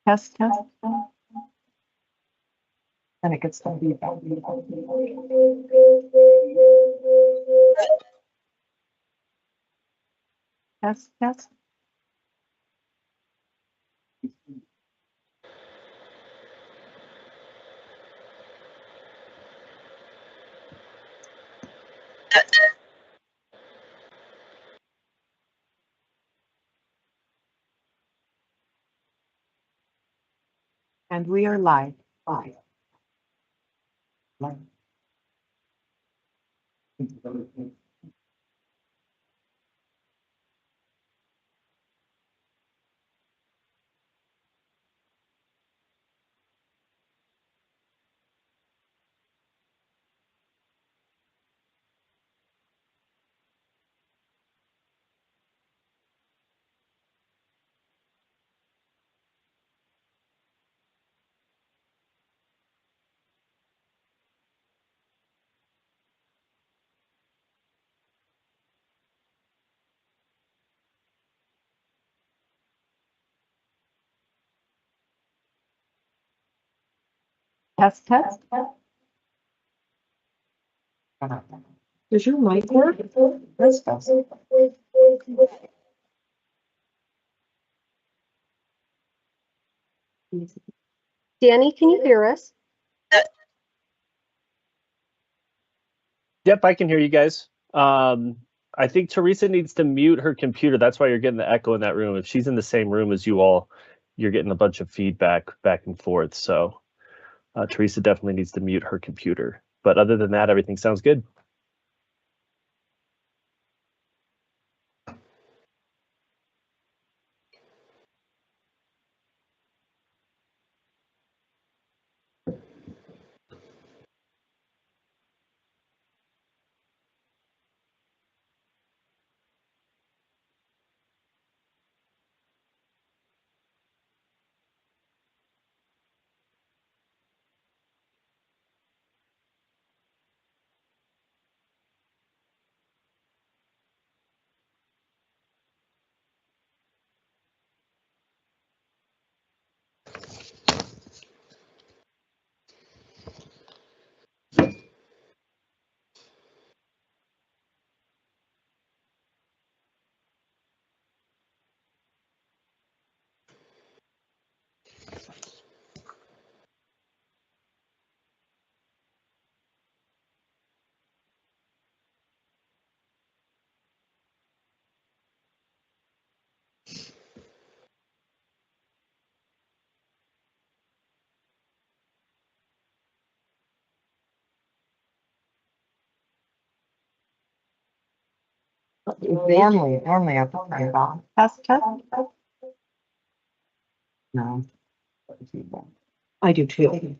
Test, test. And it gets to be about test, test. And we are live. Live. Live. Test, test. Does your mic work? That's fast. Danny, can you hear us? Yep, I can hear you guys. I think Teresa needs to mute her computer. That's why you're getting the echo in that room. If she's in the same room as you all, you're getting a bunch of feedback back and forth. So Teresa definitely needs to mute her computer. But other than that, everything sounds good. Normally I put my on. Test, test. No. I do too.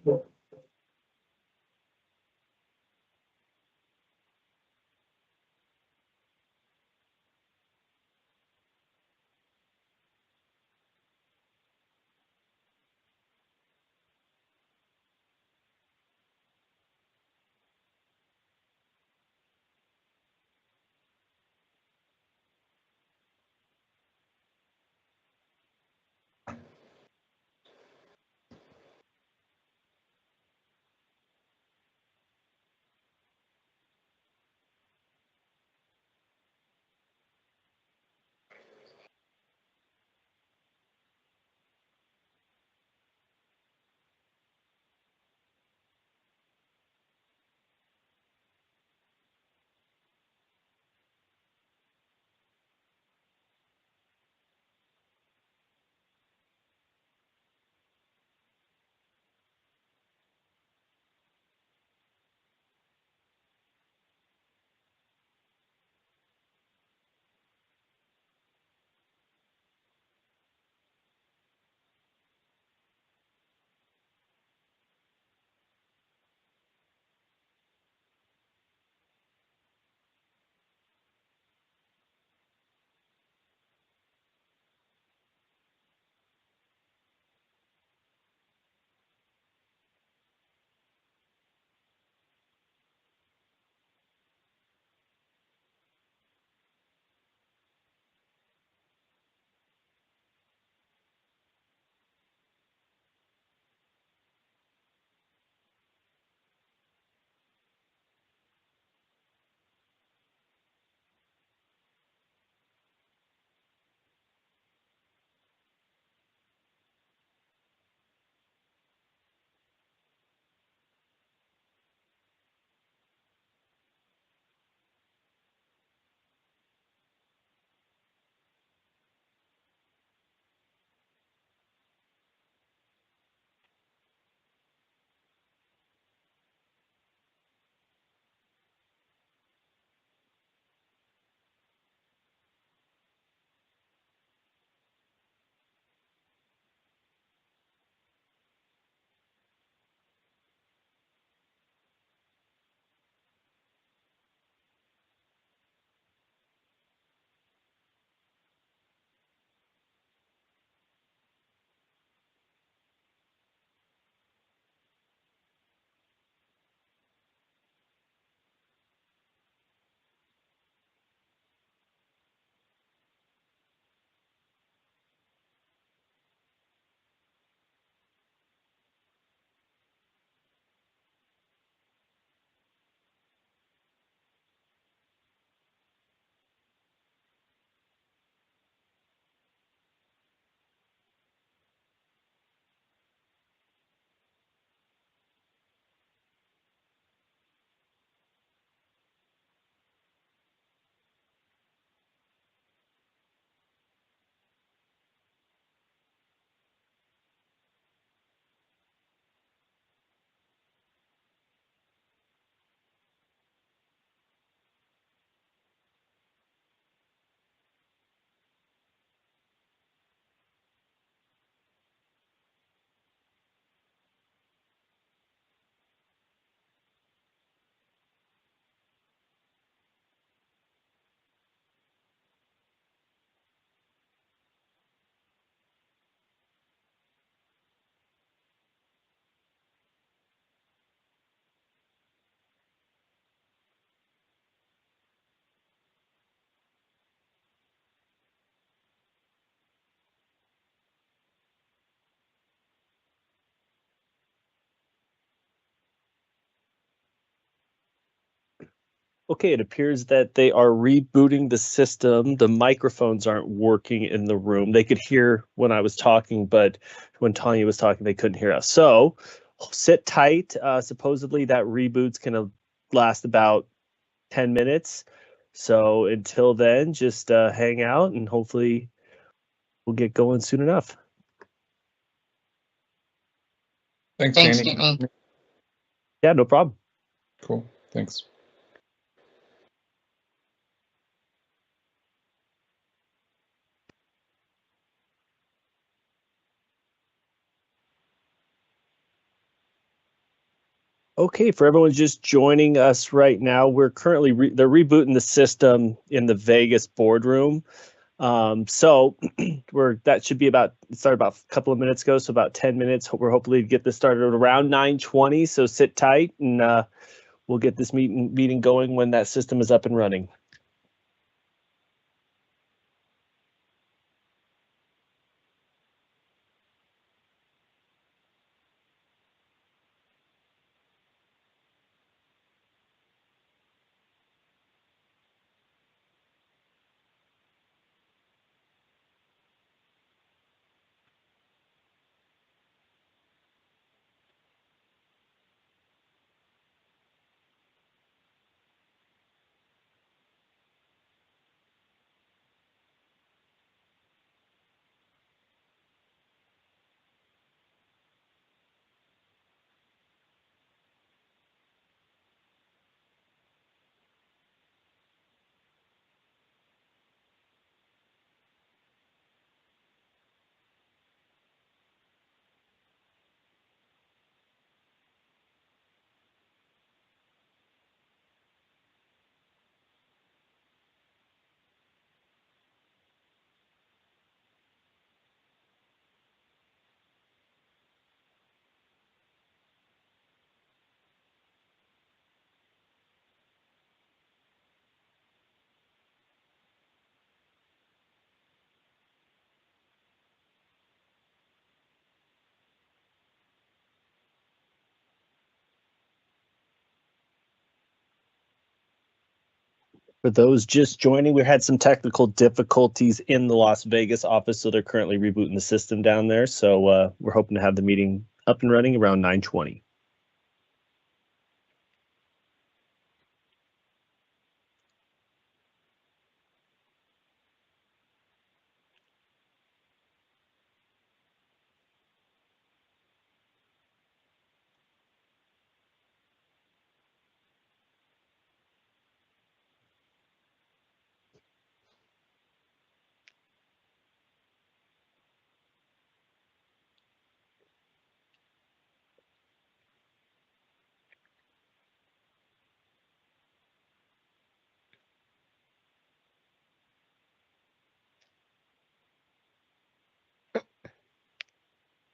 Okay, it appears that they are rebooting the system. The microphones aren't working in the room. They could hear when I was talking, but when Tanya was talking, they couldn't hear us. So sit tight. Supposedly that reboot's going to last about 10 minutes. So until then, just hang out and hopefully we'll get going soon enough. Thanks, Thanks, Danny. Danny. Yeah, no problem. Cool. Thanks. Okay, for everyone just joining us right now, we're currently they're rebooting the system in the Vegas boardroom. So that should be it started about a couple of minutes ago, so about 10 minutes. We're hopefully to get this started at around 9:20. So sit tight, and we'll get this meeting going when that system is up and running. For those just joining, we had some technical difficulties in the Las Vegas office, so they're currently rebooting the system down there. So we're hoping to have the meeting up and running around 9:20.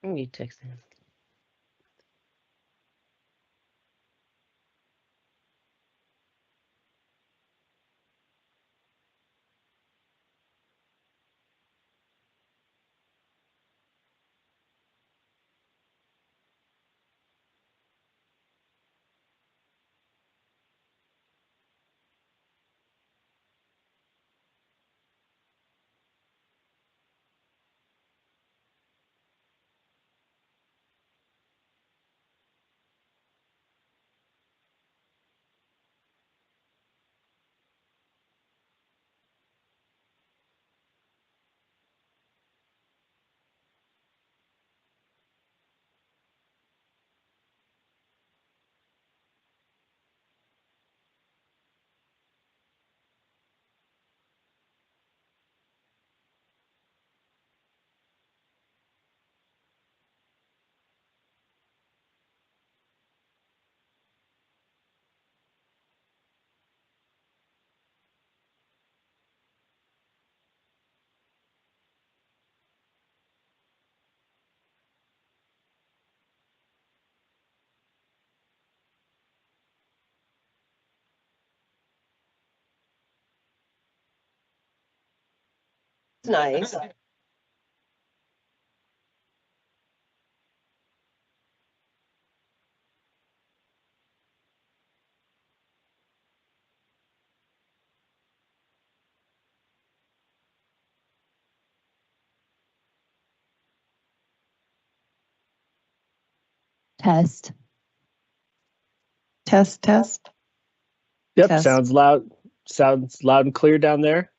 You text him. Nice. Test. Test, test. Yep, Test. sounds loud. Sounds loud and clear down there.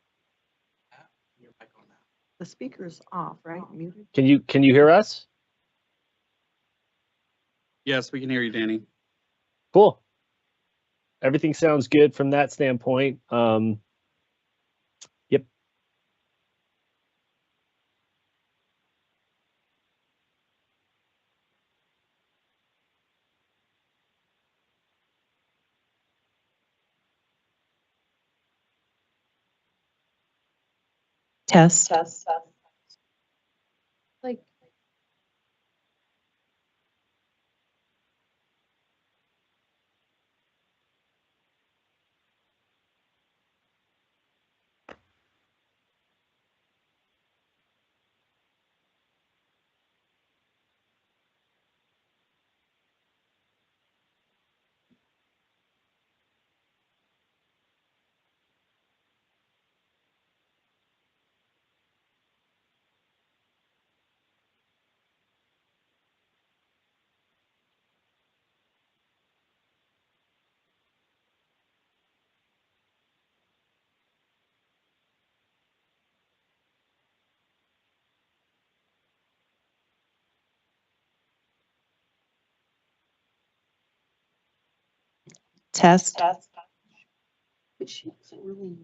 The speaker's off, right? Muted. Can you hear us? Yes, we can hear you, Danny. Cool. Everything sounds good from that standpoint. Yep. Test. Like, Test. but she doesn't really.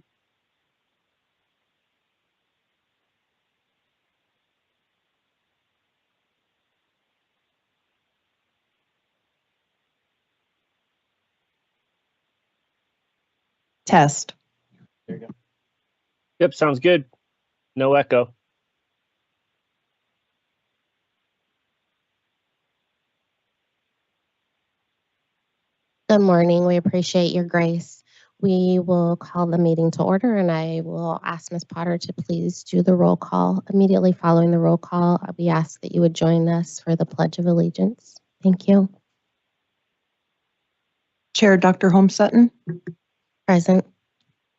Test. There you go. Yep, sounds good. No echo. Good morning. We appreciate your grace. We will call the meeting to order, and I will ask Ms. Potter to please do the roll call. Immediately following the roll call, we ask that you would join us for the Pledge of Allegiance. Thank you. Chair Dr. Holmes Sutton. Present.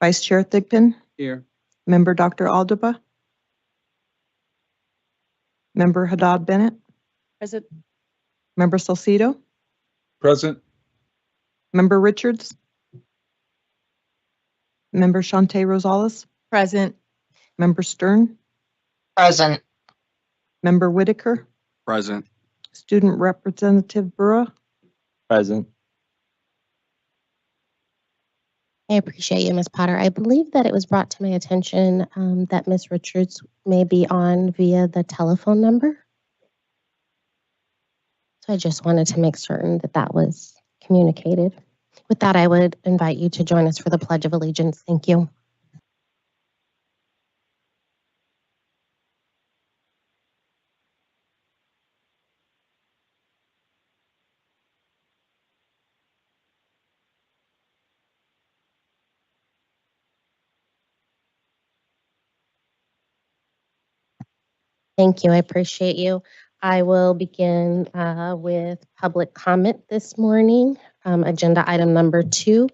Vice Chair Thigpen. Here. Member Dr. Aldaba. Member Haddad Bennett. Present. Member Salcido. Present. Member Richards. Member Shante Rosales. Present. Member Stern. Present. Member Whitaker. Present. Student Representative Burra. Present. I appreciate you, Ms. Potter. I believe that it was brought to my attention that Ms. Richards may be on via the telephone number. So I just wanted to make certain that that was communicated. With that, I would invite you to join us for the Pledge of Allegiance. Thank you. Thank you. I appreciate you. I will begin with public comment this morning, agenda item number 2,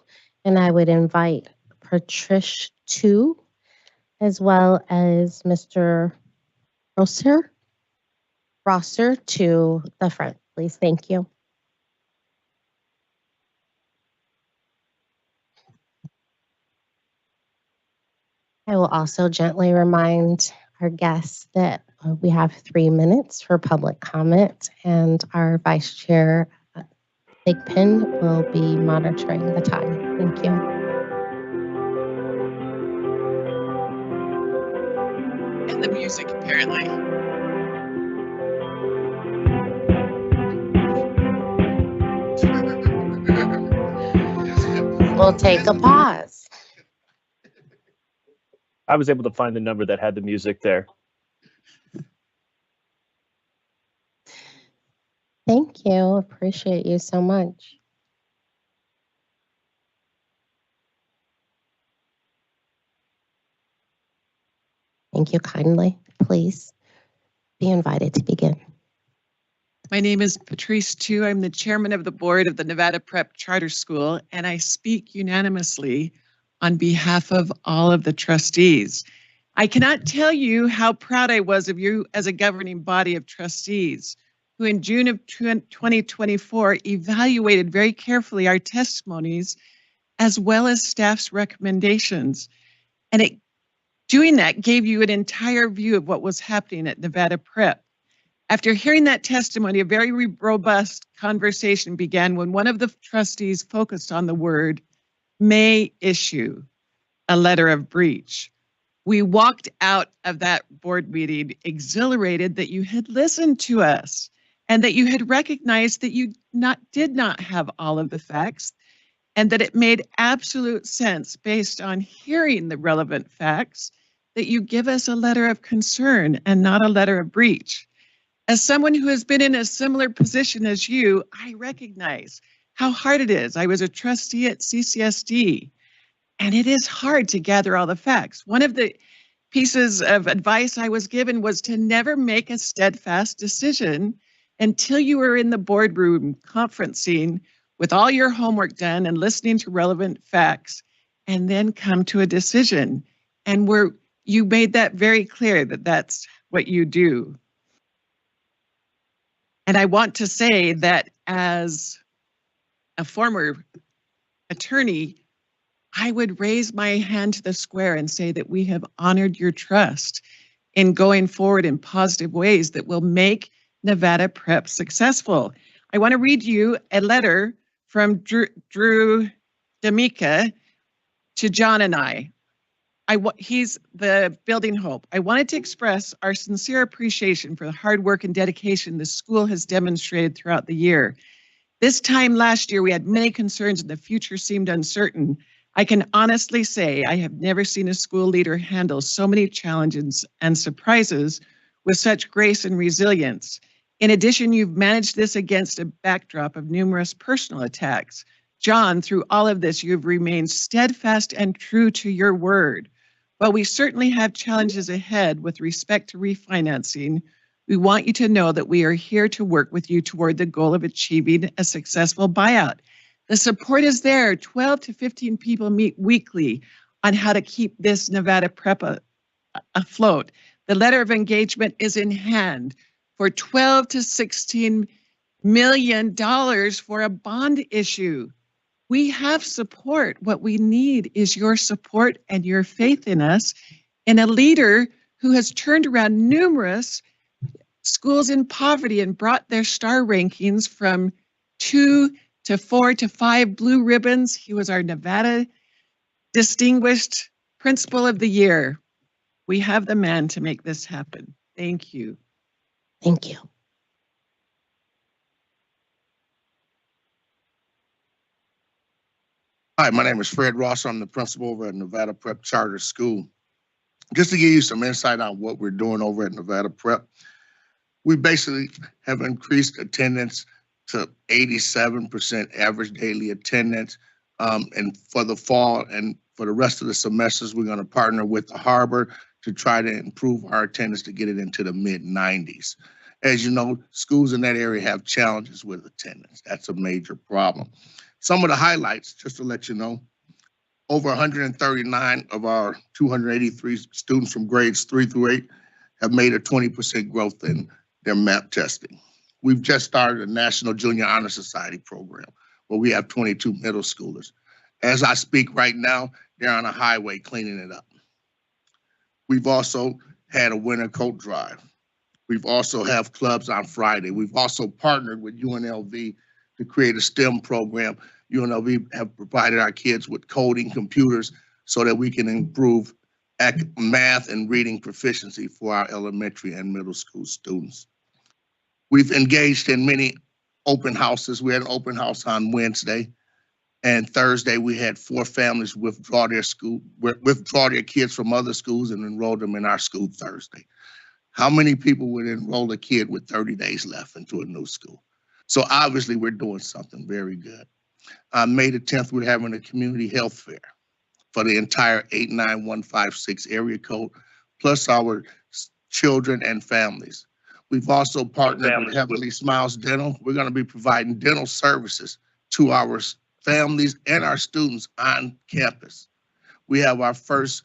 and I would invite Patricia 2 as well as Mr. Rosser to the front, please. Thank you. I will also gently remind our guests that we have 3 minutes for public comment, and our Vice Chair, Thigpen, will be monitoring the time. Thank you. And the music, apparently. We'll take a pause. I was able to find the number that had the music there. Thank you. Appreciate you so much. Thank you kindly. Please be invited to begin. My name is Patrice Tu. I'm the chairman of the board of the Nevada Prep Charter School, and I speak unanimously on behalf of all of the trustees. I cannot tell you how proud I was of you as a governing body of trustees who in June of 2024 evaluated very carefully our testimonies as well as staff's recommendations. And doing that gave you an entire view of what was happening at Nevada Prep. After hearing that testimony, a very robust conversation began when one of the trustees focused on the word may issue a letter of breach. We walked out of that board meeting exhilarated that you had listened to us and that you had recognized that you did not have all of the facts and that it made absolute sense based on hearing the relevant facts that you give us a letter of concern and not a letter of breach. As someone who has been in a similar position as you, I recognize how hard it is. I was a trustee at CCSD, and it is hard to gather all the facts. One of the pieces of advice I was given was to never make a steadfast decision until you were in the boardroom conferencing with all your homework done and listening to relevant facts, and then come to a decision. And you made that very clear that that's what you do. And I want to say that as a former attorney, I would raise my hand to the square and say that we have honored your trust in going forward in positive ways that will make Nevada Prep successful. I want to read you a letter from Drew D'Amica to John and I. He's the Building Hope. I wanted to express our sincere appreciation for the hard work and dedication the school has demonstrated throughout the year. This time last year, we had many concerns and the future seemed uncertain. I can honestly say I have never seen a school leader handle so many challenges and surprises with such grace and resilience. In addition, you've managed this against a backdrop of numerous personal attacks. John, through all of this, you've remained steadfast and true to your word. While we certainly have challenges ahead with respect to refinancing, we want you to know that we are here to work with you toward the goal of achieving a successful buyout. The support is there. 12 to 15 people meet weekly on how to keep this Nevada Prep afloat. The letter of engagement is in hand for $12 to $16 million for a bond issue. We have support. What we need is your support and your faith in us, in a leader who has turned around numerous schools in poverty and brought their star rankings from 2 to 4 to 5 blue ribbons. He was our Nevada Distinguished Principal of the Year. We have the man to make this happen. Thank you. Thank you. Hi, my name is Fred Ross. I'm the principal over at Nevada Prep Charter School. Just to give you some insight on what we're doing over at Nevada Prep, we basically have increased attendance to 87% average daily attendance. And for the fall and for the rest of the semesters, we're going to partner with the Harbor to try to improve our attendance to get it into the mid-90s. As you know, schools in that area have challenges with attendance. That's a major problem. Some of the highlights, just to let you know, over 139 of our 283 students from grades 3 through 8 have made a 20% growth in their MAP testing. We've just started a National Junior Honor Society program where we have 22 middle schoolers. As I speak right now, they're on a highway cleaning it up. We've also had a winter coat drive. We've also have clubs on Friday. We've also partnered with UNLV to create a STEM program. UNLV have provided our kids with coding computers so that we can improve math and reading proficiency for our elementary and middle school students. We've engaged in many open houses. We had an open house on Wednesday, and Thursday we had 4 families withdraw their kids from other schools and enroll them in our school Thursday. How many people would enroll a kid with 30 days left into a new school? So obviously we're doing something very good. On May the 10th, we're having a community health fair for the entire 89156 area code, plus our children and families. We've also partnered with Heavenly Smiles Dental. We're going to be providing dental services to our families and our students on campus. We have our first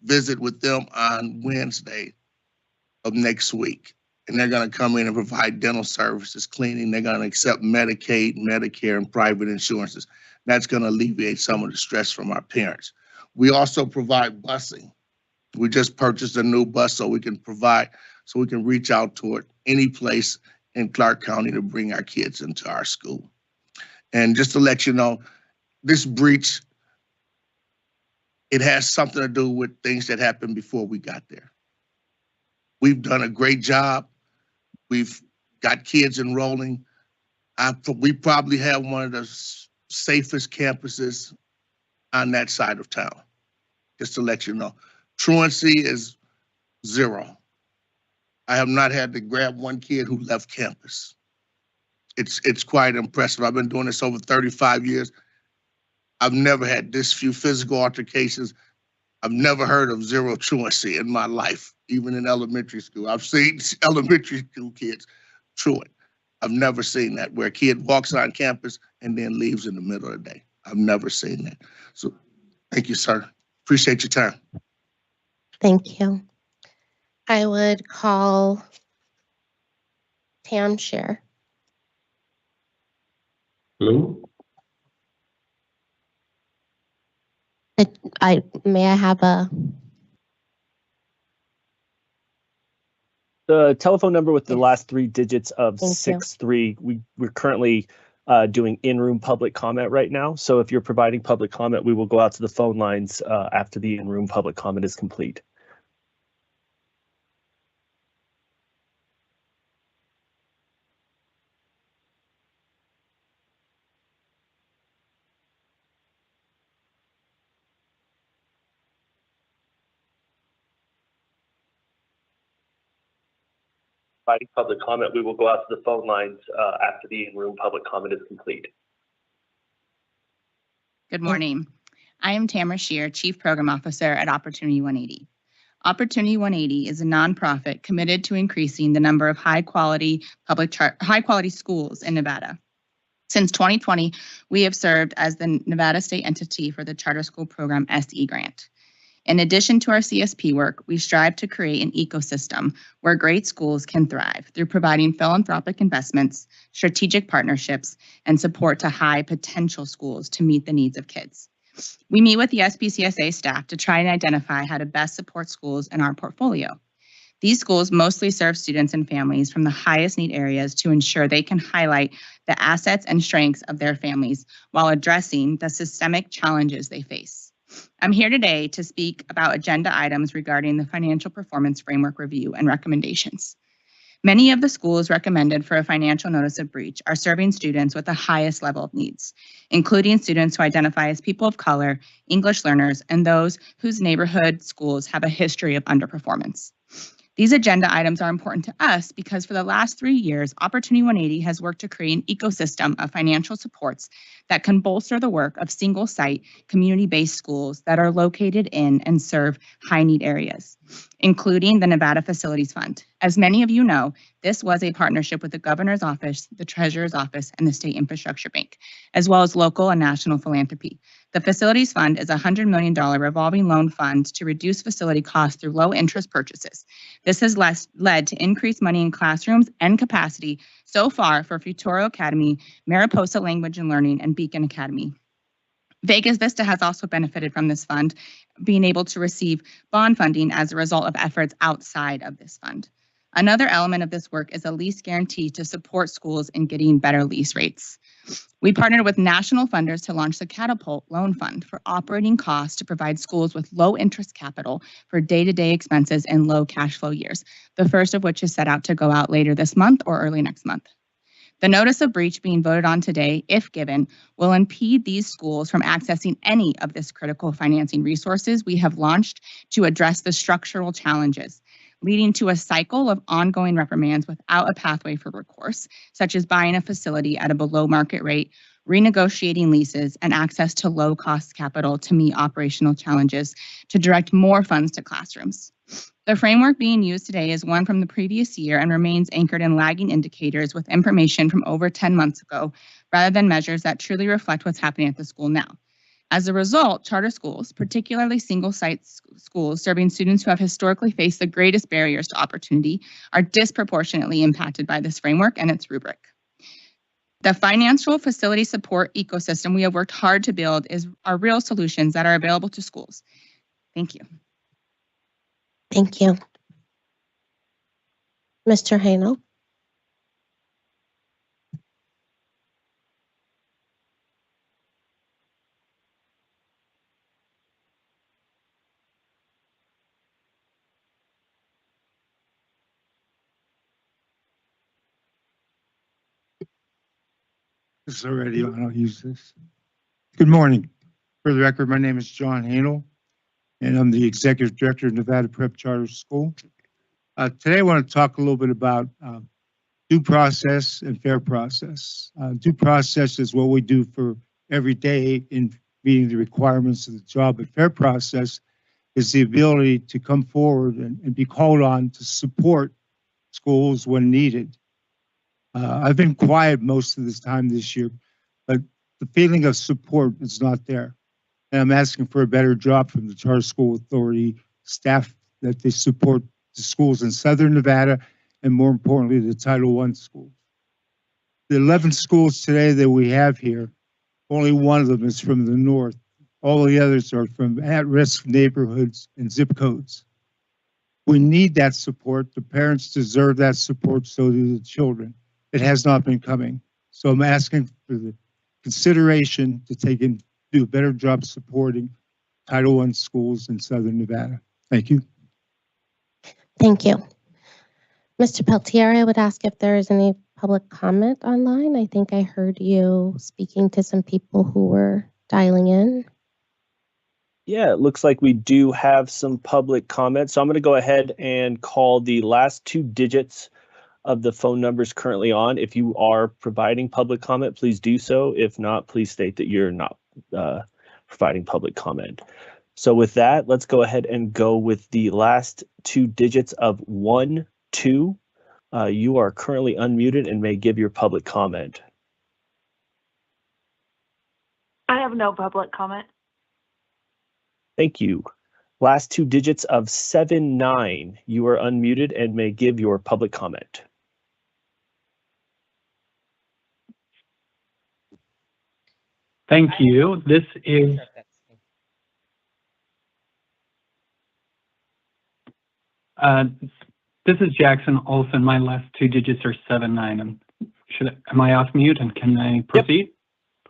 visit with them on Wednesday of next week. and they're going to come in and provide dental services, cleaning. They're going to accept Medicaid, Medicare, and private insurances. That's going to alleviate some of the stress from our parents. We also provide busing. We just purchased a new bus so we can reach out toward any place in Clark County to bring our kids into our school. And just to let you know, this breach, it has something to do with things that happened before we got there. We've done a great job. We've got kids enrolling. We probably have one of the safest campuses on that side of town, just to let you know. Truancy is 0. I have not had to grab one kid who left campus. It's quite impressive. I've been doing this over 35 years. I've never had this few physical altercations. I've never heard of 0 truancy in my life, even in elementary school. I've seen elementary school kids truant. I've never seen that, where a kid walks on campus and then leaves in the middle of the day. I've never seen that. So thank you, sir. Appreciate your time. Thank you. I would call Tam Scher. Hello? May I have The telephone number with the last 3 digits of Thank you. 63. We're currently doing in-room public comment right now. So if you're providing public comment, we will go out to the phone lines after the in-room public comment is complete. Providing public comment, we will go out to the phone lines after the in-room public comment is complete. Good morning. I am Tamara Scheer, Chief Program Officer at Opportunity 180. Opportunity 180 is a nonprofit committed to increasing the number of high-quality schools in Nevada. Since 2020, we have served as the Nevada state entity for the Charter School Program SE Grant. In addition to our CSP work, we strive to create an ecosystem where great schools can thrive through providing philanthropic investments, strategic partnerships, and support to high potential schools to meet the needs of kids. We meet with the SPCSA staff to try and identify how to best support schools in our portfolio. These schools mostly serve students and families from the highest need areas to ensure they can highlight the assets and strengths of their families while addressing the systemic challenges they face. I'm here today to speak about agenda items regarding the Financial Performance Framework Review and recommendations. Many of the schools recommended for a financial notice of breach are serving students with the highest level of needs, including students who identify as people of color, English learners, and those whose neighborhood schools have a history of underperformance. These agenda items are important to us because for the last 3 years, Opportunity 180 has worked to create an ecosystem of financial supports that can bolster the work of single-site, community-based schools that are located in and serve high-need areas, including the Nevada Facilities Fund. As many of you know, this was a partnership with the Governor's Office, the Treasurer's Office, and the State Infrastructure Bank, as well as local and national philanthropy. The Facilities Fund is a $100 million revolving loan fund to reduce facility costs through low-interest purchases. This has led to increased money in classrooms and capacity so far for Futuro Academy, Mariposa Language and Learning, and Beacon Academy. Vegas Vista has also benefited from this fund, being able to receive bond funding as a result of efforts outside of this fund. Another element of this work is a lease guarantee to support schools in getting better lease rates. We partnered with national funders to launch the Catapult Loan Fund for operating costs to provide schools with low interest capital for day-to-day expenses in low cash flow years, the first of which is set out to go out later this month or early next month. The notice of breach being voted on today, if given, will impede these schools from accessing any of this critical financing resources we have launched to address the structural challenges, leading to a cycle of ongoing reprimands without a pathway for recourse, such as buying a facility at a below market rate, renegotiating leases, and access to low-cost capital to meet operational challenges to direct more funds to classrooms. The framework being used today is one from the previous year and remains anchored in lagging indicators with information from over 10 months ago, rather than measures that truly reflect what's happening at the school now. As a result, charter schools, particularly single-site schools serving students who have historically faced the greatest barriers to opportunity, are disproportionately impacted by this framework and its rubric. The financial facility support ecosystem we have worked hard to build are real solutions that are available to schools. Thank you. Thank you. Mr. Hanel? This is already on, I'll use this. Good morning. For the record, my name is John Hanel, and I'm the Executive Director of Nevada Prep Charter School. Today I want to talk a little bit about due process and fair process. Due process is what we do for every day in meeting the requirements of the job, but fair process is the ability to come forward and be called on to support schools when needed. I've been quiet most of this time this year, but the feeling of support is not there. And I'm asking for a better job from the Charter School Authority staff, that they support the schools in Southern Nevada and, more importantly, the Title I schools. The 11 schools today that we have here, only one of them is from the north. All the others are from at-risk neighborhoods and zip codes. We need that support. The parents deserve that support, so do the children. It has not been coming. So I'm asking for the consideration to do a better job supporting Title I schools in Southern Nevada. Thank you. Thank you. Mr. Peltier, I would ask if there is any public comment online. I think I heard you speaking to some people who were dialing in. Yeah, it looks like we do have some public comments. So I'm going to go ahead and call the last 2 digits of the phone numbers currently on. If you are providing public comment, please do so. If not, please state that you're not providing public comment. So with that, let's go ahead and go with the last 2 digits of 12. You are currently unmuted and may give your public comment. I have no public comment. Thank you. Last 2 digits of 79. You are unmuted and may give your public comment. Thank you. This is Jackson Olson. My last 2 digits are 79. Am I off mute and can I proceed? Yep.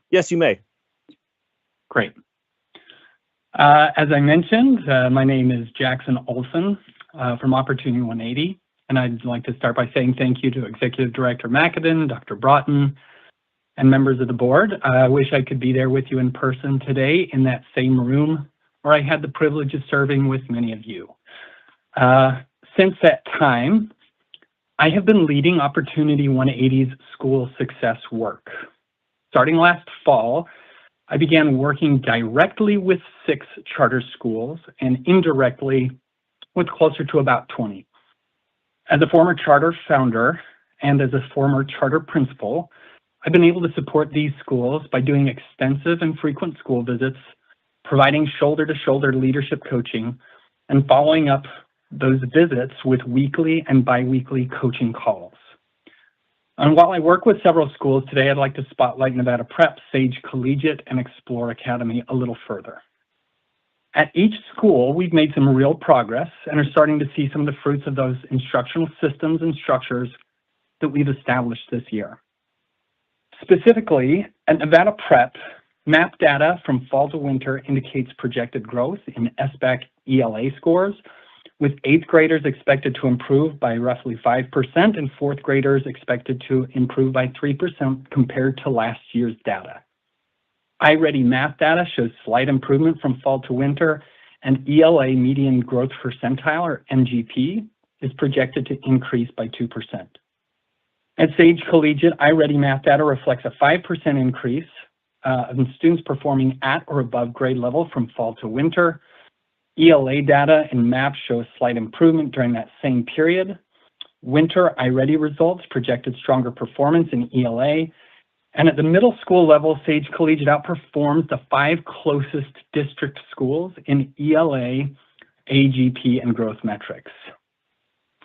Yes, you may. Great. As I mentioned, my name is Jackson Olson from Opportunity 180, and I'd like to start by saying thank you to Executive Director McAdin, Dr. Broughton, and members of the board. I wish I could be there with you in person today in that same room where I had the privilege of serving with many of you. Since that time, I have been leading Opportunity 180's school success work. Starting last fall, I began working directly with 6 charter schools and indirectly with closer to about 20. As a former charter founder and as a former charter principal, I've been able to support these schools by doing extensive and frequent school visits, providing shoulder-to-shoulder leadership coaching, and following up those visits with weekly and bi-weekly coaching calls. And while I work with several schools today, I'd like to spotlight Nevada Prep, Sage Collegiate, and Explore Academy a little further. At each school, we've made some real progress and are starting to see some of the fruits of those instructional systems and structures that we've established this year. Specifically, at Nevada Prep, MAP data from fall to winter indicates projected growth in SBAC ELA scores, with 8th graders expected to improve by roughly 5% and 4th graders expected to improve by 3% compared to last year's data. iReady MAP data shows slight improvement from fall to winter, and ELA median growth percentile, or MGP, is projected to increase by 2%. At Sage Collegiate, iReady MAP data reflects a 5% increase in students performing at or above grade level from fall to winter. ELA data in MAP shows slight improvement during that same period. Winter iReady results projected stronger performance in ELA, And at the middle school level, Sage Collegiate outperforms the 5 closest district schools in ELA, AGP, and growth metrics.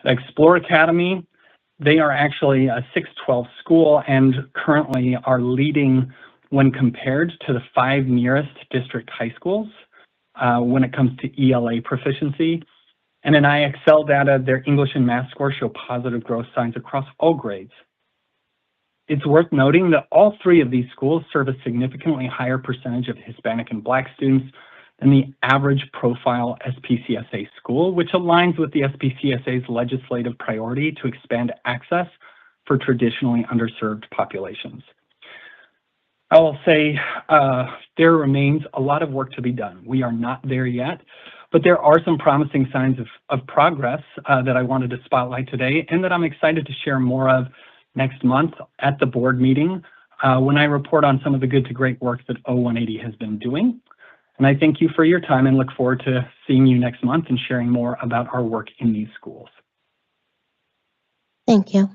Explore Academy, they are actually a 612 school and currently are leading when compared to the 5 nearest district high schools when it comes to ELA proficiency. And in IXL data, their English and math scores show positive growth signs across all grades. It's worth noting that all 3 of these schools serve a significantly higher percentage of Hispanic and Black students than the average profile SPCSA school, which aligns with the SPCSA's legislative priority to expand access for traditionally underserved populations. I will say there remains a lot of work to be done. We are not there yet, but there are some promising signs of progress that I wanted to spotlight today and that I'm excited to share more of next month at the board meeting when I report on some of the good to great work that O180 has been doing. And I thank you for your time and look forward to seeing you next month and sharing more about our work in these schools. Thank you.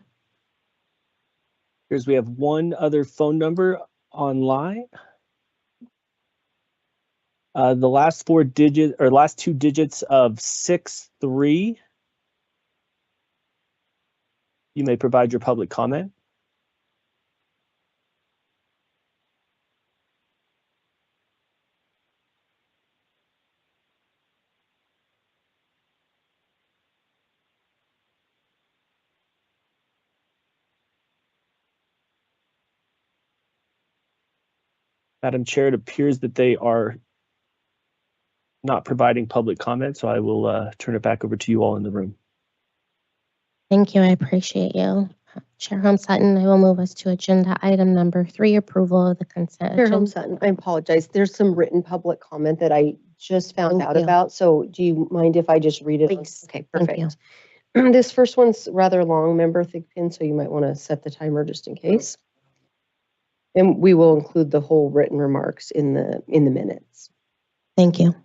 Here's, we have one other phone number online. The last 4 digits or last 2 digits of 63. You may provide your public comment. Madam Chair, it appears that they are not providing public comment, so I will turn it back over to you all in the room. Thank you. I appreciate you. Chair Holmes Sutton, I will move us to agenda item number 3, approval of the consent Chair agenda. Holmes Sutton, I apologize. There's some written public comment that I just found Thank out you. about. So do you mind if I just read it? Please. Okay, Thank you. perfect. This first one's rather long, member Thigpen, so you might want to set the timer just in case. And we will include the whole written remarks in the minutes. Thank you.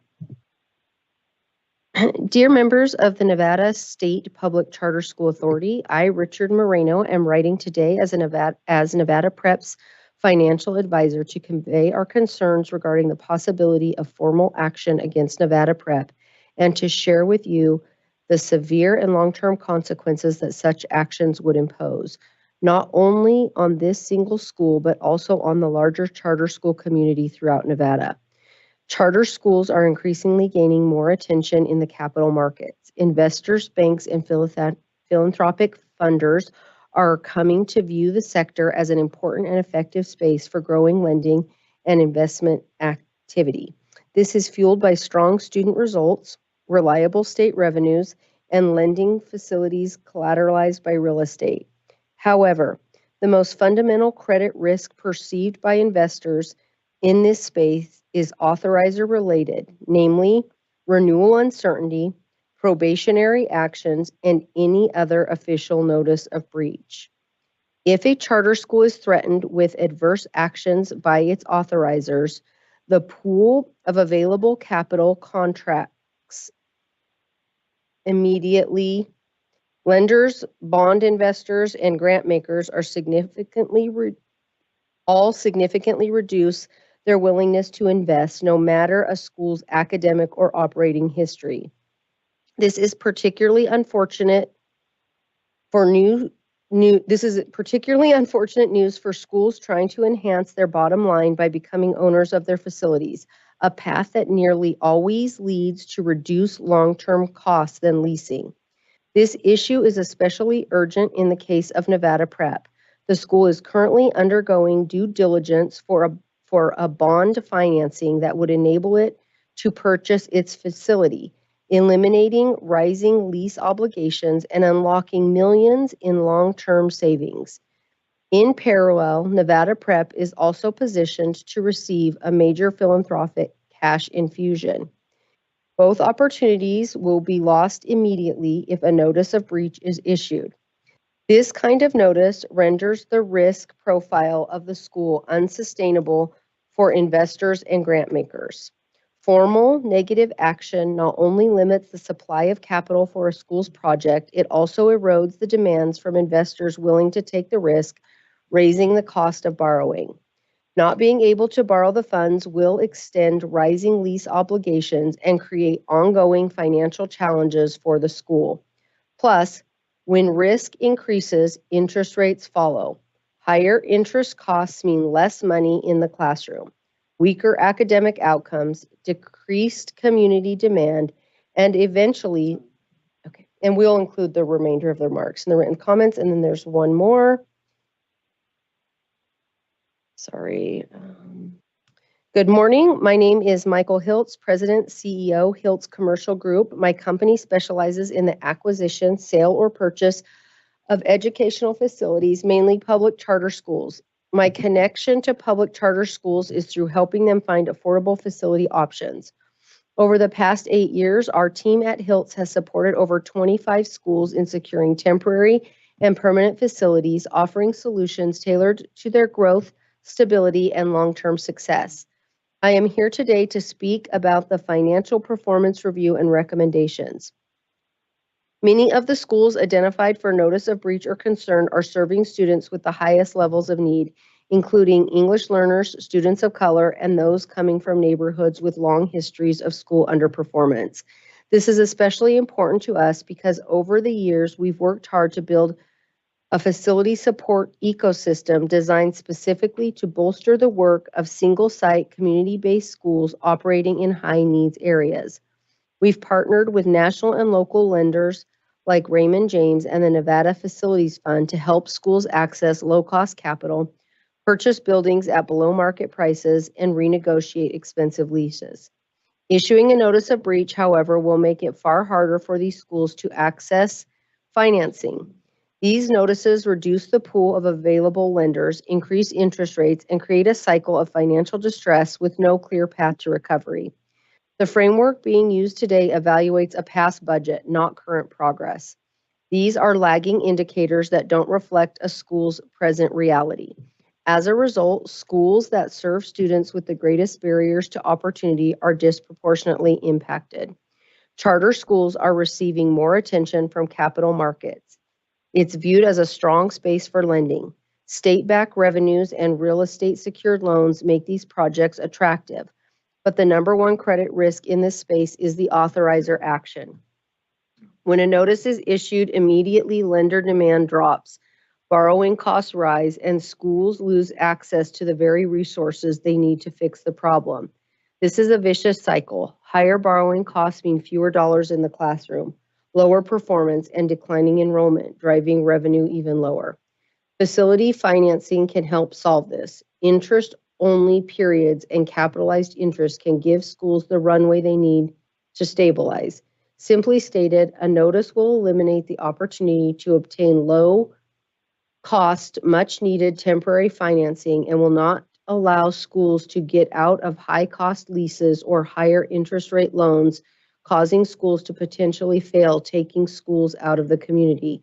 Dear members of the Nevada State Public Charter School Authority, I, Richard Moreno, am writing today as Nevada Prep's financial advisor to convey our concerns regarding the possibility of formal action against Nevada Prep and to share with you the severe and long-term consequences that such actions would impose, not only on this single school, but also on the larger charter school community throughout Nevada. Charter schools are increasingly gaining more attention in the capital markets. Investors, banks, and philanthropic funders are coming to view the sector as an important and effective space for growing lending and investment activity. This is fueled by strong student results, reliable state revenues, and lending facilities collateralized by real estate. However, the most fundamental credit risk perceived by investors in this space is authorizer related, namely renewal uncertainty, probationary actions, and any other official notice of breach. If a charter school is threatened with adverse actions by its authorizers, the pool of available capital contracts immediately. Lenders, bond investors, and grant makers are significantly reduce their willingness to invest, no matter a school's academic or operating history. This is particularly unfortunate for particularly unfortunate news for schools trying to enhance their bottom line by becoming owners of their facilities, a path that nearly always leads to reduced long-term costs than leasing. This issue is especially urgent in the case of Nevada Prep. The school is currently undergoing due diligence for a bond financing that would enable it to purchase its facility, eliminating rising lease obligations and unlocking millions in long-term savings. In parallel, Nevada Prep is also positioned to receive a major philanthropic cash infusion. Both opportunities will be lost immediately if a notice of breach is issued. This kind of notice renders the risk profile of the school unsustainable for investors and grant makers. Formal negative action not only limits the supply of capital for a school's project, it also erodes the demands from investors willing to take the risk, raising the cost of borrowing. Not being able to borrow the funds will extend rising lease obligations and create ongoing financial challenges for the school. Plus, when risk increases, interest rates follow. Higher interest costs mean less money in the classroom, weaker academic outcomes, decreased community demand, and eventually, and we'll include the remainder of the remarks in the written comments, and then there's one more. Sorry. Good morning. My name is Michael Hiltz, President, CEO, Hiltz Commercial Group. My company specializes in the acquisition, sale, or purchase of educational facilities, mainly public charter schools. My connection to public charter schools is through helping them find affordable facility options. Over the past 8 years, our team at Hiltz has supported over 25 schools in securing temporary and permanent facilities, offering solutions tailored to their growth, stability, and long-term success. I am here today to speak about the financial performance review and recommendations. Many of the schools identified for notice of breach or concern are serving students with the highest levels of need, including English learners, students of color, and those coming from neighborhoods with long histories of school underperformance. This is especially important to us because over the years, we've worked hard to build a facility support ecosystem designed specifically to bolster the work of single-site, community-based schools operating in high-needs areas. We've partnered with national and local lenders like Raymond James and the Nevada Facilities Fund to help schools access low-cost capital, purchase buildings at below-market prices, and renegotiate expensive leases. Issuing a notice of breach, however, will make it far harder for these schools to access financing. These notices reduce the pool of available lenders, increase interest rates, and create a cycle of financial distress with no clear path to recovery. The framework being used today evaluates a past budget, not current progress. These are lagging indicators that don't reflect a school's present reality. As a result, schools that serve students with the greatest barriers to opportunity are disproportionately impacted. Charter schools are receiving more attention from capital markets. It's viewed as a strong space for lending. State-backed revenues and real estate secured loans make these projects attractive, but the number one credit risk in this space is the authorizer action. When a notice is issued, immediately lender demand drops, borrowing costs rise, and schools lose access to the very resources they need to fix the problem. This is a vicious cycle. Higher borrowing costs mean fewer dollars in the classroom, lower performance, and declining enrollment, driving revenue even lower. Facility financing can help solve this. Interest-only periods and capitalized interest can give schools the runway they need to stabilize. Simply stated, a notice will eliminate the opportunity to obtain low-cost, much-needed temporary financing and will not allow schools to get out of high-cost leases or higher interest rate loans, causing schools to potentially fail, taking schools out of the community.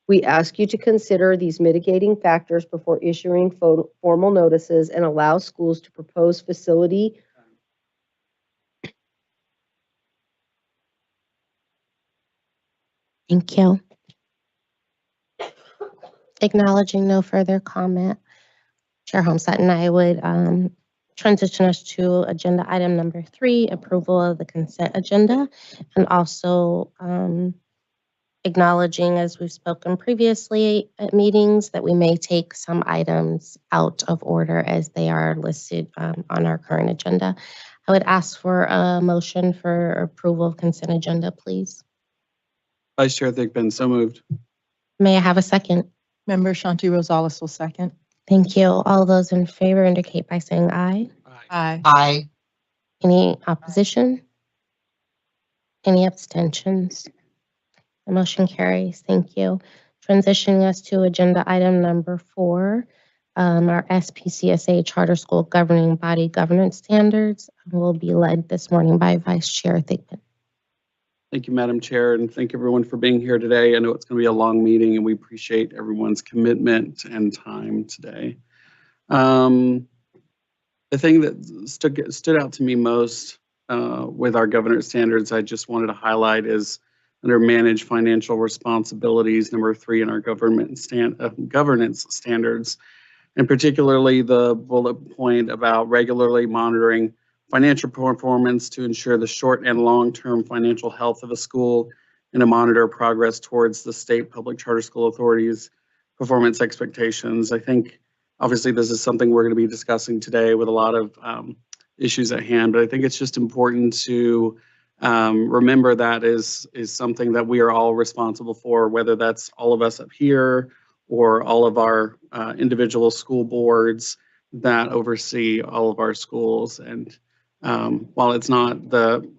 We ask you to consider these mitigating factors before issuing formal notices and allow schools to propose facility. Thank you. Acknowledging no further comment, Chair Homestead and I would transition us to agenda item number 3, approval of the consent agenda, and also acknowledging, as we've spoken previously at meetings, that we may take some items out of order as they are listed on our current agenda. I would ask for a motion for approval of consent agenda, please. Vice Chair Thigpen, so moved. May I have a second? Member Shanti Rosales will second. Thank you. All those in favor indicate by saying aye. Aye. Aye. Any opposition? Any abstentions? The motion carries. Thank you. Transitioning us to agenda item number 4, our SPCSA Charter School Governing Body Governance Standards will be led this morning by Vice Chair Thigpen. Thank you, Madam Chair, and thank everyone for being here today. I know it's going to be a long meeting, and we appreciate everyone's commitment and time today. The thing that stood out to me most with our governance standards, I just wanted to highlight is under manage financial responsibilities, number 3 in our governance standards. and particularly the bullet point about regularly monitoring financial performance to ensure the short and long-term financial health of the school and to monitor progress towards the state public charter school authorities' performance expectations. I think obviously this is something we're going to be discussing today with a lot of issues at hand, but I think it's just important to remember that is something that we are all responsible for, whether that's all of us up here or all of our individual school boards that oversee all of our schools. And while it's not the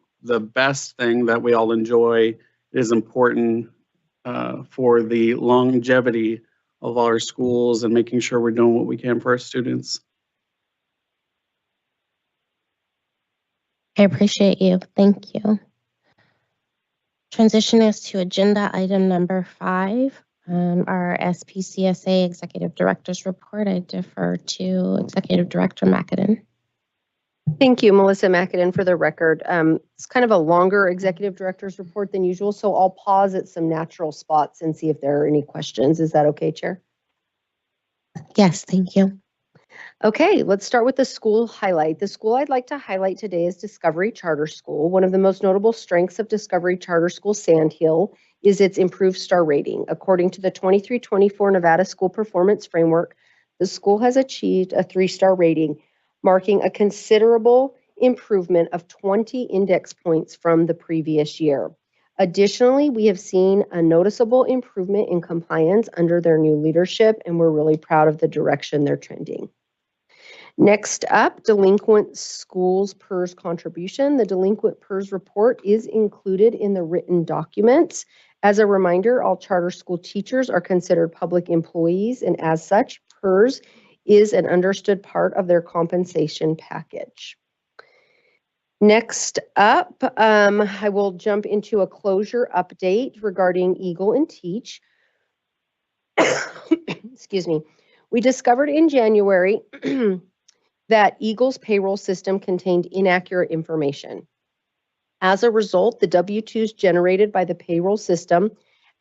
best thing that we all enjoy, it is important for the longevity of our schools and making sure we're doing what we can for our students. I appreciate you. Thank you. Transition us to agenda item number 5, our SPCSA Executive Director's Report. I defer to Executive Director McAdam. Thank you, Melissa McAdam, for the record. It's kind of a longer Executive Director's Report than usual, so I'll pause at some natural spots and see if there are any questions. Is that okay, Chair? Yes, thank you. Okay, let's start with the school highlight. The school I'd like to highlight today is Discovery Charter School. One of the most notable strengths of Discovery Charter School Sandhill is its improved star rating. According to the 23-24 Nevada School Performance Framework, the school has achieved a 3-star rating, marking a considerable improvement of 20 index points from the previous year. Additionally, we have seen a noticeable improvement in compliance under their new leadership, and we're really proud of the direction they're trending. Next up, delinquent schools PERS contribution. The delinquent PERS report is included in the written documents. As a reminder, all charter school teachers are considered public employees, and as such, PERS is an understood part of their compensation package. Next up, I will jump into a closure update regarding Eagle and Teach. Excuse me. We discovered in January that Eagle's payroll system contained inaccurate information. As a result, the W-2s generated by the payroll system,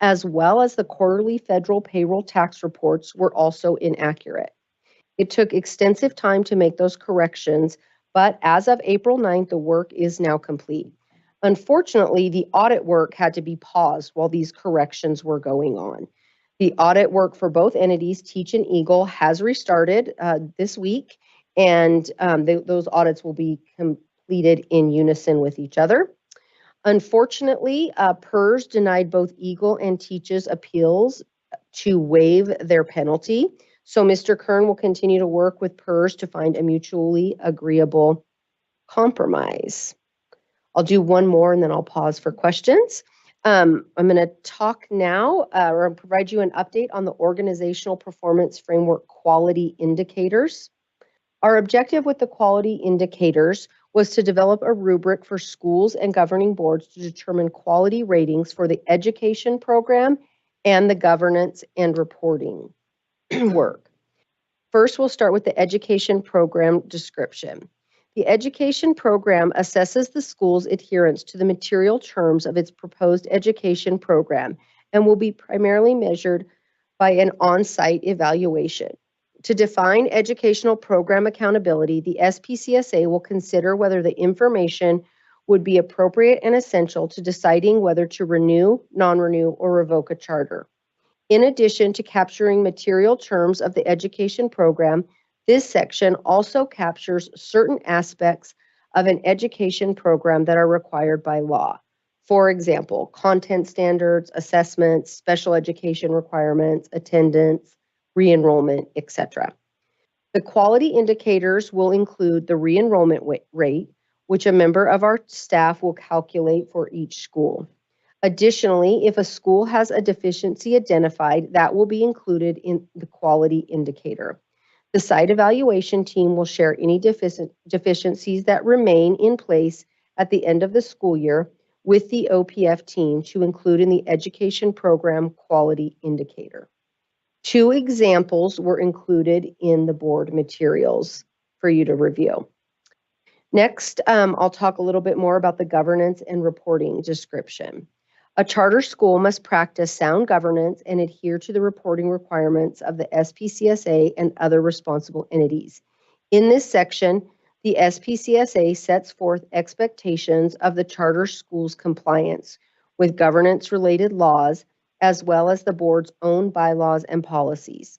as well as the quarterly federal payroll tax reports, were also inaccurate. It took extensive time to make those corrections, but as of April 9th, the work is now complete. Unfortunately, the audit work had to be paused while these corrections were going on. The audit work for both entities, Teach and Eagle, has restarted this week, and those audits will be completed in unison with each other. Unfortunately, PERS denied both Eagle and Teach's appeals to waive their penalty. So Mr. Kern will continue to work with PERS to find a mutually agreeable compromise. I'll do one more and then I'll pause for questions. I'm going to talk now or provide you an update on the Organizational Performance Framework quality indicators. Our objective with the quality indicators was to develop a rubric for schools and governing boards to determine quality ratings for the education program and the governance and reporting work. First, we'll start with the education program description. The education program assesses the school's adherence to the material terms of its proposed education program and will be primarily measured by an on-site evaluation. To define educational program accountability, the SPCSA will consider whether the information would be appropriate and essential to deciding whether to renew, non-renew, or revoke a charter. In addition to capturing material terms of the education program, this section also captures certain aspects of an education program that are required by law. For example, content standards, assessments, special education requirements, attendance, re-enrollment, etc. The quality indicators will include the re-enrollment rate, which a member of our staff will calculate for each school. Additionally, if a school has a deficiency identified, that will be included in the quality indicator. The site evaluation team will share any deficiencies that remain in place at the end of the school year with the OPF team to include in the education program quality indicator. 2 examples were included in the board materials for you to review. Next, I'll talk a little bit more about the governance and reporting description. A charter school must practice sound governance and adhere to the reporting requirements of the SPCSA and other responsible entities. In this section, the SPCSA sets forth expectations of the charter school's compliance with governance-related laws, as well as the board's own bylaws and policies.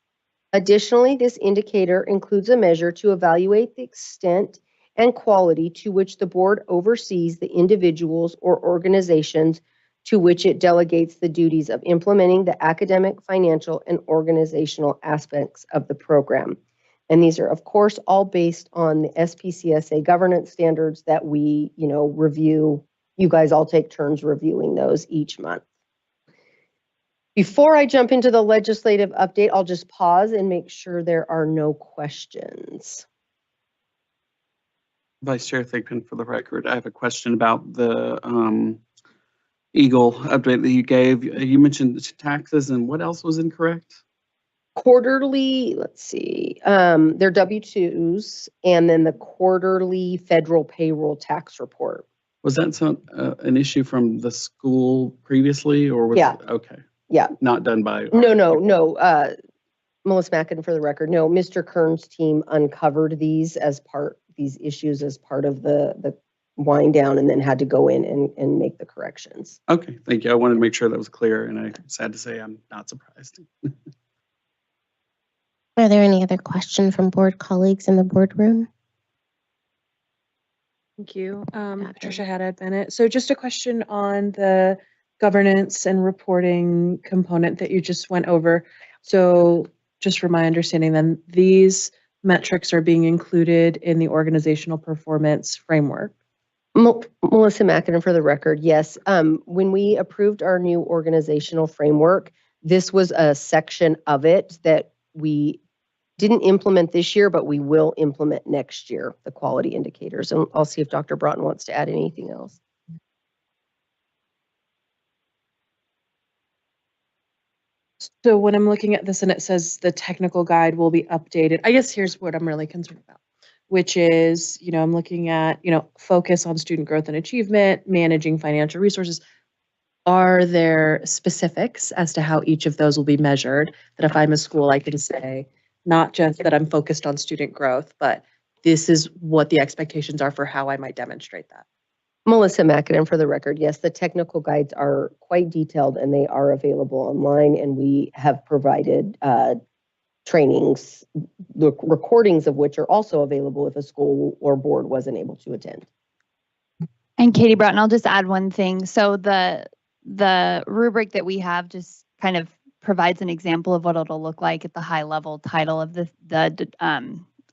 Additionally, this indicator includes a measure to evaluate the extent and quality to which the board oversees the individuals or organizations to which it delegates the duties of implementing the academic, financial, and organizational aspects of the program. And these are, of course, all based on the SPCSA governance standards that we, review. You guys all take turns reviewing those each month. Before I jump into the legislative update, I'll just pause and make sure there are no questions. Vice Chair Thigpen, for the record, I have a question about the Eagle update that you gave. You mentioned taxes, and what else was incorrect? Quarterly, let's see, their W-2s and then the quarterly federal payroll tax report. Was that an issue from the school previously, or was Yeah. it? Okay. Yeah. Not done by. No. Melissa Mackin, for the record, no, Mr. Kern's team uncovered these issues as part of the wind down, and then had to go in and make the corrections. Okay, thank you. I wanted to make sure that was clear, and I'm sad to say I'm not surprised. Are there any other questions from board colleagues in the boardroom? Thank you. Patricia Haddad Bennett. So just a question on the governance and reporting component that you just went over. So just for my understanding, then these metrics are being included in the organizational performance framework. Melissa Mackin, for the record, yes. When we approved our new organizational framework, this was a section of it that we didn't implement this year, but we will implement next year, the quality indicators. And I'll see if Dr. Broughton wants to add anything else. So when I'm looking at this and it says the technical guide will be updated, I guess here's what I'm really concerned about, which is, I'm looking at, focus on student growth and achievement, managing financial resources. Are there specifics as to how each of those will be measured? That if I'm a school, I can say, not just that I'm focused on student growth, but this is what the expectations are for how I might demonstrate that. Melissa Mackin, for the record, yes, the technical guides are quite detailed and they are available online, and we have provided trainings, the recordings of which are also available if a school or board wasn't able to attend. And Katie Broughton, I'll just add one thing. So the rubric that we have just kind of provides an example of what it'll look like at the high level title of the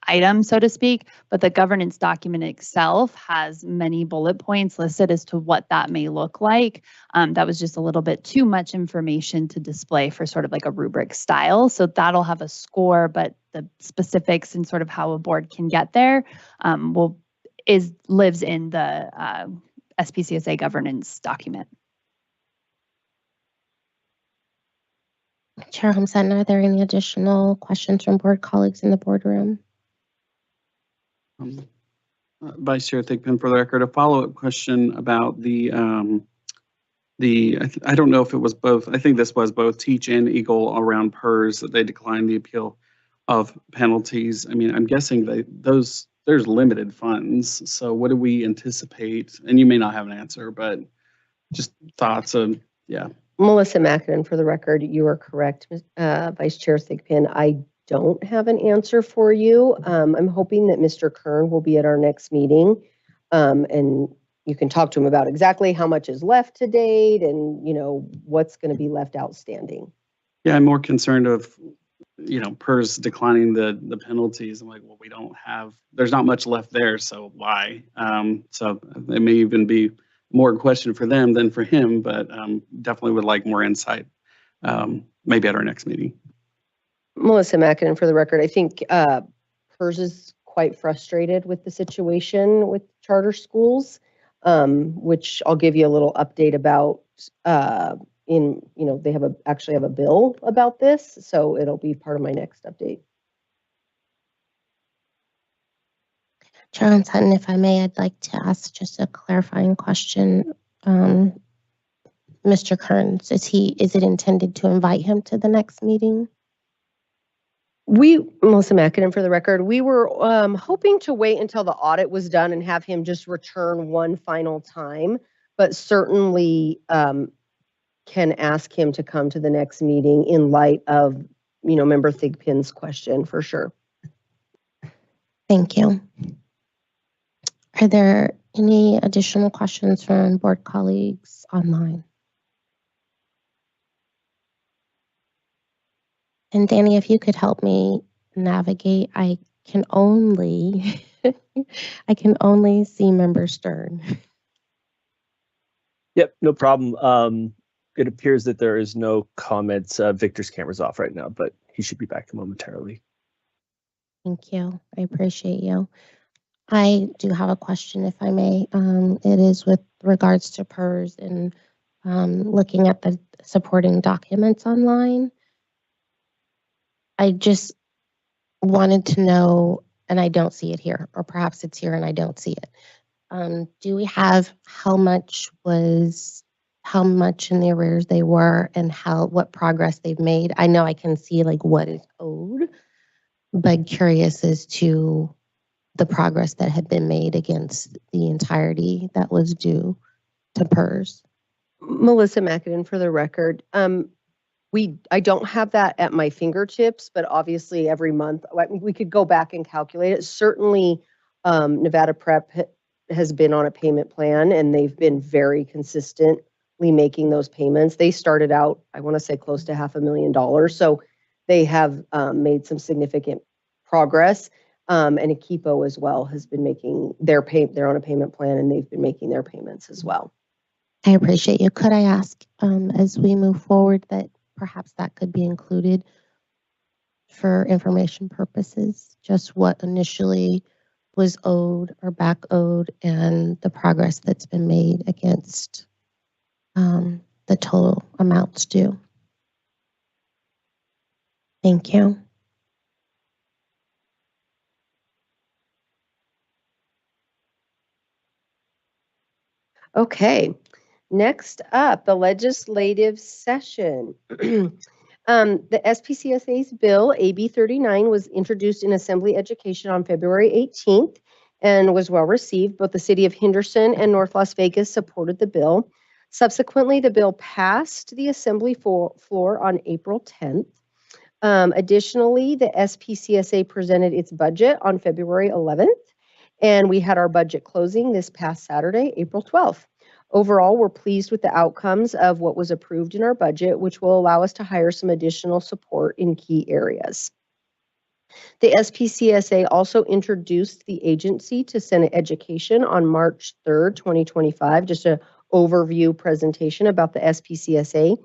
item, so to speak, but the governance document itself has many bullet points listed as to what that may look like. That was just a little bit too much information to display for sort of like a rubric style. So that'll have a score, but the specifics and sort of how a board can get there lives in the SPCSA governance document. Chair Holmstead, are there any additional questions from board colleagues in the boardroom? Vice Chair Thigpen, for the record, a follow-up question about I don't know if it was both, I think this was both Teach and Eagle around PERS, that they declined the appeal of penalties. I mean, I'm guessing there's limited funds. So what do we anticipate? And you may not have an answer, but just thoughts of, yeah. Melissa Mackin, for the record, you are correct, Vice Chair Thigpen. I don't have an answer for you. I'm hoping that Mr. Kern will be at our next meeting, and you can talk to him about exactly how much is left to date and, what's going to be left outstanding. Yeah, I'm more concerned of, PERS declining the penalties. I'm like, well, there's not much left there, so why? So it may even be more a question for them than for him, but definitely would like more insight, maybe at our next meeting. Melissa Mackin, for the record, I think PERS is quite frustrated with the situation with charter schools, which I'll give you a little update about. They actually have a bill about this, so it'll be part of my next update. Chair Sutton, if I may, I'd like to ask just a clarifying question. Mr. Kearns? Is it intended to invite him to the next meeting? Melissa Mackinnon for the record, we were hoping to wait until the audit was done and have him just return one final time, but certainly can ask him to come to the next meeting in light of, Member Thigpen's question for sure. Thank you. Are there any additional questions from board colleagues online? And Danny, if you could help me navigate, I can only see Member Stern. Yep, no problem. It appears that there is no comments. Victor's camera's off right now, but he should be back momentarily. Thank you. I appreciate you. I do have a question, if I may. It is with regards to PERS and looking at the supporting documents online. I just wanted to know, and I don't see it here, or perhaps it's here and I don't see it. Do we have how much in the arrears they were and what progress they've made? I know I can see like what is owed, but curious as to the progress that had been made against the entirety that was due to PERS. Melissa Mackinnon for the record. I don't have that at my fingertips, but obviously every month we could go back and calculate it. Certainly, Nevada Prep has been on a payment plan and they've been very consistently making those payments. They started out, I want to say, close to $500,000. So they have made some significant progress. And Equipo as well has been making they're on a payment plan and they've been making their payments as well. I appreciate you. Could I ask, as we move forward, that perhaps that could be included for information purposes, just what initially was owed or back owed and the progress that's been made against the total amounts due. Thank you. Okay, next up, the legislative session. The SPCSA's bill, AB 39, was introduced in Assembly Education on February 18th and was well received. Both the city of Henderson and North Las Vegas supported the bill. Subsequently, the bill passed the Assembly floor on April 10th. Additionally, the SPCSA presented its budget on February 11th, and we had our budget closing this past Saturday, April 12th. Overall, we're pleased with the outcomes of what was approved in our budget, which will allow us to hire some additional support in key areas. The SPCSA also introduced the agency to Senate Education on March 3rd, 2025, just an overview presentation about the SPCSA,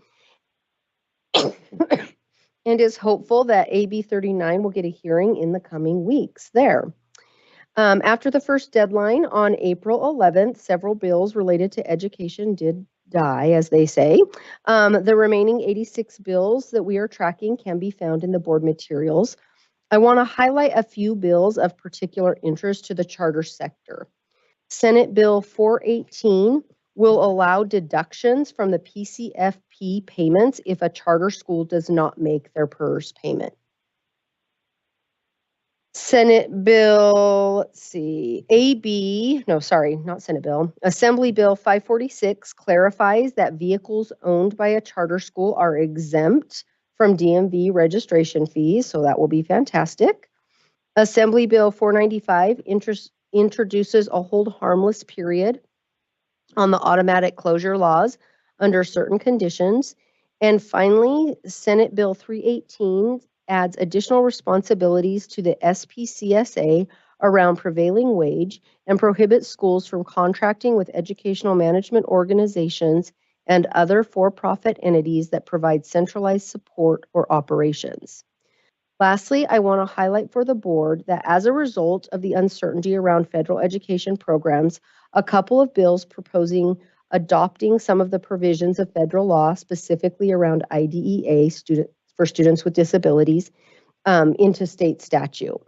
and is hopeful that AB 39 will get a hearing in the coming weeks there. After the first deadline on April 11th, several bills related to education did die, as they say. The remaining 86 bills that we are tracking can be found in the board materials. I want to highlight a few bills of particular interest to the charter sector. Senate Bill 418 will allow deductions from the PCFP payments if a charter school does not make their PERS payment. Senate Bill, Assembly Bill 546 clarifies that vehicles owned by a charter school are exempt from DMV registration fees, so that will be fantastic. Assembly Bill 495 introduces a hold harmless period on the automatic closure laws under certain conditions. And finally, Senate Bill 318 adds additional responsibilities to the SPCSA around prevailing wage and prohibits schools from contracting with educational management organizations and other for-profit entities that provide centralized support or operations. Lastly, I want to highlight for the board that as a result of the uncertainty around federal education programs, a couple of bills proposing adopting some of the provisions of federal law, specifically around IDEA for students with disabilities, into state statute.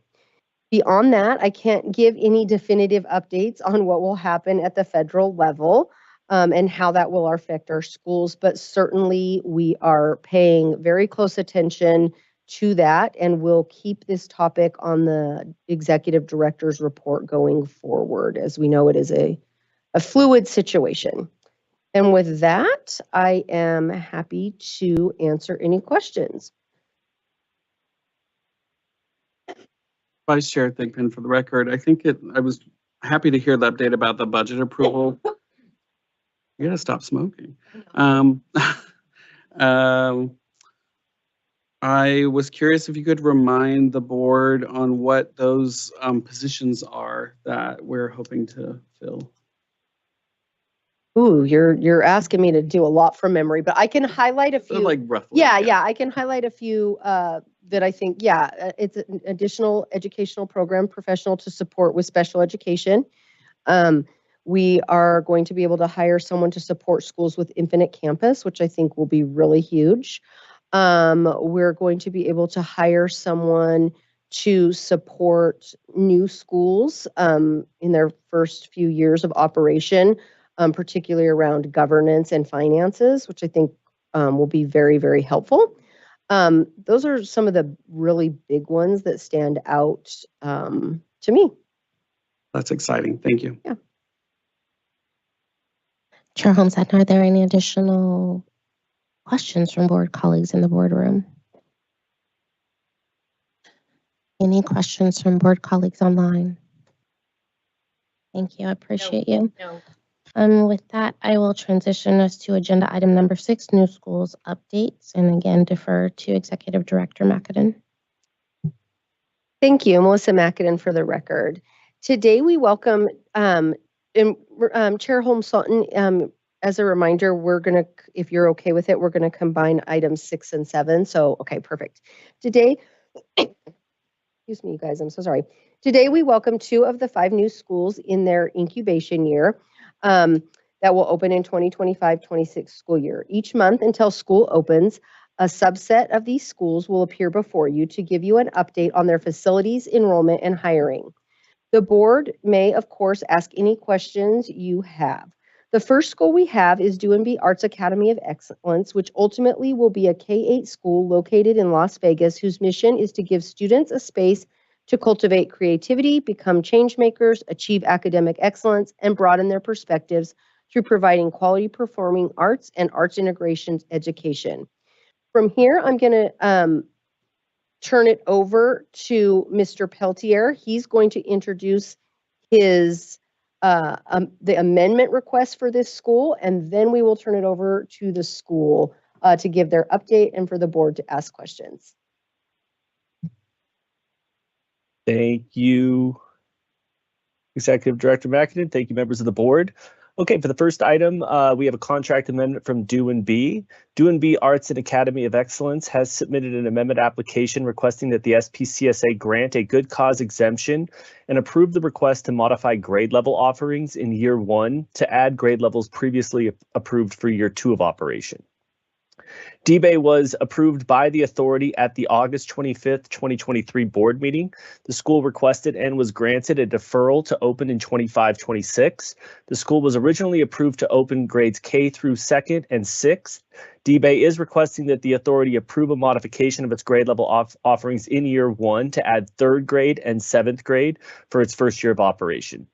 Beyond that, I can't give any definitive updates on what will happen at the federal level. and how that will affect our schools. But certainly we are paying very close attention to that, and we'll keep this topic on the executive director's report going forward, as we know it is a fluid situation. And with that, I am happy to answer any questions. Vice Chair Thigpen, for the record, I was happy to hear the update about the budget approval. You gotta stop smoking. I was curious if you could remind the board on what those positions are that we're hoping to fill. Ooh, you're asking me to do a lot from memory, but I can highlight a few. Like roughly. Yeah, I can highlight a few that I think, it's an additional educational program professional to support with special education. We are going to be able to hire someone to support schools with Infinite Campus, which I think will be really huge. We're going to be able to hire someone to support new schools in their first few years of operation, particularly around governance and finances, which I think will be very, very helpful. Those are some of the really big ones that stand out to me. That's exciting. Thank you. Yeah. Chair Holmstead, are there any additional questions from board colleagues in the boardroom? Any questions from board colleagues online? Thank you. I appreciate you. No. With that, I will transition us to agenda item number 6, new schools updates, and again, defer to Executive Director McAdam. Thank you, Melissa McAdam, for the record. Today we welcome Chair Holmes-Sultan. As a reminder, we're going to, if you're okay with it, we're going to combine items 6 and 7. So, okay, perfect. Today, excuse me, you guys, I'm so sorry. Today we welcome 2 of the 5 new schools in their incubation year that will open in 2025-26 school year. Each month until school opens, a subset of these schools will appear before you to give you an update on their facilities, enrollment, and hiring. The board may, of course, ask any questions you have. The first school we have is D&B Arts Academy of Excellence, which ultimately will be a K-8 school located in Las Vegas, whose mission is to give students a space to cultivate creativity, become change makers, achieve academic excellence, and broaden their perspectives through providing quality performing arts and arts integrations education. From here, I'm going to turn it over to Mr. Peltier. He's going to introduce his the amendment request for this school, and then we will turn it over to the school to give their update and for the board to ask questions. Thank you, Executive Director McAdam. Thank you, members of the board. Okay, for the first item, we have a contract amendment from D&B. D&B Arts and Academy of Excellence has submitted an amendment application requesting that the SPCSA grant a good cause exemption and approve the request to modify grade level offerings in year 1 to add grade levels previously approved for year 2 of operation. DBA was approved by the authority at the August 25th, 2023 board meeting. The school requested and was granted a deferral to open in 25-26. The school was originally approved to open grades K through 2nd and 6th. DBA is requesting that the authority approve a modification of its grade level offerings in year 1 to add 3rd grade and 7th grade for its first year of operation.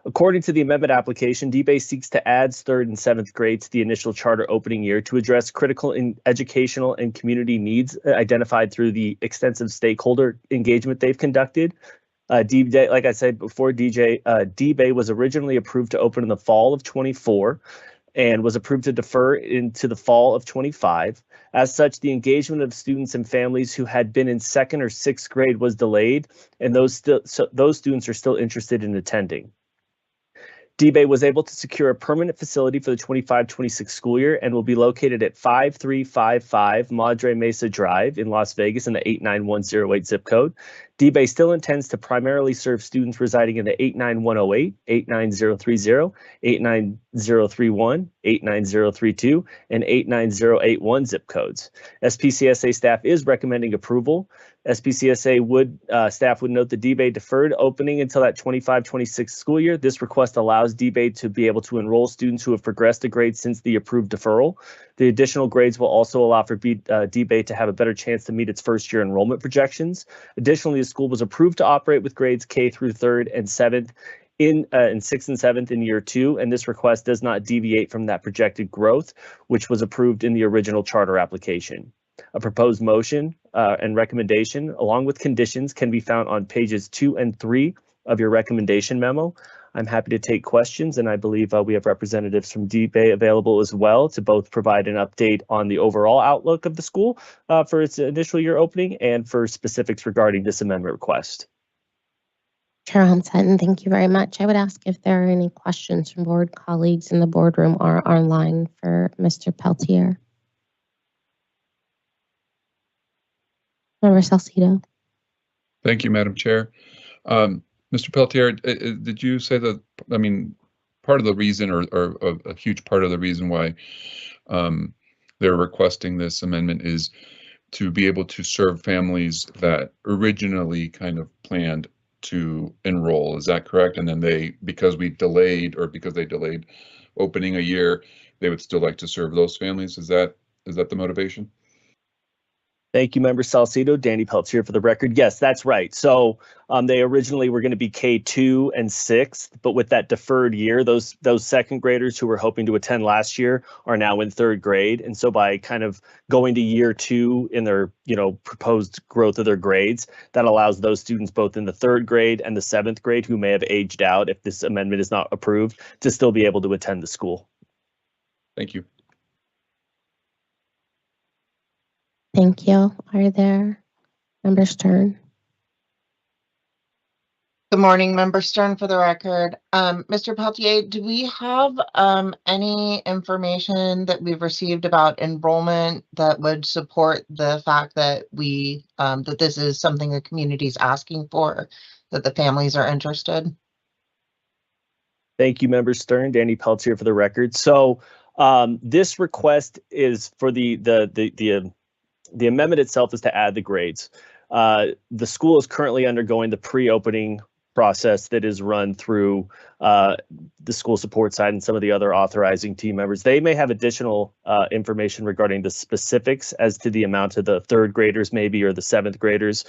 According to the amendment application, DBA seeks to add 3rd and 7th grade to the initial charter opening year to address critical educational and community needs identified through the extensive stakeholder engagement they've conducted. DBA, like I said before, DBA was originally approved to open in the fall of 24 and was approved to defer into the fall of 25. As such, the engagement of students and families who had been in 2nd or 6th grade was delayed, and those students are still interested in attending. DBA was able to secure a permanent facility for the 25-26 school year and will be located at 5355 Madre Mesa Drive in Las Vegas in the 89108 zip code. D-Bay still intends to primarily serve students residing in the 89108, 89030, 89031, 89032, and 89081 zip codes. SPCSA staff is recommending approval. SPCSA staff would note the D-Bay deferred opening until that 25-26 school year. This request allows D-Bay to be able to enroll students who have progressed a grade since the approved deferral. The additional grades will also allow for D-Bay to have a better chance to meet its first year enrollment projections. Additionally, the school was approved to operate with grades K through 3rd and 7th in 6th and 7th in year 2, and this request does not deviate from that projected growth, which was approved in the original charter application. A proposed motion and recommendation, along with conditions, can be found on pages 2 and 3 of your recommendation memo. I'm happy to take questions, and I believe we have representatives from D-Bay available as well to both provide an update on the overall outlook of the school for its initial year opening and for specifics regarding this amendment request. Chair Hutton, thank you very much. I would ask if there are any questions from board colleagues in the boardroom or online for Mr. Peltier. Member Salcido. Thank you, Madam Chair. Mr. Peltier, did you say that, I mean, part of the reason or a huge part of the reason why they're requesting this amendment is to be able to serve families that originally kind of planned to enroll, is that correct? And then because they delayed opening a year, they would still like to serve those families. Is that the motivation? Thank you, Member Salcido. Danny Peltier for the record. Yes, that's right. So they originally were going to be K2 and 6th, but with that deferred year, those second graders who were hoping to attend last year are now in 3rd grade. And so by kind of going to year 2 in their, proposed growth of their grades, that allows those students both in the 3rd grade and the 7th grade who may have aged out if this amendment is not approved to still be able to attend the school. Thank you. Thank you. Are there Member Stern? Good morning, Member Stern for the record. Mr. Peltier, do we have any information that we've received about enrollment that would support the fact that that this is something the community is asking for, that the families are interested? Thank you, Member Stern. Danny Peltier for the record. So this request is for the amendment itself is to add the grades. The school is currently undergoing the pre-opening process that is run through the school support side and some of the other authorizing team members. They may have additional information regarding the specifics as to the amount of the 3rd graders maybe or the 7th graders.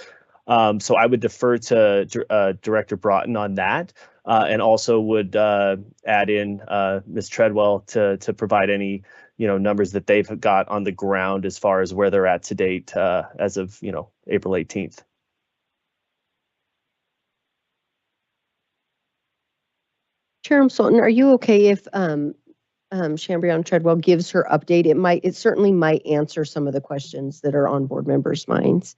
So I would defer to Director Broughton on that and also would add in Ms. Treadwell to provide any numbers that they've got on the ground as far as where they're at to date as of, April 18th. Chair Sultan, are you okay if Chambrion Treadwell gives her update? It certainly might answer some of the questions that are on board members' minds.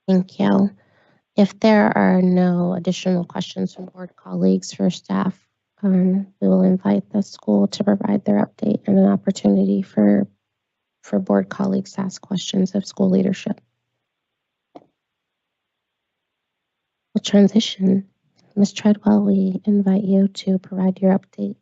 Thank you. If there are no additional questions from board colleagues for staff, we will invite the school to provide their update and an opportunity for board colleagues to ask questions of school leadership. We'll transition. Ms. Treadwell, we invite you to provide your update.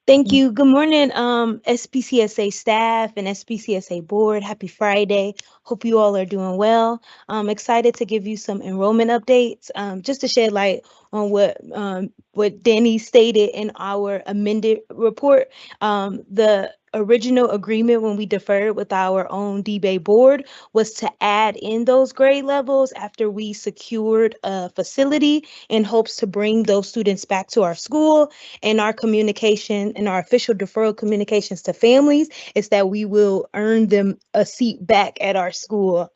Thank you. Good morning, SPCSA staff and SPCSA board. Happy Friday. Hope you all are doing well. I'm excited to give you some enrollment updates. Just to shed light on what Danny stated in our amended report. The original agreement when we deferred with our own D-Bay board was to add in those grade levels after we secured a facility in hopes to bring those students back to our school. And our communication and our official deferral communications to families is that we will earn them a seat back at our school.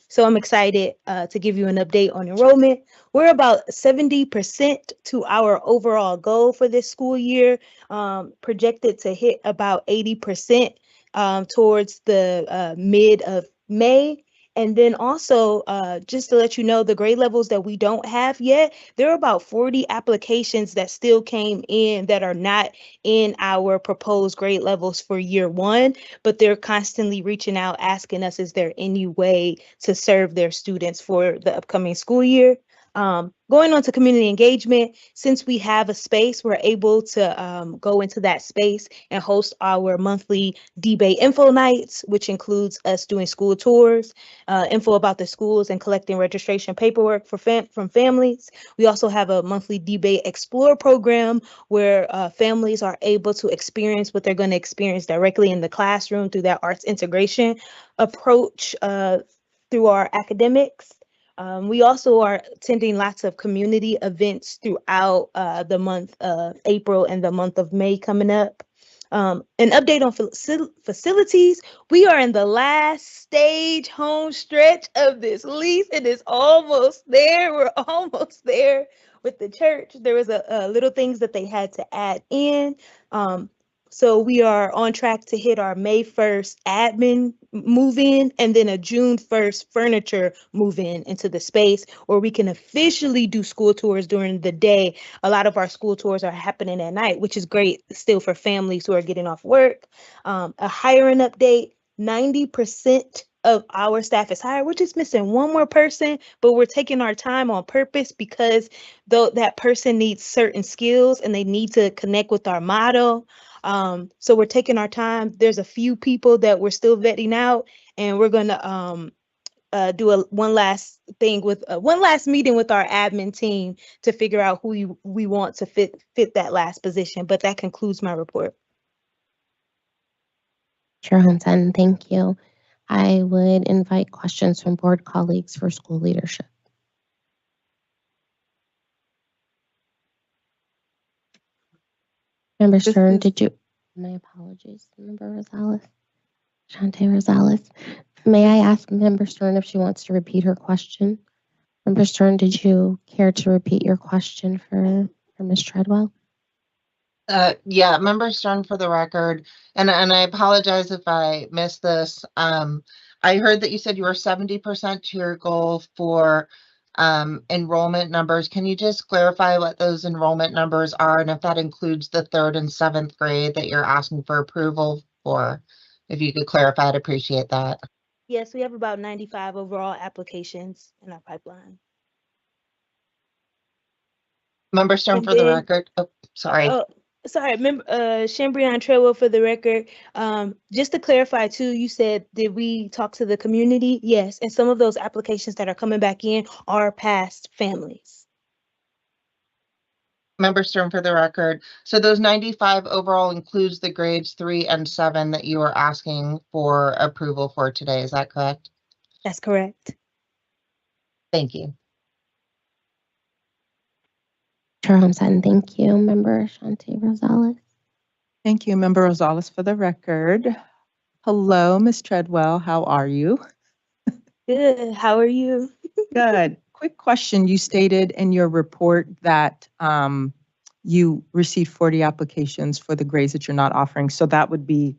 So I'm excited to give you an update on enrollment. We're about 70% to our overall goal for this school year, projected to hit about 80% towards the mid of May. And then also, just to let you know, the grade levels that we don't have yet, there are about 40 applications that still came in that are not in our proposed grade levels for year one, but they're constantly reaching out, asking us, is there any way to serve their students for the upcoming school year? Going on to community engagement, since we have a space, we're able to go into that space and host our monthly debate info nights, which includes us doing school tours, info about the schools, and collecting registration paperwork from families. We also have a monthly debate explore program where families are able to experience what they're going to experience directly in the classroom through that arts integration approach through our academics. We also are attending lots of community events throughout the month of April and the month of May coming up. An update on facilities. We are in the last stage home stretch of this lease. It is almost there. We're almost there with the church. There was a little things that they had to add in. So we are on track to hit our May 1st admin move in and then a June 1st furniture move in into the space where we can officially do school tours during the day. A lot of our school tours are happening at night, which is great still for families who are getting off work. A hiring update, 90% of our staff is hired. We're just missing one more person, but we're taking our time on purpose because though that person needs certain skills and they need to connect with our model. So we're taking our time. There's a few people that we're still vetting out, and we're gonna do one last thing with one last meeting with our admin team to figure out who we want to fit that last position. But that concludes my report. Chair Hunson, thank you. I would invite questions from board colleagues for school leadership. Member Stern, did you? My apologies, Member Rosales. Shante Rosales. May I ask Member Stern if she wants to repeat her question? Member Stern, did you care to repeat your question for Ms. Treadwell? Yeah, Member Stern, for the record, and I apologize if I missed this. I heard that you said you were 70% to your goal for enrollment numbers. Can you just clarify what those enrollment numbers are and if that includes the 3rd and 7th grade that you're asking for approval for? If you could clarify, I'd appreciate that. Yes, we have about 95 overall applications in our pipeline. Member Stern, And for the then- record. Oh, sorry. Oh, sorry, Chambrion Treadwell for the record. Just to clarify too, you said, did we talk to the community? Yes, and some of those applications that are coming back in are past families. Member Stern, for the record. So those 95 overall includes the grades 3 and 7 that you are asking for approval for today. Is that correct? That's correct. Thank you. Chair Hunson, thank you. Member Shante Rosales. Thank you, Member Rosales, for the record. Hello, Ms. Treadwell. How are you? Good. How are you? Good. Quick question. You stated in your report that you received 40 applications for the grades that you're not offering. So that would be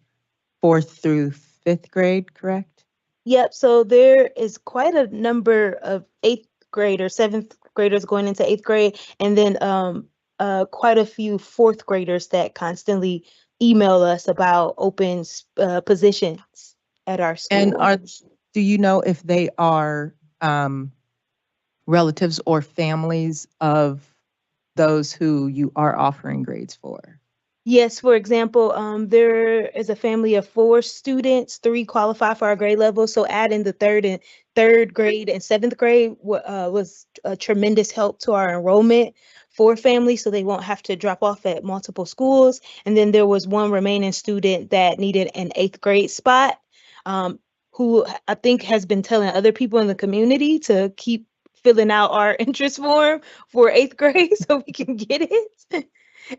4th through 5th grade, correct? Yep. So there is quite a number of 8th graders, 7th graders going into 8th grade, and then quite a few 4th graders that constantly email us about open positions at our school. And do you know if they are relatives or families of those who you are offering grades for? Yes, for example, there is a family of 4 students, 3 qualify for our grade level. So adding the third grade and 7th grade was a tremendous help to our enrollment for families, so they won't have to drop off at multiple schools. And then there was one remaining student that needed an 8th grade spot, who I think has been telling other people in the community to keep filling out our interest form for 8th grade so we can get it.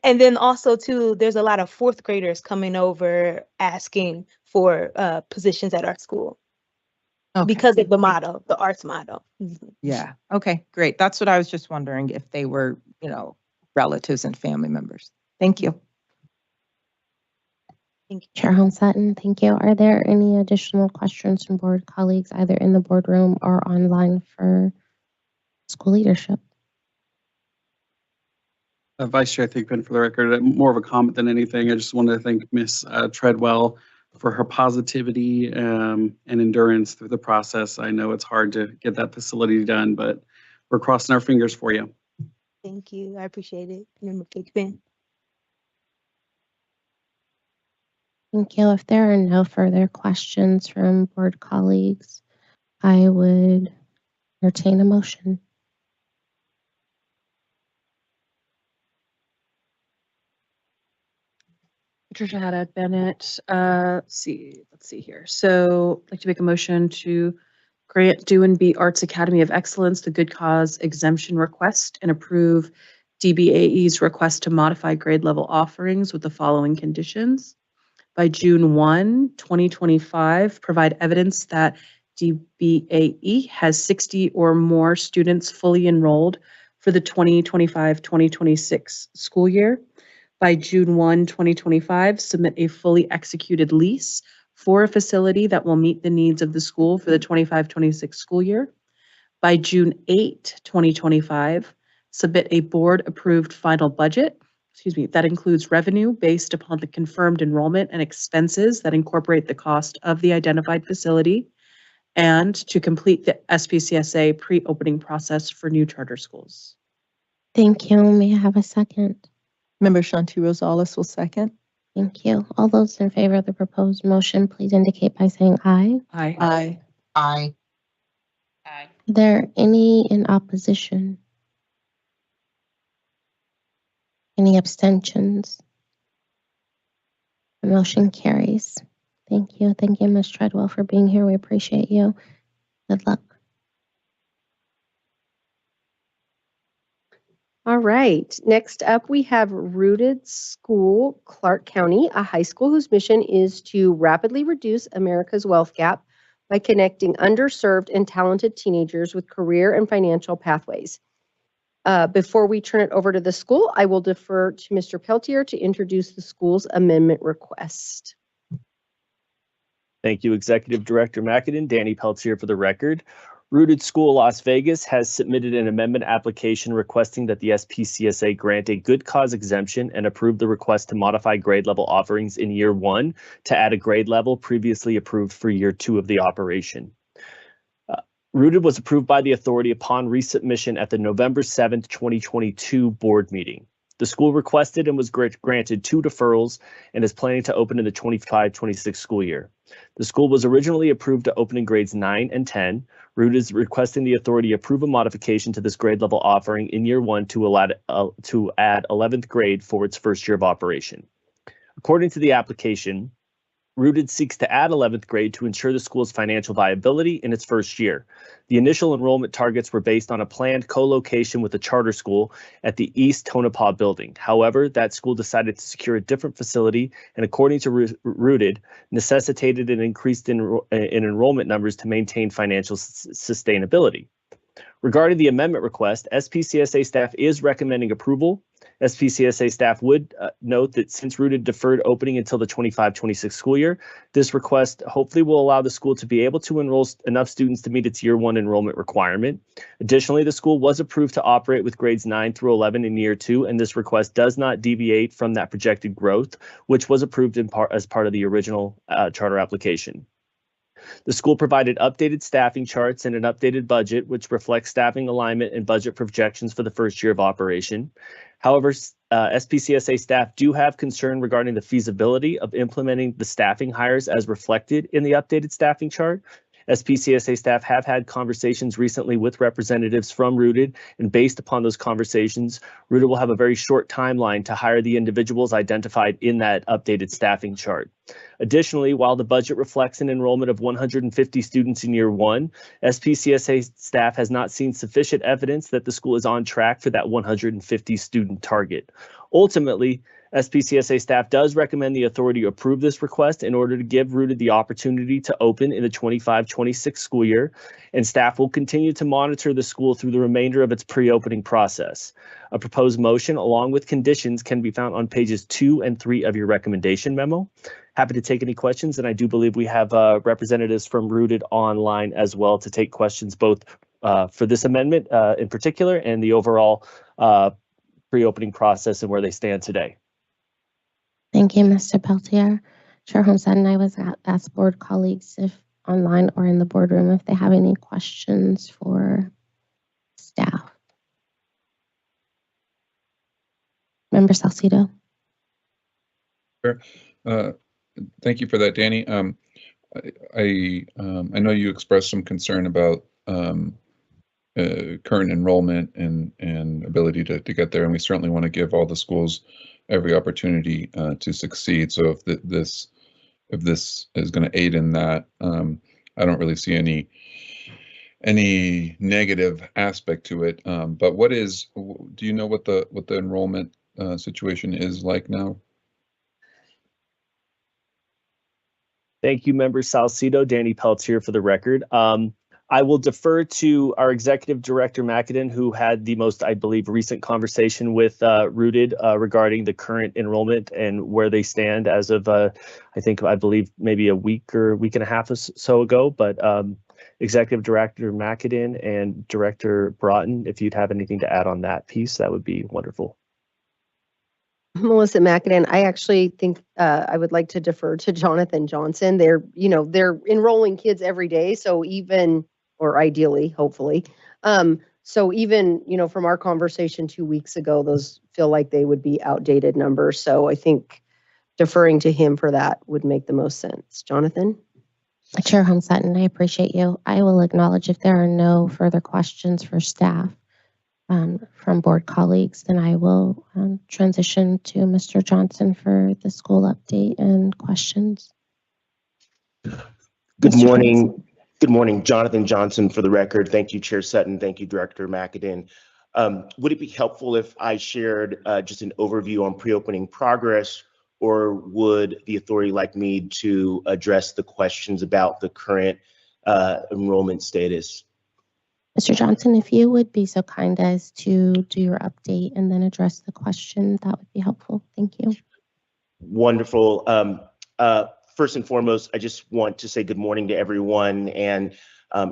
And then also too, there's a lot of 4th graders coming over asking for positions at our school because of the model, the arts model. Yeah. Okay, great. That's what I was just wondering, if they were, relatives and family members. Thank you. Thank you. Chair Home Sutton, thank you. Are there any additional questions from board colleagues, either in the boardroom or online for school leadership? Vice Chair Thigpen, for the record, more of a comment than anything. I just wanted to thank Ms. Treadwell for her positivity and endurance through the process. I know it's hard to get that facility done, but we're crossing our fingers for you. Thank you. I appreciate it. Member Thigpen. Thank you. If there are no further questions from board colleagues, I would entertain a motion. Patricia Haddad Bennett. Let's see here. So I'd like to make a motion to grant Do and Be Arts Academy of Excellence the Good Cause exemption request and approve DBAE's request to modify grade level offerings with the following conditions. By June 1, 2025, provide evidence that DBAE has 60 or more students fully enrolled for the 2025-2026 school year. By June 1, 2025, submit a fully executed lease for a facility that will meet the needs of the school for the 25-26 school year. By June 8, 2025, submit a board-approved final budget, that includes revenue based upon the confirmed enrollment and expenses that incorporate the cost of the identified facility, and to complete the SPCSA pre-opening process for new charter schools. Thank you. May I have a second? Member Shanti Rosales will second. Thank you. All those in favor of the proposed motion, please indicate by saying aye. Aye. Aye. Aye. Aye. Are there any in opposition? Any abstentions? The motion carries. Thank you. Thank you, Ms. Treadwell, for being here. We appreciate you. Good luck. All right, next up we have Rooted School, Clark County, a high school whose mission is to rapidly reduce America's wealth gap by connecting underserved and talented teenagers with career and financial pathways. Before we turn it over to the school, I will defer to Mr. Peltier to introduce the school's amendment request. Thank you, Executive Director McAdin. Danny Peltier for the record. Rooted School Las Vegas has submitted an amendment application requesting that the SPCSA grant a good cause exemption and approve the request to modify grade level offerings in year 1 to add a grade level previously approved for year 2 of the operation. Rooted was approved by the authority upon resubmission at the November 7th, 2022 board meeting. The school requested and was granted 2 deferrals and is planning to open in the 25-26 school year. The school was originally approved to open in grades 9 and 10. Rooted is requesting the authority approve a modification to this grade level offering in year 1 to add 11th grade for its first year of operation. According to the application, Rooted seeks to add 11th grade to ensure the school's financial viability in its first year. The initial enrollment targets were based on a planned co-location with a charter school at the East Tonopah building. However, that school decided to secure a different facility and, according to Rooted, necessitated an increase in enrollment numbers to maintain financial sustainability. Regarding the amendment request, SPCSA staff is recommending approval. SPCSA staff would note that since Rooted deferred opening until the 25-26 school year, this request hopefully will allow the school to be able to enroll enough students to meet its year 1 enrollment requirement. Additionally, the school was approved to operate with grades 9 through 11 in year 2, and this request does not deviate from that projected growth, which was approved in part as part of the original charter application. The school provided updated staffing charts and an updated budget, which reflects staffing alignment and budget projections for the first year of operation. However, SPCSA staff do have concern regarding the feasibility of implementing the staffing hires as reflected in the updated staffing chart. SPCSA staff have had conversations recently with representatives from Rooted, and based upon those conversations, Rooted will have a very short timeline to hire the individuals identified in that updated staffing chart. Additionally, while the budget reflects an enrollment of 150 students in year 1, SPCSA staff has not seen sufficient evidence that the school is on track for that 150 student target. Ultimately, SPCSA staff does recommend the authority approve this request in order to give Rooted the opportunity to open in the 25-26 school year, and staff will continue to monitor the school through the remainder of its pre-opening process. A proposed motion along with conditions can be found on pages 2 and 3 of your recommendation memo. happy to take any questions. And I do believe we have representatives from Rooted online as well to take questions, both for this amendment in particular and the overall pre-opening process and where they stand today. Thank you, Mr. Peltier. Chair Homestead and I was ask board colleagues if online or in the boardroom if they have any questions for staff. Member Salcido. Sure. Thank you for that, Danny. I know you expressed some concern about current enrollment and ability to get there, and we certainly want to give all the schools every opportunity to succeed. So if this is going to aid in that, I don't really see any negative aspect to it. But do you know what the enrollment situation is like now? Thank you, Member Salcido. Danny Peltier for the record. I will defer to our Executive Director McAdin, who had the most, I believe, recent conversation with Rooted regarding the current enrollment and where they stand as of, I believe, maybe a week or week and a half or so ago. But Executive Director McAdin and Director Broughton, if you'd have anything to add on that piece, that would be wonderful. Melissa McAdin, I actually think I would like to defer to Jonathan Johnson. They're enrolling kids every day. So even, or ideally, hopefully. So even, from our conversation 2 weeks ago, those feel like they would be outdated numbers. So I think deferring to him for that would make the most sense. Jonathan? Chair Hung-Sutton, I appreciate you. I will acknowledge if there are no further questions for staff from board colleagues, then I will transition to Mr. Johnson for the school update and questions. Good morning. Good morning, Jonathan Johnson for the record. Thank you, Chair Sutton. Thank you, Director McAdin. Would it be helpful if I shared just an overview on pre-opening progress, or would the authority like me to address the questions about the current enrollment status? Mr. Johnson, if you would be so kind as to do your update and then address the question, that would be helpful. Thank you. Wonderful. First and foremost, I just want to say good morning to everyone and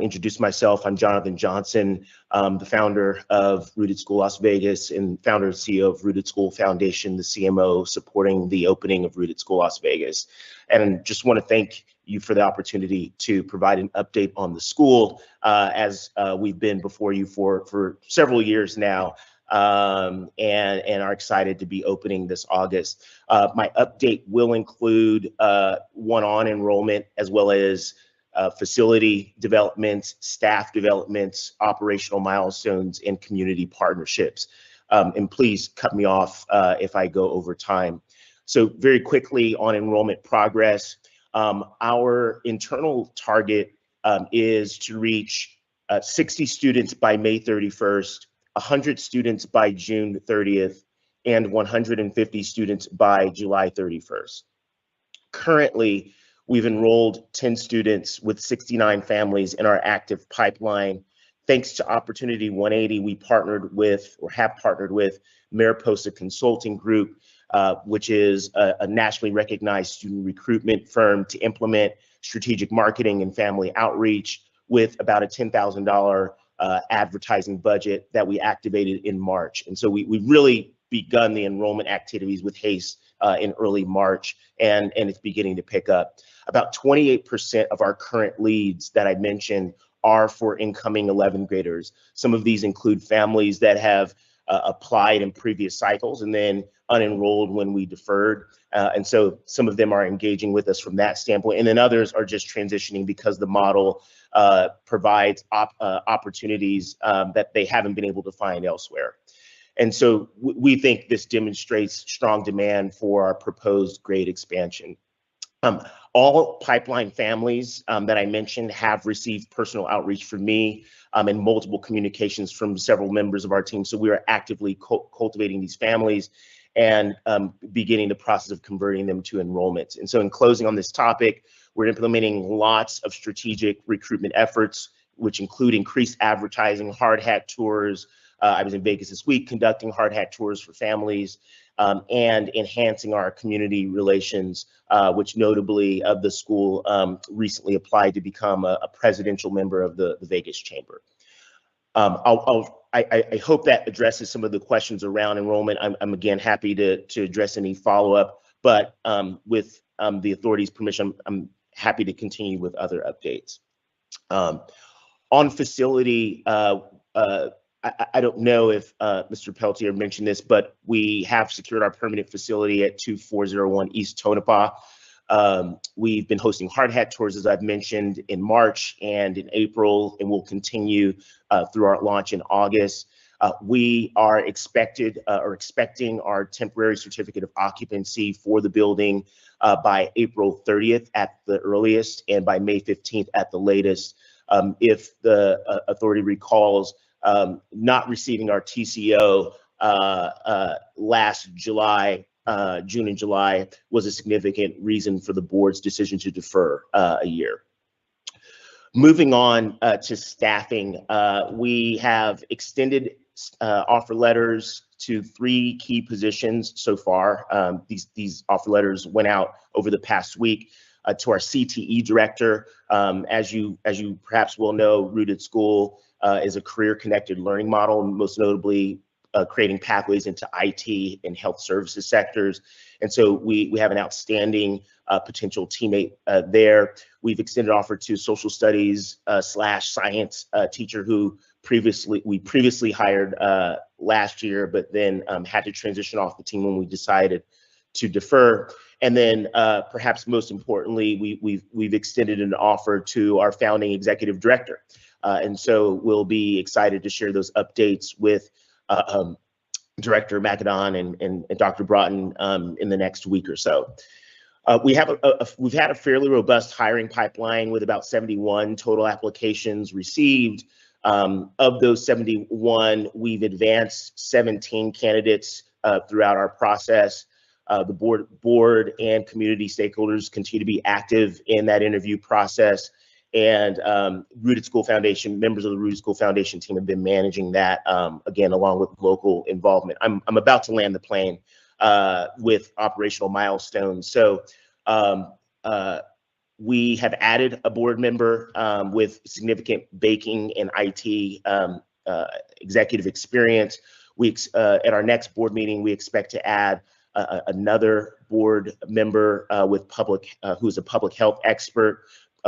introduce myself. I'm Jonathan Johnson, the founder of Rooted School Las Vegas and founder and CEO of Rooted School Foundation, the CMO supporting the opening of Rooted School Las Vegas. And just want to thank you for the opportunity to provide an update on the school as we've been before you for several years now. And are excited to be opening this August. My update will include one-on enrollment as well as facility developments, staff developments, operational milestones, and community partnerships. And please cut me off if I go over time. So very quickly on enrollment progress, our internal target is to reach 60 students by May 31st, 100 students by June 30th, and 150 students by July 31st. Currently, we've enrolled 10 students with 69 families in our active pipeline. Thanks to Opportunity 180, we partnered with, or have partnered with, Mariposa Consulting Group, which is a nationally recognized student recruitment firm to implement strategic marketing and family outreach with about a $10,000 advertising budget that we activated in March. And so we really begun the enrollment activities with haste in early March, and it's beginning to pick up. About 28% of our current leads that I mentioned are for incoming 11th graders. Some of these include families that have applied in previous cycles and then unenrolled when we deferred. And so some of them are engaging with us from that standpoint. And then others are just transitioning because the model provides opportunities that they haven't been able to find elsewhere. And so we think this demonstrates strong demand for our proposed grade expansion. All pipeline families that I mentioned have received personal outreach from me and multiple communications from several members of our team. So we are actively cultivating these families and beginning the process of converting them to enrollments. And so in closing on this topic, we're implementing lots of strategic recruitment efforts, which include increased advertising, hard hat tours. I was in Vegas this week conducting hard hat tours for families, and enhancing our community relations, which notably of the school recently applied to become a presidential member of the Vegas Chamber. I hope that addresses some of the questions around enrollment. I'm again happy to address any follow-up, but with the authority's permission, I'm happy to continue with other updates. On facility, I don't know if Mr. Peltier mentioned this, but we have secured our permanent facility at 2401 East Tonopah. We've been hosting hard hat tours, as I've mentioned, in March and in April, and we'll continue through our launch in August. We are expecting our temporary certificate of occupancy for the building by April 30th at the earliest, and by May 15th at the latest. If the authority recalls, not receiving our TCO last July, June and July, was a significant reason for the board's decision to defer a year. Moving on to staffing, we have extended offer letters to 3 key positions so far. These offer letters went out over the past week. To our CTE director, as you perhaps will know, Rooted School is a career-connected learning model, most notably creating pathways into IT and health services sectors. And so we have an outstanding potential teammate there. We've extended offer to social studies / science teacher who we previously hired last year, but then had to transition off the team when we decided to defer. And then perhaps most importantly, we've extended an offer to our founding executive director. And so we'll be excited to share those updates with Director Macadon and Dr. Broughton in the next week or so. We've had a fairly robust hiring pipeline with about 71 total applications received. Of those 71, we've advanced 17 candidates throughout our process. The board and community stakeholders continue to be active in that interview process, and Rooted School Foundation, members of the Rooted School Foundation team have been managing that, again, along with local involvement. I'm about to land the plane with operational milestones. So we have added a board member with significant baking and IT executive experience. At our next board meeting, we expect to add another board member with who is a public health expert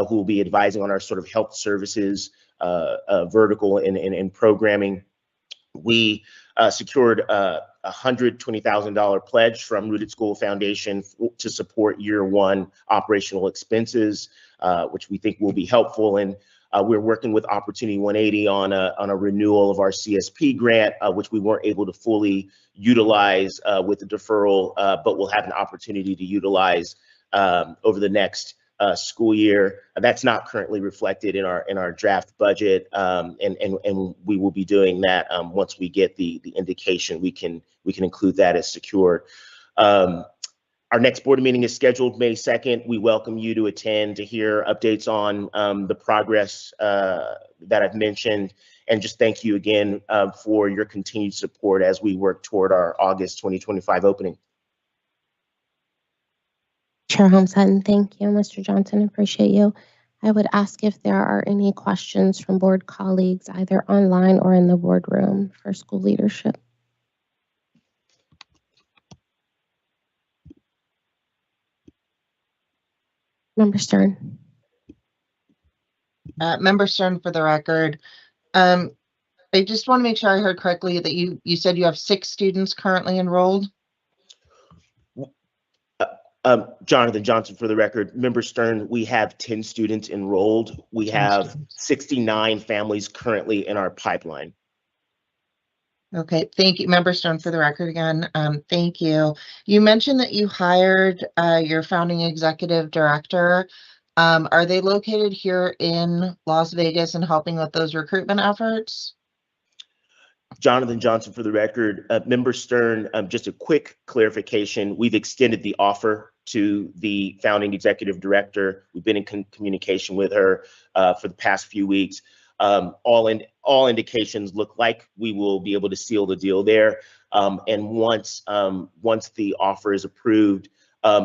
who will be advising on our sort of health services vertical in programming. We secured a $120,000 pledge from Rooted School Foundation to support year 1 operational expenses, which we think will be helpful. And we're working with Opportunity 180 on a renewal of our CSP grant, which we weren't able to fully utilize with the deferral, but we'll have an opportunity to utilize over the next school year. That's not currently reflected in our draft budget, and we will be doing that once we get the indication. We can include that as secured. Our next board meeting is scheduled May 2nd. We welcome you to attend to hear updates on the progress that I've mentioned, and just thank you again for your continued support as we work toward our August 2025 opening. Chair Holmes-Hutton, thank you. Mr. Johnson, appreciate you. I would ask if there are any questions from board colleagues, either online or in the boardroom for school leadership. Member Stern. Member Stern, for the record, I just want to make sure I heard correctly that you said you have 6 students currently enrolled. Jonathan Johnson, for the record. Member Stern, we have 10 students enrolled. We have 69 families currently in our pipeline. Okay, thank you. Member Stone, for the record again, thank you. You mentioned that you hired your founding executive director. Are they located here in Las Vegas and helping with those recruitment efforts? Jonathan Johnson, for the record. Member Stern, just a quick clarification. We've extended the offer to the founding executive director. We've been in communication with her for the past few weeks. All indications look like we will be able to seal the deal there. And once the offer is approved,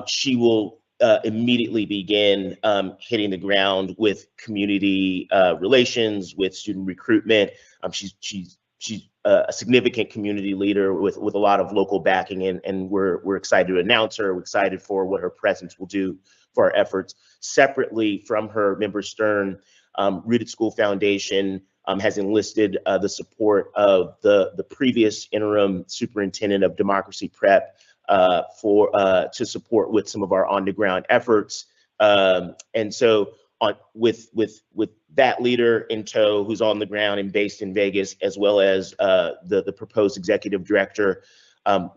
she will immediately begin hitting the ground with community relations, with student recruitment. She's a significant community leader with a lot of local backing, and we're excited to announce her. We're excited for what her presence will do for our efforts. Separately from her, Member Stern, Rooted School Foundation has enlisted the support of the previous interim superintendent of Democracy Prep to support with some of our on-the-ground efforts. And so with that leader in tow, who's on the ground and based in Vegas, as well as the proposed executive director,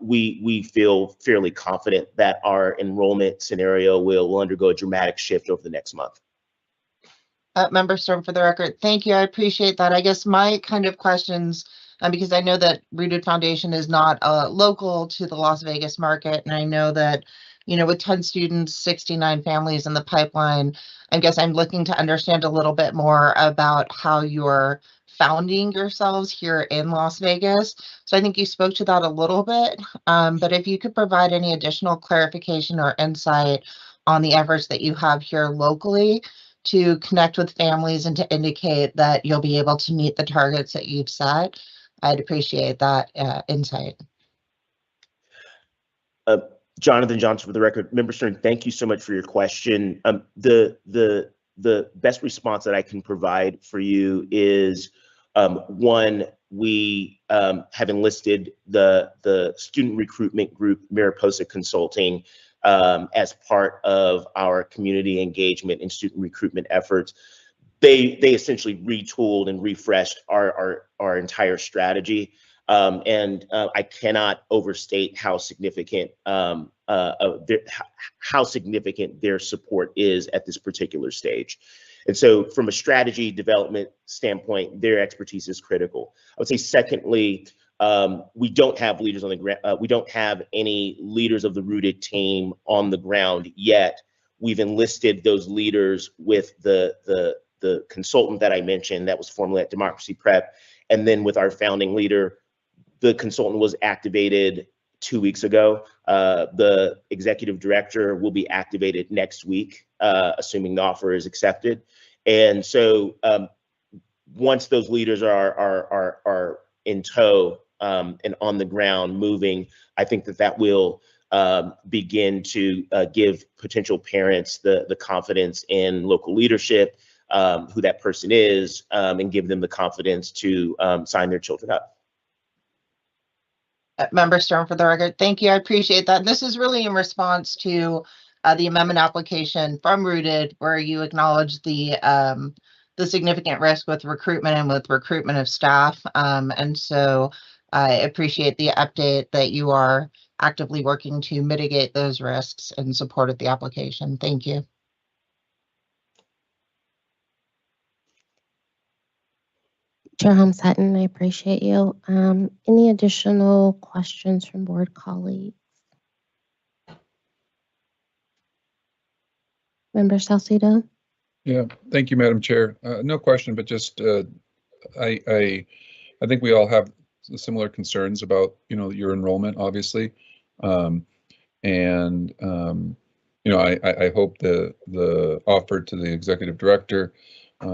we feel fairly confident that our enrollment scenario will undergo a dramatic shift over the next month. Member Storm, for the record, thank you. I appreciate that. I guess my kind of questions, because I know that Rooted Foundation is not local to the Las Vegas market, and I know that, with 10 students, 69 families in the pipeline, I guess I'm looking to understand a little bit more about how you're founding yourselves here in Las Vegas. So I think you spoke to that a little bit, but if you could provide any additional clarification or insight on the efforts that you have here locally to connect with families and to indicate that you'll be able to meet the targets that you've set, I'd appreciate that insight. Jonathan Johnson, for the record. Member Stern, thank you so much for your question. The best response that I can provide for you is, one, we have enlisted the student recruitment group, Mariposa Consulting, as part of our community engagement and student recruitment efforts. They essentially retooled and refreshed our entire strategy. And I cannot overstate how significant their support is at this particular stage. And so from a strategy development standpoint, their expertise is critical. I would say secondly, we don't have leaders on the ground. We don't have any leaders of the Rooted team on the ground yet. We've enlisted those leaders with the consultant that I mentioned that was formerly at Democracy Prep, and then with our founding leader. The consultant was activated 2 weeks ago. The executive director will be activated next week, assuming the offer is accepted. And so once those leaders are in tow and on the ground moving, I think that will begin to give potential parents the confidence in local leadership, who that person is, and give them the confidence to sign their children up. Member Stern, for the record, thank you. I appreciate that. And this is really in response to the amendment application from Rooted, where you acknowledge the significant risk with recruitment and with recruitment of staff. And so I appreciate the update that you are actively working to mitigate those risks and supported the application. Thank you. Chair Holmes-Hatton, I appreciate you. Any additional questions from board colleagues? Member Salcido? Yeah, thank you, Madam Chair. No question, but just I think we all have similar concerns about your enrollment, obviously, and I hope the offer to the executive director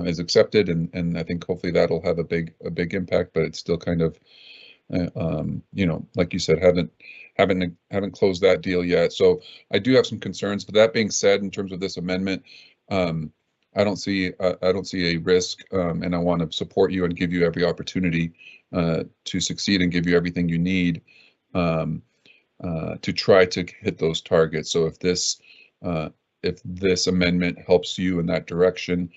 is accepted, and I think hopefully that'll have a big impact. But it's still kind of like you said, haven't closed that deal yet. So I do have some concerns. But that being said, in terms of this amendment, I don't see a risk, and I want to support you and give you every opportunity to succeed and give you everything you need to try to hit those targets. So if this amendment helps you in that direction,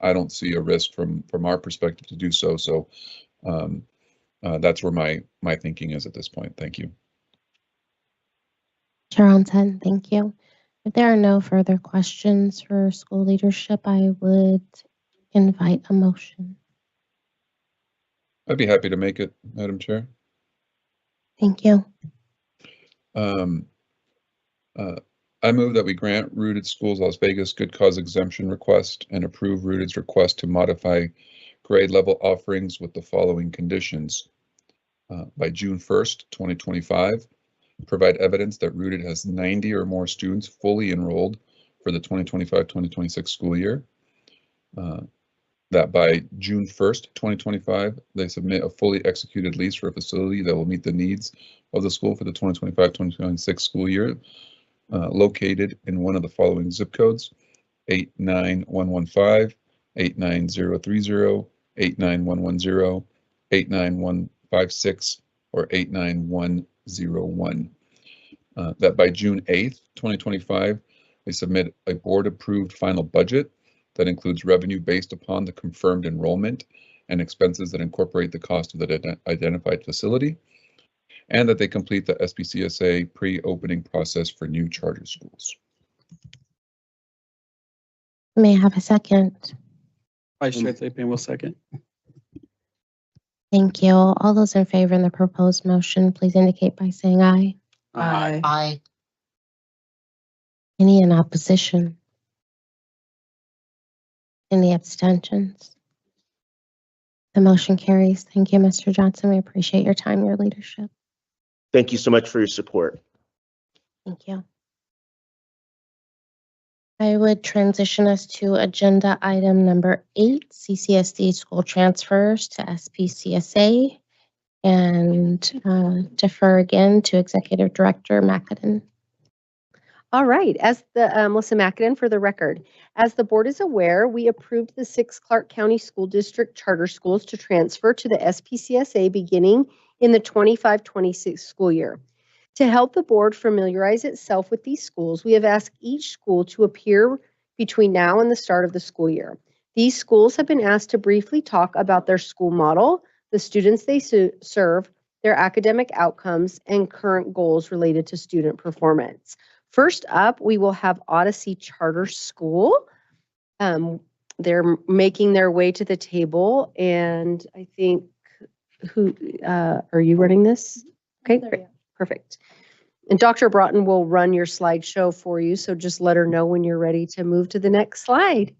I don't see a risk from our perspective to do so. So that's where my thinking is at this point. Thank you. Chair Holmes-Hatton, thank you. If there are no further questions for school leadership, I would invite a motion. I'd be happy to make it, Madam Chair. Thank you. I move that we grant Rooted Schools Las Vegas good cause exemption request and approve Rooted's request to modify grade level offerings with the following conditions. By June 1st, 2025, provide evidence that Rooted has 90 or more students fully enrolled for the 2025-2026 school year. That by June 1st, 2025, they submit a fully executed lease for a facility that will meet the needs of the school for the 2025-2026 school year, located in one of the following zip codes: 89115, 89030, 89110, 89156, or 89101. That by June 8th, 2025, they submit a board-approved final budget that includes revenue based upon the confirmed enrollment and expenses that incorporate the cost of the identified facility, and that they complete the SPCSA pre-opening process for new charter schools. May I have a second? Vice Chair Thapan will second. Thank you. All those in favor of the proposed motion, please indicate by saying aye. Aye. Aye. Any in opposition? Any abstentions? The motion carries. Thank you, Mr. Johnson. We appreciate your time, your leadership. Thank you so much for your support. Thank you. I would transition us to agenda item number 8, CCSD school transfers to SPCSA, and defer again to Executive Director McAdam. All right, as the Melissa McAdam for the record. As the board is aware, we approved the 6 Clark County School District charter schools to transfer to the SPCSA beginning in the 25-26 school year. To help the board familiarize itself with these schools, we have asked each school to appear between now and the start of the school year. These schools have been asked to briefly talk about their school model, the students they serve, their academic outcomes, and current goals related to student performance. First up, we will have Odyssey Charter School. They're making their way to the table, and I think, are you running this? Okay, great, perfect. And Dr. Broughton will run your slideshow for you, so just let her know when you're ready to move to the next slide.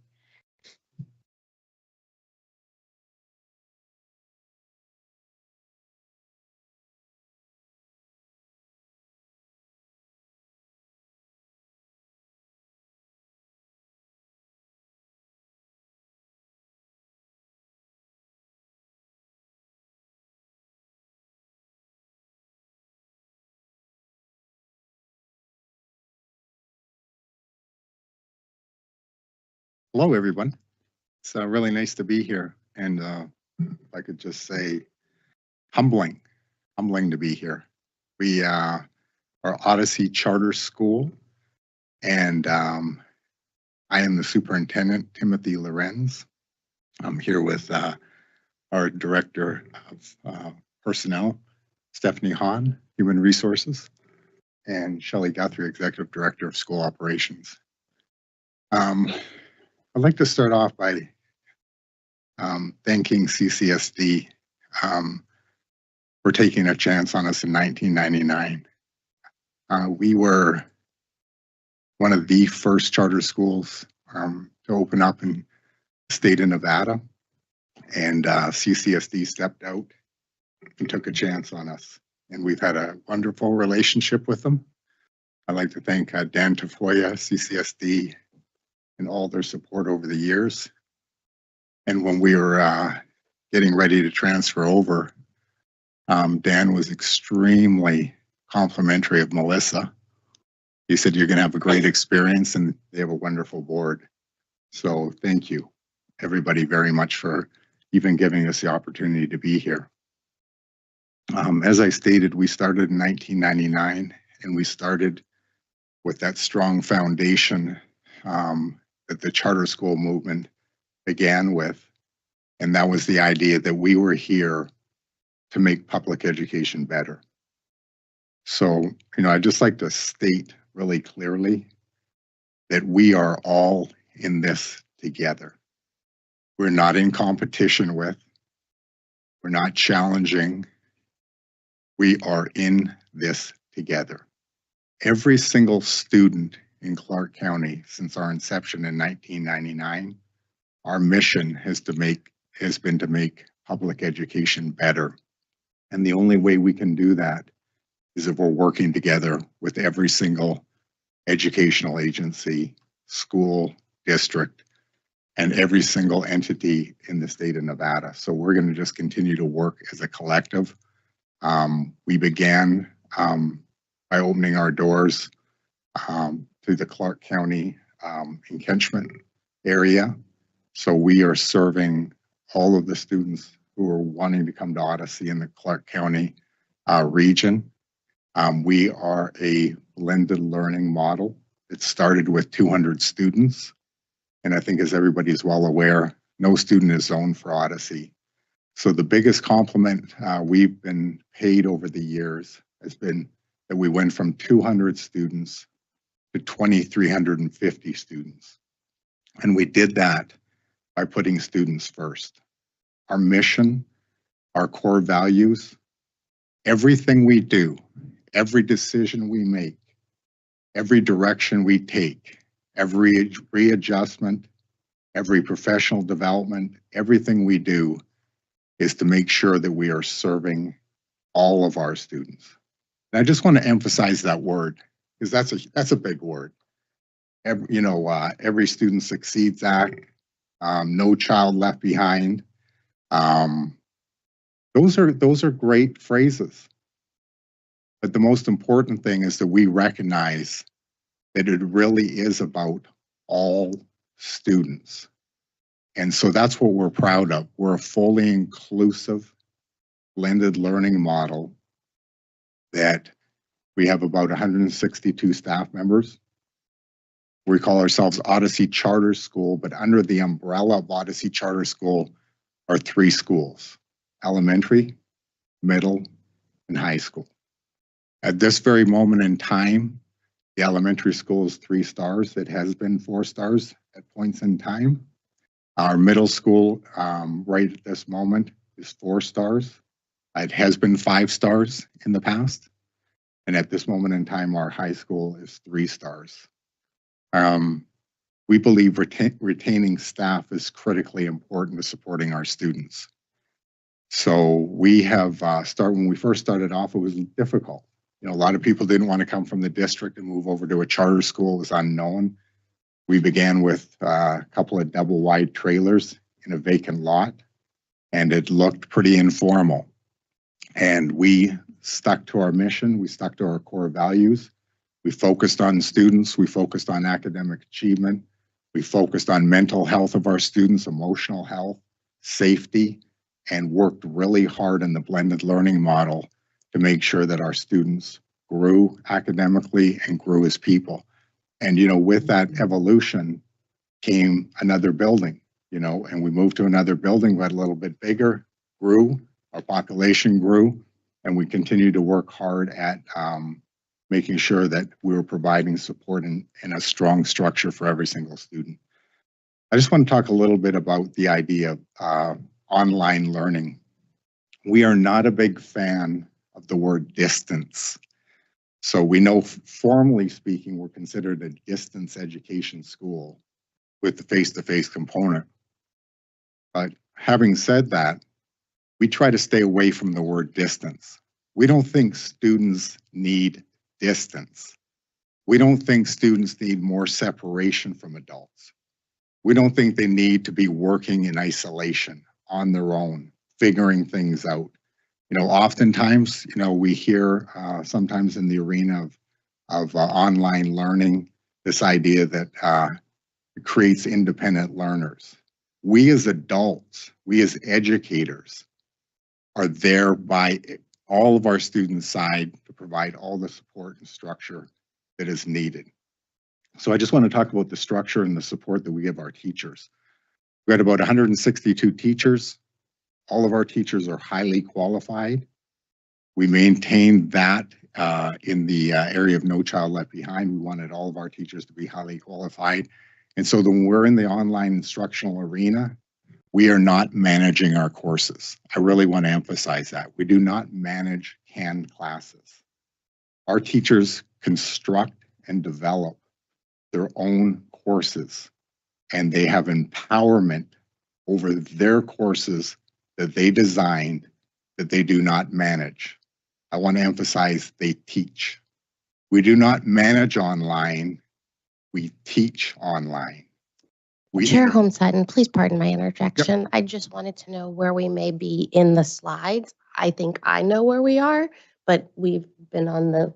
Hello, everyone. It's really nice to be here. And if I could just say, humbling to be here. We are Odyssey Charter School, and I am the superintendent, Timothy Lorenz. I'm here with our director of personnel, Stephanie Hahn, Human Resources, and Shelley Guthrie, executive director of school operations. I'd like to start off by thanking CCSD for taking a chance on us in 1999. We were one of the first charter schools to open up in the state of Nevada, and CCSD stepped out and took a chance on us. And we've had a wonderful relationship with them. I'd like to thank Dan Tafoya, CCSD, and all their support over the years. And when we were getting ready to transfer over, Dan was extremely complimentary of Melissa. He said, "You're going to have a great experience," and they have a wonderful board. So thank you, everybody, very much for even giving us the opportunity to be here. As I stated, we started in 1999, and we started with that strong foundation that the charter school movement began with, and that was the idea that we were here to make public education better. So, I'd just like to state really clearly that we are all in this together. We're not in competition with, we're not challenging, we are in this together. Every single student in Clark County since our inception in 1999, our mission is to make has been to make public education better. And the only way we can do that is if we're working together with every single educational agency, school, district, and every single entity in the state of Nevada. So we're going to just continue to work as a collective. We began by opening our doors to the Clark County encroachment area. So we are serving all of the students who are wanting to come to Odyssey in the Clark County region. We are a blended learning model. It started with 200 students. And I think, as everybody is well aware, no student is zoned for Odyssey. So the biggest compliment we've been paid over the years has been that we went from 200 students to 2,350 students. And we did that by putting students first. Our mission, our core values, everything we do, every decision we make, every direction we take, every readjustment, every professional development, everything we do is to make sure that we are serving all of our students. And I just want to emphasize that word, because that's a big word. Every Student Succeeds Act, No Child Left Behind. Those are great phrases. But the most important thing is that we recognize that it really is about all students. And so that's what we're proud of. We're a fully inclusive, blended learning model that we have about 162 staff members. We call ourselves Odyssey Charter School, but under the umbrella of Odyssey Charter School are 3 schools: elementary, middle, and high school. At this very moment in time, the elementary school is 3 stars. It has been 4 stars at points in time. Our middle school, right at this moment, is 4 stars. It has been 5 stars in the past. And at this moment in time, our high school is 3 stars. We believe retaining staff is critically important to supporting our students. So we have when we first started off, it was difficult. A lot of people didn't want to come from the district and move over to a charter school. It was unknown. We began with a couple of double wide trailers in a vacant lot, and it looked pretty informal. And we stuck to our mission. We stuck to our core values. We focused on students. We focused on academic achievement. We focused on mental health of our students, emotional health, safety, and worked really hard in the blended learning model to make sure that our students grew academically and grew as people. And, with that evolution came another building, and we moved to another building, got a little bit bigger, grew, our population grew, and we continued to work hard at making sure that we were providing support in a strong structure for every single student. I just want to talk a little bit about the idea of online learning. We are not a big fan of the word distance. So we know, formally speaking, we're considered a distance education school with the face-to-face component. But having said that, we try to stay away from the word distance. We don't think students need distance. We don't think students need more separation from adults. We don't think they need to be working in isolation on their own, figuring things out. Oftentimes, we hear sometimes in the arena of online learning, this idea that it creates independent learners. We as adults, we as educators are there by all of our students' side to provide all the support and structure that is needed. So I just want to talk about the structure and the support that we give our teachers. We had about 162 teachers. All of our teachers are highly qualified. We maintained that in the area of No Child Left Behind. We wanted all of our teachers to be highly qualified. And so when we're in the online instructional arena, we are not managing our courses. I really want to emphasize that. We do not manage canned classes. Our teachers construct and develop their own courses, and they have empowerment over their courses that they designed, that they do not manage. I want to emphasize they teach. We do not manage online, we teach online. Chair Homestead, please pardon my interjection. I just wanted to know where we may be in the slides. I think I know where we are, but we've been on the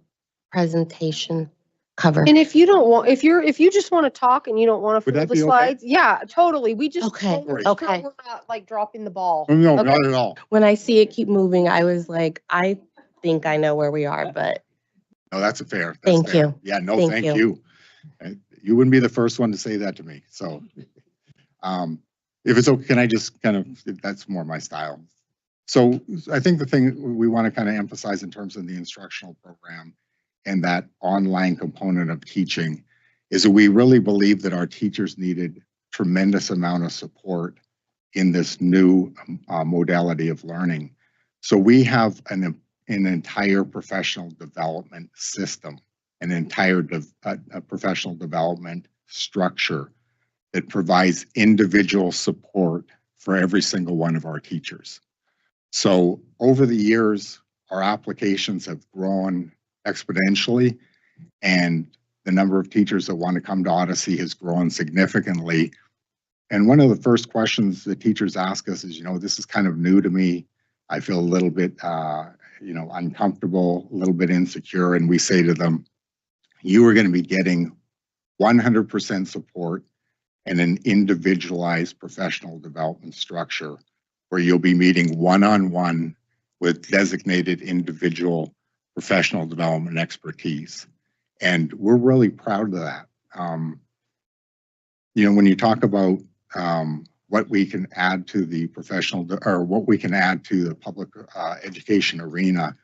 presentation cover. And if you don't want, if you just want to talk and you don't want to Would fill that the be okay? slides, yeah, totally. We just Okay, want to make sure okay. we're not like dropping the ball. No, Okay. not at all. When I see it keep moving, I was like, I think I know where we are, but No, that's fair. That's Thank fair. you. Yeah, no, Thank thank you. you. You wouldn't be the first one to say that to me. So, if it's okay, can I just kind of, that's more my style. So I think the thing we want to kind of emphasize in terms of the instructional program and that online component of teaching is that we really believe that our teachers needed tremendous amount of support in this new modality of learning. So we have an entire professional development system, an entire professional development structure that provides individual support for every single one of our teachers. So over the years, our applications have grown exponentially, and the number of teachers that want to come to Odyssey has grown significantly. And one of the first questions that teachers ask us is, this is kind of new to me. I feel a little bit, uncomfortable, a little bit insecure. And we say to them, you are going to be getting 100% support and an individualized professional development structure where you'll be meeting one-on-one with designated individual professional development expertise. And we're really proud of that. When you talk about what we can add to the what we can add to the public education arena,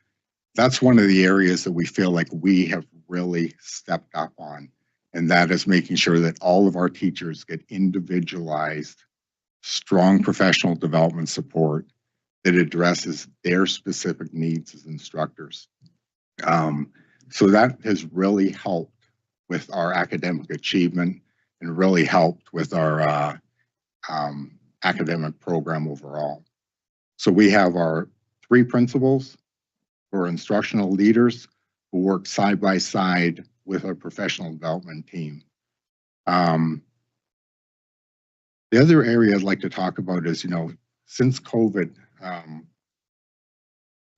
that's one of the areas that we feel like we have really stepped up on. And that is making sure that all of our teachers get individualized, strong professional development support that addresses their specific needs as instructors. So that has really helped with our academic achievement and really helped with our academic program overall. So we have our 3 principals who are instructional leaders who work side by side with our professional development team. The other area I'd like to talk about is, since COVID,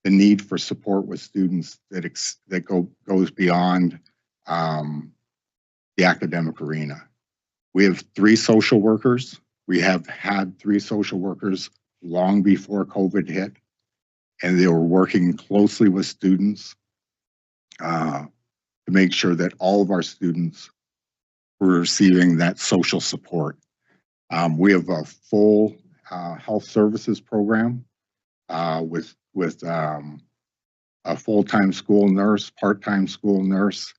the need for support with students that goes beyond the academic arena. We have 3 social workers. We have had 3 social workers long before COVID hit, and they were working closely with students to make sure that all of our students were receiving that social support. We have a full health services program with a full-time school nurse, part-time school nurse,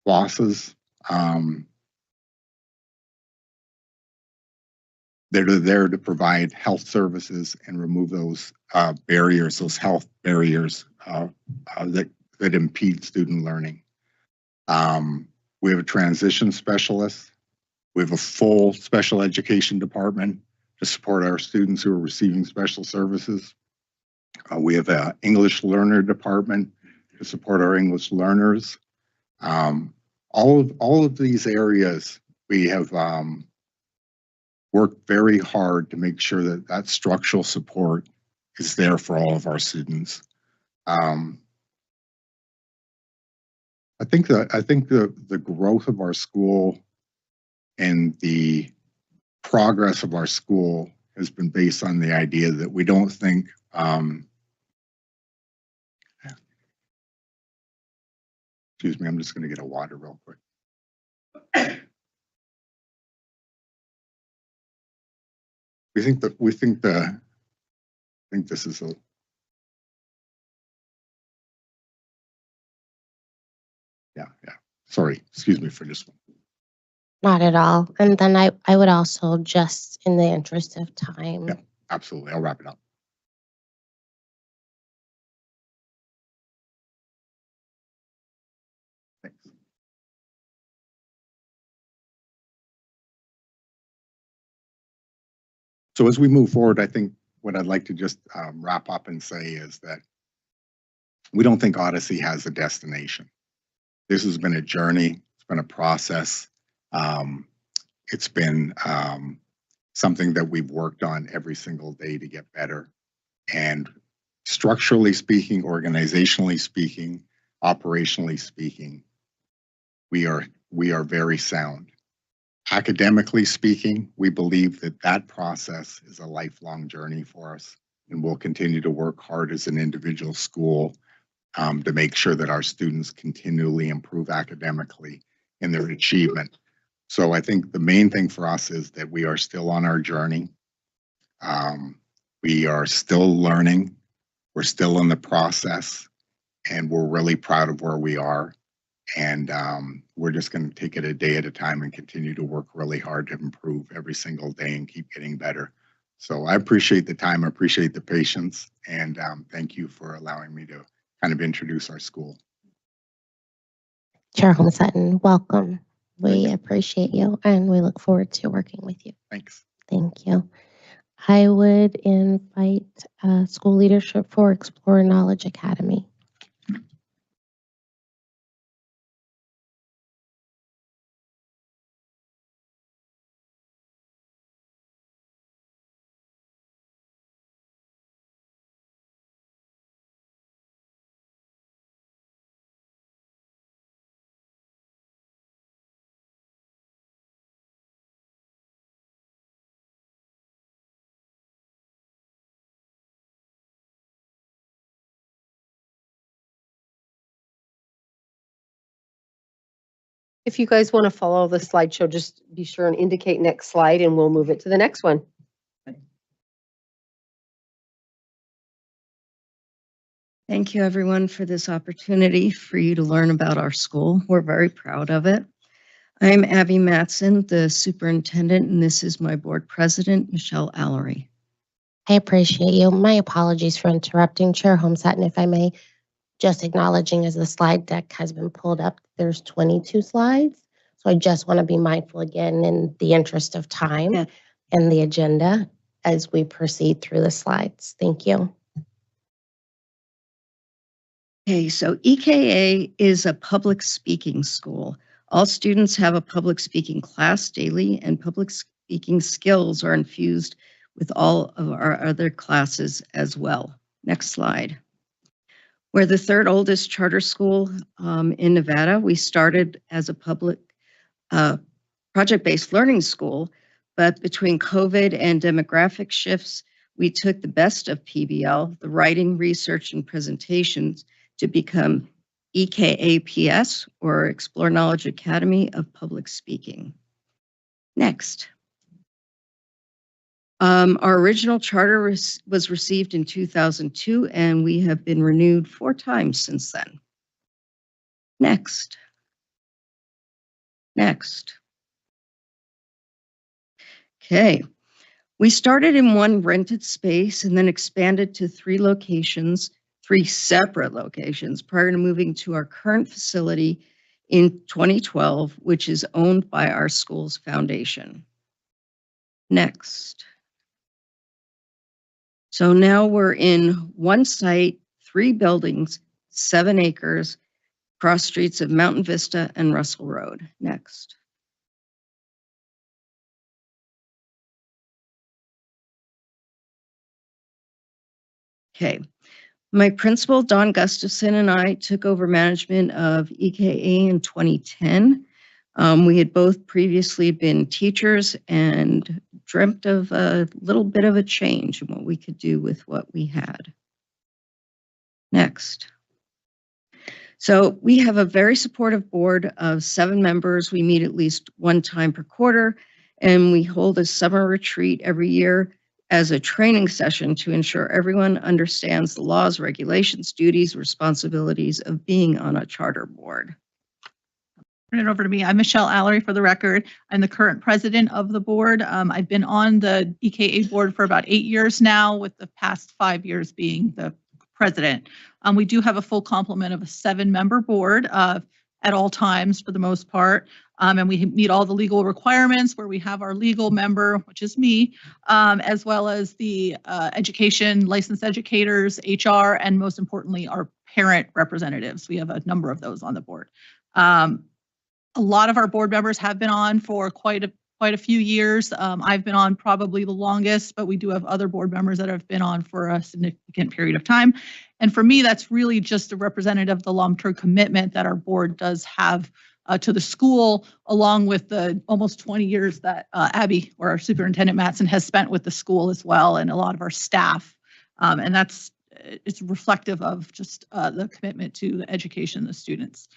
bosses. That are there to provide health services and remove those barriers, those health barriers that impede student learning. We have a transition specialist. We have a full special education department to support our students who are receiving special services. We have an English learner department to support our English learners. All of these areas we have worked very hard to make sure that that structural support is there for all of our students. I think the growth of our school and the progress of our school has been based on the idea that we don't think excuse me, I'm just going to get a water real quick. I think this is a yeah. Sorry, excuse me for this one. Not at all. And then I would also just, in the interest of time. Yeah, absolutely. I'll wrap it up. Thanks. So as we move forward, I think what I'd like to just wrap up and say is that we don't think Odyssey has a destination. This has been a journey. It's been a process. It's been something that we've worked on every single day to get better. And structurally speaking, organizationally speaking, operationally speaking, we are very sound. Academically speaking, we believe that that process is a lifelong journey for us, and we'll continue to work hard as an individual school to make sure that our students continually improve academically in their achievement. So I think the main thing for us is that we are still on our journey. We are still learning. We're still in the process, and we're really proud of where we are. And we're just going to take it a day at a time and continue to work really hard to improve every single day and keep getting better. So I appreciate the time, I appreciate the patience, and thank you for allowing me to kind of introduce our school. Chair Holmes-Sutton, welcome. We appreciate you and we look forward to working with you. Thanks. Thank you. I would invite school leadership for Explore Knowledge Academy. If you guys want to follow the slideshow, just be sure and indicate next slide and we'll move it to the next one. Thank you, everyone, for this opportunity for you to learn about our school. We're very proud of it. I'm Abby Matson, the superintendent, and this is my board president, Michelle Allery. I appreciate you. My apologies for interrupting. Chair Holmes-Sutton, if I may, just acknowledging as the slide deck has been pulled up, there's 22 slides. So I just want to be mindful again in the interest of time and the agenda as we proceed through the slides. Thank you. Okay, so EKA is a public speaking school. All students have a public speaking class daily, and public speaking skills are infused with all of our other classes as well. Next slide. We're the third oldest charter school in Nevada. We started as a public project-based learning school, but between COVID and demographic shifts, we took the best of PBL, the writing, research, and presentations, to become EKAPS, or Explore Knowledge Academy of Public Speaking. Next. Our original charter was received in 2002, and we have been renewed 4 times since then. Next. Next. Okay. We started in one rented space and then expanded to 3 locations, 3 separate locations, prior to moving to our current facility in 2012, which is owned by our school's foundation. Next. So now we're in 1 site, 3 buildings, 7 acres, cross streets of Mountain Vista and Russell Road. Next. Okay. My principal, Don Gustafson, and I took over management of EKA in 2010. We had both previously been teachers and dreamt of a little bit of a change in what we could do with what we had. Next. So we have a very supportive board of 7 members. We meet at least 1 time per quarter, and we hold a summer retreat every year as a training session to ensure everyone understands the laws, regulations, duties, responsibilities of being on a charter board. Turn it over to me. I'm Michelle Allery, for the record. I'm the current president of the board. I've been on the EKA board for about 8 years now, with the past 5 years being the president. We do have a full complement of a 7-member board at all times for the most part. And we meet all the legal requirements where we have our legal member, which is me, as well as the education, licensed educators, HR, and most importantly, our parent representatives. We have a number of those on the board. A lot of our board members have been on for quite a few years. I've been on probably the longest, but we do have other board members that have been on for a significant period of time. And for me, that's really just a representative of the long-term commitment that our board does have to the school, along with the almost 20 years that Abby, or our superintendent Mattson, has spent with the school as well, and a lot of our staff. And it's reflective of just the commitment to the education of the students.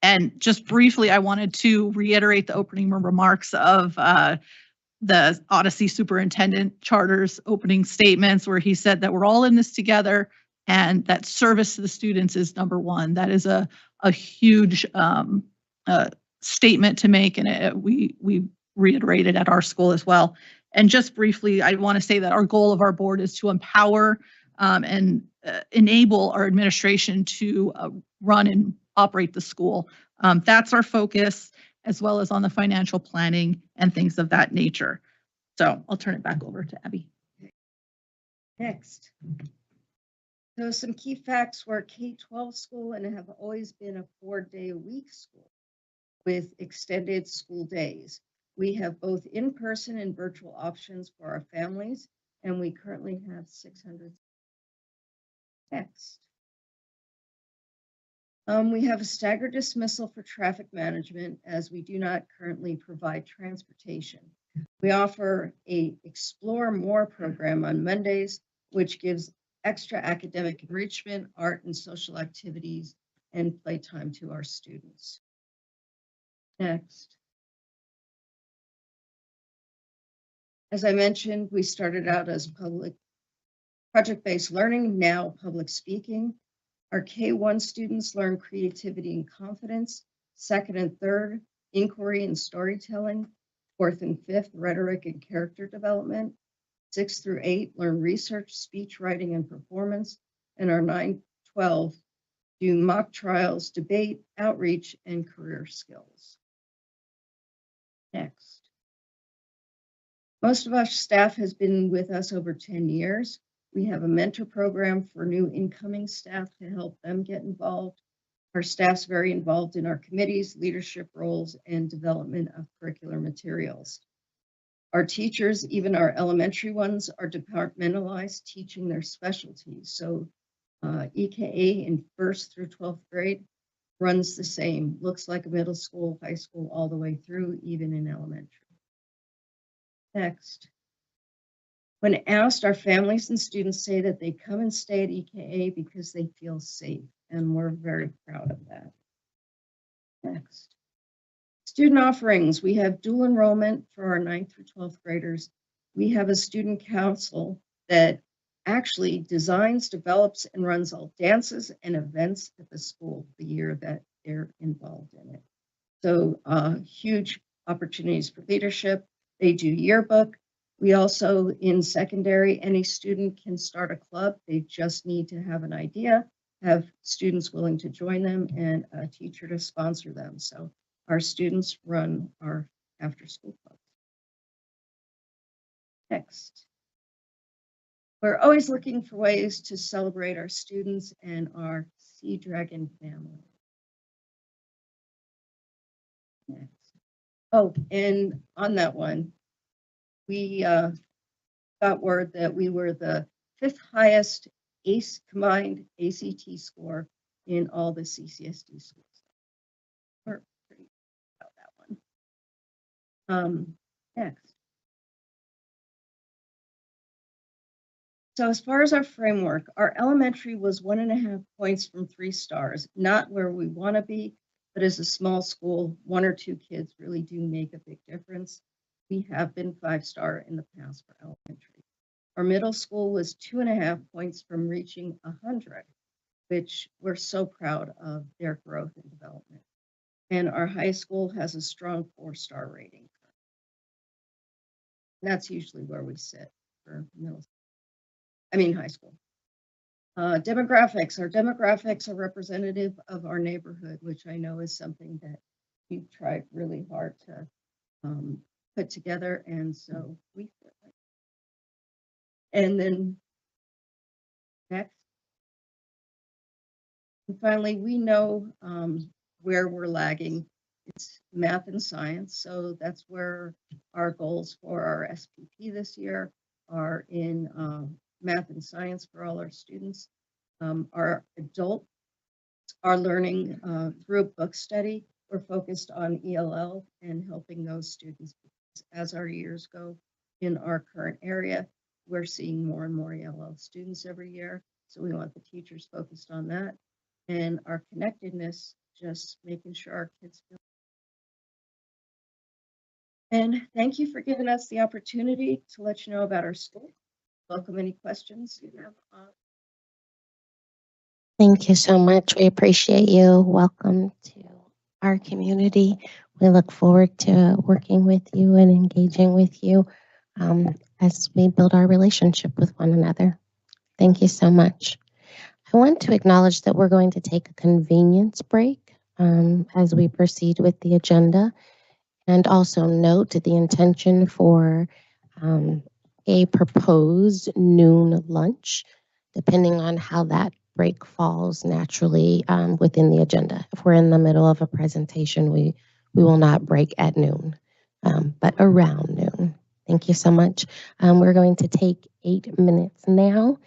And just briefly, I wanted to reiterate the opening remarks of the Odyssey Superintendent Charter's opening statements, where he said that we're all in this together and that service to the students is number one. That is a huge statement to make, and we reiterate it at our school as well. And just briefly, I want to say that our goal of our board is to empower and enable our administration to run and operate the school. That's our focus, as well as on the financial planning and things of that nature. So I'll turn it back over to Abby. Next. So some key facts: we're a K-12 school and have always been a 4-day-a-week school with extended school days. We have both in-person and virtual options for our families, and we currently have 600. Next. We have a staggered dismissal for traffic management, as we do not currently provide transportation. We offer a Explore More program on Mondays, which gives extra academic enrichment, art and social activities, and playtime to our students. Next. As I mentioned, we started out as public project-based learning, now public speaking. Our K-1 students learn creativity and confidence, 2nd and 3rd, inquiry and storytelling, 4th and 5th, rhetoric and character development, 6th through 8, learn research, speech, writing, and performance, and our 9-12 do mock trials, debate, outreach, and career skills. Next. Most of our staff has been with us over 10 years. We have a mentor program for new incoming staff to help them get involved. Our staff's very involved in our committees, leadership roles, and development of curricular materials. Our teachers, even our elementary ones, are departmentalized, teaching their specialties. So EKA in 1st through 12th grade runs the same, looks like a middle school, high school, all the way through, even in elementary. Next. When asked, our families and students say that they come and stay at EKA because they feel safe, and we're very proud of that. Next. Student offerings. We have dual enrollment for our 9th through 12th graders. We have a student council that actually designs, develops, and runs all dances and events at the school the year that they're involved in it. So huge opportunities for leadership. They do yearbook. We also, in secondary, any student can start a club. They just need to have an idea, have students willing to join them, and a teacher to sponsor them. So our students run our after-school club. Next. We're always looking for ways to celebrate our students and our Sea Dragon family. Next. Oh, and on that one, we got word that we were the 5th highest combined ACT score in all the CCSD schools. We're pretty proud of that one. Next. So as far as our framework, our elementary was 1.5 points from 3 stars, not where we want to be, but as a small school, 1 or 2 kids really do make a big difference. We have been 5-star in the past for elementary. Our middle school was 2.5 points from reaching 100, which we're so proud of their growth and development. And our high school has a strong 4-star rating. That's usually where we sit for high school. Demographics. Our demographics are representative of our neighborhood, which I know is something that we've tried really hard to put together, and so we feel like. And then next, and finally, we know where we're lagging. It's math and science, so that's where our goals for our SPP this year are in math and science for all our students. Our adults are learning through a book study. We're focused on ELL and helping those students. As our years go in our current area, we're seeing more and more ELL students every year. So we want the teachers focused on that. And our connectedness, just making sure our kids feel. And thank you for giving us the opportunity to let you know about our school. Welcome any questions you have. Thank you so much. We appreciate you. Welcome to our community. We look forward to working with you and engaging with you as we build our relationship with one another. Thank you so much. I want to acknowledge that we're going to take a convenience break as we proceed with the agenda, and also note the intention for a proposed noon lunch, depending on how that break falls naturally within the agenda. If we're in the middle of a presentation, we will not break at noon, but around noon. Thank you so much. We're going to take 8 minutes now.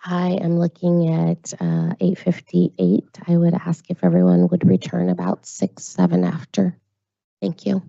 I am looking at 8:58. I would ask if everyone would return about 6, 7 after. Thank you.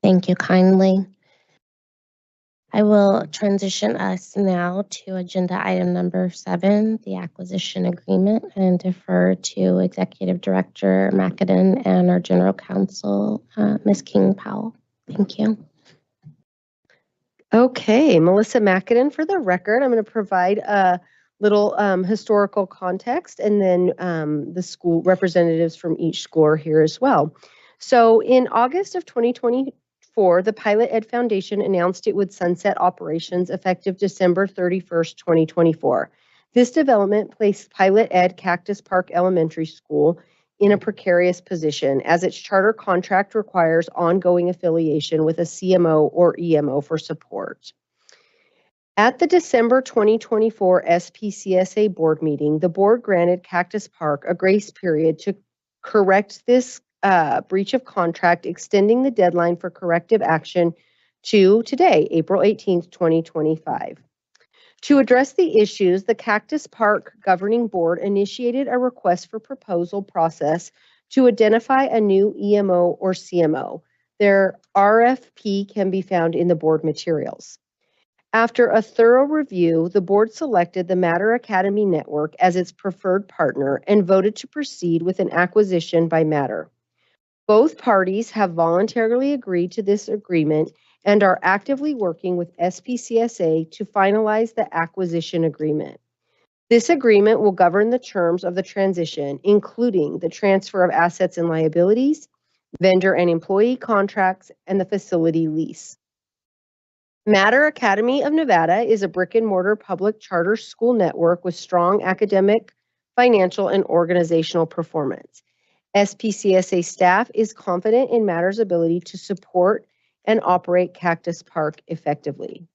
Thank you kindly. I will transition us now to agenda item number 7, the acquisition agreement, and defer to Executive Director McAdam and our General Counsel, Ms. King Powell. Thank you. Okay, Melissa McAdam for the record. I'm going to provide a little historical context, and then the school representatives from each school are here as well. So in August of 2024, the Pilot Ed Foundation announced it would sunset operations effective December 31st, 2024. This development placed Pilot Ed Cactus Park Elementary School in a precarious position, as its charter contract requires ongoing affiliation with a CMO or EMO for support. At the December 2024 SPCSA board meeting, the board granted Cactus Park a grace period to correct this breach of contract, extending the deadline for corrective action to today, April 18th, 2025. To address the issues, the Cactus Park Governing Board initiated a request for proposal process to identify a new EMO or CMO. Their RFP can be found in the board materials. After a thorough review, the board selected the Matter Academy Network as its preferred partner and voted to proceed with an acquisition by Matter. Both parties have voluntarily agreed to this agreement and are actively working with SPCSA to finalize the acquisition agreement. This agreement will govern the terms of the transition, including the transfer of assets and liabilities, vendor and employee contracts, and the facility lease. Matter Academy of Nevada is a brick-and-mortar public charter school network with strong academic, financial, and organizational performance. SPCSA staff is confident in Matter's ability to support and operate Cactus Park effectively.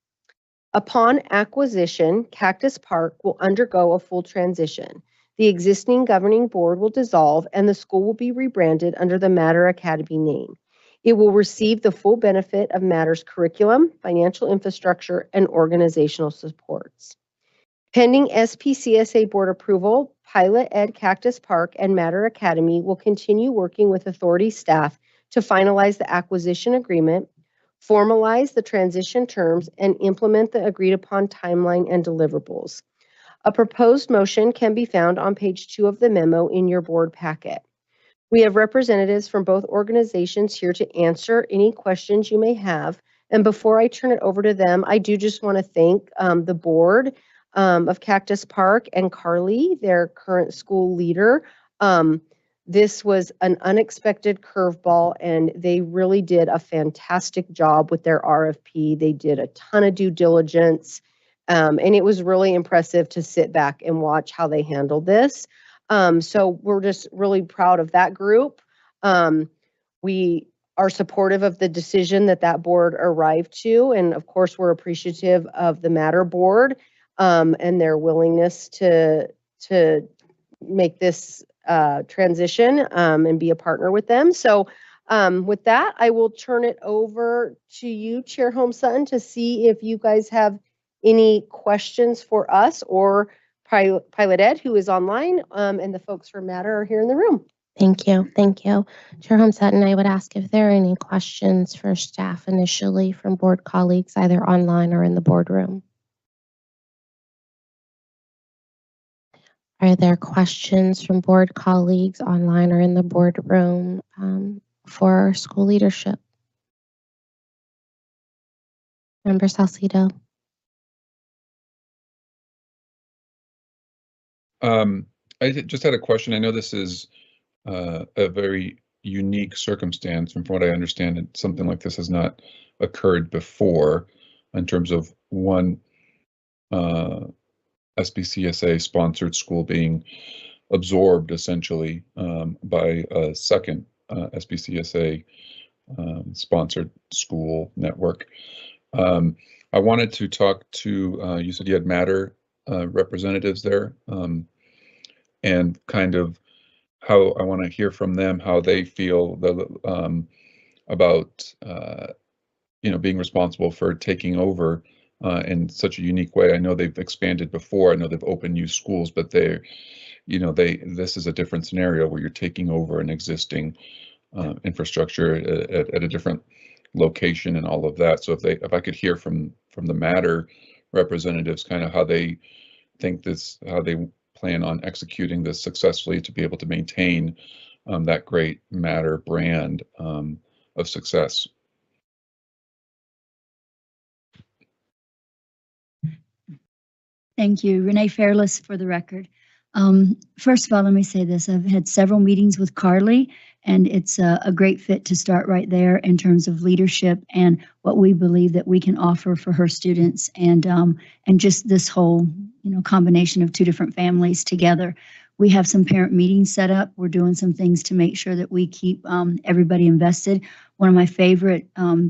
Upon acquisition, Cactus Park will undergo a full transition. The existing governing board will dissolve and the school will be rebranded under the Matter Academy name. It will receive the full benefit of Matter's curriculum, financial infrastructure, and organizational supports. Pending SPCSA board approval, Pilot Ed Cactus Park and Matter Academy will continue working with authority staff to finalize the acquisition agreement, formalize the transition terms, and implement the agreed upon timeline and deliverables. A proposed motion can be found on page 2 of the memo in your board packet. We have representatives from both organizations here to answer any questions you may have. And before I turn it over to them, I do just want to thank the board of Cactus Park and Carly, their current school leader. This was an unexpected curveball, and they really did a fantastic job with their RFP. They did a ton of due diligence, and it was really impressive to sit back and watch how they handled this. So we're just really proud of that group. We are supportive of the decision that board arrived to, and of course, we're appreciative of the Matter board and their willingness to make this transition and be a partner with them. So with that, I will turn it over to you, Chair Holmes-Sutton, to see if you guys have any questions for us or Pilot Ed, who is online, and the folks from Matter are here in the room. Thank you. Thank you. Chair Holmes-Sutton, I would ask if there are any questions for staff initially from board colleagues, either online or in the boardroom. Are there questions from board colleagues online or in the boardroom for school leadership? Member Salcido. I just had a question. I know this is a very unique circumstance, and from what I understand, something like this has not occurred before in terms of one SPCSA sponsored school being absorbed essentially by a second SPCSA sponsored school network. I wanted to talk to, you said you had Matter representatives there, and kind of how I want to hear from them how they feel about being responsible for taking over in such a unique way. I know they've expanded before. I know they've opened new schools, but this is a different scenario where you're taking over an existing infrastructure at a different location and all of that. So if I could hear from the Matter representatives, kind of how they think this, how they plan on executing this successfully to be able to maintain that great Matter brand of success. Thank you. Renee Fairless for the record. First of all, let me say this. I've had several meetings with Carly, and it's a great fit to start right there in terms of leadership and what we believe that we can offer for her students, and just this whole combination of two different families together. We have some parent meetings set up. We're doing some things to make sure that we keep everybody invested. One of my favorite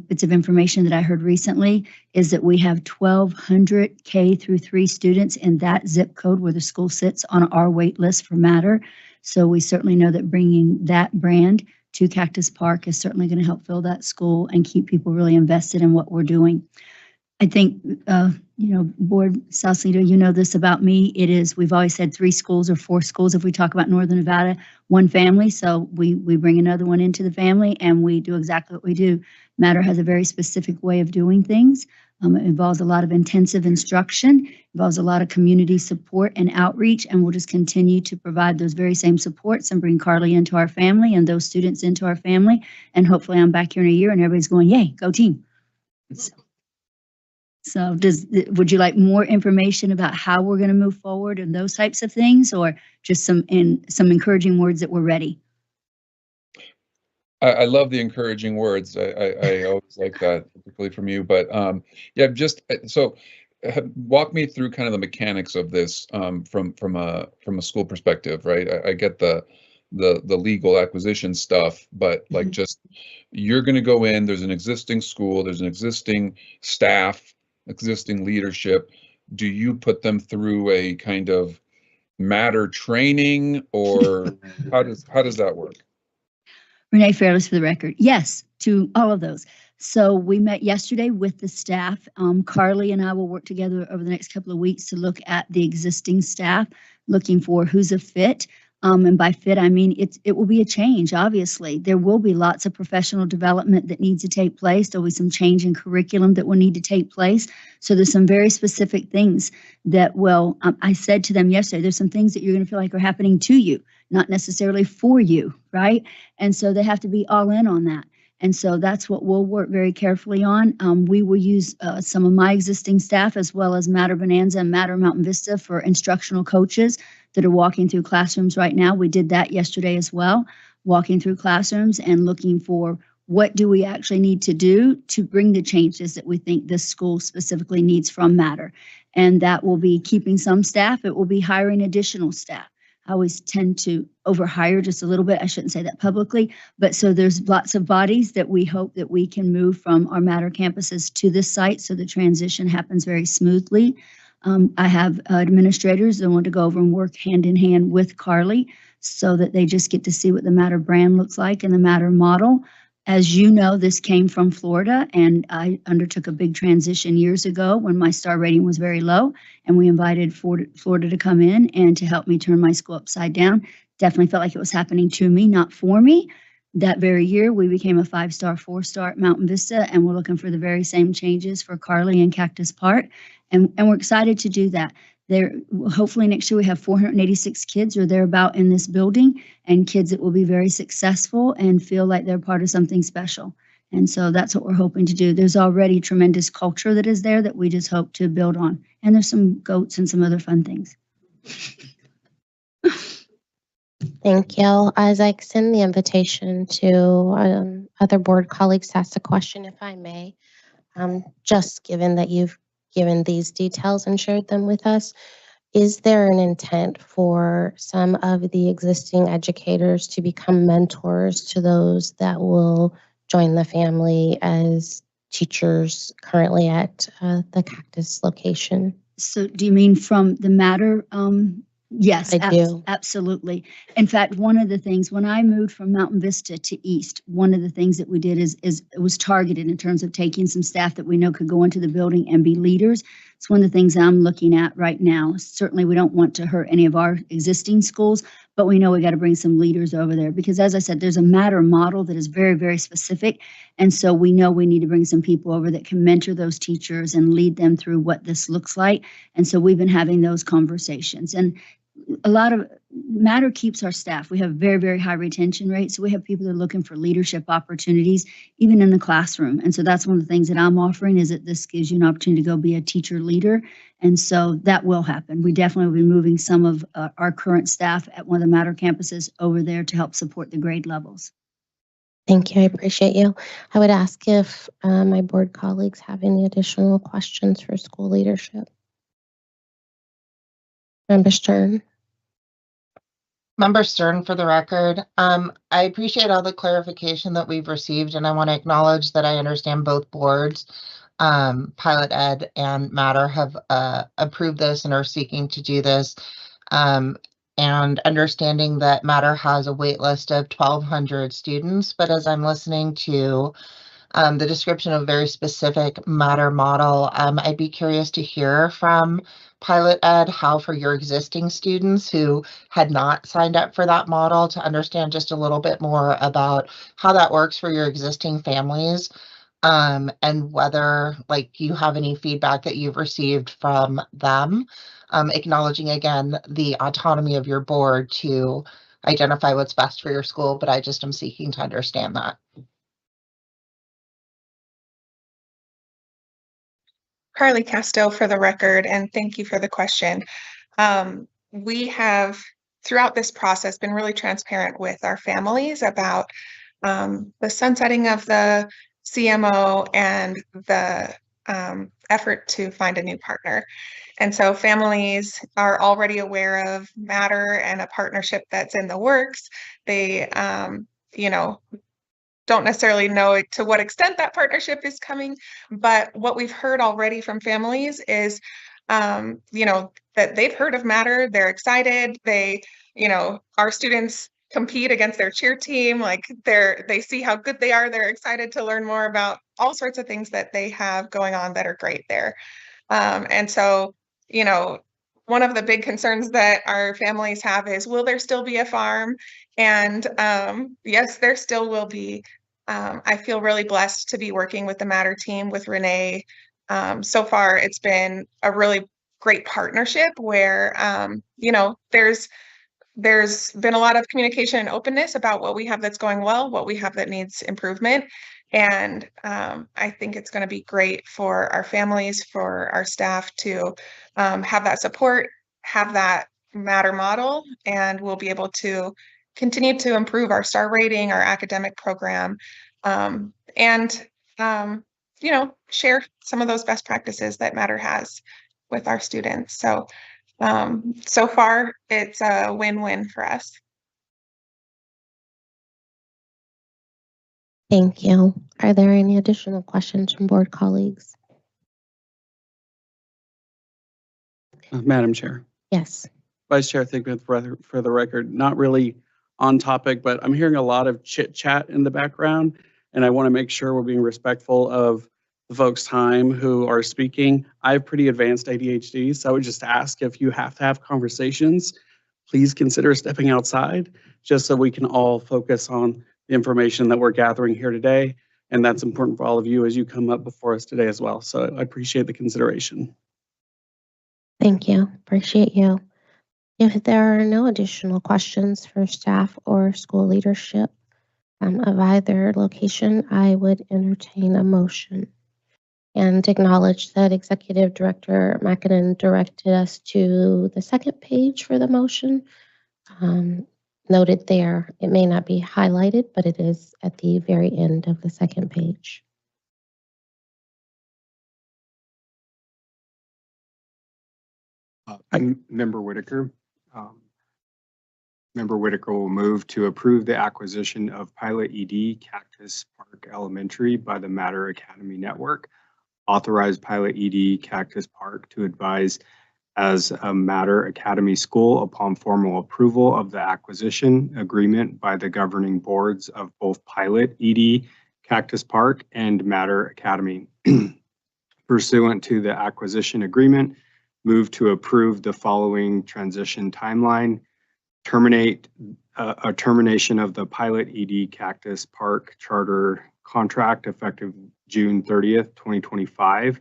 bits of information that I heard recently is that we have 1,200 K through 3 students in that zip code where the school sits on our wait list for Matter. So we certainly know that bringing that brand to Cactus Park is certainly going to help fill that school and keep people really invested in what we're doing. I think, Board Sausalito, you know this about me. We've always said 3 schools or 4 schools if we talk about Northern Nevada, 1 family. So we bring another one into the family and we do exactly what we do. Matter has a very specific way of doing things. It involves a lot of intensive instruction, involves a lot of community support and outreach, and we'll just continue to provide those very same supports and bring Carly into our family and those students into our family. And hopefully I'm back here in a year and everybody's going, yay, go team. So would you like more information about how we're going to move forward and those types of things, or just some encouraging words that we're ready? I love the encouraging words. I always like that, particularly from you. But yeah, just so walk me through kind of the mechanics of this from a school perspective, right? I get the legal acquisition stuff, but like just you're going to go in. There's an existing school. There's an existing staff, existing leadership. Do you put them through a kind of Matter training, or how does that work? Renee Fairless for the record. Yes, to all of those. So we met yesterday with the staff. Carly and I will work together over the next couple of weeks to look at the existing staff, looking for who's a fit. And by fit, I mean it will be a change, obviously. There will be lots of professional development that needs to take place. There'll be some change in curriculum that will need to take place. So there's some very specific things that will, I said to them yesterday, there's some things that you're going to feel like are happening to you, not necessarily for you, right? And so they have to be all in on that. And so that's what we'll work very carefully on. We will use some of my existing staff as well as Matter Bonanza and Matter Mountain Vista for instructional coaches that are walking through classrooms right now. We did that yesterday as well, walking through classrooms and looking for what do we actually need to do to bring the changes that we think this school specifically needs from Matter. And that will be keeping some staff. It will be hiring additional staff. I always tend to overhire just a little bit. I shouldn't say that publicly, but so there's lots of bodies that we hope that we can move from our Matter campuses to this site so the transition happens very smoothly. I have administrators that want to go over and work hand in hand with Carly so that they just get to see what the Matter brand looks like and the Matter model. As you know, this came from Florida, and I undertook a big transition years ago when my star rating was very low, and we invited Florida to come in and to help me turn my school upside down. Definitely felt like it was happening to me, not for me. That very year, we became a 5-star, 4-star at Mountain Vista, and we're looking for the very same changes for Carly and Cactus Park, and we're excited to do that. There, hopefully next year we have 486 kids or thereabout in this building, and kids that will be very successful and feel like they're part of something special. And so that's what we're hoping to do. There's already tremendous culture that is there that we just hope to build on. And there's some goats and some other fun things. Thank you. As I extend the invitation to other board colleagues to ask a question, if I may, just given that you've given these details and shared them with us, is there an intent for some of the existing educators to become mentors to those that will join the family as teachers currently at the Cactus location? So do you mean from the Matter? Yes, I do. Absolutely. In fact, one of the things, when I moved from Mountain Vista to East, one of the things that we did is it was targeted in terms of taking some staff that we know could go into the building and be leaders. It's one of the things I'm looking at right now. Certainly, we don't want to hurt any of our existing schools, but we know we got to bring some leaders over there because, as I said, there's a matter model that is very, very specific. And so we know we need to bring some people over that can mentor those teachers and lead them through what this looks like. And so we've been having those conversations. And a lot of Matter keeps our staff. We have very, very high retention rates. So we have people that are looking for leadership opportunities, even in the classroom. And so that's one of the things that I'm offering is that this gives you an opportunity to go be a teacher leader. And so that will happen. We definitely will be moving some of our current staff at one of the Matter campuses over there to help support the grade levels. Thank you. I appreciate you. I would ask if my board colleagues have any additional questions for school leadership. Member Stern. Member Stern, for the record, I appreciate all the clarification that we've received, and I want to acknowledge that I understand both boards, Pilot Ed and Matter, have approved this and are seeking to do this, and understanding that Matter has a wait list of 1,200 students. But as I'm listening to the description of a very specific Matter model, I'd be curious to hear from Pilot Ed how for your existing students who had not signed up for that model to understand just a little bit more about how that works for your existing families, and whether you have any feedback that you've received from them, acknowledging again the autonomy of your board to identify what's best for your school, but I just am seeking to understand that. Carly Casto for the record, and thank you for the question. We have, throughout this process, been really transparent with our families about the sunsetting of the CMO and the effort to find a new partner. And so families are already aware of Matter and a partnership that's in the works. They, don't necessarily know to what extent that partnership is coming, but what we've heard already from families is, that they've heard of Matter, they're excited, our students compete against their cheer team, they see how good they are, they're excited to learn more about all sorts of things that they have going on that are great there. And so, one of the big concerns that our families have is, will there still be a farm? And yes, there still will be. I feel really blessed to be working with the Matter team with Renee. So far, it's been a really great partnership where, there's been a lot of communication and openness about what we have that's going well, what we have that needs improvement. And I think it's going to be great for our families, for our staff to have that support, have that Matter model, and we'll be able to continue to improve our star rating, our academic program, and share some of those best practices that Matter has with our students. So so far, it's a win-win for us. Thank you. Are there any additional questions from board colleagues? Madam Chair. Yes. Vice Chair, I think for the record, not really on topic, but I'm hearing a lot of chit chat in the background, and I want to make sure we're being respectful of the folks' time who are speaking. I have pretty advanced ADHD, so I would just ask, if you have to have conversations, please consider stepping outside just so we can all focus on the information that we're gathering here today. And that's important for all of you as you come up before us today as well. So I appreciate the consideration. Thank you. Appreciate you. If there are no additional questions for staff or school leadership of either location, I would entertain a motion and acknowledge that Executive Director Mackinnon directed us to the second page for the motion. Noted there, it may not be highlighted, but it is at the very end of the second page. Member Whitaker. Member Whitaker will move to approve the acquisition of Pilot ED Cactus Park Elementary by the Matter Academy Network. Authorize Pilot ED Cactus Park to advise as a Matter Academy school upon formal approval of the acquisition agreement by the governing boards of both Pilot ED Cactus Park and Matter Academy. Pursuant to the acquisition agreement, move to approve the following transition timeline. Terminate a termination of the pilot ED Cactus Park charter contract effective June 30th, 2025.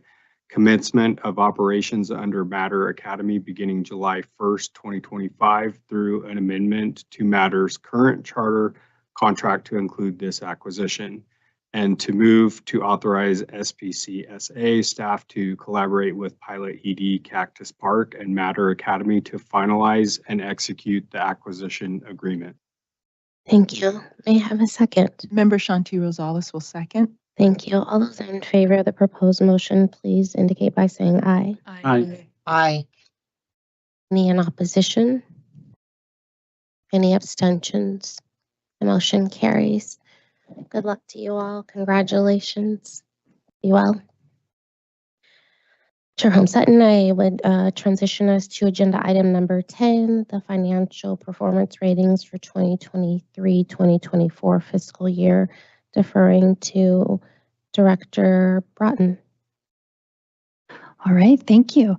Commencement of operations under Matter Academy beginning July 1st, 2025 through an amendment to Matter's current charter contract to include this acquisition. And to move to authorize SPCSA staff to collaborate with Pilot ED Cactus Park and Matter Academy to finalize and execute the acquisition agreement. Thank you. May I have a second? Member Shanti Rosales will second. Thank you. All those in favor of the proposed motion, please indicate by saying aye. Aye. Aye. Any in opposition? Any abstentions? The motion carries. Good luck to you all. Congratulations. Be well. Chair Holmes Sutton, I would transition us to agenda item number 10, the financial performance ratings for 2023-2024 fiscal year, deferring to Director Broughton. All right, thank you.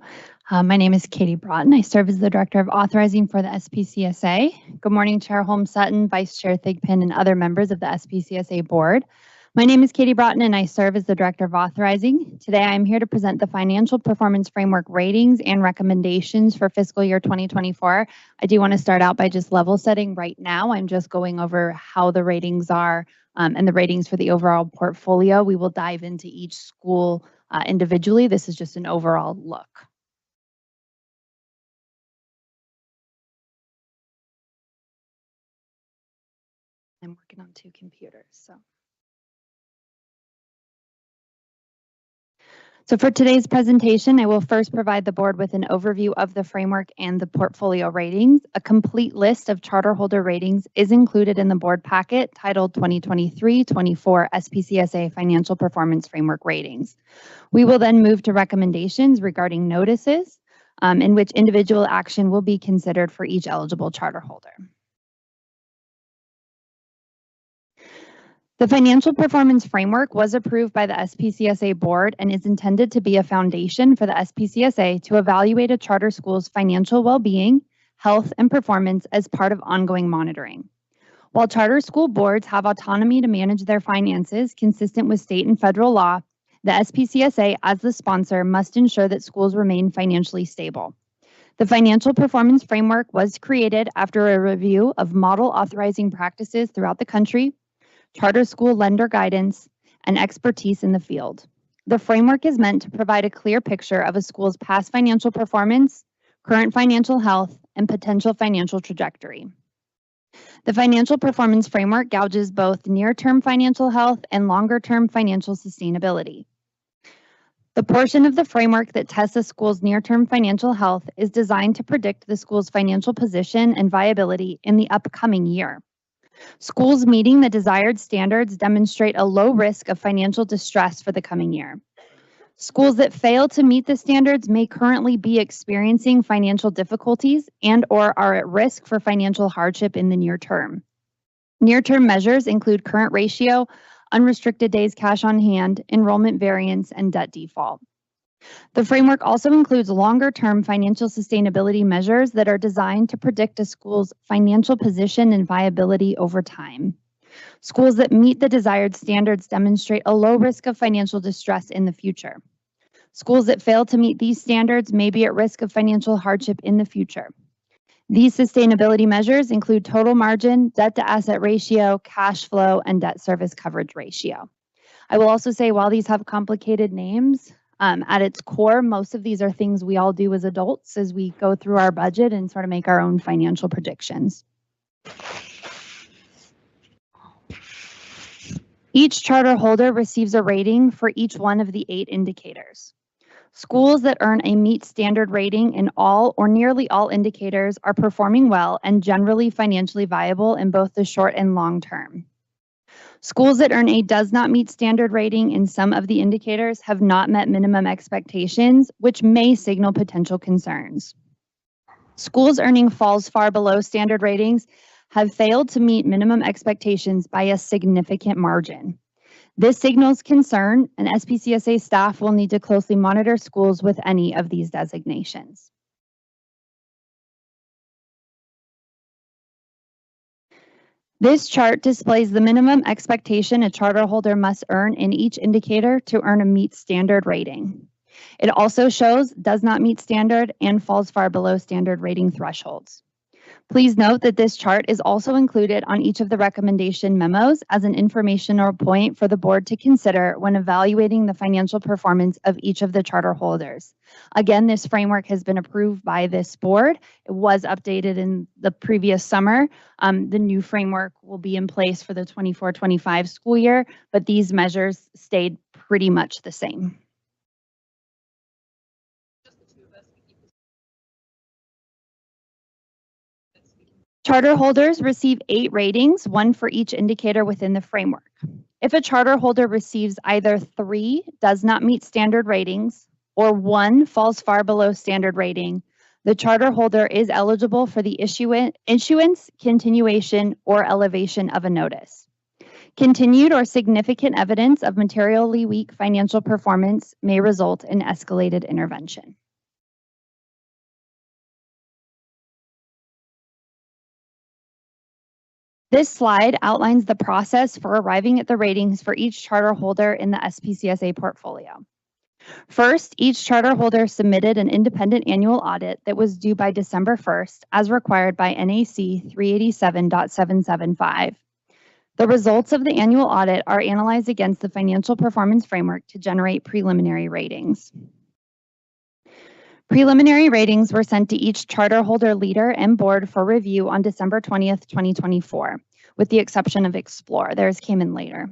My name is Katie Broughton. I serve as the Director of Authorizing for the SPCSA. Good morning, Chair Holmes Sutton, Vice Chair Thigpen, and other members of the SPCSA Board. My name is Katie Broughton, and I serve as the Director of Authorizing. Today, I am here to present the Financial Performance Framework ratings and recommendations for fiscal year 2024. I do want to start out by just level setting right now. I'm just going over how the ratings are and the ratings for the overall portfolio. We will dive into each school individually. This is just an overall look. I'm working on 2 computers, So for today's presentation, I will first provide the board with an overview of the framework and the portfolio ratings. A complete list of charter holder ratings is included in the board packet titled 2023-24 SPCSA Financial Performance Framework Ratings. We will then move to recommendations regarding notices in which individual action will be considered for each eligible charter holder. The Financial Performance Framework was approved by the SPCSA Board and is intended to be a foundation for the SPCSA to evaluate a charter school's financial well-being, health, and performance as part of ongoing monitoring. While charter school boards have autonomy to manage their finances consistent with state and federal law, the SPCSA, as the sponsor, must ensure that schools remain financially stable. The Financial Performance Framework was created after a review of model authorizing practices throughout the country, charter school lender guidance, and expertise in the field. The framework is meant to provide a clear picture of a school's past financial performance, current financial health, and potential financial trajectory. The Financial Performance Framework gauges both near-term financial health and longer-term financial sustainability. The portion of the framework that tests a school's near-term financial health is designed to predict the school's financial position and viability in the upcoming year. Schools meeting the desired standards demonstrate a low risk of financial distress for the coming year. Schools that fail to meet the standards may currently be experiencing financial difficulties and/or are at risk for financial hardship in the near term. Near-term measures include current ratio, unrestricted days cash on hand, enrollment variance, and debt default. The framework also includes longer-term financial sustainability measures that are designed to predict a school's financial position and viability over time. Schools that meet the desired standards demonstrate a low risk of financial distress in the future. Schools that fail to meet these standards may be at risk of financial hardship in the future. These sustainability measures include total margin, debt-to-asset ratio, cash flow, and debt service coverage ratio. I will also say, while these have complicated names, at its core, most of these are things we all do as adults as we go through our budget and sort of make our own financial predictions. Each charter holder receives a rating for each one of the 8 indicators. Schools that earn a meet standard rating in all or nearly all indicators are performing well and generally financially viable in both the short and long term. Schools that earn a does not meet standard rating in some of the indicators have not met minimum expectations, which may signal potential concerns. Schools earning falls far below standard ratings have failed to meet minimum expectations by a significant margin. This signals concern, and SPCSA staff will need to closely monitor schools with any of these designations. This chart displays the minimum expectation a charter holder must earn in each indicator to earn a meet standard rating. It also shows does not meet standard and falls far below standard rating thresholds. Please note that this chart is also included on each of the recommendation memos as an informational point for the board to consider when evaluating the financial performance of each of the charter holders. Again, this framework has been approved by this board. It was updated in the previous summer. The new framework will be in place for the 24-25 school year, but these measures stayed pretty much the same. Charter holders receive 8 ratings, 1 for each indicator within the framework. If a charter holder receives either 3 does not meet standard ratings or 1 falls far below standard rating, the charter holder is eligible for the issuance, continuation, or elevation of a notice. Continued or significant evidence of materially weak financial performance may result in escalated intervention. This slide outlines the process for arriving at the ratings for each charter holder in the SPCSA portfolio. First, each charter holder submitted an independent annual audit that was due by December 1st, as required by NAC 387.775. The results of the annual audit are analyzed against the financial performance framework to generate preliminary ratings. Preliminary ratings were sent to each charter holder leader and board for review on December 20th, 2024, with the exception of Explore. Theirs came in later.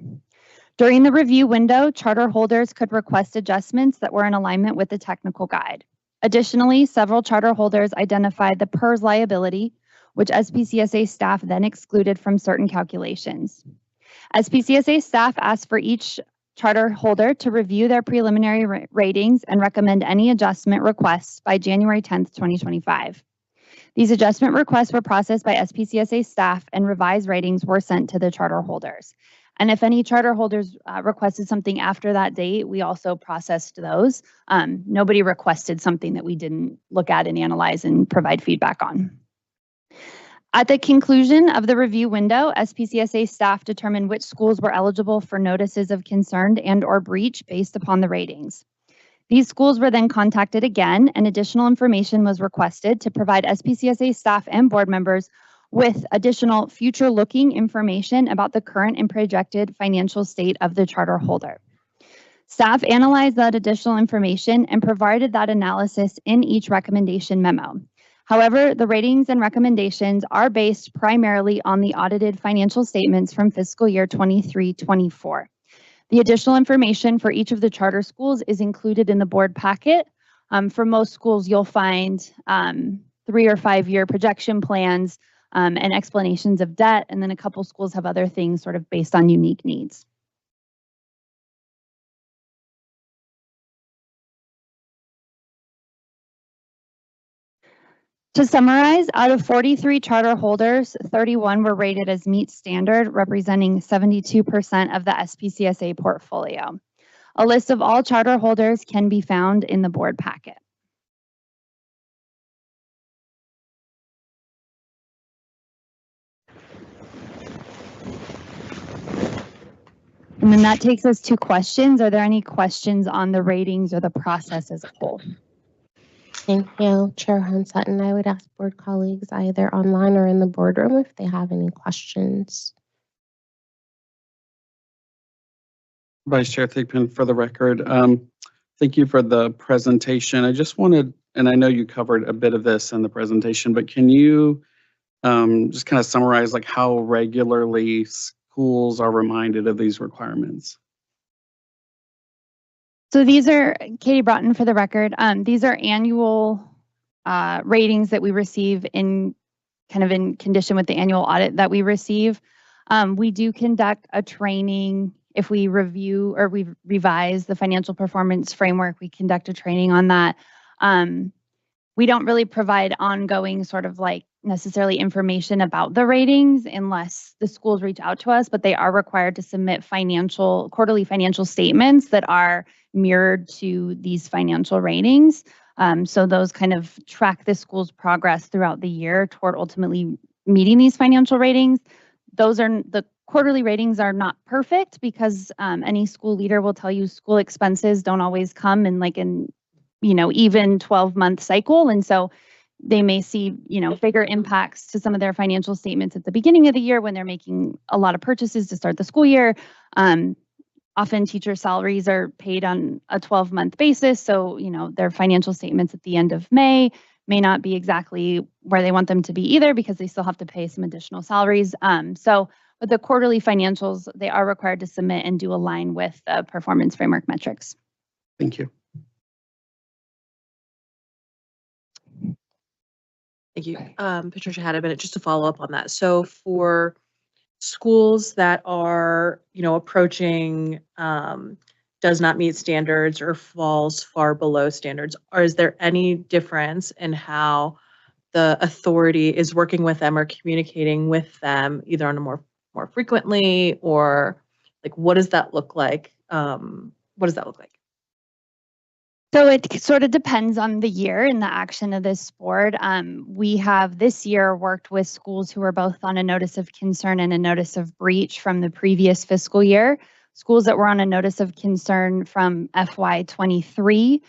During the review window, charter holders could request adjustments that were in alignment with the technical guide. Additionally, several charter holders identified the PERS liability, which SPCSA staff then excluded from certain calculations. SPCSA staff asked for each charter holder to review their preliminary ratings and recommend any adjustment requests by January 10th, 2025. These adjustment requests were processed by SPCSA staff and revised ratings were sent to the charter holders. And if any charter holders requested something after that date, we also processed those. Nobody requested something that we didn't look at and analyze and provide feedback on. At the conclusion of the review window, SPCSA staff determined which schools were eligible for notices of concern and/or breach based upon the ratings. These schools were then contacted again, and additional information was requested to provide SPCSA staff and board members with additional future-looking information about the current and projected financial state of the charter holder. Staff analyzed that additional information and provided that analysis in each recommendation memo. However, the ratings and recommendations are based primarily on the audited financial statements from fiscal year 23-24. The additional information for each of the charter schools is included in the board packet. For most schools, you'll find 3 or 5 year projection plans and explanations of debt, and then a couple schools have other things sort of based on unique needs. To summarize, out of 43 charter holders, 31 were rated as meet standard, representing 72% of the SPCSA portfolio. A list of all charter holders can be found in the board packet. And then that takes us to questions. Are there any questions on the ratings or the process as a whole? Thank you, Chair Hunt-Sutton. I would ask board colleagues either online or in the boardroom if they have any questions. Vice Chair Thigpen, for the record, thank you for the presentation. I just wanted, and I know you covered a bit of this in the presentation, but can you just kind of summarize like how regularly schools are reminded of these requirements? So these are, Katie Broughton for the record, these are annual ratings that we receive in kind of in condition with the annual audit that we receive. We do conduct a training if we review or we revise the financial performance framework, we conduct a training on that. We don't really provide ongoing sort of like necessarily information about the ratings unless the schools reach out to us, but they are required to submit quarterly financial statements that are mirrored to these financial ratings. So those kind of track the school's progress throughout the year toward ultimately meeting these financial ratings. The quarterly ratings are not perfect because any school leader will tell you school expenses don't always come in like an even 12-month cycle. And so they may see, bigger impacts to some of their financial statements at the beginning of the year when they're making a lot of purchases to start the school year. Often teacher salaries are paid on a 12-month basis. So, their financial statements at the end of May may not be exactly where they want them to be either because they still have to pay some additional salaries. But the quarterly financials, they are required to submit and do align with the performance framework metrics. Thank you. Thank you. Patricia had a minute just to follow up on that. So for schools that are, approaching does not meet standards or falls far below standards, is there any difference in how the authority is working with them or communicating with them either on a more frequently or like what does that look like? So it sort of depends on the year and the action of this board. We have this year worked with schools who are both on a notice of concern and a notice of breach from the previous fiscal year. Schools that were on a notice of concern from FY23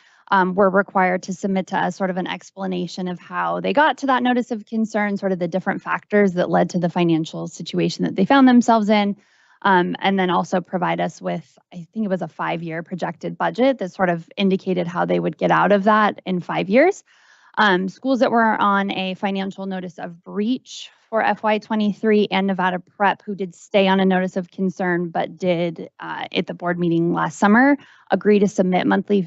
were required to submit to us sort of an explanation of how they got to that notice of concern, sort of the different factors that led to the financial situation that they found themselves in. And then also provide us with, I think it was a 5-year projected budget that sort of indicated how they would get out of that in 5 years. Schools that were on a financial notice of breach for FY23 and Nevada Prep who did stay on a notice of concern but did at the board meeting last summer agree to submit monthly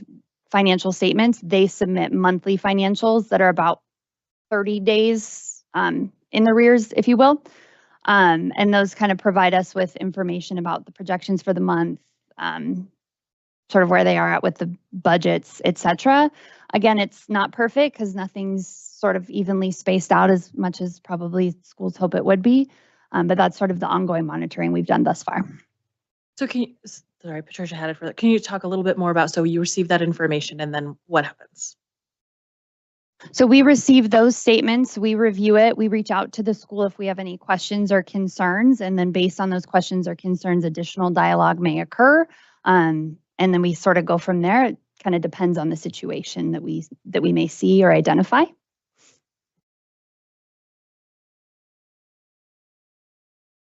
financial statements. They submit monthly financials that are about 30 days in arrears, if you will. And those kind of provide us with information about the projections for the month, sort of where they are at with the budgets, et cetera. Again, it's not perfect because nothing's sort of evenly spaced out as much as probably schools hope it would be. But that's sort of the ongoing monitoring we've done thus far. So sorry, Patricia had it further. Can you talk a little bit more about, so you receive that information and then what happens? So we receive those statements, we review it, we reach out to the school if we have any questions or concerns, and then based on those questions or concerns, additional dialogue may occur. And then we sort of go from there. It kind of depends on the situation that we may see or identify.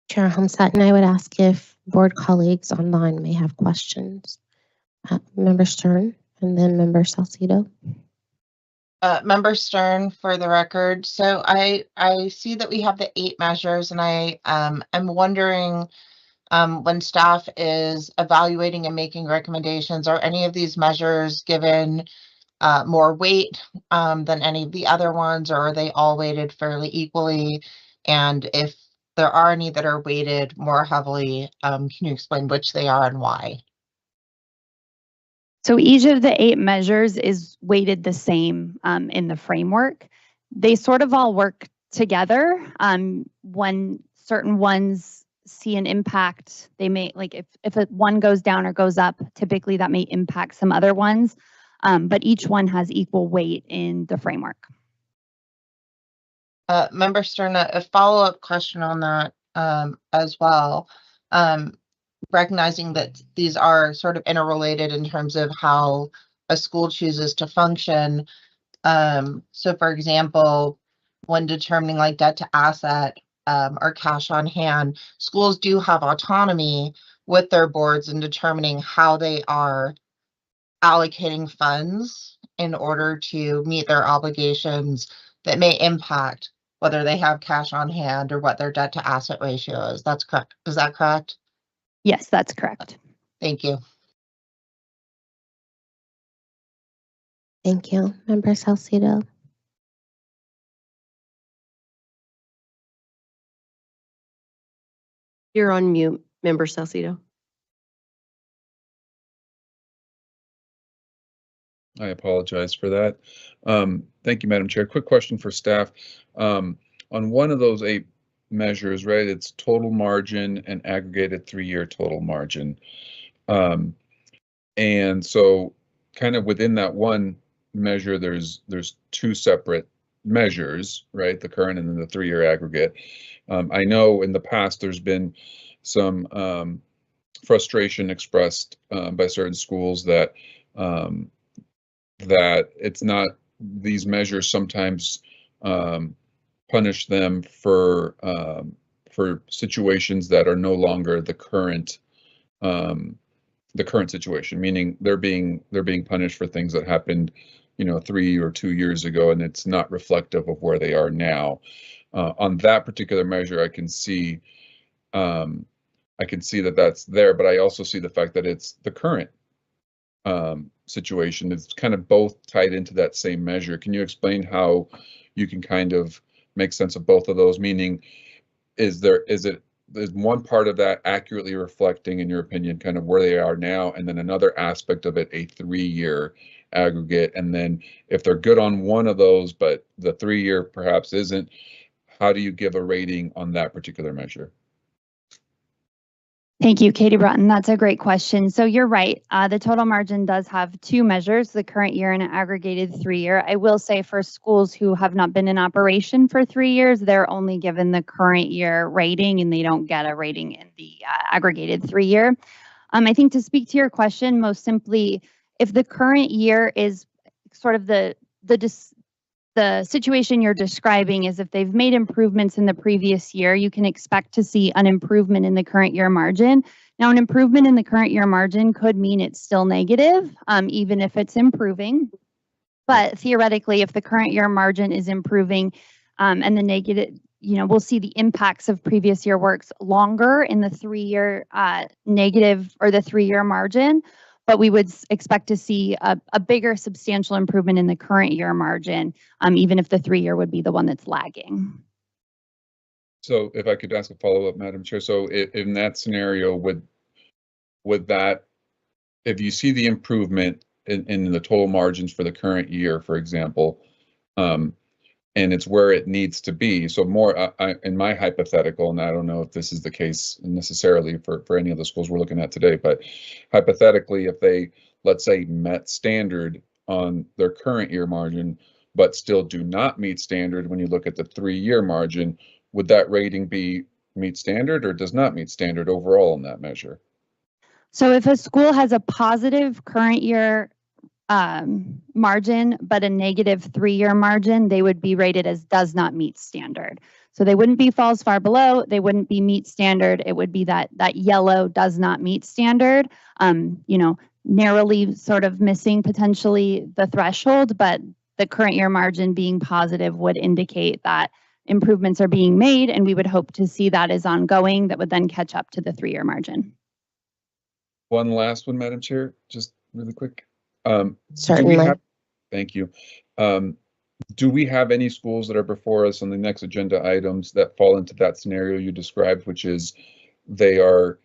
Chair Humsatton, I would ask if board colleagues online may have questions. Member Stern and then Member Salcido. Member Stern, for the record. So I see that we have the 8 measures, and I'm wondering when staff is evaluating and making recommendations, are any of these measures given more weight than any of the other ones, or are they all weighted fairly equally? And if there are any that are weighted more heavily, can you explain which they are and why? So each of the 8 measures is weighted the same in the framework. They sort of all work together. When certain ones see an impact, they may, like if one goes down or goes up, typically that may impact some other ones. But each one has equal weight in the framework. Member Stern, a follow-up question on that as well. Recognizing that these are sort of interrelated in terms of how a school chooses to function. So for example, when determining like debt to asset or cash on hand, schools do have autonomy with their boards in determining how they are allocating funds in order to meet their obligations that may impact whether they have cash on hand or what their debt to asset ratio is. That's correct. Is that correct? Yes, that's correct. Thank you. Thank you. Member Salcido. You're on mute, Member Salcido. I apologize for that. Thank you, Madam Chair. Quick question for staff. on one of those 8 measures, right, it's total margin and aggregated 3-year total margin. And so kind of within that one measure, there's 2 separate measures, right? The current and then the 3-year aggregate. I know in the past there's been some frustration expressed by certain schools that that it's not, these measures sometimes punish them for situations that are no longer the current situation, meaning they're being punished for things that happened, 3 or 2 years ago, and it's not reflective of where they are now. On that particular measure, I can see that that's there, but I also see the fact that it's the current situation. It's kind of both tied into that same measure. Can you explain how you can kind of make sense of both of those? Meaning, is one part of that accurately reflecting, in your opinion, kind of where they are now, and then another aspect of it, a 3-year aggregate? And then if they're good on one of those, but the 3-year perhaps isn't, how do you give a rating on that particular measure? Thank you, Katie Broughton. That's a great question. So you're right. The total margin does have 2 measures, the current year and an aggregated 3-year. I will say for schools who have not been in operation for 3 years, they're only given the current year rating and they don't get a rating in the aggregated 3-year. I think to speak to your question, most simply, if the current year is sort of the situation you're describing is if they've made improvements in the previous year, you can expect to see an improvement in the current year margin. Now, an improvement in the current year margin could mean it's still negative, even if it's improving. But theoretically, if the current year margin is improving and the negative, we'll see the impacts of previous year works longer in the 3-year negative or the 3-year margin. But we would expect to see a bigger substantial improvement in the current year margin, even if the 3-year would be the one that's lagging. So if I could ask a follow-up, Madam Chair. So in that scenario, would that, if you see the improvement in the total margins for the current year, for example, and it's where it needs to be. So more in my hypothetical, and I don't know if this is the case necessarily for any of the schools we're looking at today, but hypothetically, if they, let's say, met standard on their current year margin, but still do not meet standard when you look at the 3-year margin, would that rating be meet standard or does not meet standard overall in that measure? So if a school has a positive current year margin, but a negative 3-year margin, they would be rated as does not meet standard. So they wouldn't be falls far below, they wouldn't be meet standard. It would be that yellow does not meet standard, narrowly sort of missing potentially the threshold, but the current year margin being positive would indicate that improvements are being made, and we would hope to see that as ongoing. That would then catch up to the 3-year margin. One last one, Madam Chair, just really quick. Certainly. Thank you. Do we have any schools that are before us on the next agenda items that fall into that scenario you described, which is they're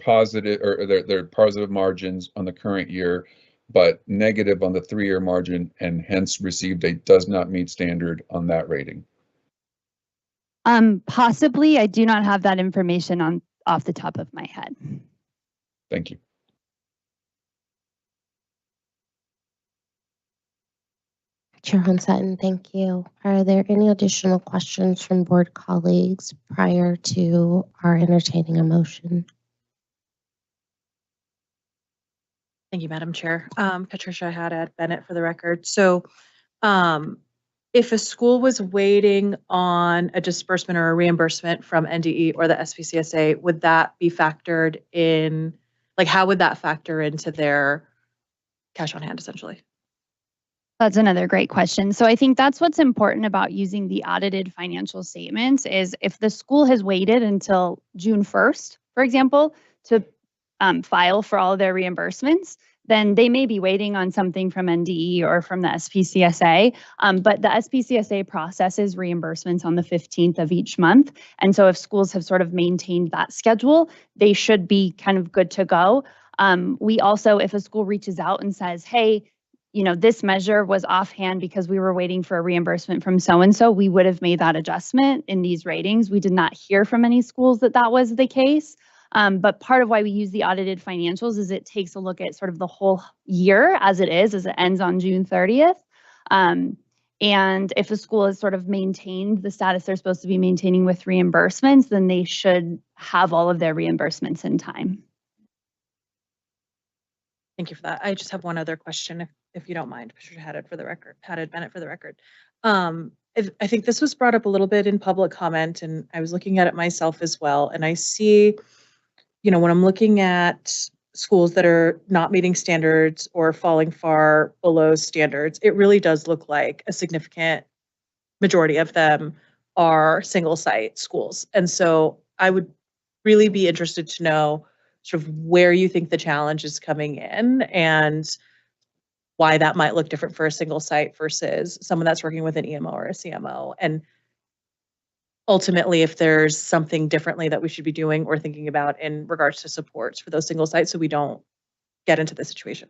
positive or they're positive margins on the current year, but negative on the 3-year margin, and hence received a does not meet standard on that rating? Possibly. I do not have that information off the top of my head. Thank you. Chair Hunsutton, thank you. Are there any additional questions from board colleagues prior to our entertaining a motion? Thank you, Madam Chair. Patricia Haddad Bennett for the record. So if a school was waiting on a disbursement or a reimbursement from NDE or the SPCSA, would that be factored in? Like, how would that factor into their cash on hand, essentially? That's another great question. So I think that's what's important about using the audited financial statements is if the school has waited until June 1st, for example, to file for all of their reimbursements, then they may be waiting on something from NDE or from the SPCSA. But the SPCSA processes reimbursements on the 15th of each month. And so if schools have sort of maintained that schedule, they should be kind of good to go. We also, if a school reaches out and says, hey, this measure was offhand because we were waiting for a reimbursement from so-and-so, we would have made that adjustment in these ratings. We did not hear from any schools that that was the case. But part of why we use the audited financials is it takes a look at sort of the whole year as it ends on June 30th. And if a school has sort of maintained the status they're supposed to be maintaining with reimbursements, then they should have all of their reimbursements in time. Thank you for that. I just have one other question, if you don't mind, Patricia Haddad for the record, Haddad Bennett for the record. I think this was brought up a little bit in public comment, and I was looking at it myself as well. And I see, when I'm looking at schools that are not meeting standards or falling far below standards, it really does look like a significant majority of them are single site schools. And so I would really be interested to know sort of where you think the challenge is coming in and why that might look different for a single site versus someone that's working with an EMO or a CMO. And ultimately, if there's something differently that we should be doing or thinking about in regards to supports for those single sites so we don't get into this situation.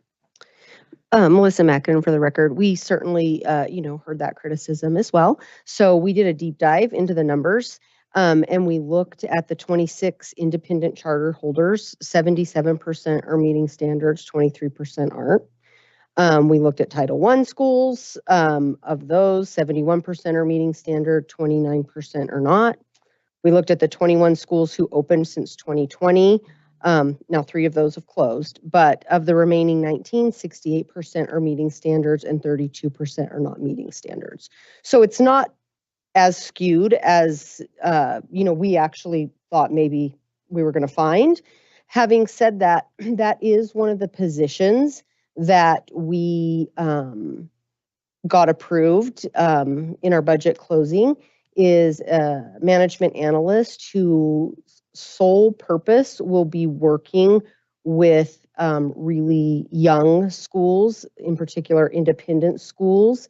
Melissa Mackin for the record, we certainly, heard that criticism as well. So we did a deep dive into the numbers and we looked at the 26 independent charter holders. 77% are meeting standards, 23% aren't. We looked at Title I schools. Of those, 71% are meeting standard, 29% are not. We looked at the 21 schools who opened since 2020. Now 3 of those have closed, but of the remaining 19, 68% are meeting standards and 32% are not meeting standards. So it's not as skewed as, we actually thought maybe we were going to find. Having said that, that is one of the positions that we got approved in our budget closing is a management analyst whose sole purpose will be working with really young schools, in particular independent schools,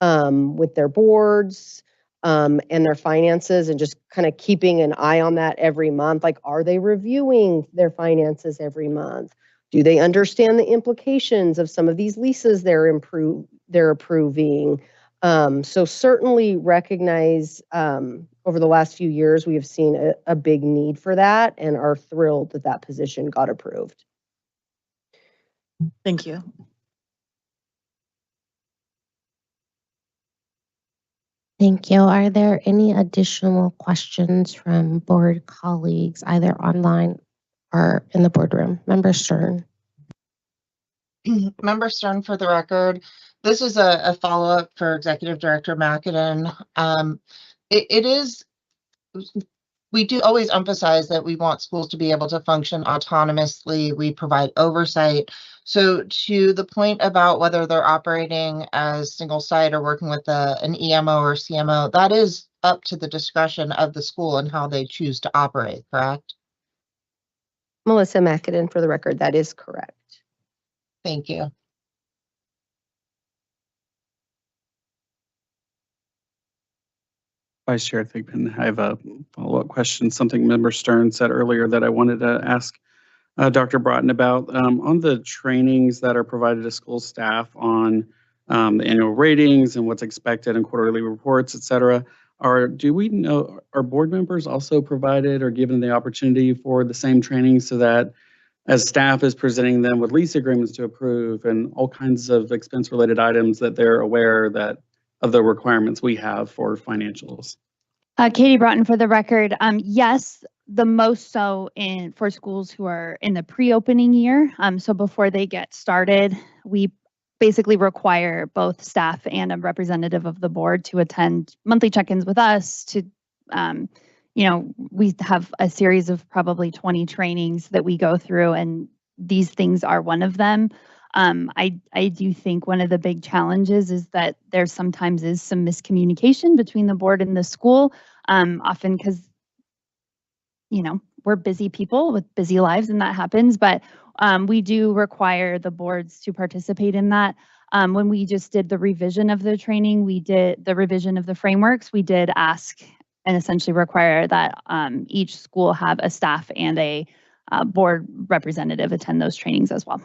with their boards and their finances, and just kind of keeping an eye on that every month. Like, are they reviewing their finances every month? Do they understand the implications of some of these leases they're approving? So certainly recognize over the last few years, we have seen a big need for that and are thrilled that that position got approved. Thank you. Thank you. Are there any additional questions from board colleagues, either online or in the boardroom? Member Stern. Member Stern, for the record, this is a follow-up for Executive Director McAdam. We do always emphasize that we want schools to be able to function autonomously. We provide oversight. So to the point about whether they're operating as single site or working with an EMO or CMO, that is up to the discretion of the school and how they choose to operate, correct? Melissa Macadin, for the record, that is correct. Thank you. Vice Chair Thigpen, I have a follow-up question, something Member Stern said earlier that I wanted to ask Dr. Broughton about. On the trainings that are provided to school staff on the annual ratings and what's expected in quarterly reports, et cetera, do we know, are board members also provided or given the opportunity for the same training so that as staff is presenting them with lease agreements to approve and all kinds of expense-related items that they're aware that of the requirements we have for financials? Katie Broughton for the record. Yes, the most so for schools who are in the pre-opening year. So before they get started, we basically require both staff and a representative of the board to attend monthly check-ins with us to, we have a series of probably 20 trainings that we go through, and these things are one of them. I do think one of the big challenges is that there sometimes is some miscommunication between the board and the school, often because, we're busy people with busy lives and that happens, but we do require the boards to participate in that. When we just did the revision of the training, we did the revision of the frameworks, we did ask and essentially require that each school have a staff and a board representative attend those trainings as well.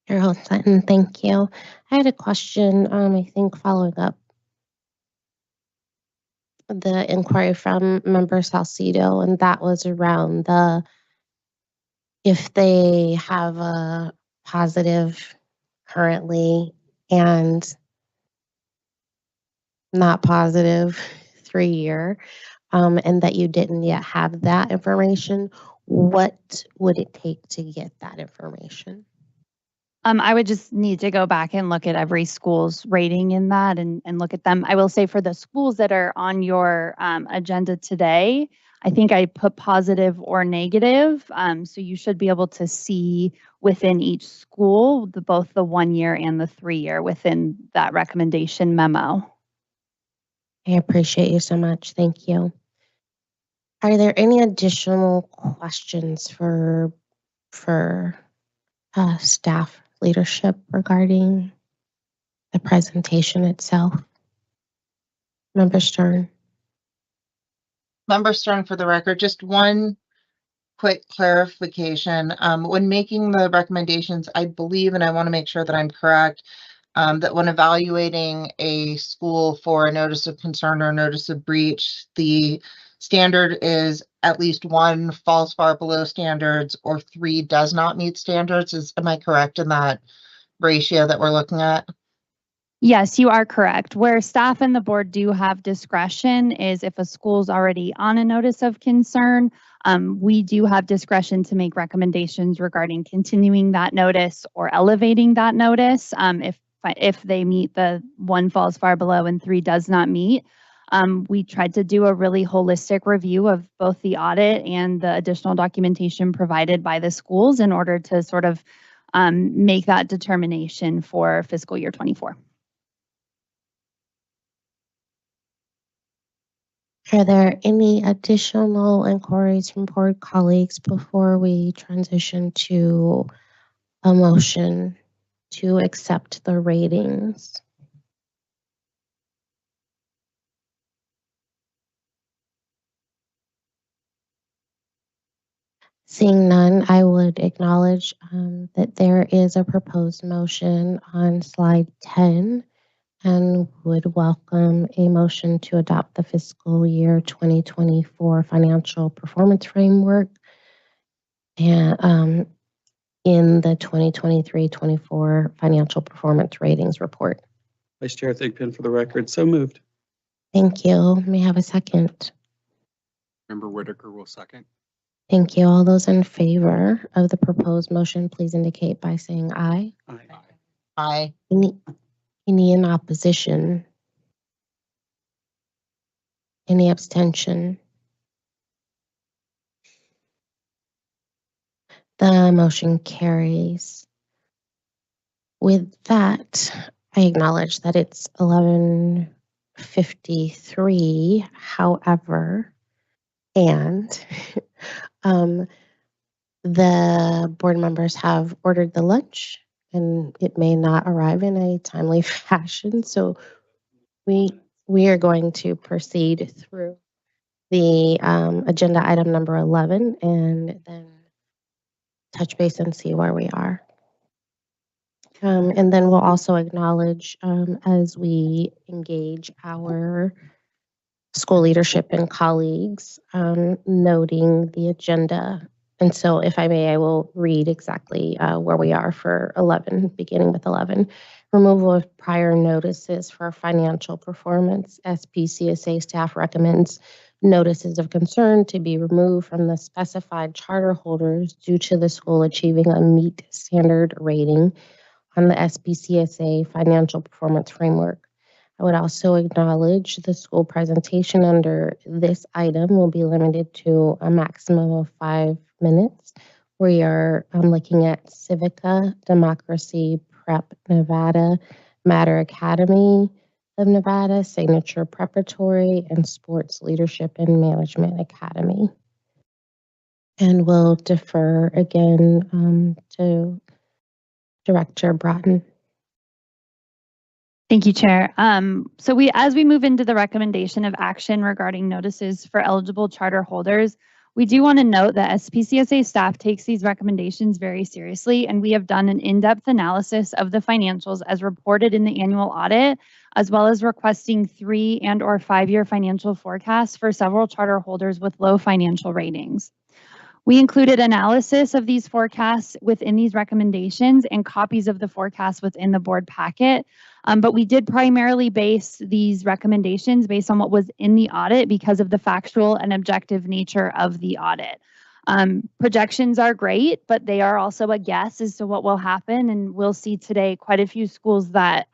Chair Hostetton, thank you. I had a question, I think following up the inquiry from Member Salcido, and that was around if they have a positive currently and not positive 3-year, and that you didn't yet have that information, what would it take to get that information? I would just need to go back and look at every school's rating in that and look at them. I will say for the schools that are on your agenda today, I think I put positive or negative. So you should be able to see within each school, both the 1-year and the 3-year within that recommendation memo. I appreciate you so much. Thank you. Are there any additional questions for staff leadership regarding the presentation itself? Member Stern. Member Stern, for the record, just one quick clarification. When making the recommendations, I believe, and I want to make sure that I'm correct, that when evaluating a school for a notice of concern or notice of breach, the standard is at least 1 falls far below standards or 3 does not meet standards. Am I correct in that ratio that we're looking at? Yes, you are correct. Where staff and the board do have discretion is if a school's already on a notice of concern, we do have discretion to make recommendations regarding continuing that notice or elevating that notice if they meet the 1 falls far below and 3 does not meet. We tried to do a really holistic review of both the audit and the additional documentation provided by the schools in order to sort of make that determination for fiscal year 24. Are there any additional inquiries from board colleagues before we transition to a motion to accept the ratings? Seeing none, I would acknowledge that there is a proposed motion on slide 10 and would welcome a motion to adopt the fiscal year 2024 financial performance framework and in the 2023-24 financial performance ratings report. Vice Chair Thigpen, for the record, so moved. Thank you. May I have a second? Member Whitaker will second. Thank you. All those in favor of the proposed motion, please indicate by saying aye. Aye. Aye. Any in opposition? Any abstention? The motion carries. With that, I acknowledge that it's 11:53. However, and the board members have ordered the lunch and it may not arrive in a timely fashion. So we are going to proceed through the agenda item number 11 and then touch base and see where we are. And then we'll also acknowledge as we engage our school leadership and colleagues, noting the agenda. And so if I may, I will read exactly where we are for 11, beginning with 11. Removal of prior notices for financial performance. SPCSA staff recommends notices of concern to be removed from the specified charter holders due to the school achieving a meet standard rating on the SPCSA financial performance framework. I would also acknowledge the school presentation under this item will be limited to a maximum of 5 minutes. We are looking at Civica, Democracy, Prep Nevada, Matter Academy of Nevada, Signature Preparatory, and Sports Leadership and Management Academy. And we'll defer again to Director Broughton. Thank you, Chair. As we move into the recommendation of action regarding notices for eligible charter holders, We do want to note that SPCSA staff takes these recommendations very seriously, and we have done an in-depth analysis of the financials as reported in the annual audit, as well as requesting 3 and/or 5-year financial forecasts for several charter holders with low financial ratings. We included analysis of these forecasts within these recommendations and copies of the forecasts within the board packet. But we did primarily base these recommendations based on what was in the audit because of the factual and objective nature of the audit. Projections are great, but they are also a guess as to what will happen. And we'll see today quite a few schools that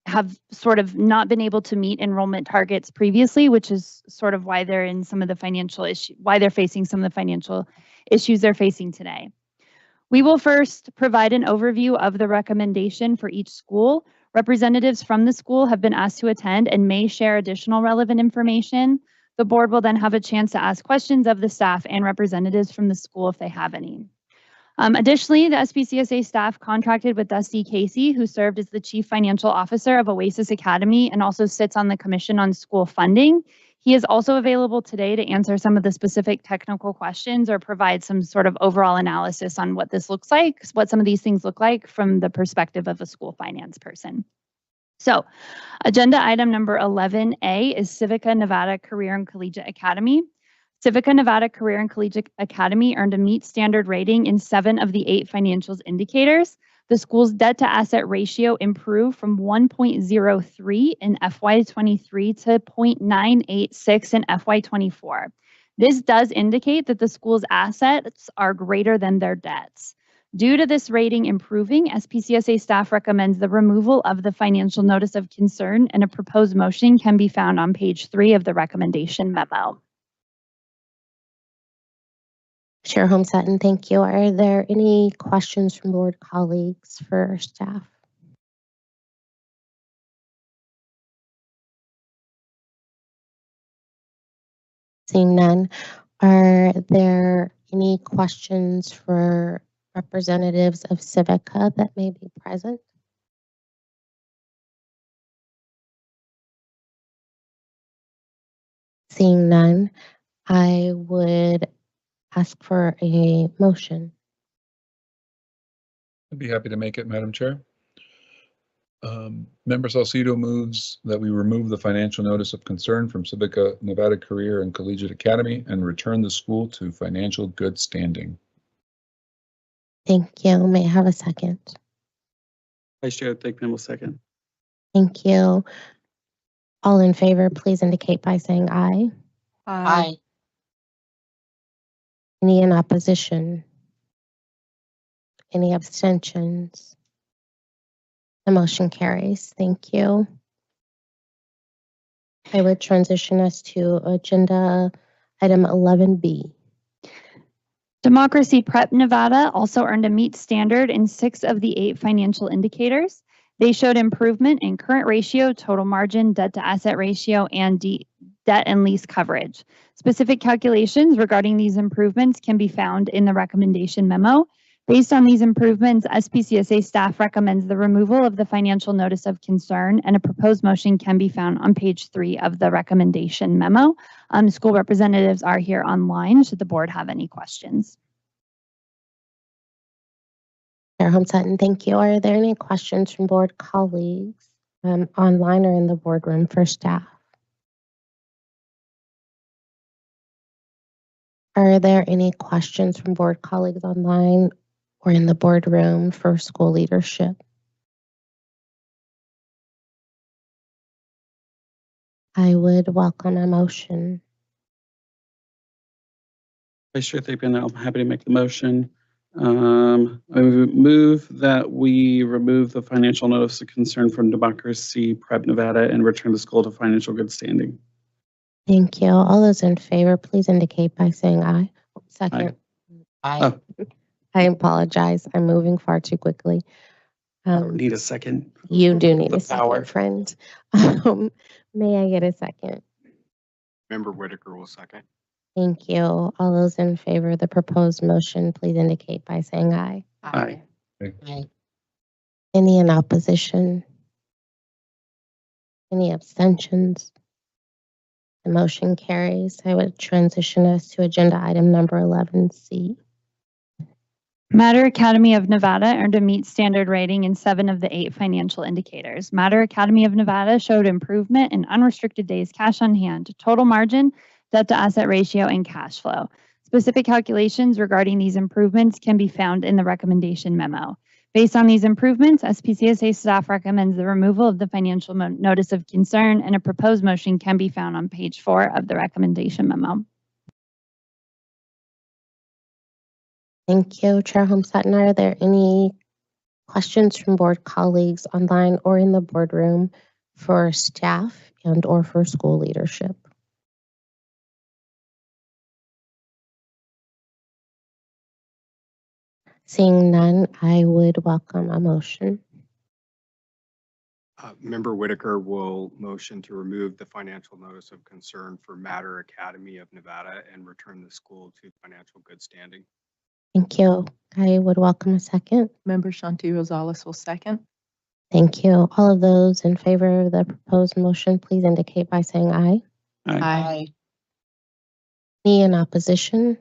have sort of not been able to meet enrollment targets previously, which is sort of why they're in some of the financial issue, why they're facing some of the financial issues they're facing today. We will first provide an overview of the recommendation for each school. Representatives from the school have been asked to attend and may share additional relevant information. The board will then have a chance to ask questions of the staff and representatives from the school if they have any. Additionally, the SPCSA staff contracted with Dusty Casey, who served as the Chief Financial Officer of Oasis Academy and also sits on the Commission on School Funding. He is also available today to answer some of the specific technical questions or provide some sort of overall analysis on what this looks like, what some of these things look like from the perspective of a school finance person. So, agenda item number 11A is Civica Nevada Career and Collegiate Academy. Civica Nevada Career and Collegiate Academy earned a meet standard rating in 7 of the 8 financials indicators. The school's debt to asset ratio improved from 1.03 in FY23 to 0.986 in FY24. This does indicate that the school's assets are greater than their debts. Due to this rating improving, SPCSA staff recommends the removal of the financial notice of concern, and a proposed motion can be found on page 3 of the recommendation memo. Chair Holmes-Sutton, thank you. Are there any questions from board colleagues for staff? Seeing none, are there any questions for representatives of Civica that may be present? Seeing none, I would ask for a motion. I'd be happy to make it, Madam Chair. Member Salcido moves that we remove the financial notice of concern from Civica Nevada Career and Collegiate Academy and return the school to financial good standing. Thank you. May I have a second? Vice Chair Thigpen will second. Thank you. All in favor, please indicate by saying aye. Aye. Any in opposition? Any abstentions? The motion carries. Thank you. I would transition us to agenda item 11B. Democracy Prep Nevada also earned a meet standard in 6 of the 8 financial indicators. They showed improvement in current ratio, total margin, debt to asset ratio, and debt and lease coverage. Specific calculations regarding these improvements can be found in the recommendation memo. Based on these improvements, SPCSA staff recommends the removal of the financial notice of concern, and a proposed motion can be found on page 3 of the recommendation memo. School representatives are here online should the board have any questions. Chair Holmes-Sutton, thank you. Are there any questions from board colleagues online or in the boardroom for staff? Are there any questions from board colleagues online or in the boardroom for school leadership? I would welcome a motion. Vice Chair Thigpen, I'm happy to make the motion. I move that we remove the financial notice of concern from Democracy Prep Nevada and return the school to financial good standing. Thank you. All those in favor, please indicate by saying aye. Second. Aye. I apologize. I'm moving far too quickly. I don't need a second. You do need The a power. second, friend. May I get a second? Member Whitaker will second. Thank you. All those in favor of the proposed motion, please indicate by saying aye. Aye. Aye. Any in opposition? Any abstentions? The The motion carries. I would transition us to agenda item number 11C. Mater Academy of Nevada earned a meet standard rating in 7 of the 8 financial indicators. Mater Academy of Nevada showed improvement in unrestricted days cash on hand, total margin, debt to asset ratio, and cash flow. Specific calculations regarding these improvements can be found in the recommendation memo. Based on these improvements, SPCSA staff recommends the removal of the financial notice of concern, and a proposed motion can be found on page 4 of the recommendation memo. Thank you, Chair Homestead. Are there any questions from board colleagues online or in the boardroom for staff and or for school leadership? Seeing none, I would welcome a motion. Member Whitaker will motion to remove the financial notice of concern for Mater Academy of Nevada and return the school to financial good standing. Thank you. I would welcome a second. Member Shanti Rosales will second. Thank you. All of those in favor of the proposed motion, please indicate by saying aye. Aye. Any in opposition?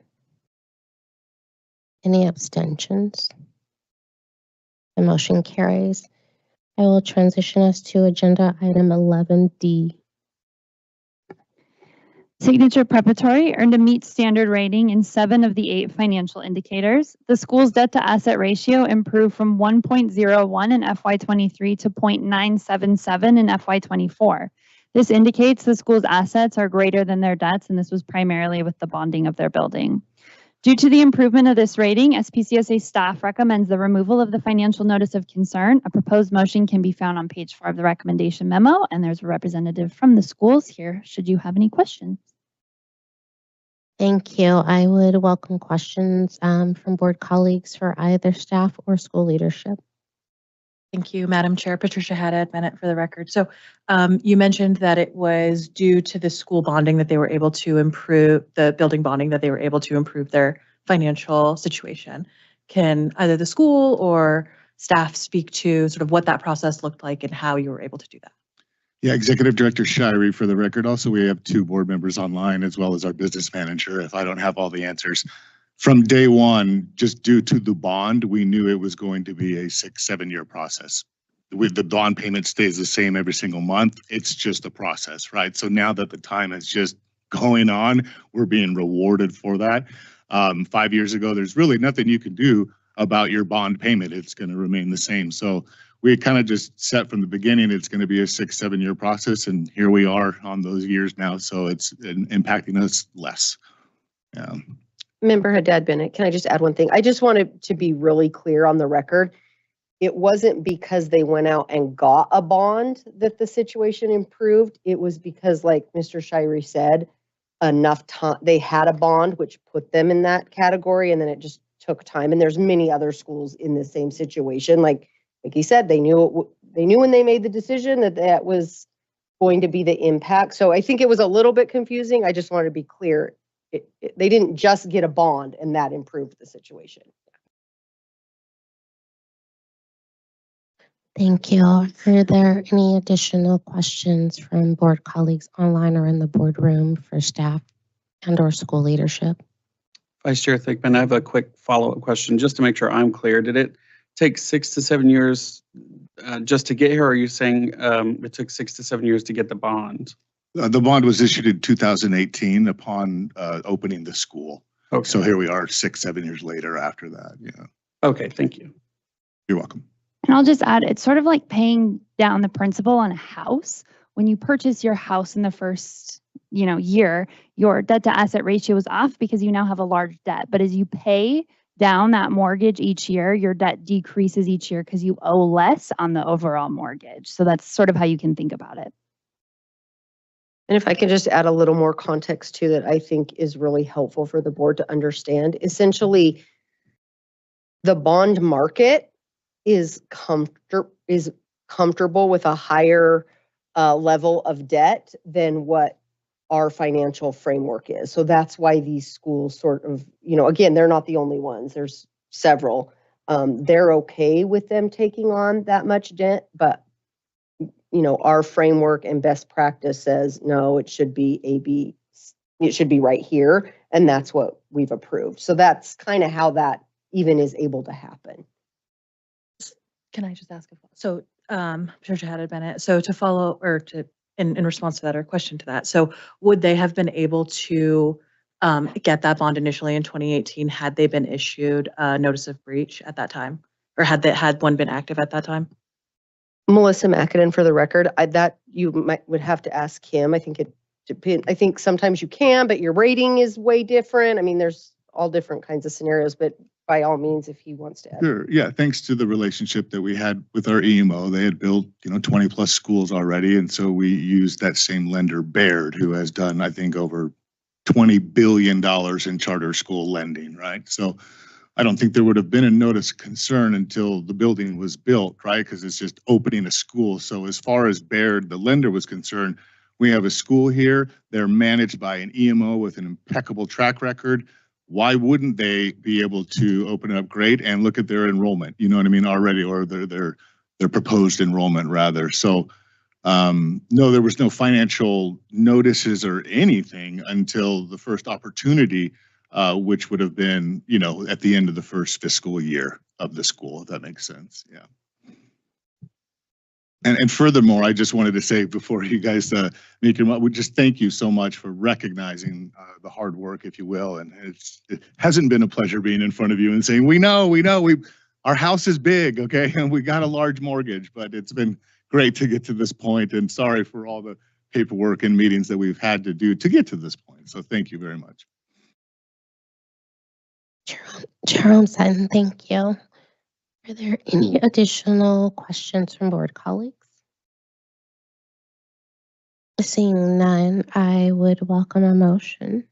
Any abstentions? The motion carries. I will transition us to agenda item 11D. Signature Preparatory earned a meet standard rating in 7 of the 8 financial indicators. The school's debt to asset ratio improved from 1.01 in FY23 to 0.977 in FY24. This indicates the school's assets are greater than their debts, and this was primarily with the bonding of their building. Due to the improvement of this rating, SPCSA staff recommends the removal of the financial notice of concern. A proposed motion can be found on page 4 of the recommendation memo, and there's a representative from the schools here should you have any questions. Thank you. I would welcome questions from board colleagues for either staff or school leadership. Thank you, Madam Chair. Patricia Haddad Bennett for the record. So you mentioned that it was due to the school bonding that they were able to improve, the building bonding that they were able to improve their financial situation. Can either the school or staff speak to sort of what that process looked like and how you were able to do that? Yeah, Executive Director Shirey for the record. Also, we have 2 board members online as well as our business manager if I don't have all the answers. From day one, just due to the bond, we knew it was going to be a 6-7 year process. With the bond payment stays the same every single month, it's just a process, right? So now that the time is just going on, we're being rewarded for that. 5 years ago, there's really nothing you can do about your bond payment. It's going to remain the same. So we kind of just set from the beginning, it's going to be a 6-7 year process. And here we are on those years now. So it's impacting us less. Yeah. Member Haddad Bennett, can I just add one thing? I just wanted to be really clear on the record. It wasn't because they went out and got a bond that the situation improved. It was because, like Mr. Shirey said, enough time, they had a bond, which put them in that category, and then it just took time. And there's many other schools in the same situation. Like he said, they knew when they made the decision that was going to be the impact. So I think it was a little bit confusing. I just wanted to be clear. They didn't just get a bond and that improved the situation. Thank you. Are there any additional questions from board colleagues online or in the boardroom for staff and or school leadership? Vice Chair Thickman, I have a quick follow-up question just to make sure I'm clear. Did it take 6 to 7 years just to get here? Or are you saying it took 6 to 7 years to get the bond? The bond was issued in 2018 upon opening the school. Okay. So here we are 6-7 years later after that. Yeah. Okay, thank you. You're welcome. And I'll just add, it's sort of like paying down the principal on a house. When you purchase your house in the first, year, your debt to asset ratio is off because you now have a large debt. But as you pay down that mortgage each year, your debt decreases each year because you owe less on the overall mortgage. So that's sort of how you can think about it. And if I can just add a little more context to that, I think is really helpful for the board to understand. Essentially, the bond market is comfortable with a higher level of debt than what our financial framework is. So that's why these schools sort of, again, they're not the only ones. There's several. They're okay with them taking on that much debt, but our framework and best practice says, no, it should be AB, it should be right here. And that's what we've approved. So that's kind of how that even is able to happen. Can I just ask so Patricia had Bennett, so to follow or to in response to that or question to that, so would they have been able to get that bond initially in 2018 had they been issued a notice of breach at that time, or had one been active at that time? Melissa McAdam, for the record, that you would have to ask him. I think it depends. I think sometimes you can, but your rating is way different. I mean, there's all different kinds of scenarios, but by all means, if he wants to add. Sure. Yeah. Thanks to the relationship that we had with our EMO, they had built, 20 plus schools already. And so we used that same lender, Baird, who has done, I think, over $20 billion in charter school lending, right? So I don't think there would have been a notice of concern until the building was built, right? Because it's just opening a school. So as far as Baird, the lender, was concerned, we have a school here. They're managed by an EMO with an impeccable track record. Why wouldn't they be able to open it up great and look at their enrollment? You know what I mean? Already, or their proposed enrollment rather. So no, there was no financial notices or anything until the first opportunity, which would have been, at the end of the first fiscal year of the school, if that makes sense. Yeah. And furthermore, I just wanted to say before you guys make your we just thank you so much for recognizing the hard work, if you will. And it hasn't been a pleasure being in front of you and saying, we know, our house is big, okay, and we got a large mortgage, but it's been great to get to this point. And sorry for all the paperwork and meetings that we've had to do to get to this point. So thank you very much. Jerome Sutton, thank you. Are there any additional questions from board colleagues? Seeing none, I would welcome a motion.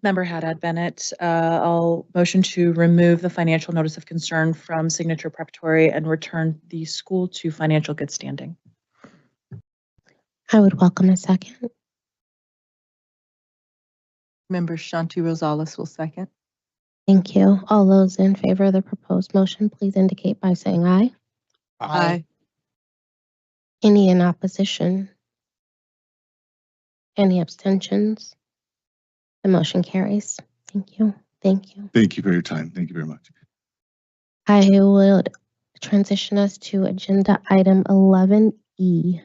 Member Haddad Bennett, I'll motion to remove the financial notice of concern from signature preparatory and return the school to financial good standing. I would welcome a second. Member Shanti Rosales will second. Thank you. All those in favor of the proposed motion, please indicate by saying aye. Aye. Any in opposition? Any abstentions? The motion carries. Thank you. Thank you. Thank you for your time. Thank you very much. I will transition us to agenda item 11E.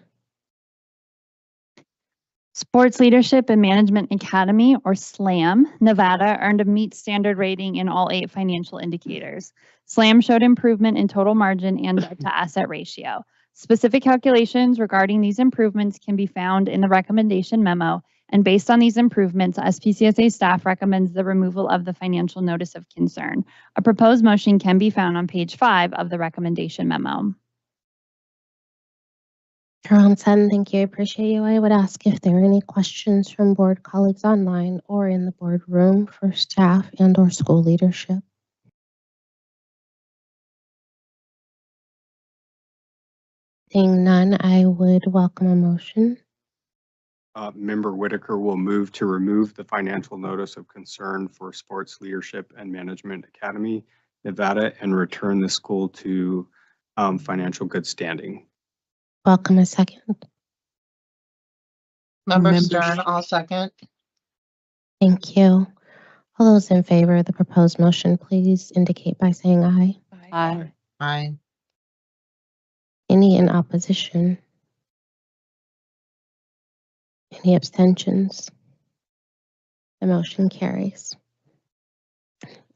Sports Leadership and Management Academy, or SLAM, Nevada earned a meet standard rating in all 8 financial indicators. SLAM showed improvement in total margin and debt to asset ratio. Specific calculations regarding these improvements can be found in the recommendation memo, and based on these improvements, SPCSA staff recommends the removal of the financial notice of concern. A proposed motion can be found on page 5 of the recommendation memo. Jerome Sutton, thank you. I appreciate you. I would ask if there are any questions from board colleagues online or in the board room for staff and/or school leadership. Seeing none, I would welcome a motion. Member Whitaker will move to remove the financial notice of concern for Sports Leadership and Management Academy, Nevada, and return the school to financial good standing. Welcome a second. Member Stern, I'll second. Thank you. All those in favor of the proposed motion, please indicate by saying aye. Aye. Aye. Any in opposition? Any abstentions? The motion carries.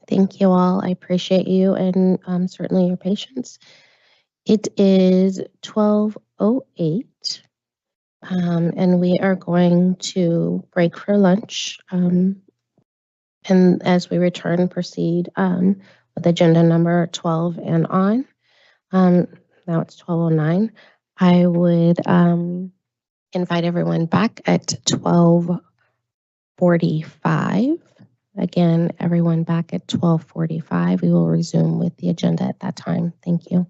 Thank you all. I appreciate you and certainly your patience. It is 12:08, and we are going to break for lunch. And as we return, proceed with agenda number 12 and on. Now it's 12:09. I would invite everyone back at 12:45. Again, everyone back at 12:45. We will resume with the agenda at that time. Thank you.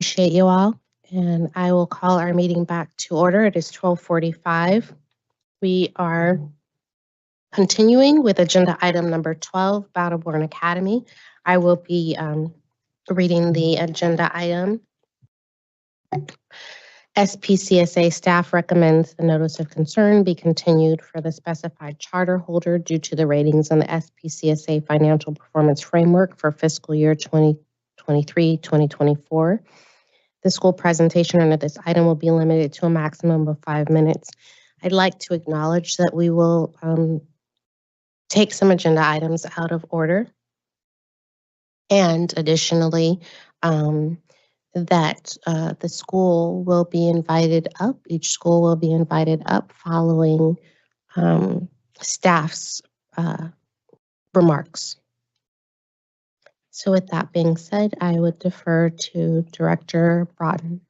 Appreciate you all. And I will call our meeting back to order. It is 12:45. We are continuing with agenda item number 12, Battleborn Academy. I will be reading the agenda item. SPCSA staff recommends the notice of concern be continued for the specified charter holder due to the ratings on the SPCSA financial performance framework for fiscal year 2023-2024. The school presentation under this item will be limited to a maximum of 5 minutes. I'd like to acknowledge that we will take some agenda items out of order. And additionally, that the school will be invited up, each school will be invited up following staff's remarks. So with that being said, I would defer to Director Broughton.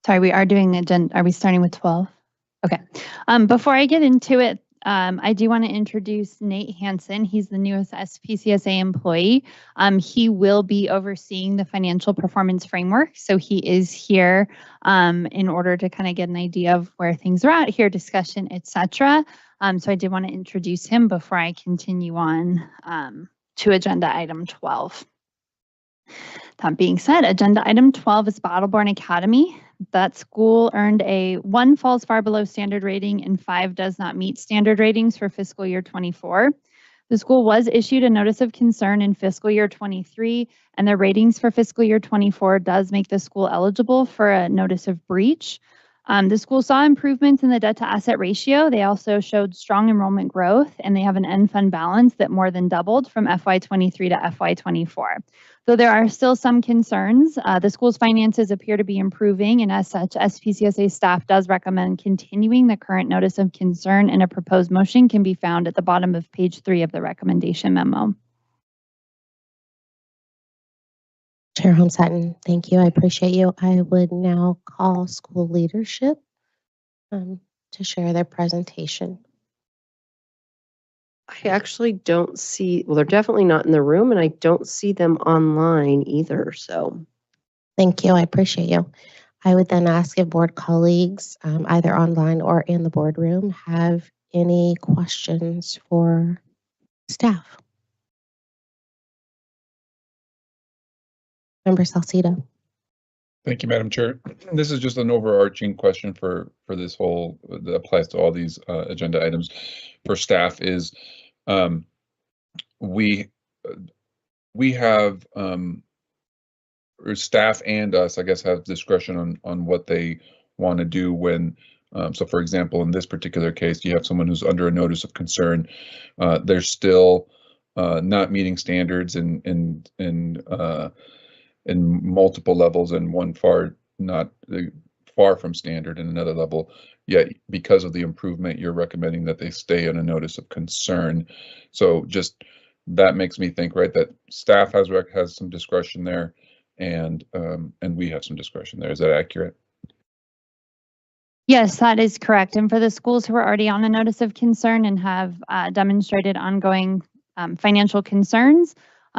Sorry, we are doing agenda. Are we starting with 12? Okay. Before I get into it, I do want to introduce Nate Hansen. He's the newest SPCSA employee. He will be overseeing the financial performance framework. So he is here in order to kind of get an idea of where things are at, hear discussion, etc. So I did want to introduce him before I continue on to agenda item 12. That being said, agenda item 12 is Battleborn Academy. That school earned a 1 falls far below standard rating and 5 does not meet standard ratings for fiscal year 24. The school was issued a notice of concern in fiscal year 23, and the ratings for fiscal year 24 does make the school eligible for a notice of breach. The school saw improvements in the debt to asset ratio. They also showed strong enrollment growth, and they have an end fund balance that more than doubled from FY23 to FY24. Though there are still some concerns, the school's finances appear to be improving, and as such, SPCSA staff does recommend continuing the current notice of concern, and a proposed motion can be found at the bottom of page 3 of the recommendation memo. Chair Holmes-Sutton, thank you. I appreciate you. I would now call school leadership to share their presentation. I actually don't see, well, they're definitely not in the room, and I don't see them online either, so. Thank you. I appreciate you. I would then ask if board colleagues, either online or in the boardroom, have any questions for staff. Member Salcido. Thank you, Madam Chair. This is just an overarching question for this whole, that applies to all these agenda items for staff is, we have, or staff and us, I guess, have discretion on what they want to do when, so for example, in this particular case, you have someone who's under a notice of concern. They're still not meeting standards in multiple levels, and one far from standard in another level. Yet because of the improvement, you're recommending that they stay on a notice of concern. So just that makes me think, right, that staff has some discretion there, and we have some discretion there. Is that accurate? Yes, that is correct. And for the schools who are already on a notice of concern and have demonstrated ongoing financial concerns,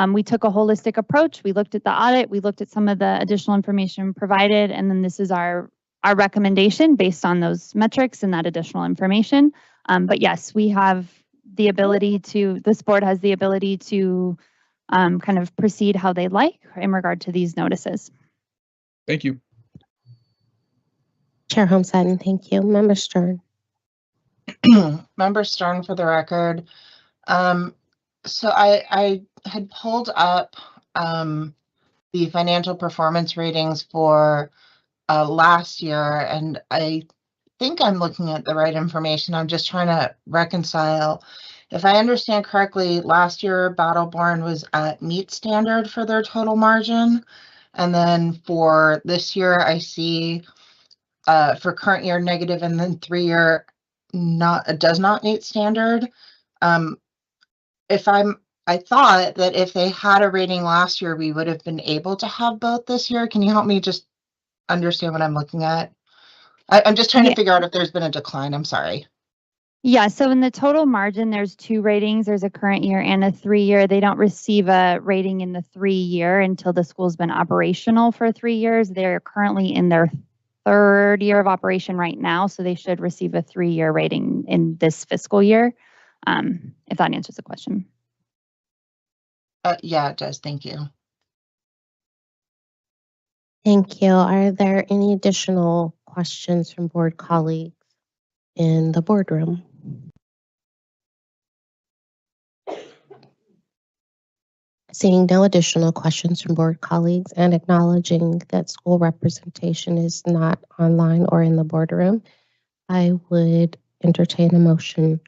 we took a holistic approach. We looked at the audit, we looked at some of the additional information provided, and then this is our recommendation based on those metrics and that additional information. But yes, we have the ability to, this board has the ability to kind of proceed how they like in regard to these notices. Thank you. Chair Holmes-Sutton, thank you. Member Stern. Member Stern, for the record. So I had pulled up the financial performance ratings for last year, and I think I'm looking at the right information. I'm just trying to reconcile. If I understand correctly, last year Battleborn was at meet standard for their total margin. And then for this year, I see for current year negative, and then 3-year does not meet standard. I thought that if they had a rating last year, we would have been able to have both this year. Can you help me just understand what I'm looking at? I'm just trying to figure out if there's been a decline. I'm sorry. Yeah, so in the total margin, there's 2 ratings. There's a current year and a 3-year. They don't receive a rating in the 3-year until the school's been operational for 3 years. They're currently in their 3rd year of operation right now, so they should receive a 3-year rating in this fiscal year, if that answers the question. Yeah, it does. Thank you. Thank you. Are there any additional questions from board colleagues in the boardroom? Seeing no additional questions from board colleagues and acknowledging that school representation is not online or in the boardroom, I would entertain a motion.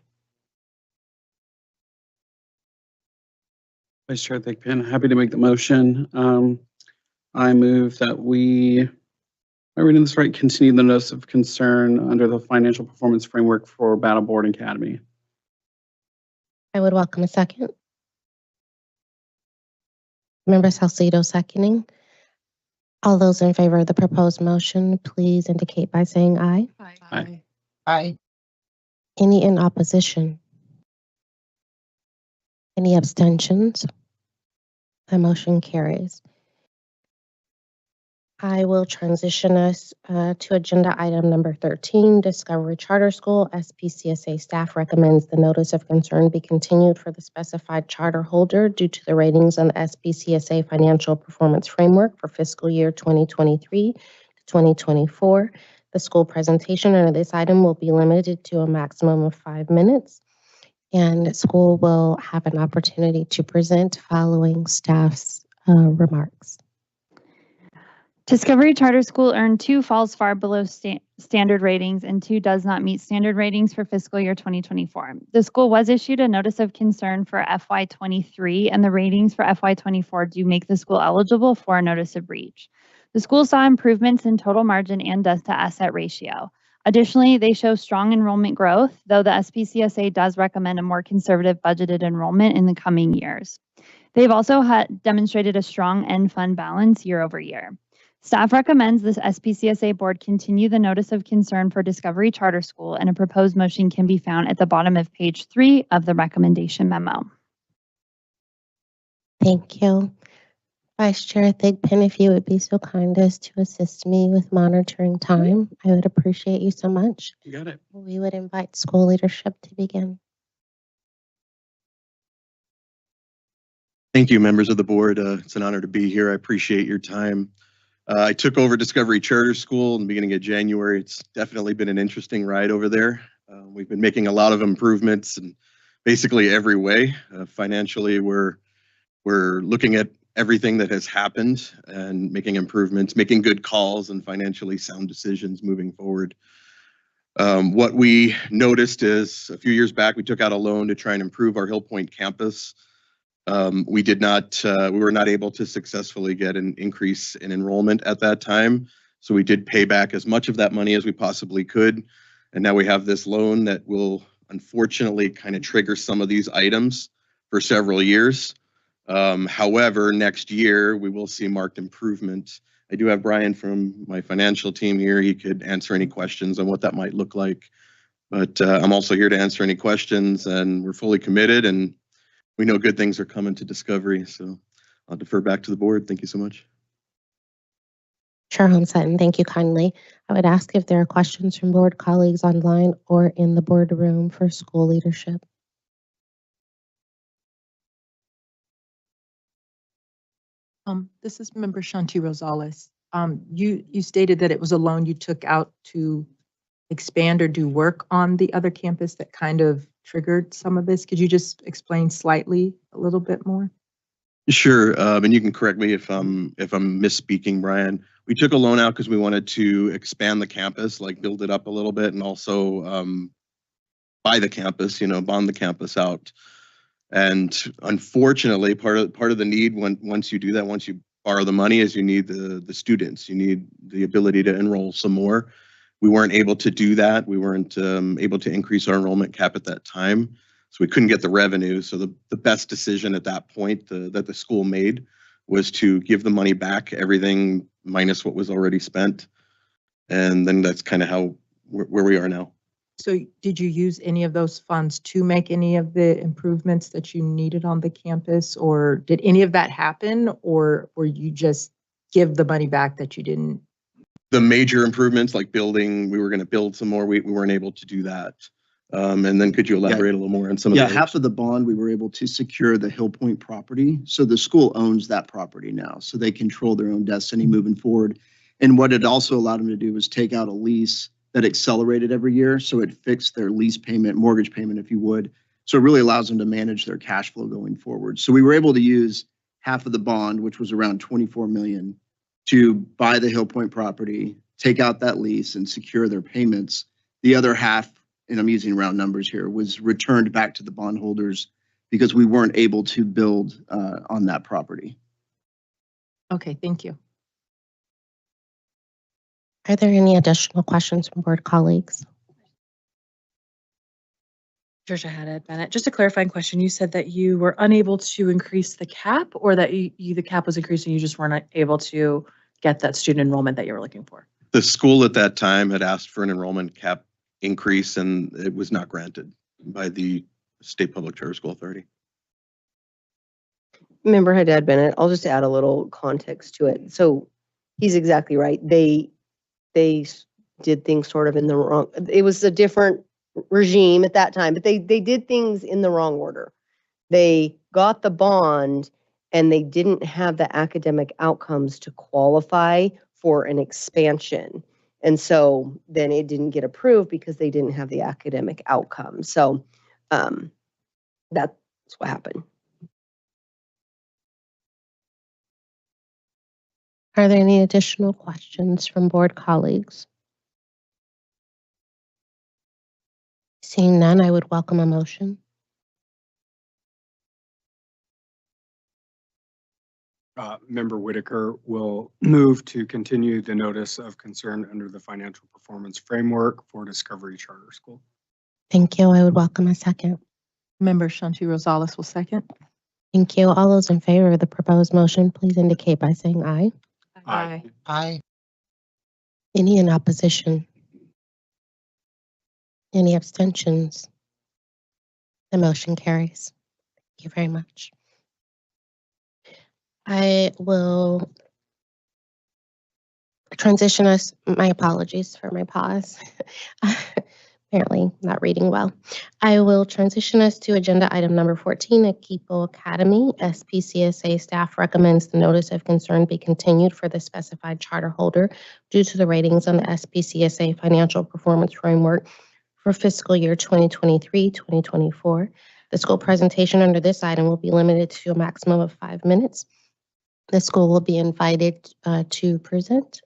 Vice Chair Thigpen, happy to make the motion. I move that we, am I reading this right, continue the notice of concern under the financial performance framework for Battle Board Academy. I would welcome a second. Member Salcido seconding. All those in favor of the proposed motion, please indicate by saying aye. Aye. Aye. Any in opposition? Any abstentions? The motion carries. I will transition us to agenda item number 13, Discovery Charter School. SPCSA staff recommends the notice of concern be continued for the specified charter holder due to the ratings on the SPCSA financial performance framework for fiscal year 2023 to 2024. The school presentation under this item will be limited to a maximum of 5 minutes, and school will have an opportunity to present following staff's remarks. Discovery Charter School earned 2 falls far below standard ratings and 2 does not meet standard ratings for fiscal year 2024. The school was issued a notice of concern for FY23, and the ratings for FY24 do make the school eligible for a notice of breach. The school saw improvements in total margin and debt to asset ratio. Additionally, they show strong enrollment growth, though the SPCSA does recommend a more conservative budgeted enrollment in the coming years. They've also demonstrated a strong end fund balance year over year. Staff recommends this SPCSA board continue the notice of concern for Discovery Charter School, and a proposed motion can be found at the bottom of page 3 of the recommendation memo. Thank you. Vice Chair Thigpen, if you would be so kind as to assist me with monitoring time, I would appreciate you so much. You got it. We would invite school leadership to begin. Thank you, members of the board. It's an honor to be here. I appreciate your time. I took over Discovery Charter School in the beginning of January. It's definitely been an interesting ride over there. We've been making a lot of improvements in basically every way. Financially, we're looking at everything that has happened and making improvements, making good calls and financially sound decisions moving forward. What we noticed is a few years back, we took out a loan to try and improve our Hill Point campus. We were not able to successfully get an increase in enrollment at that time. So we did pay back as much of that money as we possibly could. And now we have this loan that will unfortunately kind of trigger some of these items for several years. However, next year we will see marked improvement. I do have Brian from my financial team here. He could answer any questions on what that might look like. But I'm also here to answer any questions, and we're fully committed, and we know good things are coming to Discovery, so I'll defer back to the board. Thank you so much. Chair Sutton, thank you kindly. I would ask if there are questions from board colleagues online or in the boardroom for school leadership. This is Member Shanti Rosales. You stated that it was a loan you took out to expand or do work on the other campus that kind of triggered some of this. Could you just explain slightly a little bit more? Sure, and you can correct me if I'm misspeaking, Brian. We took a loan out because we wanted to expand the campus, like build it up a little bit, and also buy the campus, bond the campus out. And unfortunately, part of the need once you do that, once you borrow the money, is you need the students. You need the ability to enroll some more. We weren't able to do that. We weren't able to increase our enrollment cap at that time, so we couldn't get the revenue. So the best decision at that point that the school made was to give the money back, everything minus what was already spent, and then that's kind of where we are now. So did you use any of those funds to make any of the improvements that you needed on the campus? Or did any of that happen? Or were you just give the money back that you didn't? The major improvements like building, we were going to build some more. We weren't able to do that. And then could you elaborate a little more on some of Yeah, the half of the bond, we were able to secure the Hill Point property. So the school owns that property now. So they control their own destiny moving forward. And what it also allowed them to do was take out a lease that accelerated every year. So it fixed their lease payment, mortgage payment, if you would. So it really allows them to manage their cash flow going forward. So we were able to use half of the bond, which was around 24 million, to buy the Hill Point property, take out that lease and secure their payments. The other half, and I'm using round numbers here, was returned back to the bondholders because we weren't able to build on that property. Okay, thank you. Are there any additional questions from board colleagues? Georgia had it, Bennett. Just a clarifying question. You said that you were unable to increase the cap, or that the cap was increasing, you just weren't able to get that student enrollment that you were looking for? The school at that time had asked for an enrollment cap increase, and it was not granted by the State Public Charter School Authority. Member Haddad Bennett, I'll just add a little context to it. So he's exactly right. They did things sort of in the wrong, it was a different regime at that time, but they did things in the wrong order. They got the bond and they didn't have the academic outcomes to qualify for an expansion. And so then it didn't get approved because they didn't have the academic outcomes. So that's what happened. Are there any additional questions from board colleagues? Seeing none, I would welcome a motion. Member Whitaker will move to continue the notice of concern under the financial performance framework for Discovery Charter School. Thank you. I would welcome a second. Member Shanti Rosales will second. Thank you. All those in favor of the proposed motion, please indicate by saying aye. Aye. Aye. Any in opposition? Any abstentions? The motion carries. Thank you very much. I will transition us, my apologies for my pause. Apparently not reading well. I will transition us to agenda item number 14, Akipo Academy. SPCSA staff recommends the notice of concern be continued for the specified charter holder due to the ratings on the SPCSA financial performance framework for fiscal year 2023-2024. The school presentation under this item will be limited to a maximum of 5 minutes. The school will be invited to present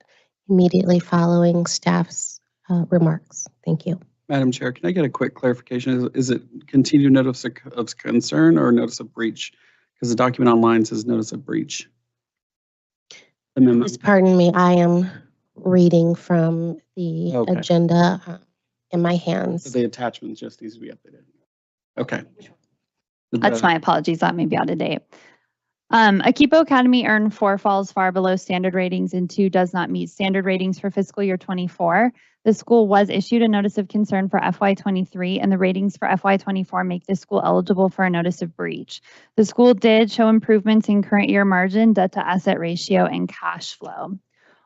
immediately following staff's remarks. Thank you. Madam Chair, can I get a quick clarification? Is it continued notice of concern or notice of breach? Because the document online says notice of breach. Please pardon me, I am reading from the agenda in my hands. So the attachment just needs to be updated. Okay. That's my apologies. That may be out of date. Akipo Academy earned 4 falls far below standard ratings and 2 does not meet standard ratings for fiscal year 24. The school was issued a notice of concern for FY23, and the ratings for FY24 make the school eligible for a notice of breach. The school did show improvements in current year margin, debt to asset ratio, and cash flow.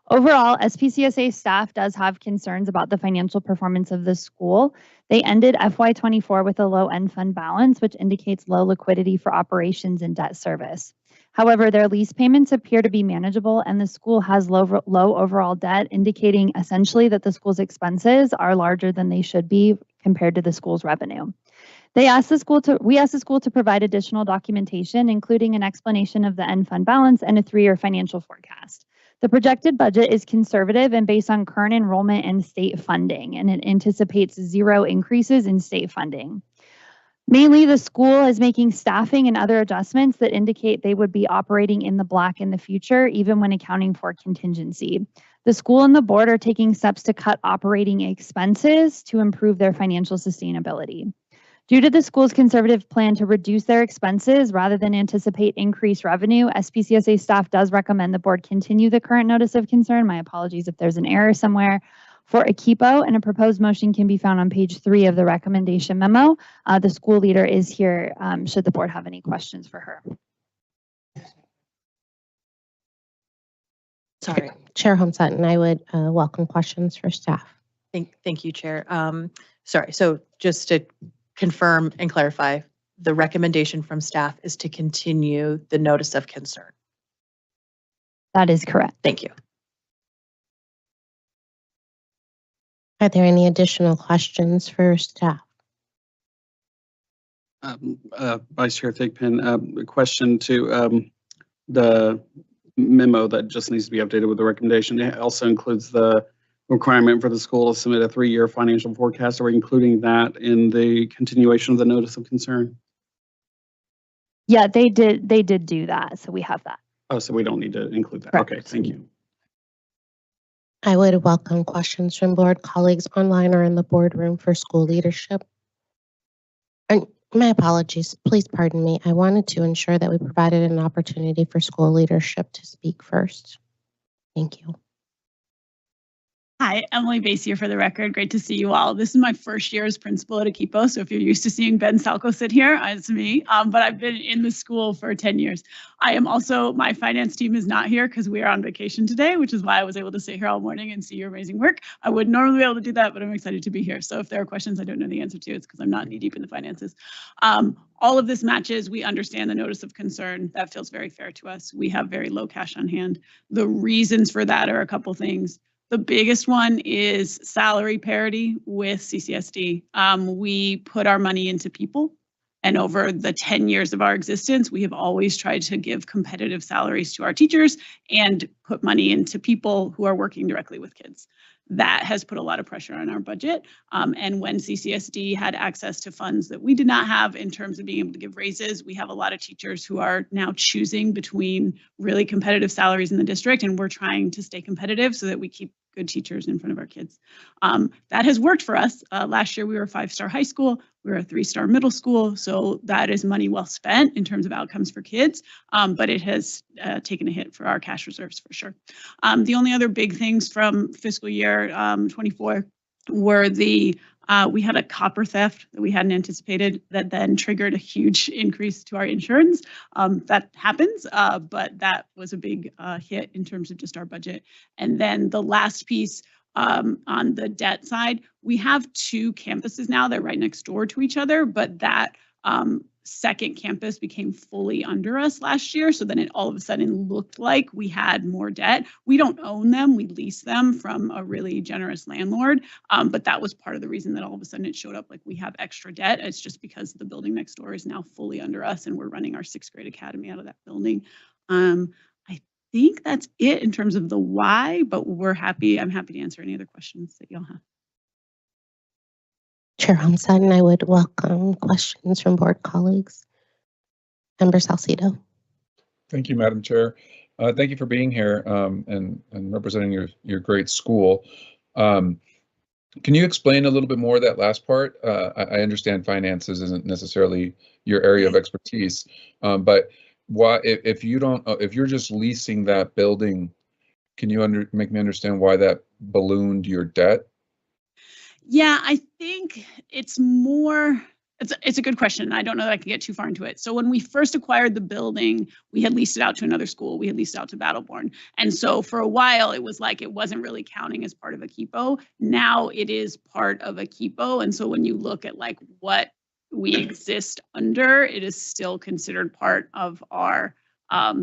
Overall, SPCSA staff does have concerns about the financial performance of the school. They ended FY24 with a low end fund balance, which indicates low liquidity for operations and debt service. However, their lease payments appear to be manageable, and the school has low overall debt, indicating essentially that the school's expenses are larger than they should be compared to the school's revenue. We asked the school to provide additional documentation, including an explanation of the end fund balance and a 3-year financial forecast. The projected budget is conservative and based on current enrollment and state funding, and it anticipates 0 increases in state funding. Mainly, the school is making staffing and other adjustments that indicate they would be operating in the black in the future, even when accounting for contingency. The school and the board are taking steps to cut operating expenses to improve their financial sustainability. Due to the school's conservative plan to reduce their expenses rather than anticipate increased revenue, SPCSA staff does recommend the board continue the current notice of concern. My apologies if there's an error somewhere for Akipo, and a proposed motion can be found on page 3 of the recommendation memo. The school leader is here should the board have any questions for her. Sorry. Chair Home-Sutton, I would welcome questions for staff. Thank you, Chair. Sorry, so just to confirm and clarify, the recommendation from staff is to continue the notice of concern. That is correct. Thank you. Are there any additional questions for staff? Vice Chair Thigpen, a question to the memo that just needs to be updated with the recommendation. It also includes the requirement for the school to submit a 3-year financial forecast. Are we including that in the continuation of the notice of concern? Yeah, they did do that, so we have that. Oh, so we don't need to include that. Correct. Okay, thank you. I would welcome questions from board colleagues online or in the boardroom for school leadership. And my apologies, please pardon me. I wanted to ensure that we provided an opportunity for school leadership to speak first. Thank you. Hi, Emily Bass here for the record. Great to see you all. This is my first year as principal at Akipo, so if you're used to seeing Ben Salco sit here, it's me, but I've been in the school for 10 years. I am also, my finance team is not here because we are on vacation today, which is why I was able to sit here all morning and see your amazing work. I would normally be able to do that, but I'm excited to be here. So if there are questions I don't know the answer to, it's because I'm not knee deep in the finances. All of this matches. We understand the notice of concern. That feels very fair to us. We have very low cash on hand. The reasons for that are a couple things. The biggest one is salary parity with CCSD. We put our money into people, and over the 10 years of our existence, we have always tried to give competitive salaries to our teachers and put money into people who are working directly with kids. That has put a lot of pressure on our budget. And when CCSD had access to funds that we did not have in terms of being able to give raises, we have a lot of teachers who are now choosing between really competitive salaries in the district, and we're trying to stay competitive so that we keep good teachers in front of our kids. That has worked for us. Last year we were a 5-star high school, we were a 3-star middle school, so that is money well spent in terms of outcomes for kids, but it has taken a hit for our cash reserves for sure. The only other big things from fiscal year 24 were we had a copper theft that we hadn't anticipated that then triggered a huge increase to our insurance. That happens, but that was a big hit in terms of just our budget. And then the last piece on the debt side, we have 2 campuses now. They're right next door to each other, but that second campus became fully under us last year. So then it all of a sudden looked like we had more debt. We don't own them. We lease them from a really generous landlord. But that was part of the reason that all of a sudden it showed up like we have extra debt. It's just because the building next door is now fully under us and we're running our 6th grade academy out of that building. I think that's it in terms of the why, but I'm happy to answer any other questions that y'all have. Chair Home-Sutton, I would welcome questions from board colleagues. Member Salcido. Thank you, Madam Chair. Thank you for being here and representing your great school. Can you explain a little bit more of that last part? I understand finances isn't necessarily your area of expertise, but why, if you're just leasing that building, can you make me understand why that ballooned your debt? Yeah, I think it's more, it's a good question. I don't know that I can get too far into it. So when we first acquired the building, we had leased it out to another school. We had leased it out to Battleborn. And so for a while, it was like it wasn't really counting as part of Akipo. Now it is part of Akipo. And so when you look at like what we exist under, it is still considered part of our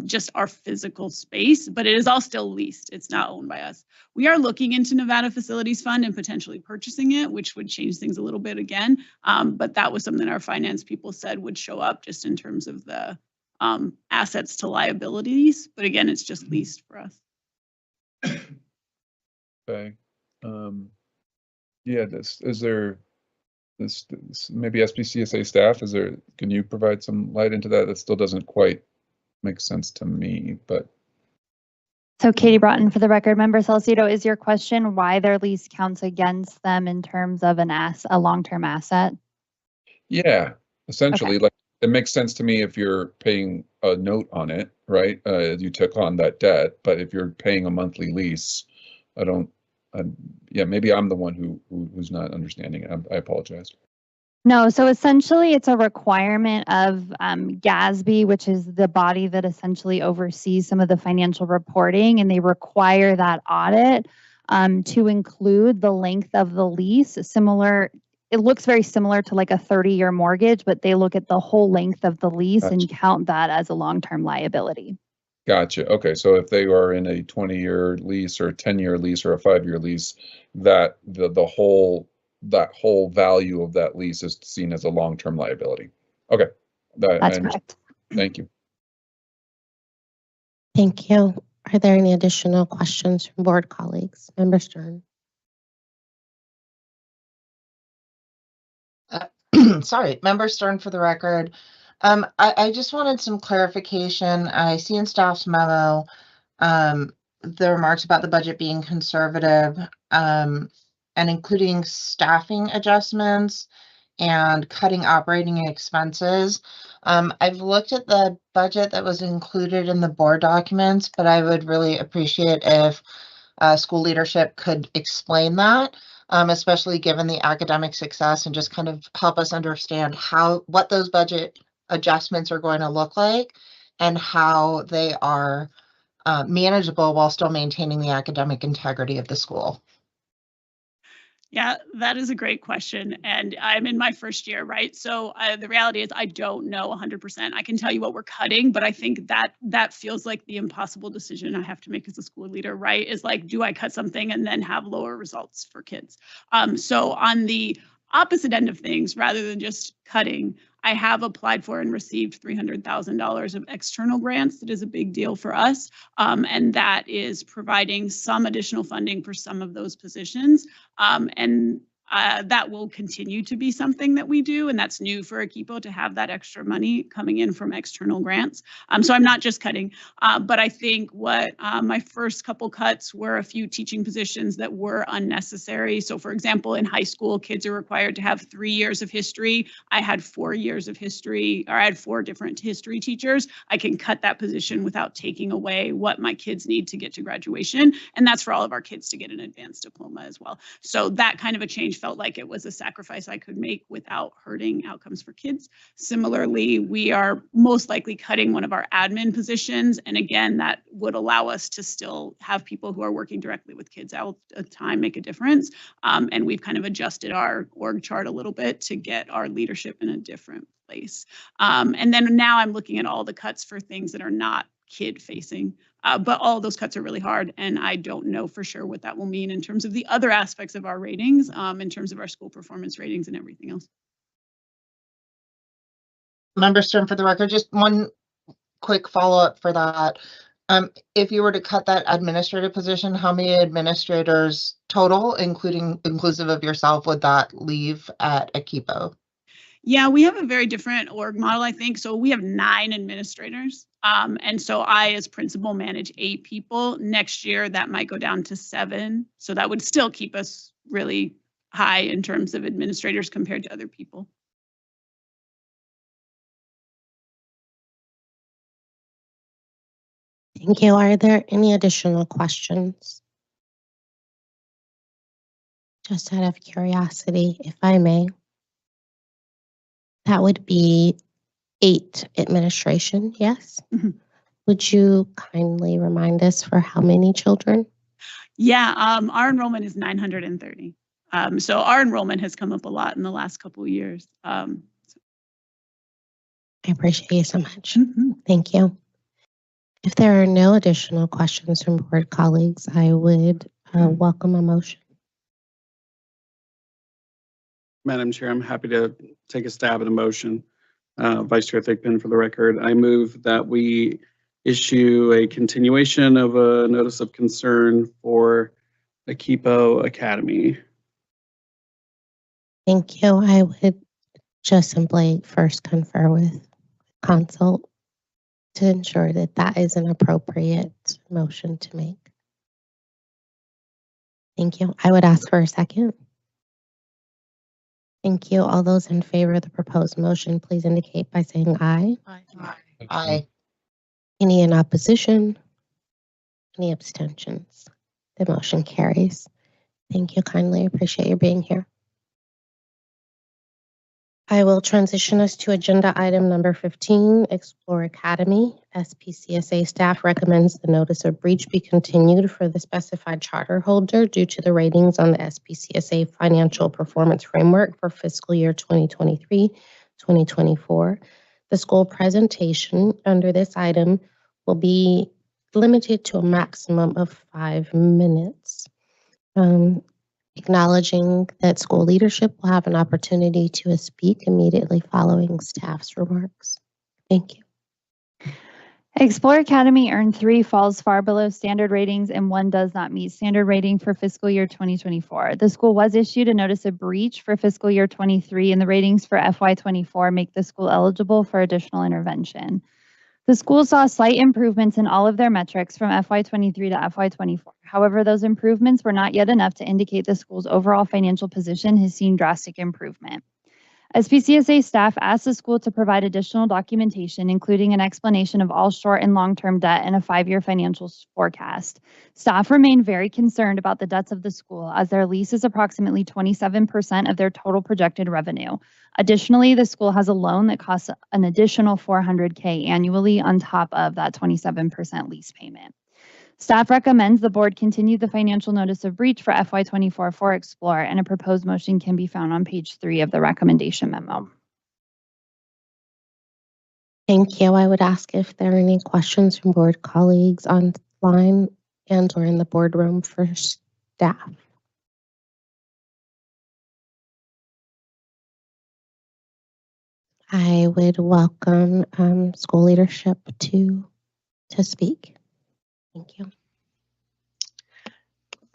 just our physical space, but it is all still leased. It's not owned by us. We are looking into Nevada Facilities Fund and potentially purchasing it, which would change things a little bit again. But that was something our finance people said would show up just in terms of the assets to liabilities. But again, it's just leased for us. Okay. Yeah, maybe SPCSA staff, can you provide some light into that? That still doesn't quite make sense to me, but. So Katie Broughton, for the record, Member Salcido, is your question why their lease counts against them in terms of a long-term asset? Yeah, essentially, Okay. like it makes sense to me if you're paying a note on it, right? You took on that debt, but if you're paying a monthly lease, I don't yeah, maybe I'm the one who's not understanding it. I apologize. No, so essentially it's a requirement of GASB, which is the body that essentially oversees some of the financial reporting, and they require that audit to include the length of the lease. It looks very similar to like a 30-year mortgage, but they look at the whole length of the lease and count that as a long-term liability. Gotcha. Okay, so if they are in a 20-year lease or a 10-year lease or a 5-year lease, that that whole value of that lease is seen as a long-term liability. Okay, That's correct. Thank you. Thank you. Are there any additional questions from board colleagues? Member Stern. Sorry, Member Stern for the record. I just wanted some clarification. I see in staff's memo the remarks about the budget being conservative and including staffing adjustments and cutting operating expenses. I've looked at the budget that was included in the board documents, but I would really appreciate if school leadership could explain that, especially given the academic success, and just kind of help us understand what those budget adjustments are going to look like and how they are manageable while still maintaining the academic integrity of the school. Yeah, that is a great question. And I'm in my first year, right? So the reality is I don't know 100%. I can tell you what we're cutting, but I think that feels like the impossible decision I have to make as a school leader, right? Is like, do I cut something and then have lower results for kids? So on the opposite end of things, rather than just cutting, I have applied for and received $300,000 of external grants. That is a big deal for us. And that is providing some additional funding for some of those positions. That will continue to be something that we do. And that's new for Akipo to have that extra money coming in from external grants. So I'm not just cutting, but I think what my first couple cuts were a few teaching positions that were unnecessary. So for example, in high school, kids are required to have 3 years of history. I had 4 years of history, or I had 4 different history teachers. I can cut that position without taking away what my kids need to get to graduation. And that's for all of our kids to get an advanced diploma as well. So that kind of a change felt like it was a sacrifice I could make without hurting outcomes for kids. Similarly, we are most likely cutting one of our admin positions. And again, that would allow us to still have people who are working directly with kids all the time make a difference. And we've kind of adjusted our org chart a little bit to get our leadership in a different place. And then now I'm looking at all the cuts for things that are not kid facing. But all those cuts are really hard, and I don't know for sure what that will mean in terms of the other aspects of our ratings, in terms of our school performance ratings and everything else. Member Stern, for the record, just one quick follow-up for that. If you were to cut that administrative position, how many administrators total, inclusive of yourself, would that leave at Akipo? Yeah, we have a very different org model, I think. So we have 9 administrators. And so I, as principal, manage 8 people. Next year, that might go down to 7. So that would still keep us really high in terms of administrators compared to other people. Thank you. Are there any additional questions? Just out of curiosity, if I may. That would be 8 administration, yes? Mm-hmm. Would you kindly remind us for how many children? Yeah, our enrollment is 930. So our enrollment has come up a lot in the last couple of years. I appreciate you so much. Mm-hmm. Thank you. If there are no additional questions from board colleagues, I would welcome a motion. Madam Chair, I'm happy to take a stab at a motion. Vice Chair Thigpen, for the record, I move that we issue a continuation of a notice of concern for Akipo Academy. Thank you. I would just simply first confer with consult to ensure that that is an appropriate motion to make. Thank you. I would ask for a second. Thank you. All those in favor of the proposed motion, please indicate by saying aye. Aye. Aye. Any in opposition? Any abstentions? The motion carries. Thank you kindly. Appreciate you being here. I will transition us to agenda item number 15, Explore Academy. SPCSA staff recommends the notice of breach be continued for the specified charter holder due to the ratings on the SPCSA financial performance framework for fiscal year 2023-2024. The school presentation under this item will be limited to a maximum of 5 minutes. Acknowledging that school leadership will have an opportunity to speak immediately following staff's remarks. Thank you. Explore Academy earned 3 falls far below standard ratings and 1 does not meet standard rating for fiscal year 2024. The school was issued a notice of breach for fiscal year 23 and the ratings for FY24 make the school eligible for additional intervention. The school saw slight improvements in all of their metrics from FY23 to FY24. However, those improvements were not yet enough to indicate the school's overall financial position has seen drastic improvement. SPCSA staff asked the school to provide additional documentation, including an explanation of all short and long-term debt and a 5-year financial forecast. Staff remain very concerned about the debts of the school as their lease is approximately 27% of their total projected revenue. Additionally, the school has a loan that costs an additional $400K annually on top of that 27% lease payment. Staff recommends the board continue the financial notice of breach for FY24 for Explore, and a proposed motion can be found on page 3 of the recommendation memo. Thank you. I would ask if there are any questions from board colleagues online and or in the boardroom for staff. I would welcome school leadership to speak. Thank you.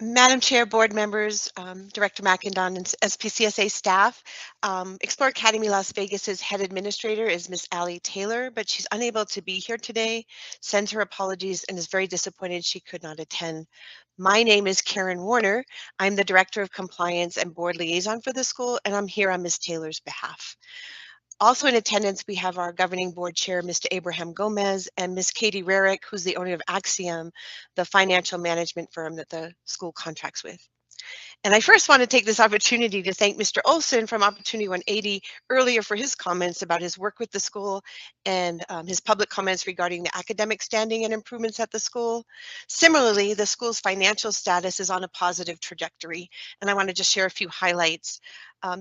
Madam Chair, board members, Director McIndon, and SPCSA staff, Explore Academy Las Vegas's head administrator is Miss Allie Taylor, but she's unable to be here today, sends her apologies, and is very disappointed she could not attend. My name is Karen Warner. I'm the Director of Compliance and Board Liaison for the school, and I'm here on Miss Taylor's behalf. Also in attendance, we have our governing board chair, Mr. Abraham Gomez, and Ms. Katie Rarick, who's the owner of Axiom, the financial management firm that the school contracts with. And I first want to take this opportunity to thank Mr. Olson from Opportunity 180 earlier for his comments about his work with the school and his public comments regarding the academic standing and improvements at the school. Similarly, the school's financial status is on a positive trajectory, and I want to just share a few highlights.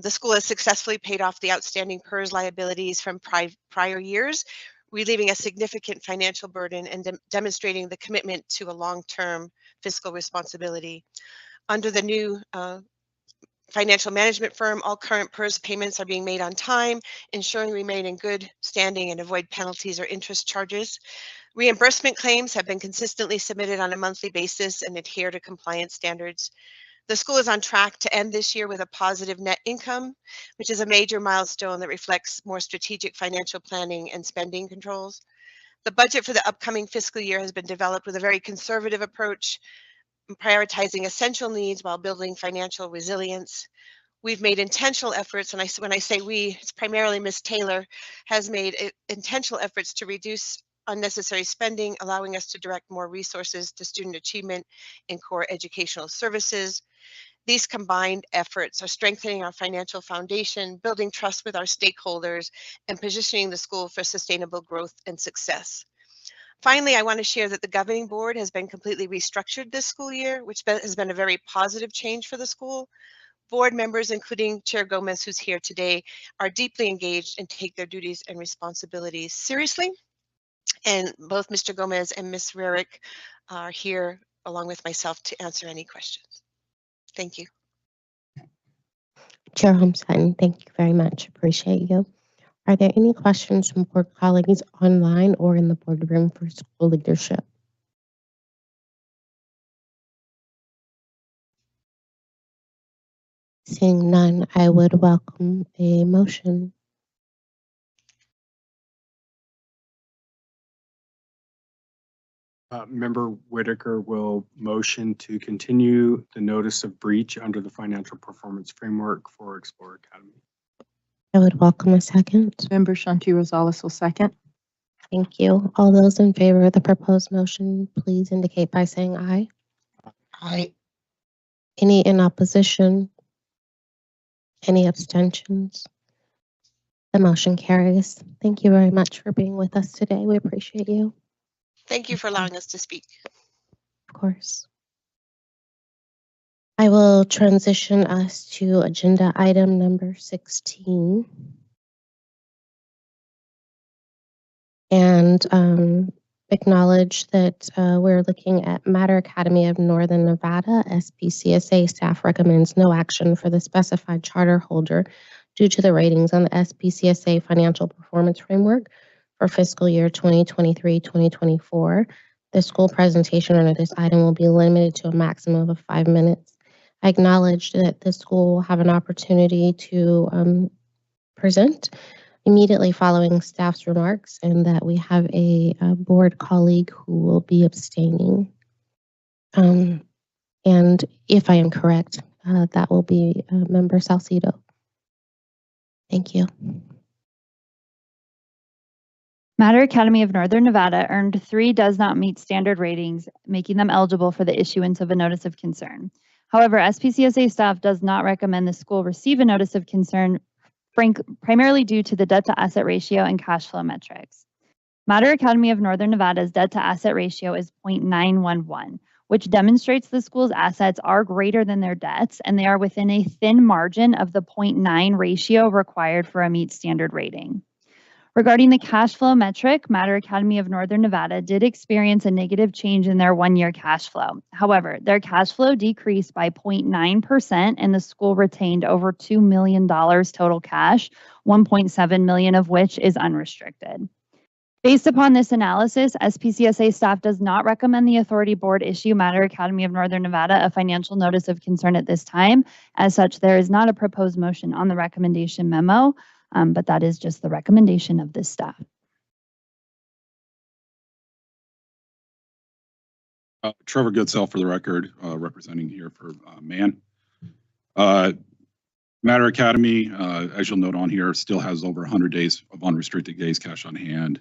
The school has successfully paid off the outstanding PERS liabilities from prior years, relieving a significant financial burden and demonstrating the commitment to a long-term fiscal responsibility. Under the new financial management firm, all current PERS payments are being made on time, ensuring we remain in good standing and avoid penalties or interest charges. Reimbursement claims have been consistently submitted on a monthly basis and adhere to compliance standards. The school is on track to end this year with a positive net income, which is a major milestone that reflects more strategic financial planning and spending controls. The budget for the upcoming fiscal year has been developed with a very conservative approach, prioritizing essential needs while building financial resilience. We've made intentional efforts, and when I say we, it's primarily Ms. Taylor, has made intentional efforts to reduce unnecessary spending, allowing us to direct more resources to student achievement in core educational services. These combined efforts are strengthening our financial foundation, building trust with our stakeholders, and positioning the school for sustainable growth and success. Finally, I want to share that the governing board has been completely restructured this school year, which has been a very positive change for the school. Board members, including Chair Gomez, who's here today, are deeply engaged and take their duties and responsibilities seriously. And both Mr. Gomez and Ms. Rarick are here along with myself to answer any questions. Thank you. Chair Holmstein, thank you very much. Appreciate you. Are there any questions from board colleagues online or in the boardroom for school leadership? Seeing none, I would welcome a motion. Member Whitaker will motion to continue the notice of breach under the financial performance framework for Explore Academy. I would welcome a second. Member Shanti Rosales will second. Thank you. All those in favor of the proposed motion, please indicate by saying aye. Aye. Any in opposition? Any abstentions? The motion carries. Thank you very much for being with us today. We appreciate you, Thank you for allowing us to speak. of course. I will transition us to agenda item number 16. And acknowledge that we're looking at Matter Academy of Northern Nevada. SPCSA staff recommends no action for the specified charter holder due to the ratings on the SPCSA financial performance framework for fiscal year 2023-2024. The school presentation under this item will be limited to a maximum of 5 minutes. I acknowledge that the school will have an opportunity to present immediately following staff's remarks, and that we have a board colleague who will be abstaining. And if I am correct, that will be Member Salcido. Thank you. Matter Academy of Northern Nevada earned 3 does not meet standard ratings, making them eligible for the issuance of a notice of concern. However, SPCSA staff does not recommend the school receive a notice of concern, primarily due to the debt to asset ratio and cash flow metrics. Matter Academy of Northern Nevada's debt to asset ratio is 0.911, which demonstrates the school's assets are greater than their debts, and they are within a thin margin of the 0.9 ratio required for a meet standard rating. Regarding the cash flow metric, Matter Academy of Northern Nevada did experience a negative change in their one-year cash flow. However, their cash flow decreased by 0.9%, and the school retained over $2 million total cash, $1.7 million of which is unrestricted. Based upon this analysis, SPCSA staff does not recommend the authority board issue Matter Academy of Northern Nevada a financial notice of concern at this time. As such, there is not a proposed motion on the recommendation memo. But that is just the recommendation of this staff. Trevor Goodsell for the record, representing here for Mann. Matter Academy, as you'll note on here, still has over 100 days of unrestricted days cash on hand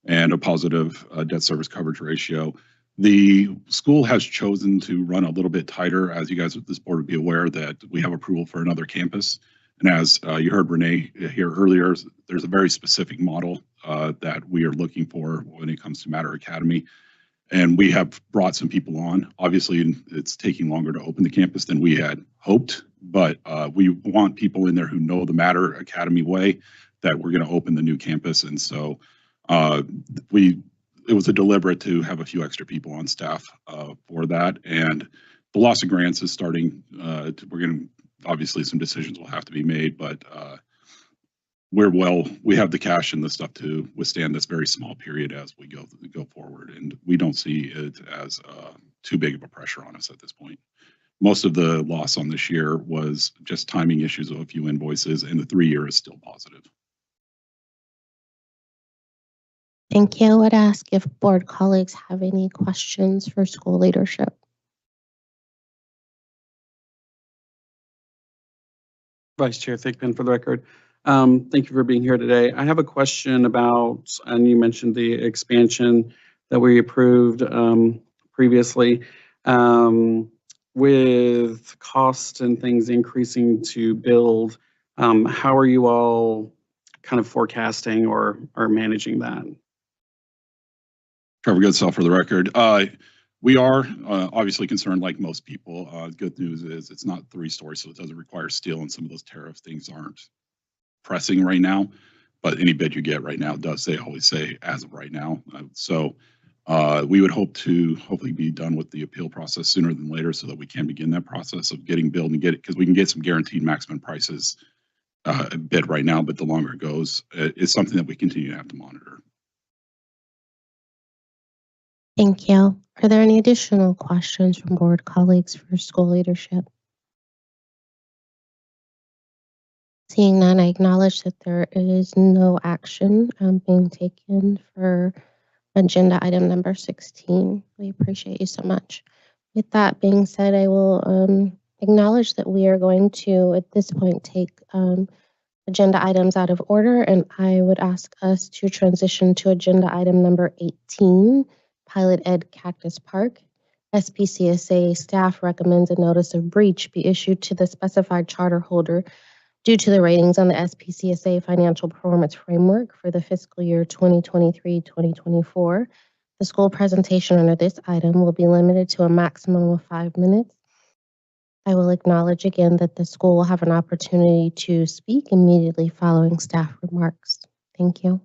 and a positive debt service coverage ratio. The school has chosen to run a little bit tighter. As you guys at this board would be aware, that we have approval for another campus. And as you heard Renee here earlier, there's a very specific model that we are looking for when it comes to Matter Academy. And we have brought some people on. Obviously, it's taking longer to open the campus than we had hoped, but we want people in there who know the Matter Academy way, that we're going to open the new campus. And so it was a deliberate to have a few extra people on staff for that. And the loss of grants is starting. We're going to, obviously some decisions will have to be made, but we have the cash and the stuff to withstand this very small period as we go forward. And we don't see it as too big of a pressure on us at this point. Most of the loss on this year was just timing issues of a few invoices, and the 3-year is still positive. Thank you. I would ask if board colleagues have any questions for school leadership. Vice Chair Thigpen for the record. Thank you for being here today. I have a question about, and you mentioned the expansion that we approved previously. With cost and things increasing to build, how are you all kind of forecasting or managing that? Trevor Goodsell for the record. We are obviously concerned, like most people. Good news is it's not 3-story, so it doesn't require steel, and some of those tariff things aren't pressing right now. But any bid you get right now does always say as of right now. So we would hope to hopefully be done with the appeal process sooner than later, so that we can begin that process of getting billed and get it, because we can get some guaranteed maximum prices bid right now. But the longer it goes, it's something that we continue to have to monitor. Thank you. Are there any additional questions from board colleagues for school leadership? Seeing none, I acknowledge that there is no action being taken for agenda item number 16. We appreciate you so much. With that being said, I will acknowledge that we are going to, at this point, take agenda items out of order, and I would ask us to transition to agenda item number 18, Pilot Ed Cactus Park. SPCSA staff recommends a notice of breach be issued to the specified charter holder due to the ratings on the SPCSA financial performance framework for the fiscal year 2023-2024. The school presentation under this item will be limited to a maximum of 5 minutes. I will acknowledge again that the school will have an opportunity to speak immediately following staff remarks. Thank you.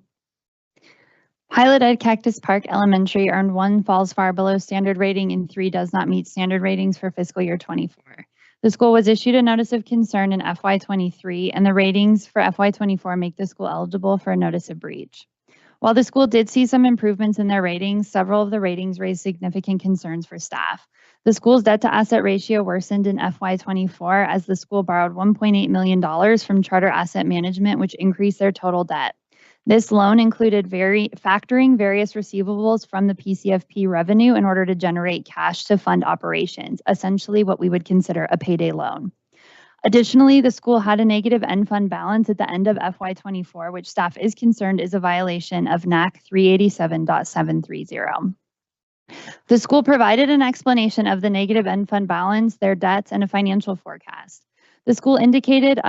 Pilot Ed Cactus Park Elementary earned 1 falls far below standard rating and 3 does not meet standard ratings for fiscal year 24. The school was issued a notice of concern in FY23, and the ratings for FY24 make the school eligible for a notice of breach. While the school did see some improvements in their ratings, several of the ratings raised significant concerns for staff. The school's debt to asset ratio worsened in FY24 as the school borrowed $1.8 million from Charter Asset Management, which increased their total debt. This loan included factoring various receivables from the PCFP revenue in order to generate cash to fund operations, essentially what we would consider a payday loan. Additionally, the school had a negative end fund balance at the end of FY24, which staff is concerned is a violation of NAC 387.730. The school provided an explanation of the negative end fund balance, their debts, and a financial forecast. The school indicated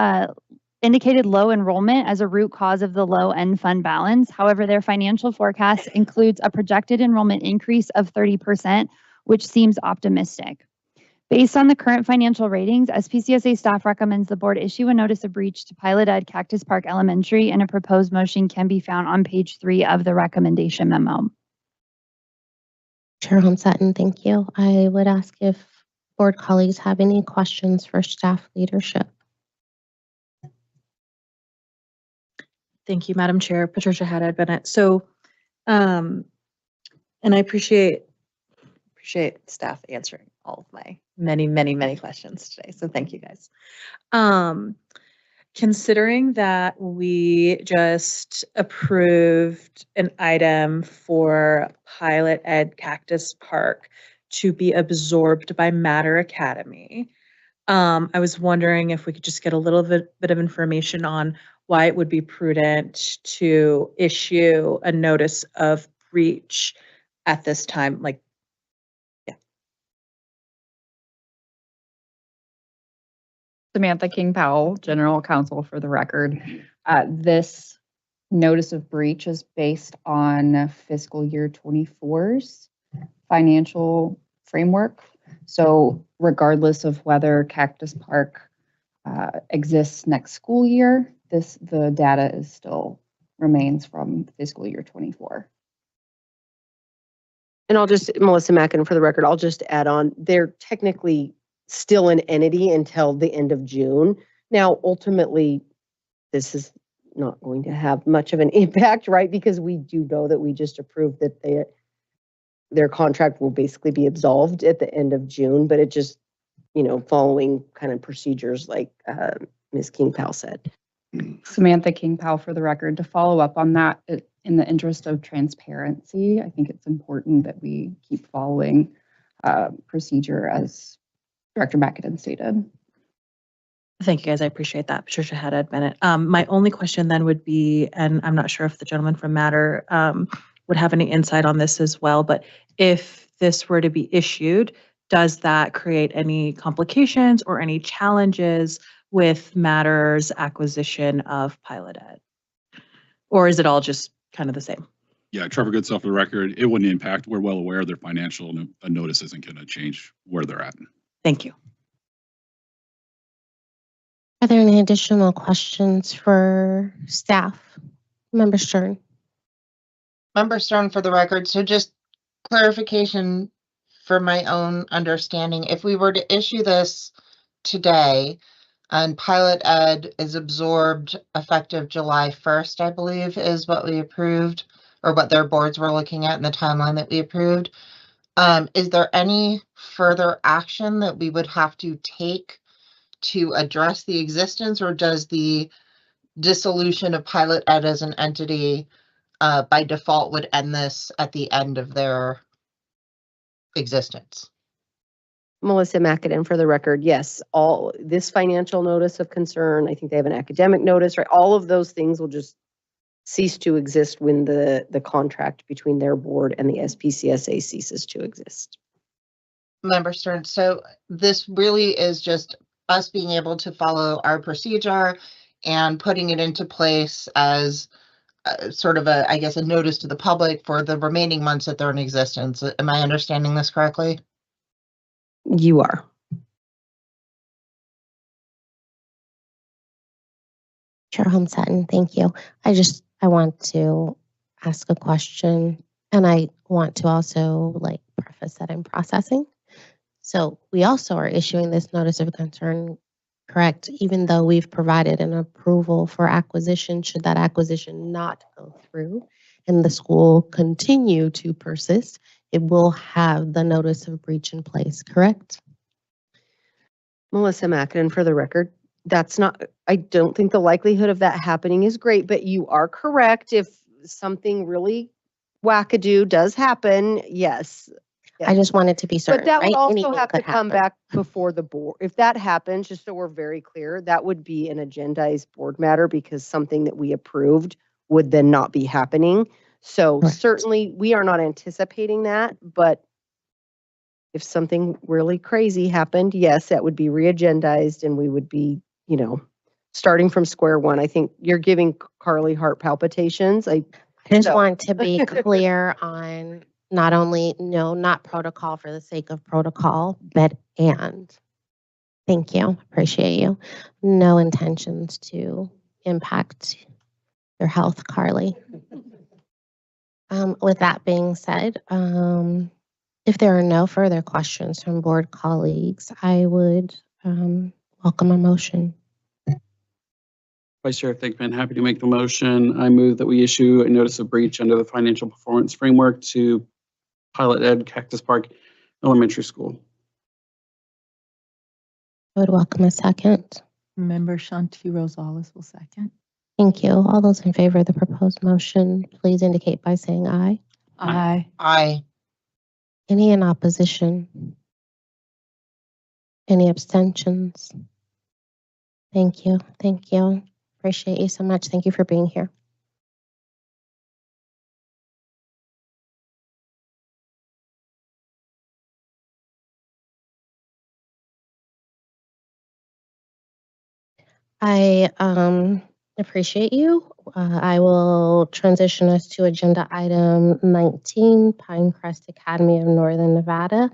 low enrollment as a root cause of the low end fund balance. However, their financial forecast includes a projected enrollment increase of 30%, which seems optimistic. Based on the current financial ratings, SPCSA staff recommends the board issue a notice of breach to Pilot Ed Cactus Park Elementary, and a proposed motion can be found on page 3 of the recommendation memo. Chair Sutton, thank you. I would ask if board colleagues have any questions for staff leadership. Thank you, Madam Chair. Patricia Haddad Bennett. So, and I appreciate staff answering all of my many questions today. So thank you guys. Considering that we just approved an item for Pilot Ed Cactus Park to be absorbed by Matter Academy, I was wondering if we could just get a little bit of information on why it would be prudent to issue a notice of breach at this time. Like, yeah. Samantha King Powell, General Counsel for the record. This notice of breach is based on fiscal year 24's financial framework. So regardless of whether Cactus Park exists next school year, the data is still remains from fiscal year 24. And Melissa Mackin, for the record, I'll just add on, they're technically still an entity until the end of June. Now, ultimately, this is not going to have much of an impact, right? Because we do know that we just approved that their contract will basically be absolved at the end of June, but it just, following kind of procedures like Ms. King Powell said. Samantha King Powell, for the record, to follow up on that, in the interest of transparency, I think it's important that we keep following procedure as Director McAdam stated. Thank you guys, I appreciate that. Patricia Haddad Bennett. My only question then would be, and I'm not sure if the gentleman from Matter would have any insight on this as well, but if this were to be issued, does that create any complications or any challenges with Matter's acquisition of Pilot Ed? Or is it all just kind of the same? Yeah, Trevor Goodself for the record, it wouldn't impact. We're well aware their financial notice isn't going to change where they're at. Thank you. Are there any additional questions for staff? Member Stern. Member Stern, for the record, so just clarification for my own understanding. If we were to issue this today and Pilot Ed is absorbed effective July 1st, I believe is what we approved, or what their boards were looking at in the timeline that we approved, is there any further action that we would have to take to address the existence, or does the dissolution of Pilot Ed as an entity by default would end this at the end of their existence? Melissa Macadam, for the record, yes, all this financial notice of concern, I think they have an academic notice, right? All of those things will just cease to exist when the contract between their board and the SPCSA ceases to exist. Member Stern, so this really is just us being able to follow our procedure and putting it into place as sort of a, I guess, a notice to the public for the remaining months that they're in existence. Am I understanding this correctly? You are. Chair Hom-Sutton, thank you. I want to ask a question, and I want to also preface that I'm processing. So we also are issuing this notice of concern, correct? Even though we've provided an approval for acquisition, should that acquisition not go through and the school continue to persist, it will have the notice of breach in place, correct? Melissa Mackin, for the record, I don't think the likelihood of that happening is great, but you are correct. If something really wackadoo does happen, yes. I just wanted to be certain. But that would right? also Anything have to could come happen. back before the board. If that happens, just so we're very clear, that would be an agendized board matter because something that we approved would then not be happening. So Correct. certainly we are not anticipating that, but if something really crazy happened, yes, that would be re-agendized and we would be, starting from square one. I think you're giving Carly heart palpitations. I just want to be clear on not only not protocol for the sake of protocol, but thank you, appreciate you. No intentions to impact your health, Carly. With that being said, if there are no further questions from board colleagues, I would welcome a motion. Vice Chair Thickman, happy to make the motion. I move that we issue a notice of breach under the financial performance framework to Pilot Ed Cactus Park Elementary School. I would welcome a second. Member Shanti Rosales will second. Thank you. All those in favor of the proposed motion, please indicate by saying aye. Aye. Aye. Any in opposition? Any abstentions? Thank you. Thank you. Appreciate you so much. Thank you for being here. I appreciate you. I will transition us to agenda item 19, Pinecrest Academy of Northern Nevada.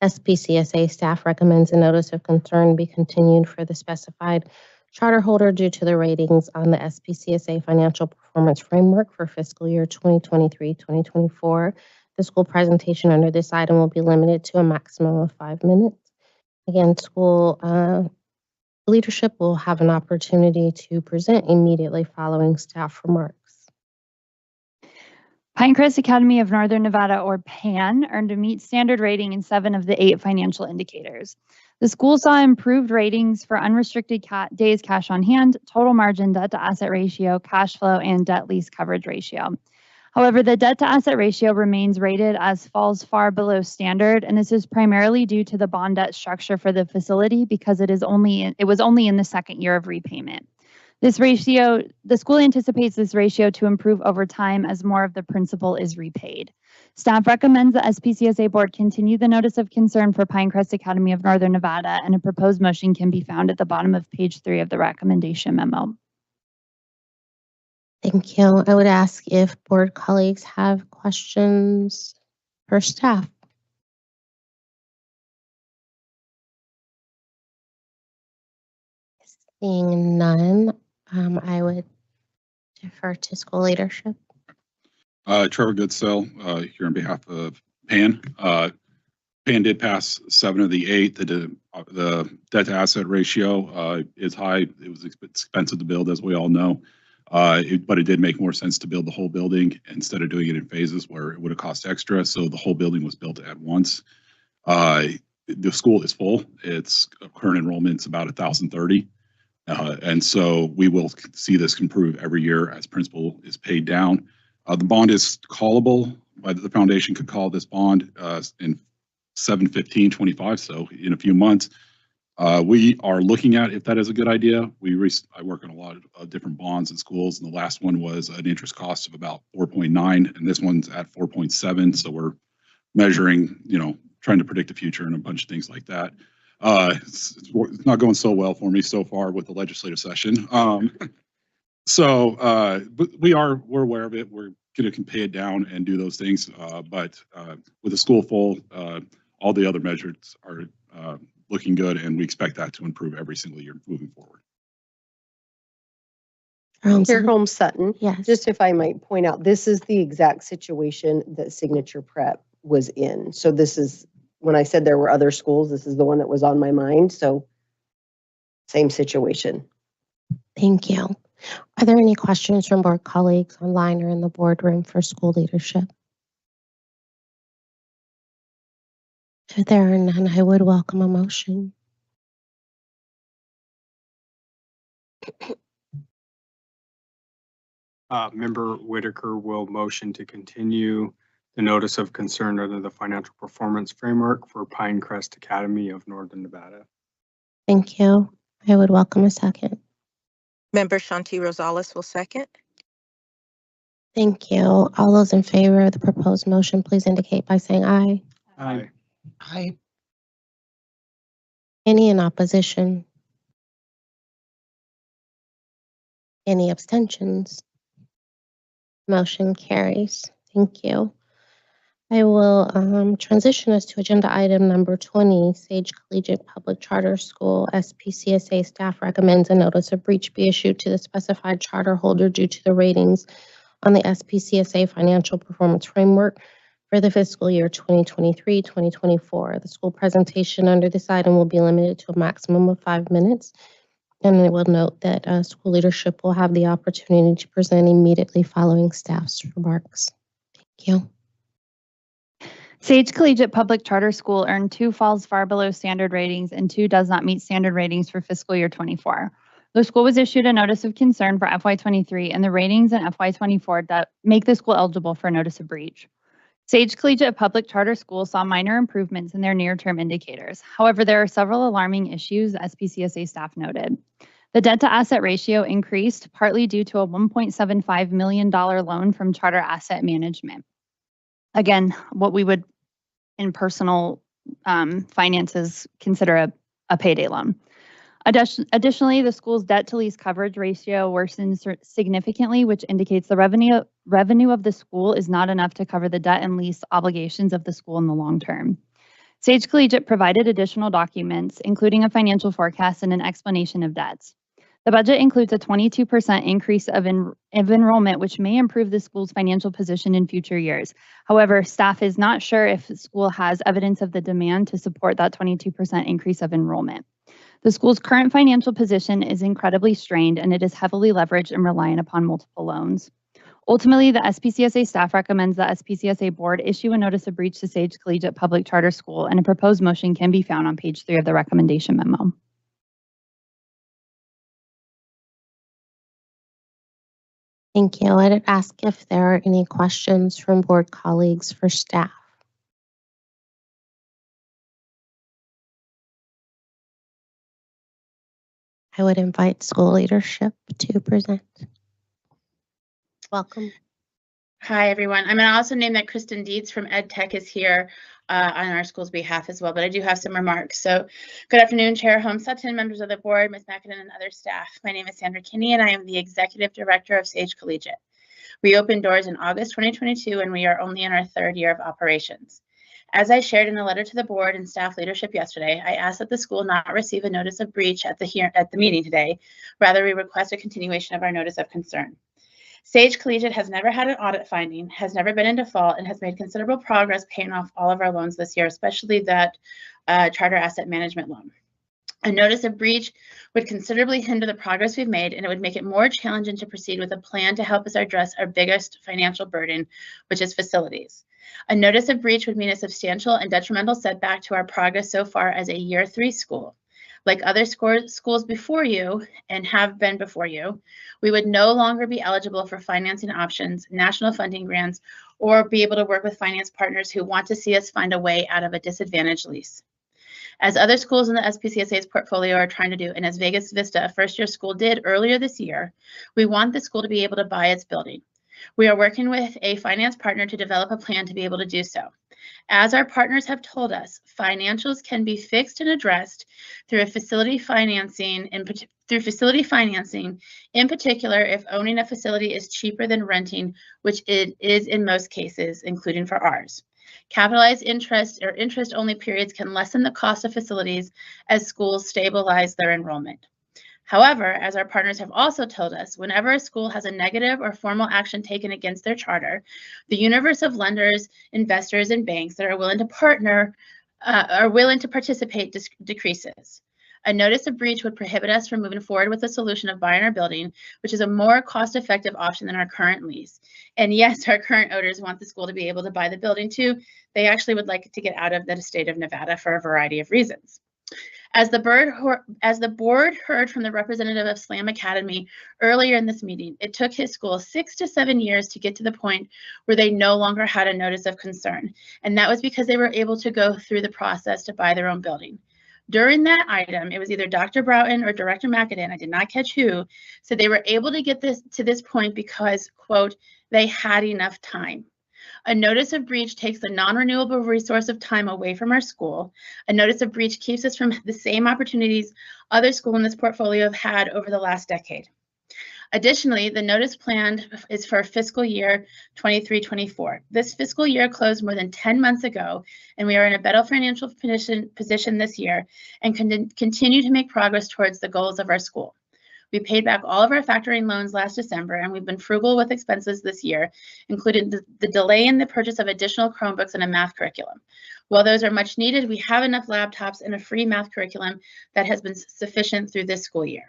SPCSA staff recommends a notice of concern be continued for the specified charter holder due to the ratings on the SPCSA financial performance framework for fiscal year 2023-2024. The school presentation under this item will be limited to a maximum of 5 minutes. Again, school leadership will have an opportunity to present immediately following staff remarks. Pinecrest Academy of Northern Nevada, or PAN, earned a meet standard rating in 7 of the 8 financial indicators. The school saw improved ratings for unrestricted days cash on hand, total margin, debt to asset ratio, cash flow, and debt lease coverage ratio. However, the debt to asset ratio remains rated as falls far below standard, and this is primarily due to the bond debt structure for the facility because it was only in the second year of repayment. The school anticipates this ratio to improve over time as more of the principal is repaid. Staff recommends the SPCSA board continue the notice of concern for Pinecrest Academy of Northern Nevada, and a proposed motion can be found at the bottom of page 3 of the recommendation memo. Thank you. I would ask if board colleagues have questions for staff. Seeing none, I would defer to school leadership. Trevor Goodsell, here on behalf of PAN. PAN did pass 7 of the 8. The debt to asset ratio is high. It was expensive to build, as we all know. But it did make more sense to build the whole building instead of doing it in phases where it would have cost extra. So the whole building was built at once. The school is full. Its current enrollment's about 1,030. And so we will see this improve every year as principal is paid down. The bond is callable. The foundation could call this bond in 7/15/25, so in a few months. We are looking at if that is a good idea. I work on a lot of different bonds in schools, and the last one was an interest cost of about 4.9, and this one's at 4.7. So we're measuring, trying to predict the future and a bunch of things like that. It's not going so well for me so far with the legislative session. But we're aware of it. We're going to pay it down and do those things. But with the school full, all the other measures are looking good, and we expect that to improve every single year moving forward. Chair Holmes Sutton. Yes. Just if I might point out, this is the exact situation that Signature Prep was in. So this is, when I said there were other schools, this is the one that was on my mind. So same situation. Thank you. Are there any questions from board colleagues online or in the boardroom for school leadership? If there are none, I would welcome a motion. Member Whitaker will motion to continue the notice of concern under the financial performance framework for Pinecrest Academy of Northern Nevada. Thank you. I would welcome a second. Member Shanti Rosales will second. Thank you. All those in favor of the proposed motion, please indicate by saying aye. Aye. Aye. Any in opposition? Any abstentions? Motion carries. Thank you. I will transition us to agenda item number 20, Sage Collegiate Public Charter School. SPCSA staff recommends a notice of breach be issued to the specified charter holder due to the ratings on the SPCSA financial performance framework for the fiscal year 2023-2024. The school presentation under this item will be limited to a maximum of 5 minutes. And I will note that school leadership will have the opportunity to present immediately following staff's remarks. Thank you. Sage Collegiate Public Charter School earned 2 falls far below standard ratings and 2 does not meet standard ratings for fiscal year 24. The school was issued a notice of concern for FY23, and the ratings in FY24 make the school eligible for a notice of breach. Sage Collegiate Public Charter School saw minor improvements in their near-term indicators. However, there are several alarming issues SPCSA staff noted. The debt-to-asset ratio increased, partly due to a $1.75 million loan from Charter Asset Management. Again, what we would in personal finances consider a payday loan. Additionally, the school's debt to lease coverage ratio worsened significantly, which indicates the revenue of the school is not enough to cover the debt and lease obligations of the school in the long term. Sage Collegiate provided additional documents, including a financial forecast and an explanation of debts. The budget includes a 22% increase of enrollment, which may improve the school's financial position in future years. However, staff is not sure if the school has evidence of the demand to support that 22% increase of enrollment. The school's current financial position is incredibly strained, and it is heavily leveraged and reliant upon multiple loans. Ultimately, the SPCSA staff recommends the SPCSA board issue a notice of breach to Sage Collegiate Public Charter School, and a proposed motion can be found on page 3 of the recommendation memo. Thank you. I'd ask if there are any questions from board colleagues for staff. I would invite school leadership to present. Welcome. Hi, everyone. I'm going to also name that Kristen Dietz from EdTech is here on our school's behalf as well, but I do have some remarks. So good afternoon, Chair Holmes Sutton, members of the board, Ms. McKinnon, and other staff. My name is Sandra Kinney, and I am the Executive Director of Sage Collegiate. We opened doors in August 2022, and we are only in our 3rd year of operations. As I shared in a letter to the board and staff leadership yesterday, I asked that the school not receive a notice of breach at the meeting today. Rather, we request a continuation of our notice of concern. Sage Collegiate has never had an audit finding, has never been in default, and has made considerable progress paying off all of our loans this year, especially that Charter Asset Management loan. A notice of breach would considerably hinder the progress we've made, and it would make it more challenging to proceed with a plan to help us address our biggest financial burden, which is facilities. A notice of breach would mean a substantial and detrimental setback to our progress so far as a year 3 school. Like other schools before you and have been before you, we would no longer be eligible for financing options, national funding grants, or be able to work with finance partners who want to see us find a way out of a disadvantaged lease. As other schools in the SPCSA's portfolio are trying to do, and as Vegas Vista, a first-year school, did earlier this year, we want the school to be able to buy its building. We are working with a finance partner to develop a plan to be able to do so. As our partners have told us, financials can be fixed and addressed through facility financing, in particular if owning a facility is cheaper than renting, which it is in most cases, including for ours. Capitalized interest or interest-only periods can lessen the cost of facilities as schools stabilize their enrollment. However, as our partners have also told us, whenever a school has a negative or formal action taken against their charter, the universe of lenders, investors, and banks that are willing to participate decreases. A notice of breach would prohibit us from moving forward with the solution of buying our building, which is a more cost-effective option than our current lease. And yes, our current owners want the school to be able to buy the building too. They actually would like to get out of the state of Nevada for a variety of reasons. As the board heard from the representative of Slam Academy earlier in this meeting, it took his school 6 to 7 years to get to the point where they no longer had a notice of concern. And that was because they were able to go through the process to buy their own building. During that item, it was either Dr. Broughton or Director McAdam, I did not catch who, so they were able to get to this point because, quote, they had enough time. A notice of breach takes the non-renewable resource of time away from our school. A notice of breach keeps us from the same opportunities other schools in this portfolio have had over the last decade. Additionally, the notice planned is for fiscal year 23-24. This fiscal year closed more than 10 months ago, and we are in a better financial position this year and can continue to make progress towards the goals of our school. We paid back all of our factoring loans last December, and we've been frugal with expenses this year, including the delay in the purchase of additional Chromebooks and a math curriculum. While those are much needed, we have enough laptops and a free math curriculum that has been sufficient through this school year.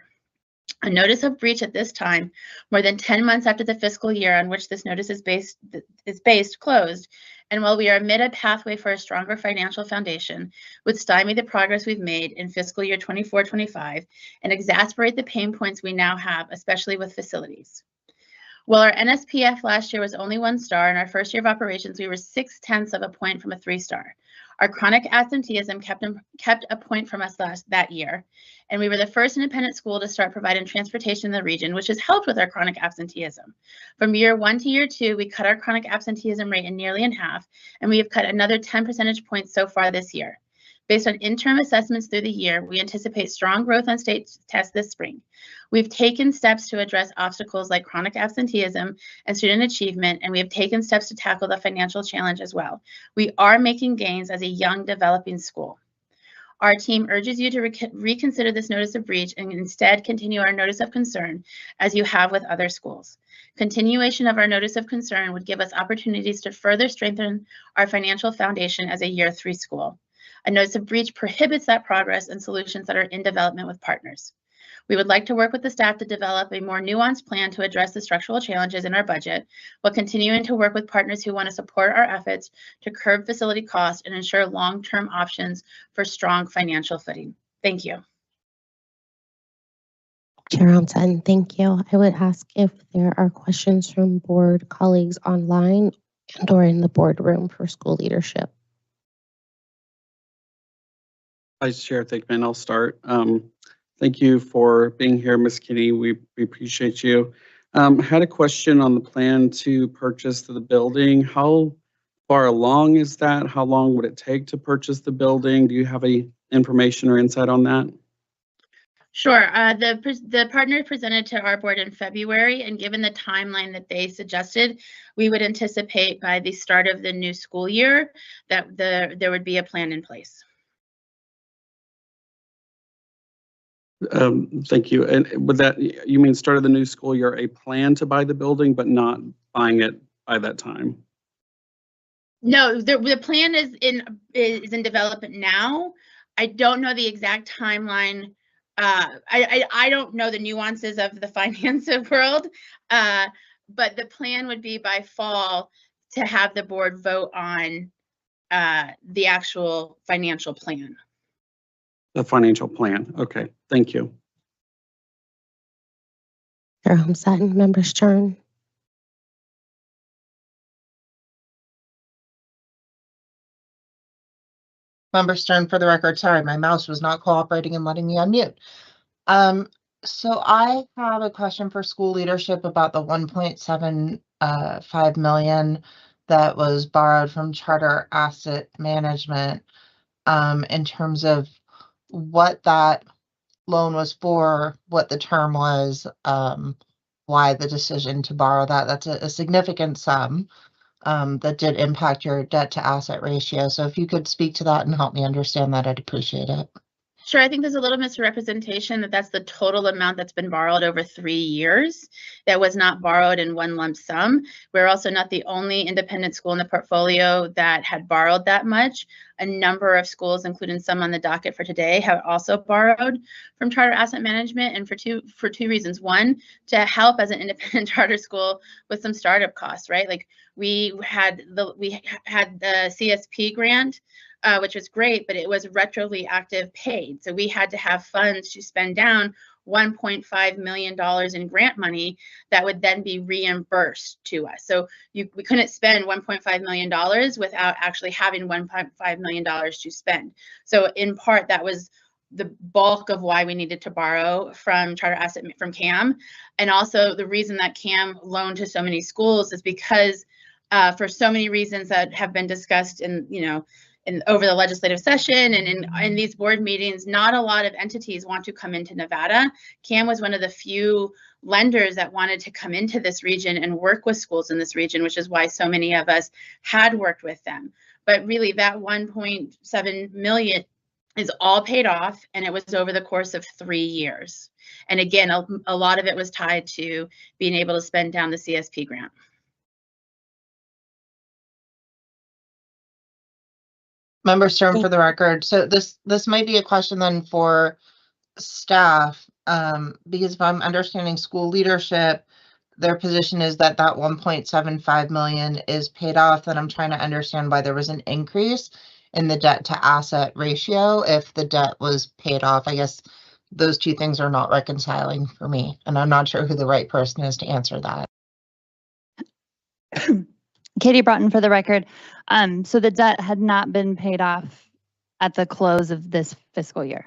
A notice of breach at this time, more than 10 months after the fiscal year on which this notice is based, closed, and while we are amid a pathway for a stronger financial foundation, would stymie the progress we've made in fiscal year 24-25 and exacerbate the pain points we now have, especially with facilities. While our NSPF last year was only 1 star, in our first year of operations, we were 0.6 of a point from a 3-star. Our chronic absenteeism kept a point from us that year, and we were the first independent school to start providing transportation in the region, which has helped with our chronic absenteeism. From year 1 to year 2, we cut our chronic absenteeism rate nearly in half, and we have cut another 10 percentage points so far this year. Based on interim assessments through the year, we anticipate strong growth on state tests this spring. We've taken steps to address obstacles like chronic absenteeism and student achievement, and we have taken steps to tackle the financial challenge as well. We are making gains as a young, developing school. Our team urges you to reconsider this notice of breach and instead continue our notice of concern as you have with other schools. Continuation of our notice of concern would give us opportunities to further strengthen our financial foundation as a year 3 school. A notice of breach prohibits that progress and solutions that are in development with partners. We would like to work with the staff to develop a more nuanced plan to address the structural challenges in our budget, while continuing to work with partners who want to support our efforts to curb facility costs and ensure long-term options for strong financial footing. Thank you. Chair Thompson, thank you. I would ask if there are questions from board colleagues online and or in the boardroom for school leadership. Vice Chair Thickman, I'll start. Thank you for being here, Ms. Kinney. We appreciate you. Had a question on the plan to purchase the building. How far along is that? How long would it take to purchase the building? Do you have any information or insight on that? Sure. The partner presented to our board in February, and given the timeline that they suggested, we would anticipate by the start of the new school year that there would be a plan in place. Thank you. And with that, you mean start of the new school year, a plan to buy the building, but not buying it by that time? No, the plan is in development now. I don't know the exact timeline. I don't know the nuances of the finance world, but the plan would be by fall to have the board vote on the actual financial plan. The financial plan. Okay, thank you. Chair Homestead, members' turn. Member Stern, for the record, sorry, my mouse was not cooperating and letting me unmute. So I have a question for school leadership about the 1.75 million that was borrowed from Charter Asset Management, in terms of what that loan was for, what the term was, why the decision to borrow that. That's a significant sum that did impact your debt to asset ratio. So if you could speak to that and help me understand that, I'd appreciate it. Sure, I think there's a little misrepresentation that that's the total amount that's been borrowed over 3 years. That was not borrowed in one lump sum. We're also not the only independent school in the portfolio that had borrowed that much. A number of schools, including some on the docket for today, have also borrowed from Charter Asset Management, and for two reasons. One, to help as an independent charter school with some startup costs, right? Like we had the CSP grant, which was great, but it was retroactive paid. So we had to have funds to spend down $1.5 million in grant money that would then be reimbursed to us. So we couldn't spend $1.5 million without actually having $1.5 million to spend. So in part, that was the bulk of why we needed to borrow from from CAM. And also the reason that CAM loaned to so many schools is because for so many reasons that have been discussed in, over the legislative session and in these board meetings, not a lot of entities want to come into Nevada. CAM was one of the few lenders that wanted to come into this region and work with schools in this region, which is why so many of us had worked with them. But really that 1.7 million is all paid off, and it was over the course of 3 years. And again, a lot of it was tied to being able to spend down the CSP grant. Member Stern, for the record, so this might be a question then for staff, because if I'm understanding school leadership, their position is that 1.75 million is paid off. Then I'm trying to understand why there was an increase in the debt to asset ratio if the debt was paid off. I guess those two things are not reconciling for me, and I'm not sure who the right person is to answer that. Katie Broughton for the record. So the debt had not been paid off at the close of this fiscal year,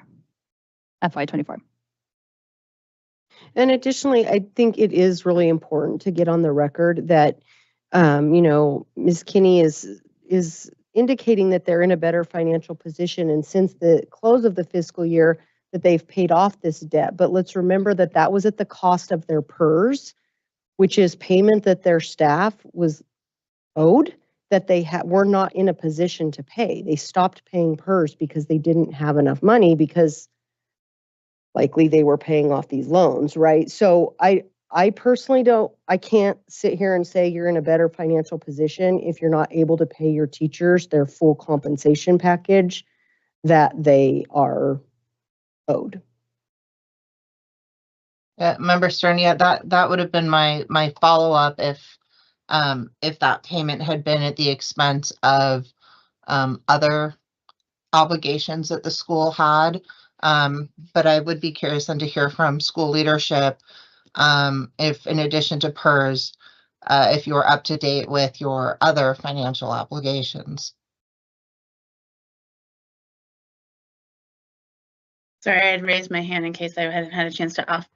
FY24. And additionally, I think it is really important to get on the record that, Ms. Kinney is indicating that they're in a better financial position, and since the close of the fiscal year that they've paid off this debt. But let's remember that that was at the cost of their PERS, which is payment that their staff was owed that they were not in a position to pay. They stopped paying PERS because they didn't have enough money, because likely they were paying off these loans, right? So I personally I can't sit here and say you're in a better financial position if you're not able to pay your teachers their full compensation package that they are owed. Member Stern, yeah, that would have been my follow-up if that payment had been at the expense of other obligations that the school had. But I would be curious then to hear from school leadership if, in addition to PERS, if you're up to date with your other financial obligations. Sorry, I had raised my hand in case I hadn't had a chance to off.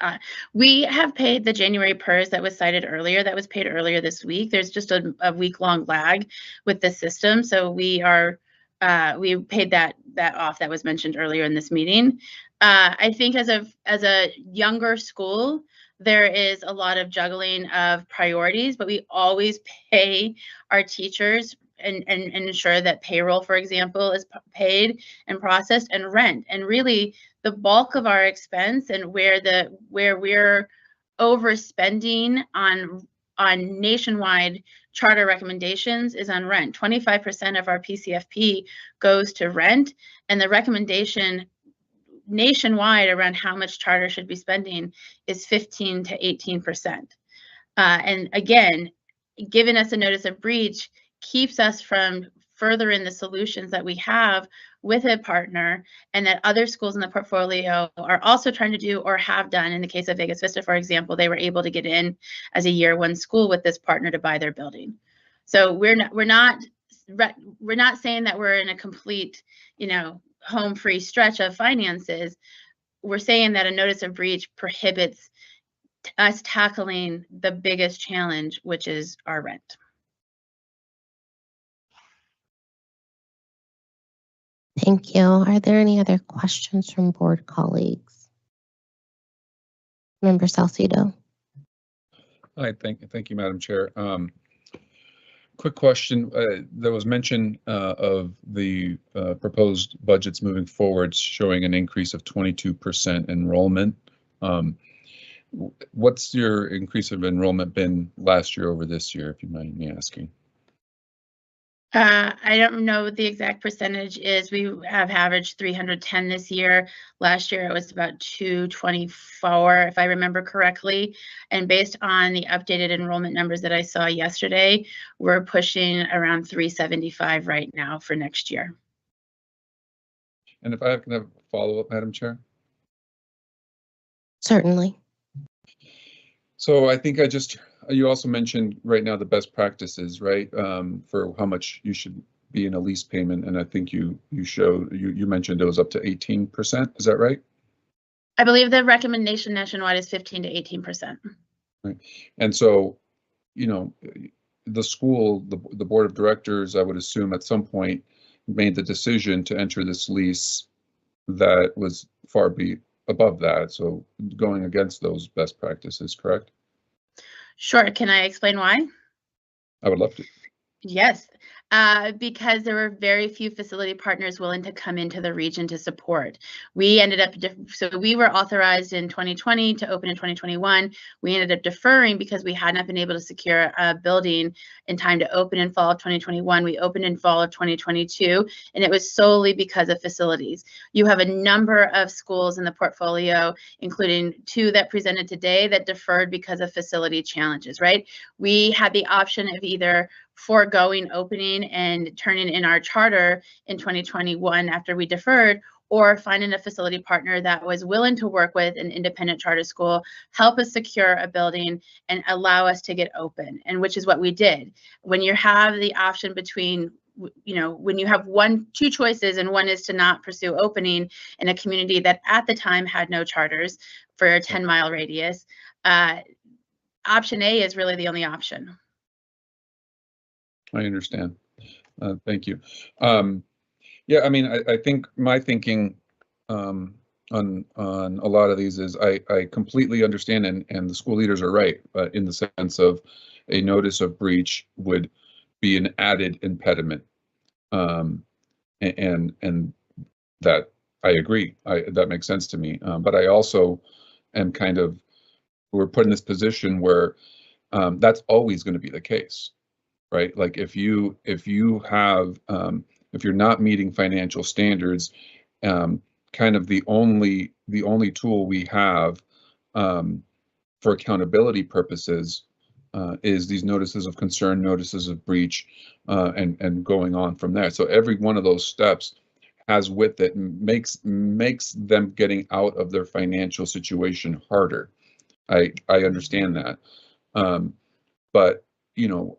We have paid the January PERS that was cited earlier, that was paid earlier this week. There's just a week-long lag with the system. So we paid that off that was mentioned earlier in this meeting. I think as a younger school, there is a lot of juggling of priorities, but we always pay our teachers and ensure that payroll, for example, is paid and processed, and rent. And really the bulk of our expense and where we're overspending on nationwide charter recommendations is on rent. 25% of our PCFP goes to rent, and the recommendation nationwide around how much charter should be spending is 15 to 18%. And again, giving us a notice of breach keeps us from furthering the solutions that we have with a partner, and that other schools in the portfolio are also trying to do or have done. In the case of Vegas Vista, for example, they were able to get in as a year one school with this partner to buy their building. So we're not saying that we're in a complete, home free stretch of finances. We're saying that a notice of breach prohibits us tackling the biggest challenge, which is our rent. Thank you. Are there any other questions from board colleagues? Member Salcido. Hi, thank you, Madam Chair. Quick question. There was mention of the proposed budgets moving forward showing an increase of 22% enrollment. What's your increase of enrollment been last year over this year, if you mind me asking? I don't know what the exact percentage is. We have averaged 310 this year. Last year it was about 224, if I remember correctly. And based on the updated enrollment numbers that I saw yesterday, we're pushing around 375 right now for next year. And if I can have a follow-up, Madam Chair? Certainly. So I think you also mentioned right now the best practices, right? For how much you should be in a lease payment. And I think you mentioned it was up to 18%. Is that right? I believe the recommendation nationwide is 15 to 18%. Right. And so, you know, the school, the board of directors, I would assume at some point made the decision to enter this lease that was far above that. So going against those best practices, correct? Sure. Can I explain why? I would love to. Yes, because there were very few facility partners willing to come into the region to support. We ended up, so we were authorized in 2020 to open in 2021. We ended up deferring because we had not been able to secure a building in time to open in fall of 2021. We opened in fall of 2022, and it was solely because of facilities. You have a number of schools in the portfolio, including 2 that presented today, that deferred because of facility challenges, right? We had the option of either foregoing opening and turning in our charter in 2021 after we deferred, or finding a facility partner that was willing to work with an independent charter school, help us secure a building and allow us to get open, and which is what we did. When you have the option between, you know, when you have 2 choices and one is to not pursue opening in a community that at the time had no charters for a 10-mile radius, option A is really the only option. I understand. Thank you. Yeah, I mean, I think my thinking on a lot of these is I completely understand, and the school leaders are right, in the sense of a notice of breach would be an added impediment, and that I agree. That makes sense to me. But I also am we're put in this position where that's always going to be the case. Right? Like if you have if you're not meeting financial standards, kind of the only tool we have for accountability purposes is these notices of concern, notices of breach, and going on from there. So every one of those steps has with it makes them getting out of their financial situation harder. I understand that, but you know,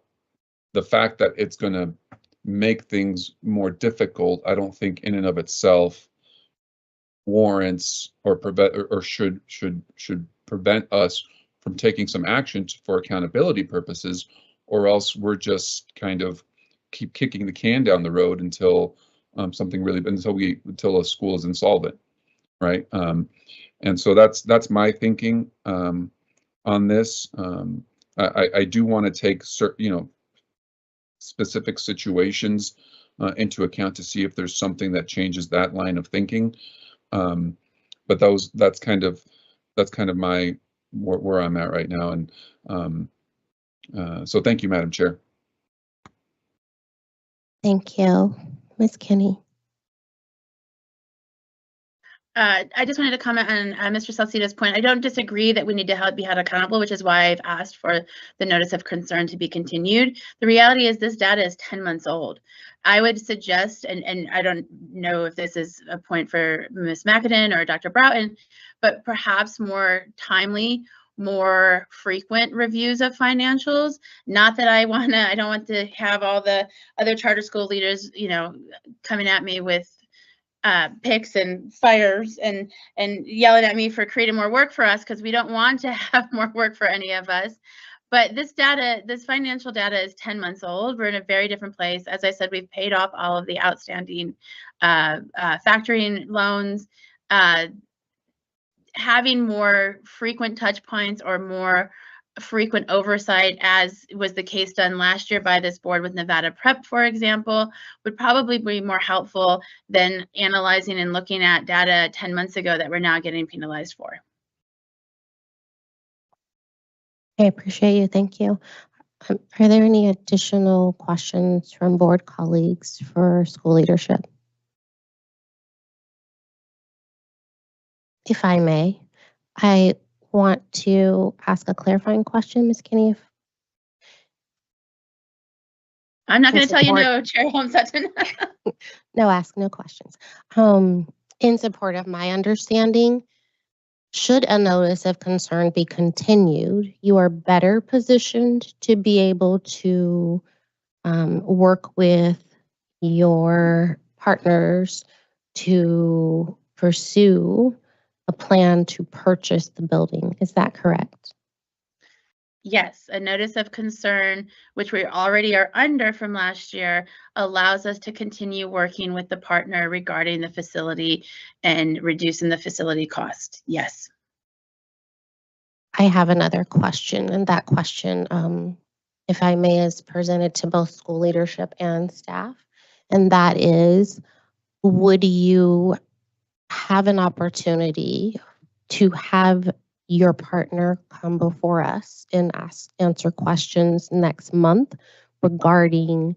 the fact that it's going to make things more difficult, I don't think in and of itself warrants or prevent or should prevent us from taking some action for accountability purposes, or else we're just kind of keep kicking the can down the road until until a school is insolvent, right? And so that's my thinking on this. I do want to take specific situations into account to see if there's something that changes that line of thinking. But that's kind of my where I'm at right now. And so thank you, Madam Chair. Thank you. Ms. Kinney. I just wanted to comment on Mr. Salcido's point. I don't disagree that we need to be held accountable, which is why I've asked for the notice of concern to be continued. The reality is this data is 10 months old. I would suggest, and I don't know if this is a point for Ms. McAdin or Dr. Broughton, but perhaps more timely, more frequent reviews of financials. Not that I don't want to have all the other charter school leaders, you know, coming at me with picks and fires and yelling at me for creating more work for us, because we don't want to have more work for any of us. But this data, this financial data is 10 months old. We're in a very different place. As I said, we've paid off all of the outstanding factoring loans. Having more frequent touch points or more frequent oversight, as was the case done last year by this board with Nevada Prep, for example, would probably be more helpful than analyzing and looking at data 10 months ago that we're now getting penalized for. I appreciate you. Thank you. Are there any additional questions from board colleagues for school leadership? If I may, I want to ask a clarifying question, Ms. Kinney. I'm not In going to tell you support- no, Chair Holmes-Sutton. No, ask no questions. In support of my understanding, should a notice of concern be continued, you are better positioned to be able to work with your partners to pursue a plan to purchase the building. Is that correct? Yes, a notice of concern, which we already are under from last year, allows us to continue working with the partner regarding the facility and reducing the facility cost. Yes. I have another question, and that question, if I may, is presented to both school leadership and staff, and that is, would you have an opportunity to have your partner come before us and answer questions next month regarding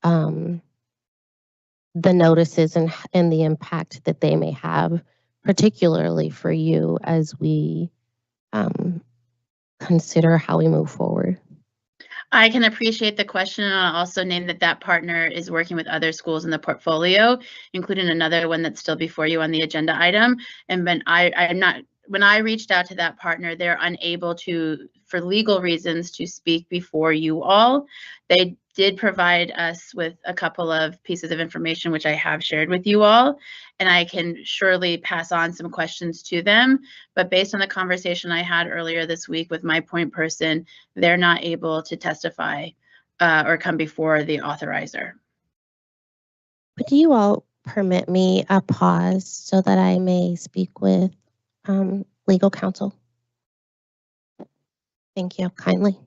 the notices and the impact that they may have, particularly for you as we consider how we move forward? I can appreciate the question, and I'll also name that that partner is working with other schools in the portfolio, including another one that's still before you on the agenda item. And when I reached out to that partner, they're unable to, for legal reasons, to speak before you all. They did provide us with a couple of pieces of information, which I have shared with you all, and I can surely pass on some questions to them. But based on the conversation I had earlier this week with my point person, they're not able to testify or come before the authorizer. Would you all permit me a pause so that I may speak with legal counsel? Thank you kindly.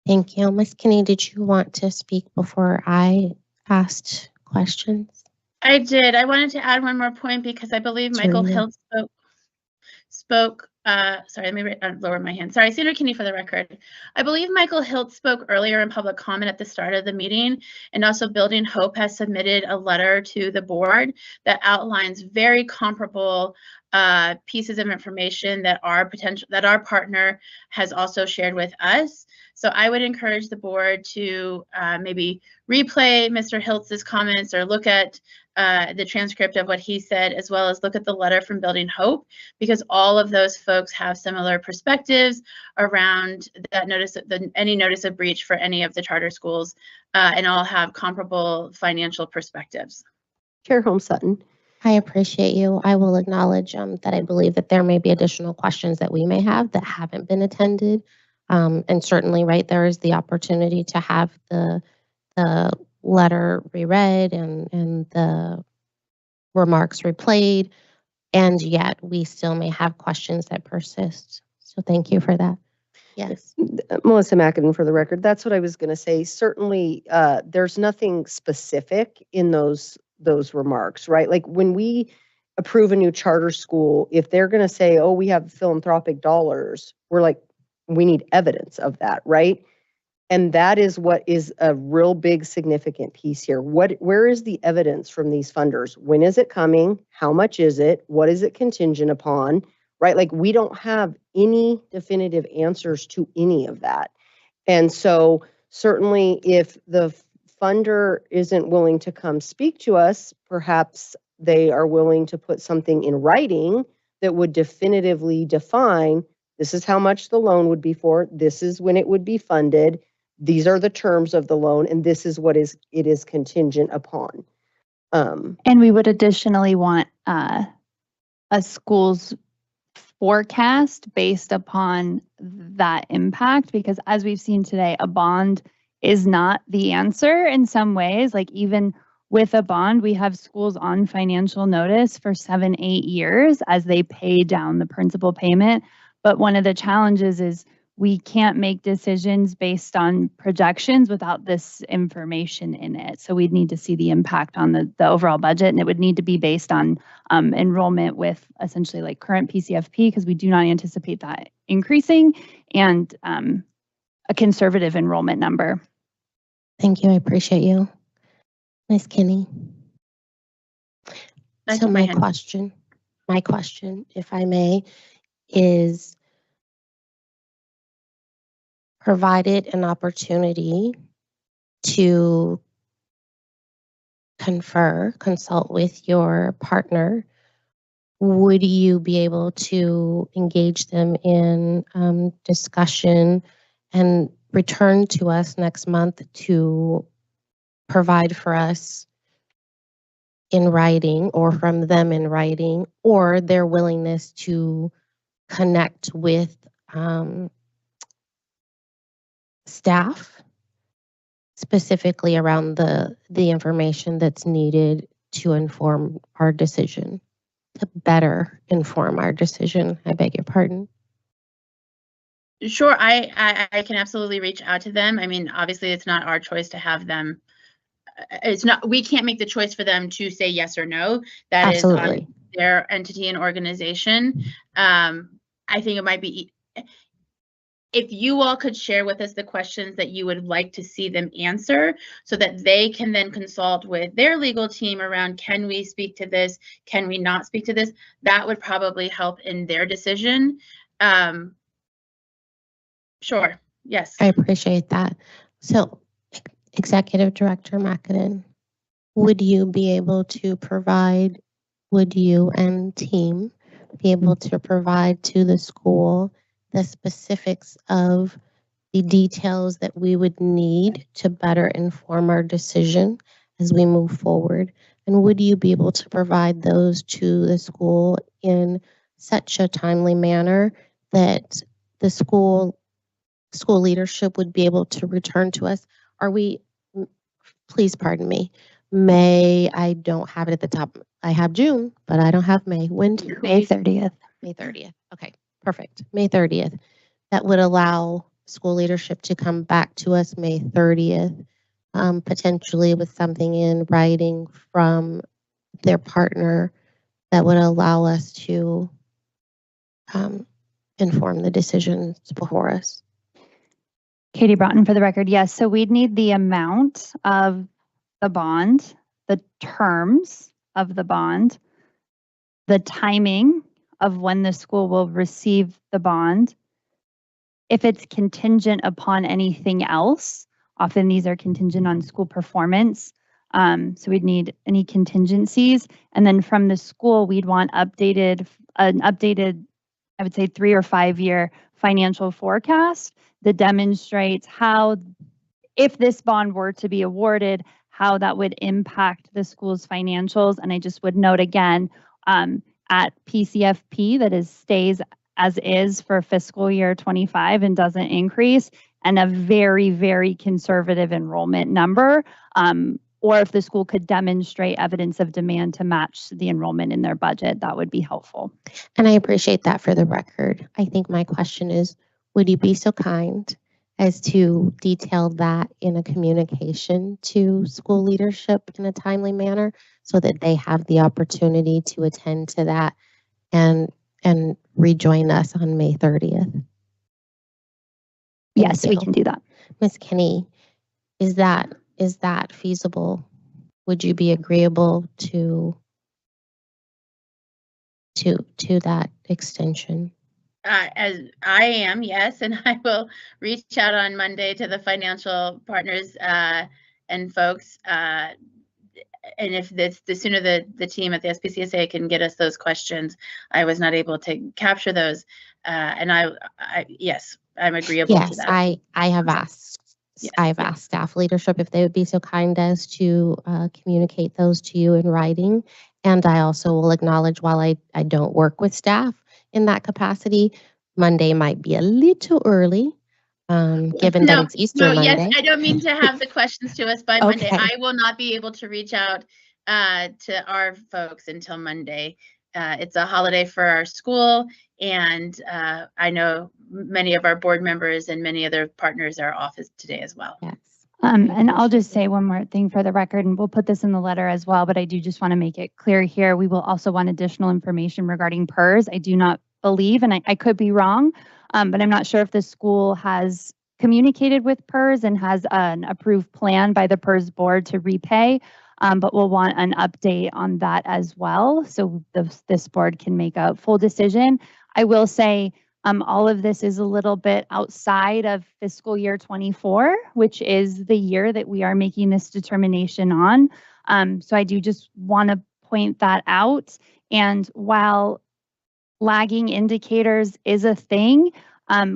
Thank you. Ms. Kinney, did you want to speak before I asked questions? I did. I wanted to add one more point because I believe Michael Hill spoke. Sorry, let me lower my hand. Sorry, Senator Kinney for the record. I believe Michael Hilt spoke earlier in public comment at the start of the meeting, and also Building Hope has submitted a letter to the board that outlines very comparable pieces of information that our partner has also shared with us. So I would encourage the board to maybe replay Mr. Hiltz's comments or look at the transcript of what he said, as well as look at the letter from Building Hope, because all of those folks have similar perspectives around that notice, any notice of breach for any of the charter schools, and all have comparable financial perspectives. Chair Holmes-Sutton. I appreciate you. I will acknowledge that I believe that there may be additional questions that we may have that haven't been attended. And certainly, right, there is the opportunity to have the letter reread and the remarks replayed, and yet we still may have questions that persist. So thank you for that. Yes. Melissa Mackin, for the record, that's what I was going to say. Certainly, there's nothing specific in those remarks, right? Like when we approve a new charter school, if they're going to say, "Oh, we have philanthropic dollars," we're like, we need evidence of that, right? And that is what is a real big significant piece here. Where is the evidence from these funders? When is it coming? How much is it? What is it contingent upon? Right? Like we don't have any definitive answers to any of that. And so certainly if the funder isn't willing to come speak to us, perhaps they are willing to put something in writing that would definitively define this is how much the loan would be for, this is when it would be funded, these are the terms of the loan, and this is what it is contingent upon. And we would additionally want a school's forecast based upon that impact, because as we've seen today, a bond is not the answer in some ways. Like even with a bond, we have schools on financial notice for 7-8 years as they pay down the principal payment. But one of the challenges is we can't make decisions based on projections without this information in it. So we'd need to see the impact on the overall budget, and it would need to be based on enrollment with essentially like current PCFP, because we do not anticipate that increasing, and a conservative enrollment number. Thank you. I appreciate you. Ms. Kinney. So my question, if I may, is provided an opportunity to consult with your partner, would you be able to engage them in discussion and return to us next month to provide for us in writing, or from them in writing, or their willingness to connect with staff specifically around the information that's needed to inform our decision, to better inform our decision? I beg your pardon. Sure, I can absolutely reach out to them. I mean, obviously it's not our choice to have them. We can't make the choice for them to say yes or no. That Absolutely. is on their entity and organization. I think it might be, if you all could share with us the questions that you would like to see them answer, so that they can then consult with their legal team around, can we speak to this? Can we not speak to this? That would probably help in their decision. Sure, yes. I appreciate that. So, Executive Director Mackin, would you be able to provide, would you and team be able to provide to the school the specifics of the details that we would need to better inform our decision as we move forward? And would you be able to provide those to the school in such a timely manner that the school leadership would be able to return to us? Please pardon me, May, I don't have it at the top. I have June, but I don't have May. When do May 30th. May 30th. Okay, perfect. May 30th. That would allow school leadership to come back to us May 30th, potentially with something in writing from their partner that would allow us to inform the decisions before us. Katie Broughton, for the record, yes. So we'd need the amount of the bond, the terms of the bond, the timing of when the school will receive the bond. If it's contingent upon anything else, often these are contingent on school performance. So we'd need any contingencies. And then from the school, we'd want an updated, I would say 3 or 5 year financial forecast that demonstrates how, if this bond were to be awarded, how that would impact the school's financials. And I just would note again, at PCFP, that stays as is for fiscal year 25 and doesn't increase. and a very, very conservative enrollment number, or if the school could demonstrate evidence of demand to match the enrollment in their budget, that would be helpful. And I appreciate that for the record. I think my question is, would you be so kind as to detail that in a communication to school leadership in a timely manner so that they have the opportunity to attend to that and rejoin us on May 30th? Yes, we can do that. Ms. Kinney, is that feasible? Would you be agreeable to that extension? As I am, yes, and I will reach out on Monday to the financial partners and folks. And if the sooner the team at the SPCSA can get us those questions, I was not able to capture those. And yes, I'm agreeable to Yes, that. I have asked. Yes. I've asked staff leadership if they would be so kind as to communicate those to you in writing. And I also will acknowledge, while I don't work with staff in that capacity, Monday might be a little early, given that it's Easter Monday. Yes, I don't mean to have the questions to us by Monday. Okay. I will not be able to reach out to our folks until Monday. It's a holiday for our school, and I know many of our board members and many other partners are off today as well. Yes. And I'll just say one more thing for the record, and we'll put this in the letter as well, but I do just want to make it clear here. We will also want additional information regarding PERS. I do not believe, and I could be wrong, but I'm not sure if the school has communicated with PERS and has an approved plan by the PERS board to repay, but we'll want an update on that as well, so this board can make a full decision. I will say, all of this is a little bit outside of fiscal year 24, which is the year that we are making this determination on. So I do just want to point that out. And while lagging indicators is a thing,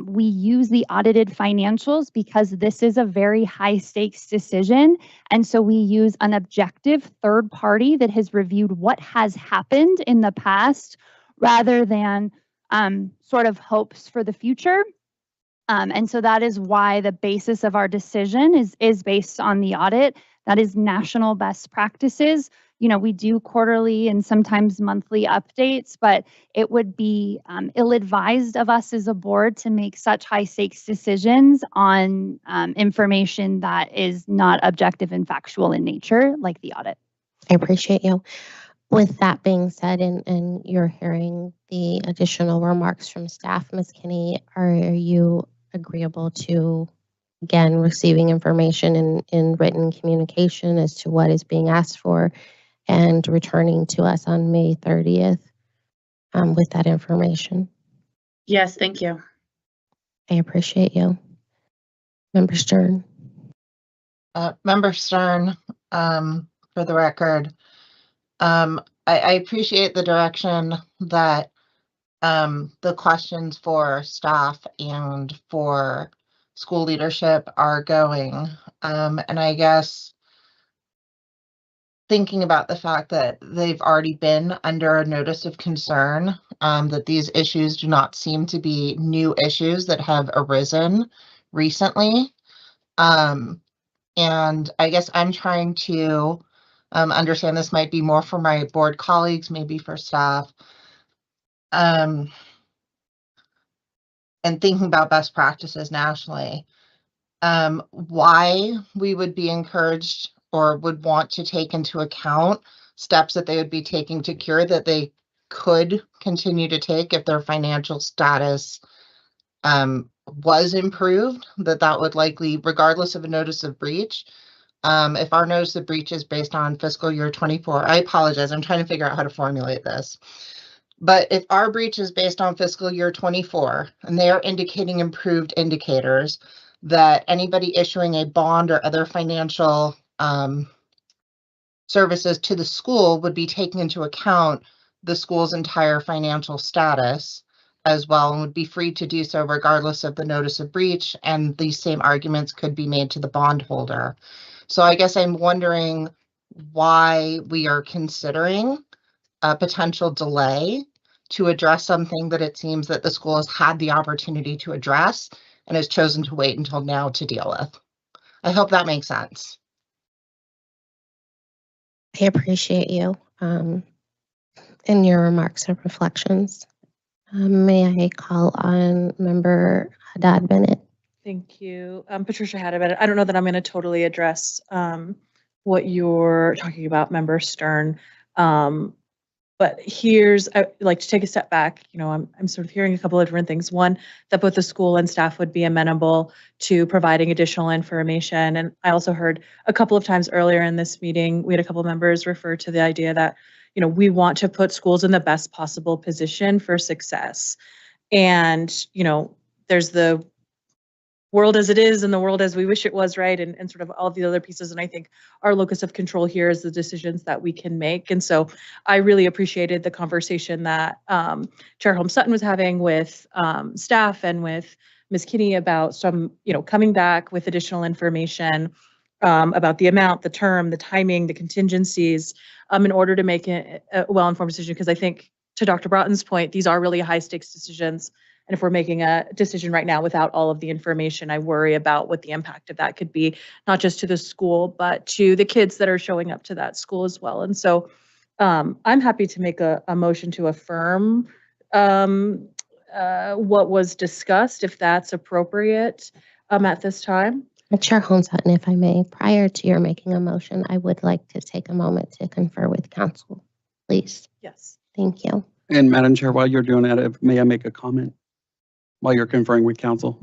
we use the audited financials because this is a very high stakes decision. And so we use an objective third party that has reviewed what has happened in the past rather than sort of hopes for the future. And so that is why the basis of our decision is based on the audit. That is national best practices. You know, we do quarterly and sometimes monthly updates, but it would be ill-advised of us as a board to make such high stakes decisions on information that is not objective and factual in nature, like the audit. I appreciate you. With that being said, and you're hearing the additional remarks from staff, Ms. Kinney, are you agreeable to, again, receiving information in written communication as to what is being asked for and returning to us on May 30th with that information? Yes, thank you. I appreciate you. Member Stern. Member Stern, for the record, I appreciate the direction that the questions for staff and for school leadership are going. And I guess thinking about the fact that they've already been under a notice of concern, that these issues do not seem to be new issues that have arisen recently. And I guess I'm trying to understand, this might be more for my board colleagues, maybe for staff. And thinking about best practices nationally, why we would be encouraged or would want to take into account steps that they would be taking to cure that they could continue to take if their financial status was improved, that would likely, regardless of a notice of breach, if our notice of breach is based on fiscal year 24, I apologize, I'm trying to figure out how to formulate this. But if our breach is based on fiscal year 24 and they are indicating improved indicators, that anybody issuing a bond or other financial services to the school would be taking into account the school's entire financial status as well, and would be free to do so regardless of the notice of breach, and these same arguments could be made to the bondholder. So I guess I'm wondering why we are considering a potential delay to address something that it seems that the school has had the opportunity to address and has chosen to wait until now to deal with. I hope that makes sense. I appreciate you in your remarks and reflections. May I call on Member Haddad Bennett? Thank you. Patricia Haddad. I don't know that I'm going to totally address what you're talking about, Member Stern. But I'd like to take a step back. You know, I'm sort of hearing a couple of different things. One, that both the school and staff would be amenable to providing additional information. And I also heard a couple of times earlier in this meeting, we had a couple of members refer to the idea that, you know, we want to put schools in the best possible position for success. And, you know, there's the world as it is and the world as we wish it was, right? And sort of all of the other pieces. And I think our locus of control here is the decisions that we can make. And so I really appreciated the conversation that Chair Holmes-Sutton was having with staff and with Ms. Kinney about some, you know, coming back with additional information about the amount, the term, the timing, the contingencies in order to make a well-informed decision. Because I think, to Dr. Broughton's point, these are really high stakes decisions. And if we're making a decision right now without all of the information, I worry about what the impact of that could be, not just to the school, but to the kids that are showing up to that school as well. And so I'm happy to make a motion to affirm what was discussed, if that's appropriate at this time. Chair Holmes-Sutton, if I may, prior to your making a motion, I would like to take a moment to confer with council, please. Yes. Thank you. And Madam Chair, while you're doing that, may I make a comment while you're conferring with council?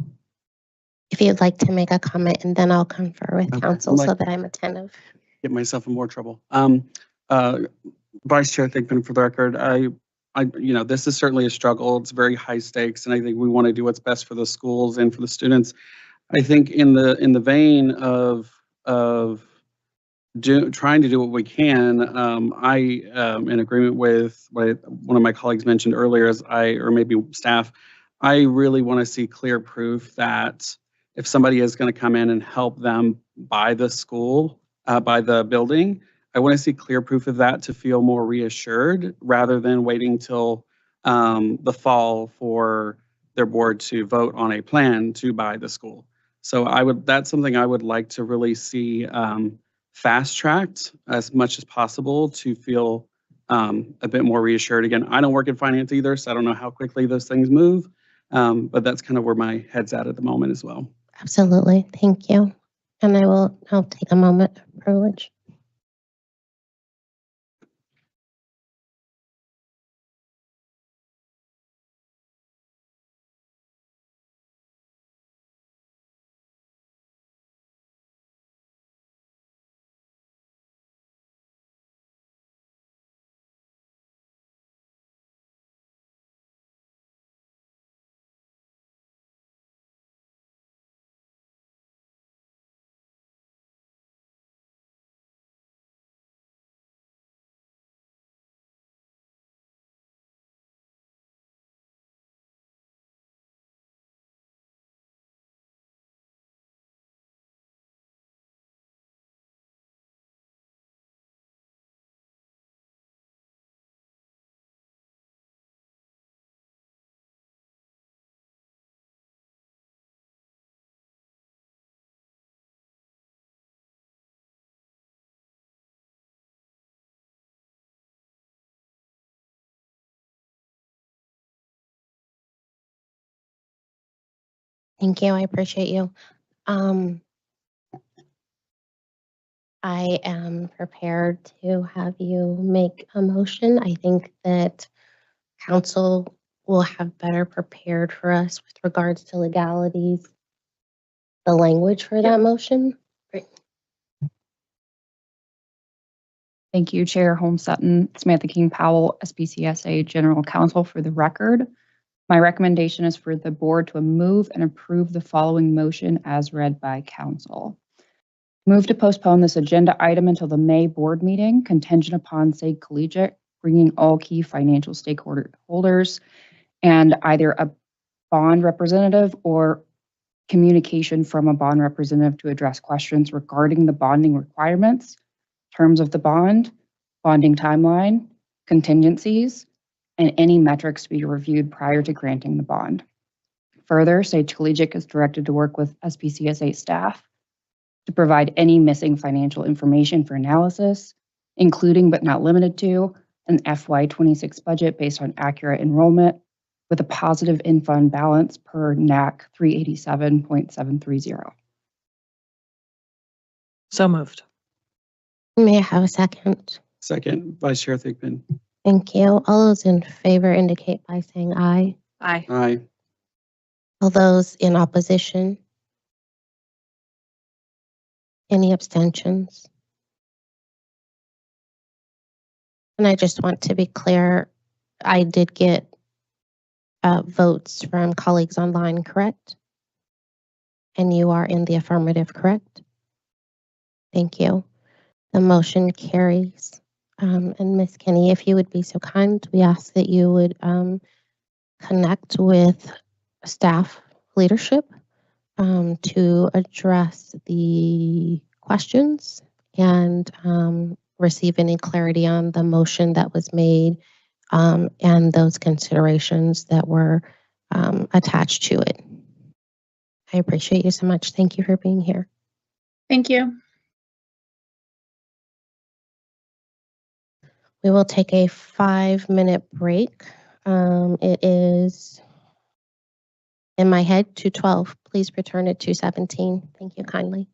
If you'd like to make a comment, and then I'll confer with Okay. council so that I'm attentive. Get myself in more trouble. Vice Chair Thigpen, for the record, you know, this is certainly a struggle. It's very high stakes, and I think we want to do what's best for the schools and for the students. I think in the vein of trying to do what we can, I am in agreement with what one of my colleagues mentioned earlier, or maybe staff. I really want to see clear proof that if somebody is going to come in and help them buy the school, buy the building, I want to see clear proof of that to feel more reassured, rather than waiting till the fall for their board to vote on a plan to buy the school. So that's something I would like to really see fast-tracked as much as possible to feel a bit more reassured. Again, I don't work in finance either, so I don't know how quickly those things move, but that's kind of where my head's at the moment as well. Absolutely. Thank you. And I'll take a moment of privilege. Thank you. I appreciate you. I am prepared to have you make a motion. I think that council will have better prepared for us with regards to legalities, the language for that motion. Great. Thank you, Chair Holmes-Sutton. Samantha King Powell, SPCSA General Counsel, for the record. My recommendation is for the board to move and approve the following motion as read by council. Move to postpone this agenda item until the May board meeting, contingent upon State Collegiate bringing all key financial stakeholders and either a bond representative or communication from a bond representative to address questions regarding the bonding requirements, terms of the bond, bonding timeline, contingencies, and any metrics to be reviewed prior to granting the bond. Further, Sage Collegiate is directed to work with SPCSA staff to provide any missing financial information for analysis, including but not limited to an FY26 budget based on accurate enrollment with a positive in-fund balance per NAC 387.730. So moved. May I have a second? Second, Vice Chair Thigpen. Thank you. All those in favor indicate by saying aye. Aye. Aye. All those in opposition? Any abstentions? And I just want to be clear, I did get votes from colleagues online, correct? And you are in the affirmative, correct? Thank you. The motion carries. And Ms. Kenny, if you would be so kind, we ask that you would connect with staff leadership to address the questions and receive any clarity on the motion that was made and those considerations that were attached to it. I appreciate you so much. Thank you for being here. Thank you. We will take a 5-minute break. It is in my head 2:12. Please return at 2:17. Thank you kindly.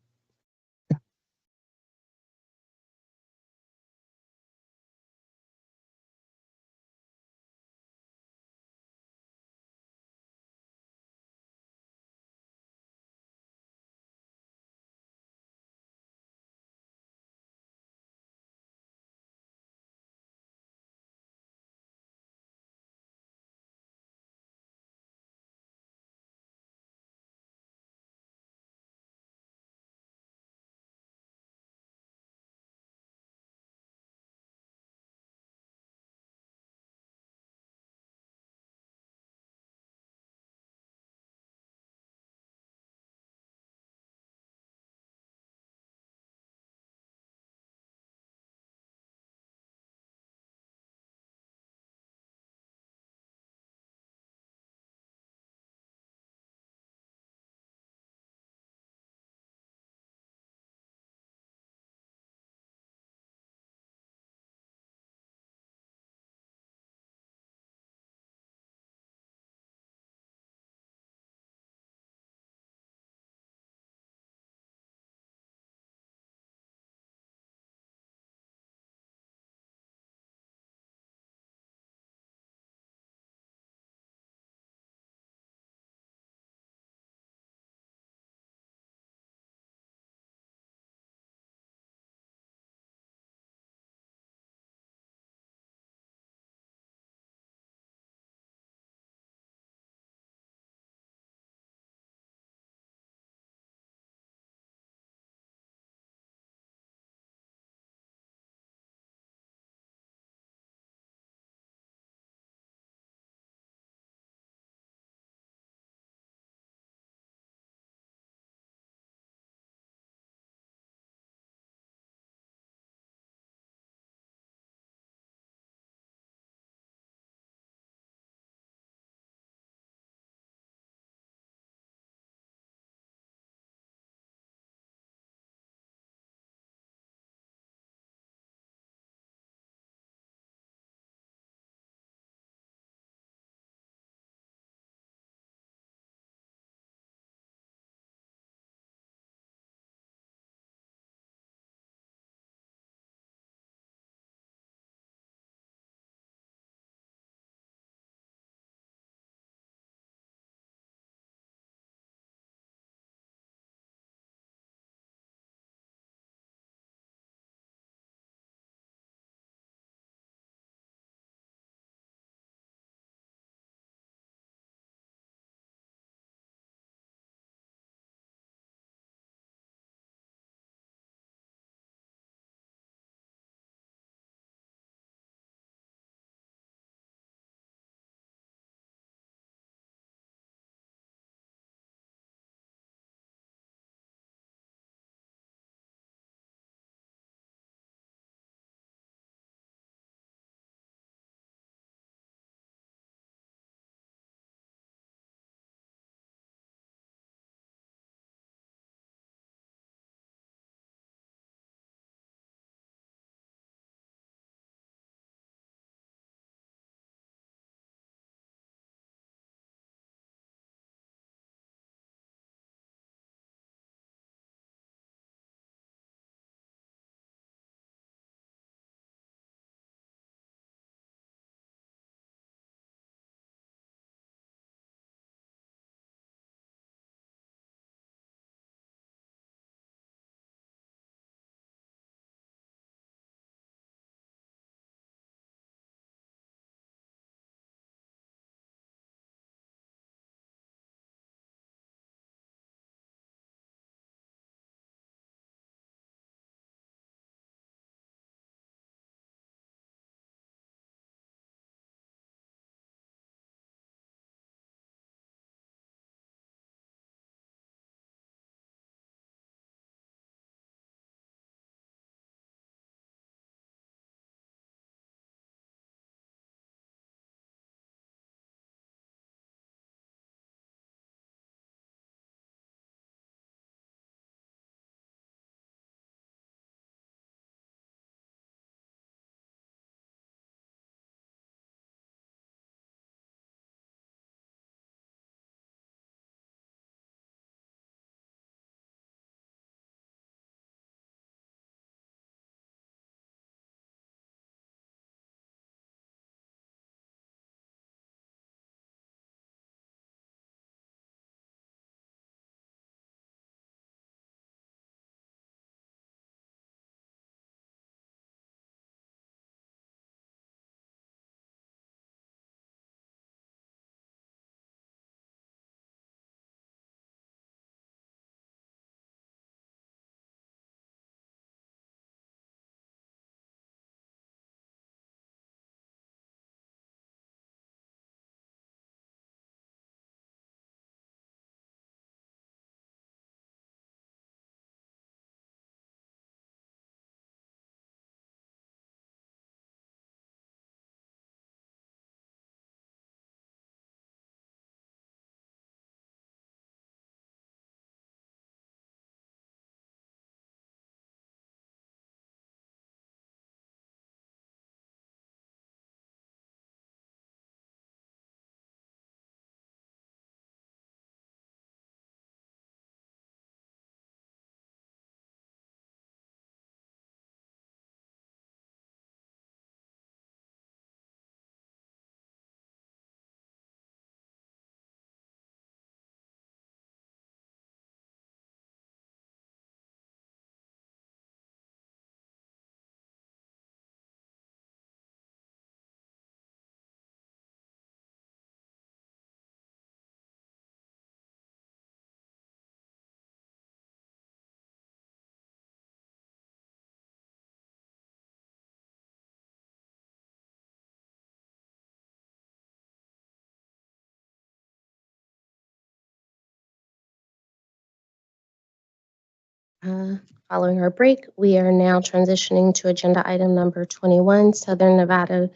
Following our break, we are now transitioning to agenda item number 21, Southern Nevada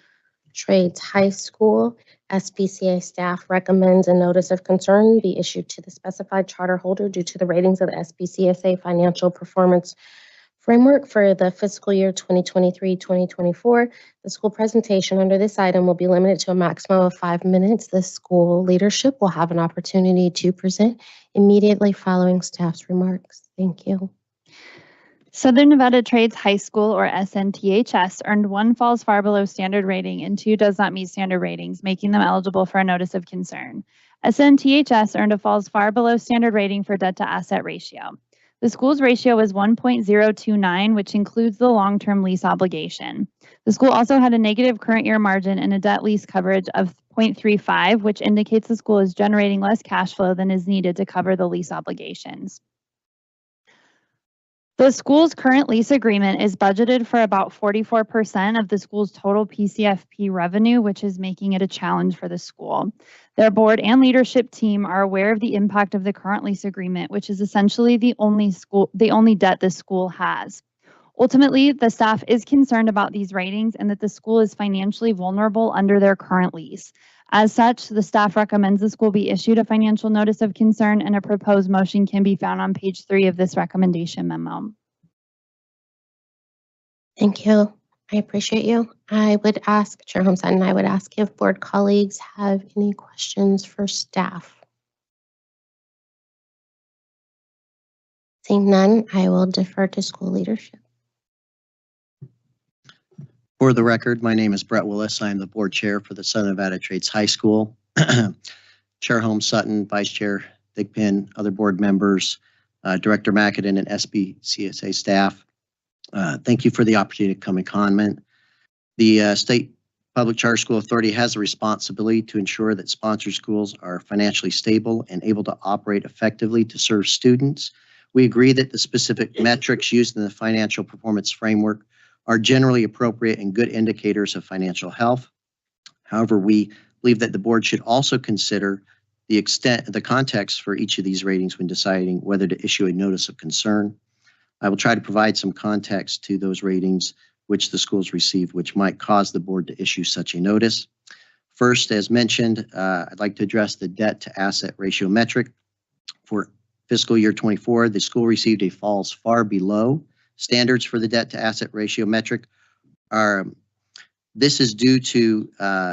Trades High School. SPCA staff recommends a notice of concern be issued to the specified charter holder due to the ratings of the SPCSA financial performance framework for the fiscal year 2023-2024. The school presentation under this item will be limited to a maximum of 5 minutes. The school leadership will have an opportunity to present immediately following staff's remarks. Thank you. Southern Nevada Trades High School, or SNTHS, earned 1 falls far below standard rating and 2 does not meet standard ratings, making them eligible for a notice of concern. SNTHS earned a falls far below standard rating for debt to asset ratio. The school's ratio is 1.029, which includes the long-term lease obligation. The school also had a negative current year margin and a debt lease coverage of 0.35, which indicates the school is generating less cash flow than is needed to cover the lease obligations. The school's current lease agreement is budgeted for about 44% of the school's total PCFP revenue, which is making it a challenge for the school. Their board and leadership team are aware of the impact of the current lease agreement, which is essentially the only debt the school has. Ultimately, the staff is concerned about these ratings and that the school is financially vulnerable under their current lease. As such, the staff recommends the school be issued a financial notice of concern, and a proposed motion can be found on page 3 of this recommendation memo. Thank you. I appreciate you. I would ask, Chair Holmstead, I would ask if board colleagues have any questions for staff. Seeing none, I will defer to school leadership. For the record, my name is Brett Willis. I am the board chair for the Southern Nevada Trades High School. Chair Holmes Sutton, Vice Chair Thigpen, other board members, Director McAdin, and SPCSA staff. Thank you for the opportunity to come and comment. The State Public Charter School Authority has a responsibility to ensure that sponsor schools are financially stable and able to operate effectively to serve students. We agree that the specific metrics used in the financial performance framework are generally appropriate and good indicators of financial health. However, we believe that the board should also consider the context for each of these ratings when deciding whether to issue a notice of concern. I will try to provide some context to those ratings which the schools received, which might cause the board to issue such a notice. First, as mentioned, I'd like to address the debt to asset ratio metric. For fiscal year 24, the school received a falls far below standards for the debt to asset ratio metric. This is due to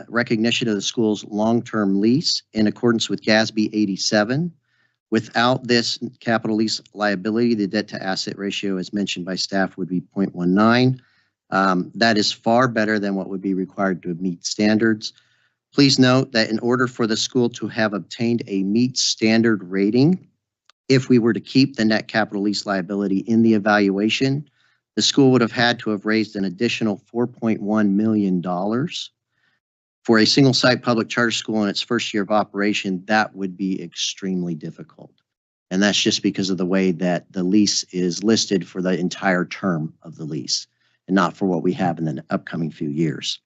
recognition of the school's long-term lease in accordance with GASB 87. Without this capital lease liability, the debt to asset ratio, as mentioned by staff, would be 0.19. That is far better than what would be required to meet standards. Please note that in order for the school to have obtained a meet standard rating, if we were to keep the net capital lease liability in the evaluation, the school would have had to have raised an additional $4.1 million. For a single site public charter school in its first year of operation, that would be extremely difficult. And that's just because of the way that the lease is listed for the entire term of the lease and not for what we have in the upcoming few years.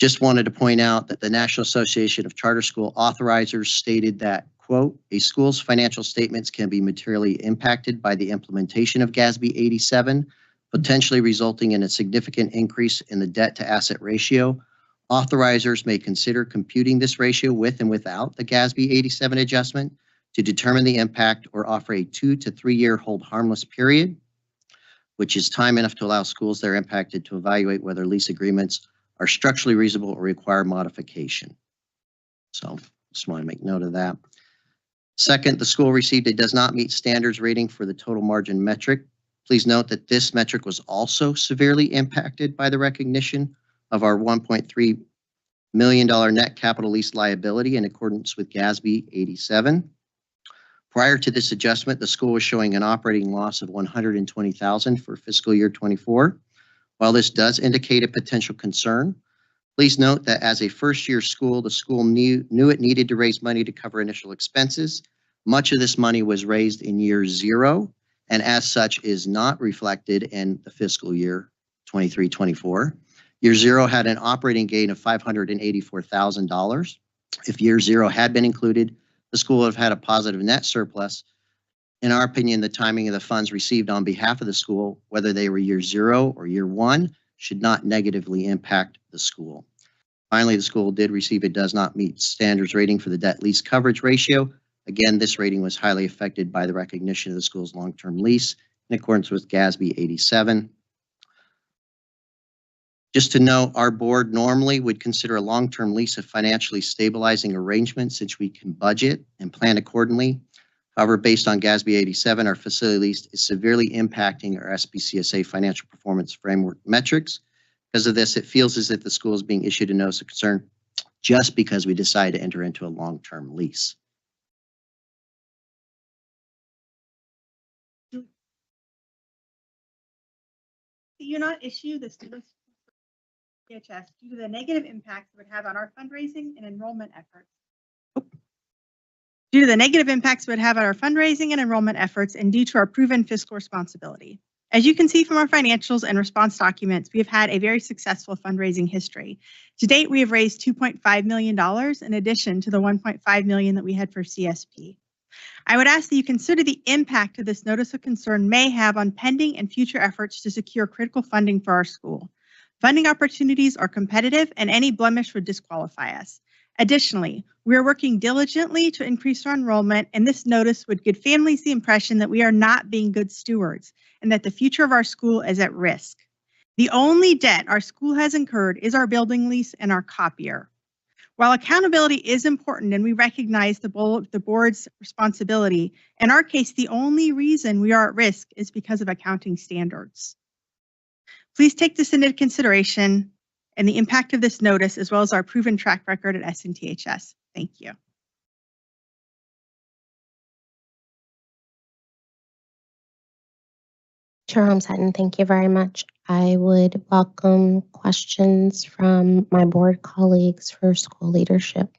Just wanted to point out that the National Association of Charter School Authorizers stated that, quote, a school's financial statements can be materially impacted by the implementation of GASB 87, potentially resulting in a significant increase in the debt to asset ratio. Authorizers may consider computing this ratio with and without the GASB 87 adjustment to determine the impact or offer a 2 to 3 year hold harmless period, which is time enough to allow schools that are impacted to evaluate whether lease agreements are structurally reasonable or require modification. So just want to make note of that. Second, the school received a does not meet standards rating for the total margin metric. Please note that this metric was also severely impacted by the recognition of our $1.3 million net capital lease liability in accordance with GASB 87. Prior to this adjustment, the school was showing an operating loss of $120,000 for fiscal year 24. While this does indicate a potential concern, please note that as a first-year school, the school knew it needed to raise money to cover initial expenses. Much of this money was raised in year 0, and as such is not reflected in the fiscal year 23-24. Year 0 had an operating gain of $584,000. If year 0 had been included, the school would have had a positive net surplus In our opinion, the timing of the funds received on behalf of the school, whether they were year 0 or year 1, should not negatively impact the school. Finally, the school did receive a does not meet standards rating for the debt lease coverage ratio. Again, this rating was highly affected by the recognition of the school's long-term lease in accordance with GASB 87. Just to note, our board normally would consider a long-term lease a financially stabilizing arrangement since we can budget and plan accordingly. However, based on GASB 87, our facility lease is severely impacting our SPCSA financial performance framework metrics. Because of this, it feels as if the school is being issued a notice of concern just because we decided to enter into a long-term lease. Do you not issue the students SPCSA due to the negative impacts it would have on our fundraising and enrollment efforts? Due to the negative impacts it would have on our fundraising and enrollment efforts and due to our proven fiscal responsibility. As you can see from our financials and response documents, we have had a very successful fundraising history. To date, we have raised $2.5 million in addition to the $1.5 million that we had for CSP. I would ask that you consider the impact of this notice of concern may have on pending and future efforts to secure critical funding for our school. Funding opportunities are competitive and any blemish would disqualify us. Additionally, we are working diligently to increase our enrollment, and this notice would give families the impression that we are not being good stewards and that the future of our school is at risk. The only debt our school has incurred is our building lease and our copier. While accountability is important and we recognize the board's responsibility, in our case, the only reason we are at risk is because of accounting standards. Please take this into consideration and the impact of this notice, as well as our proven track record at SNTHS. Thank you. Chair Holmes-Hutton, thank you very much. I would welcome questions from my board colleagues for school leadership.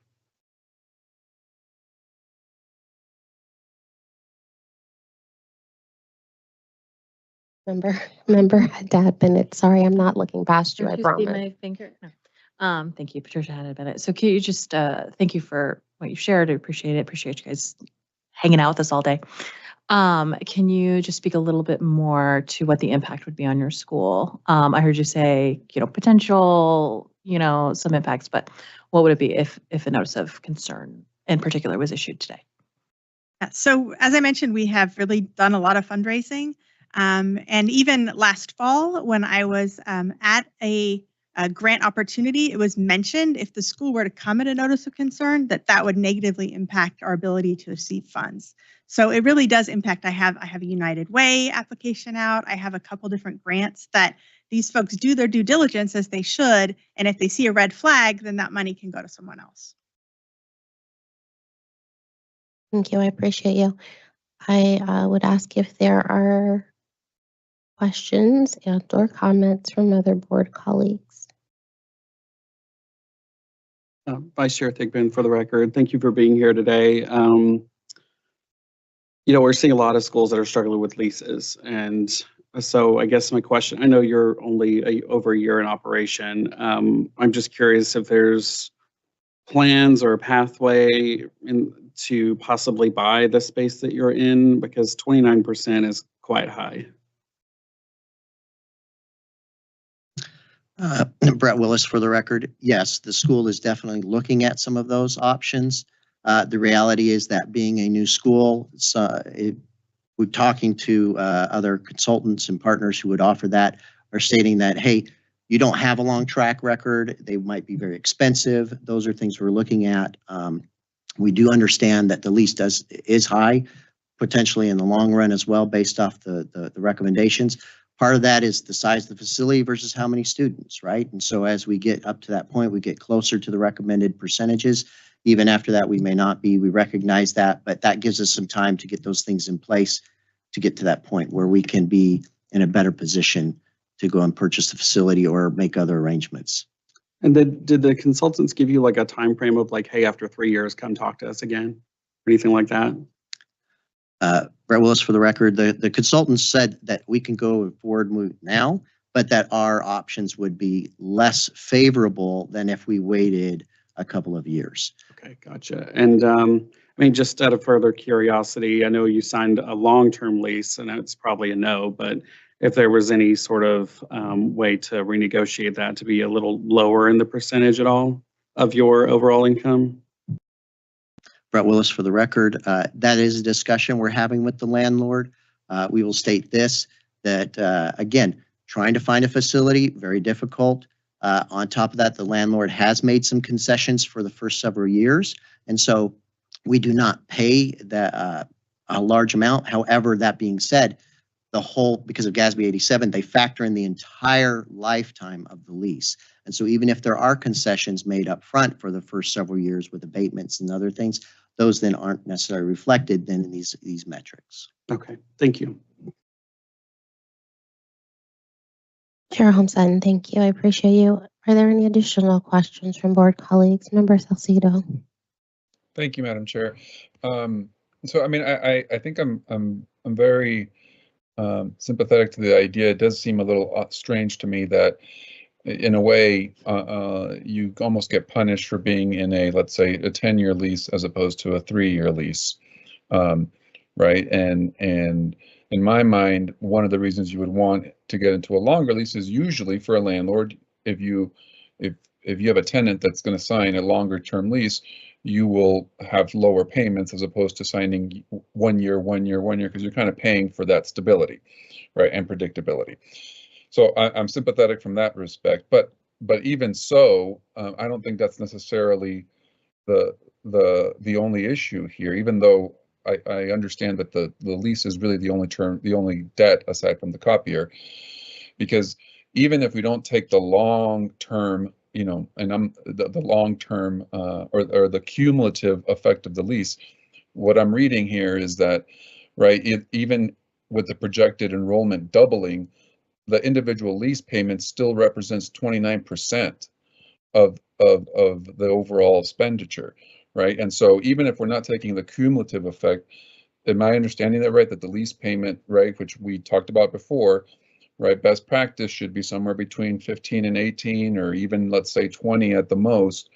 Member Haddad Bennett, sorry, I'm not looking past you, I promise. My finger? No. Thank you, Patricia Haddad Bennett. So can you just, thank you for what you shared. I appreciate it. Appreciate you guys hanging out with us all day. Can you just speak a little bit more to what the impact would be on your school? I heard you say, potential, some impacts, but what would it be if a notice of concern in particular was issued today? So as I mentioned, we have really done a lot of fundraising. And even last fall, when I was at a grant opportunity, it was mentioned if the school were to come at a notice of concern, that would negatively impact our ability to receive funds. So it really does impact. I have a United Way application out. I have a couple different grants that these folks do their due diligence as they should. And if they see a red flag, then that money can go to someone else. Thank you. I appreciate you. I would ask if there are questions and/or comments from other board colleagues. Vice Chair Thigpen, for the record, thank you for being here today. We're seeing a lot of schools that are struggling with leases. And so I guess my question, I know you're only over a year in operation. I'm just curious if there's plans or a pathway to possibly buy the space that you're in, because 29% is quite high. Brett Willis, for the record. Yes, the school is definitely looking at some of those options. The reality is that being a new school, we're talking to other consultants and partners who would offer that, are stating that, hey, you don't have a long track record. They might be very expensive. Those are things we're looking at. We do understand that the lease is high, potentially in the long run as well, based off the recommendations. Part of that is the size of the facility versus how many students, right? And so as we get up to that point, we get closer to the recommended percentages. Even after that, we may not be. We recognize that, but that gives us some time to get those things in place to get to that point where we can be in a better position to go and purchase the facility or make other arrangements. And did the consultants give you like a time frame of like, hey, after 3 years, come talk to us again, or anything like that? Brett Willis, for the record, the consultants said that we can go forward move now, but that our options would be less favorable than if we waited a couple of years. Okay, gotcha. And I mean, just out of further curiosity, I know you signed a long-term lease, and it's probably a no, but if there was any sort of way to renegotiate that to be a little lower in the percentage at all of your overall income? Brett Willis for the record. That is a discussion we're having with the landlord. We will state this, that again, trying to find a facility, very difficult. On top of that, the landlord has made some concessions for the first several years. And so we do not pay a large amount. However, that being said, because of GASB 87, they factor in the entire lifetime of the lease. And so even if there are concessions made up front for the first several years with abatements and other things, those then aren't necessarily reflected then in these metrics. Okay, thank you. Chair Holmstead, thank you. I appreciate you. Are there any additional questions from board colleagues? Member Salcido. Thank you, Madam Chair. So I mean, I think I'm very sympathetic to the idea. It does seem a little strange to me that in a way you almost get punished for being in let's say a 10-year lease as opposed to a 3-year lease, right? And in my mind, one of the reasons you would want to get into a longer lease is usually for a landlord. If you have a tenant that's going to sign a longer term lease, you will have lower payments as opposed to signing 1 year, because you're kind of paying for that stability, right, and predictability. So I'm sympathetic from that respect, but even so, I don't think that's necessarily the only issue here. Even though I understand that the lease is really the only debt aside from the copier, because even if we don't take the long term, and the long term or the cumulative effect of the lease, what I'm reading here is that, right, even with the projected enrollment doubling, the individual lease payment still represents 29% of the overall expenditure, right? And so even if we're not taking the cumulative effect, am I understanding that right, that the lease payment, right, which we talked about before, right, best practice should be somewhere between 15 and 18, or even let's say 20 at the most.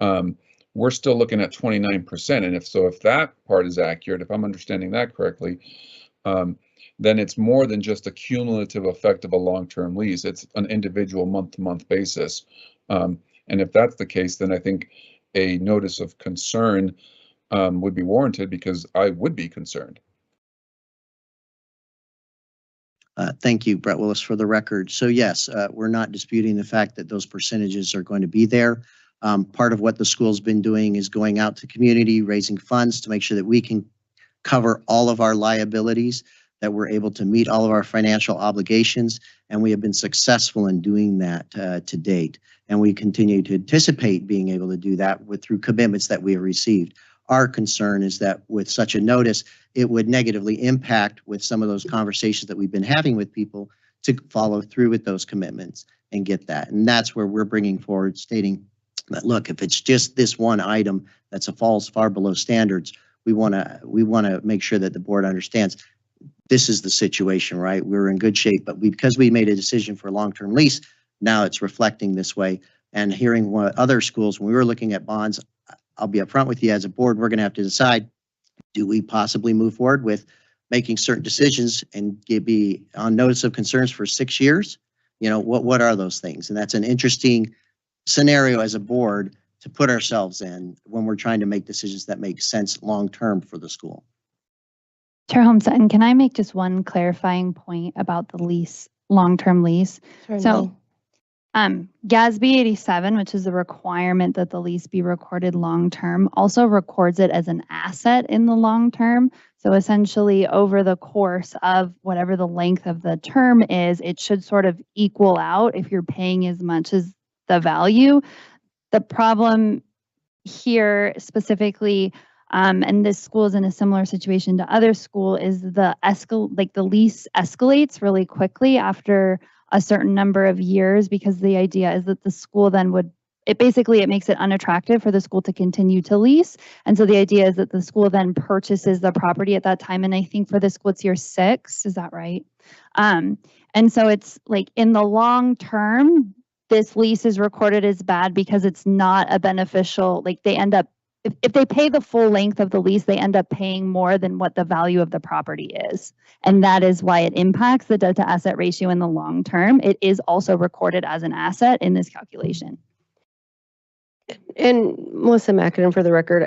We're still looking at 29%. And if that part is accurate, if I'm understanding that correctly, then it's more than just a cumulative effect of a long-term lease. It's an individual month-to-month basis. And if that's the case, then I think a notice of concern would be warranted, because I would be concerned. Thank you, Brett Willis, for the record. So yes, we're not disputing the fact that those percentages are going to be there. Part of what the school's been doing is going out to community, raising funds to make sure that we can cover all of our liabilities, that we're able to meet all of our financial obligations, and we have been successful in doing that to date. And we continue to anticipate being able to do that through commitments that we have received. Our concern is that with such a notice, it would negatively impact with some of those conversations that we've been having with people to follow through with those commitments and get that. And that's where we're bringing forward stating that, look, if it's just this one item that's falls far below standards, we want to make sure that the board understands this is the situation, right? We're in good shape, but because we made a decision for a long-term lease, now it's reflecting this way. And hearing what other schools, when we were looking at bonds, I'll be upfront with you, as a board, we're going to have to decide, do we possibly move forward with making certain decisions and be on notice of concerns for 6 years? What are those things? And that's an interesting scenario as a board to put ourselves in when we're trying to make decisions that make sense long-term for the school. Chair Holmstead, can I make just one clarifying point about the lease, long-term lease? Certainly. So GASB 87, which is the requirement that the lease be recorded long-term, also records it as an asset in the long term. So essentially, over the course of whatever the length of the term is, it should sort of equal out if you're paying as much as the value. The problem here specifically, and this school is in a similar situation to other school, is the lease escalates really quickly after a certain number of years, because the idea is that the school then it makes it unattractive for the school to continue to lease. And so the idea is that the school then purchases the property at that time. And I think for this school, it's year 6, is that right? And so it's like in the long term, this lease is recorded as bad because it's not a beneficial, like they end up, if they pay the full length of the lease, they end up paying more than what the value of the property is. And that is why it impacts the debt to asset ratio in the long term. It is also recorded as an asset in this calculation. And Melissa McAdam, for the record,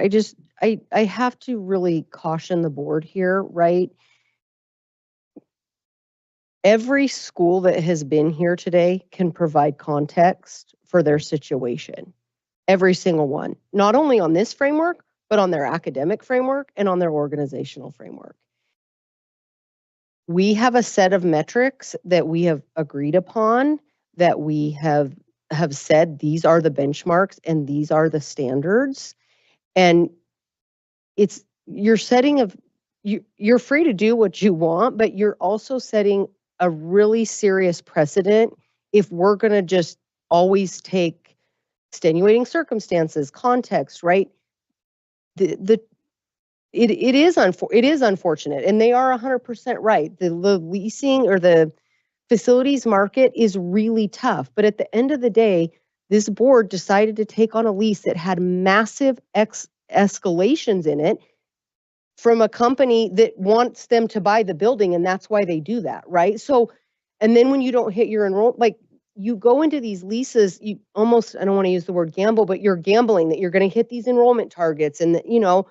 I have to really caution the board here, right? Every school that has been here today can provide context for their situation. Every single one, not only on this framework, but on their academic framework and on their organizational framework. We have a set of metrics that we have agreed upon, that we have said these are the benchmarks and these are the standards. And you're free to do what you want, but you're also setting a really serious precedent if we're going to just always take extenuating circumstances, context, right? It is unfortunate, and they are 100% right. The leasing or the facilities market is really tough, but at the end of the day, this board decided to take on a lease that had massive escalations in it from a company that wants them to buy the building, and that's why they do that, right? So, and then when you don't hit your enrollment, like you go into these leases, you almost, I don't want to use the word gamble, but you're gambling that you're going to hit these enrollment targets, and that, you know,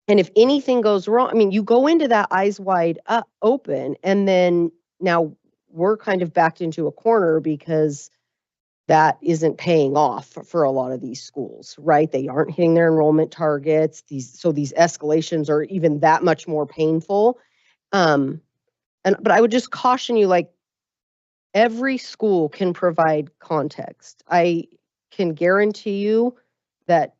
and if anything goes wrong, I mean, you go into that eyes wide open, and then now we're kind of backed into a corner because that isn't paying off for a lot of these schools, right? They aren't hitting their enrollment targets. So these escalations are even that much more painful. But I would just caution you, like, every school can provide context. I can guarantee you that,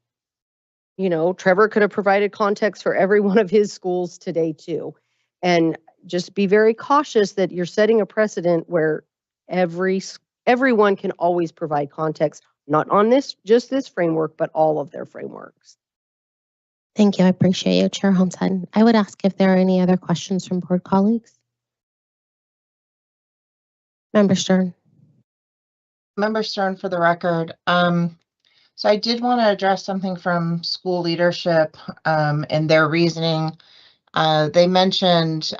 you know, Trevor could have provided context for every one of his schools today too. And just be very cautious that you're setting a precedent where everyone can always provide context, not on just this framework, but all of their frameworks. Thank you. I appreciate you, Chair Holmstead. I would ask if there are any other questions from board colleagues. Member Stern. Member Stern, for the record. So I did want to address something from school leadership and their reasoning. They mentioned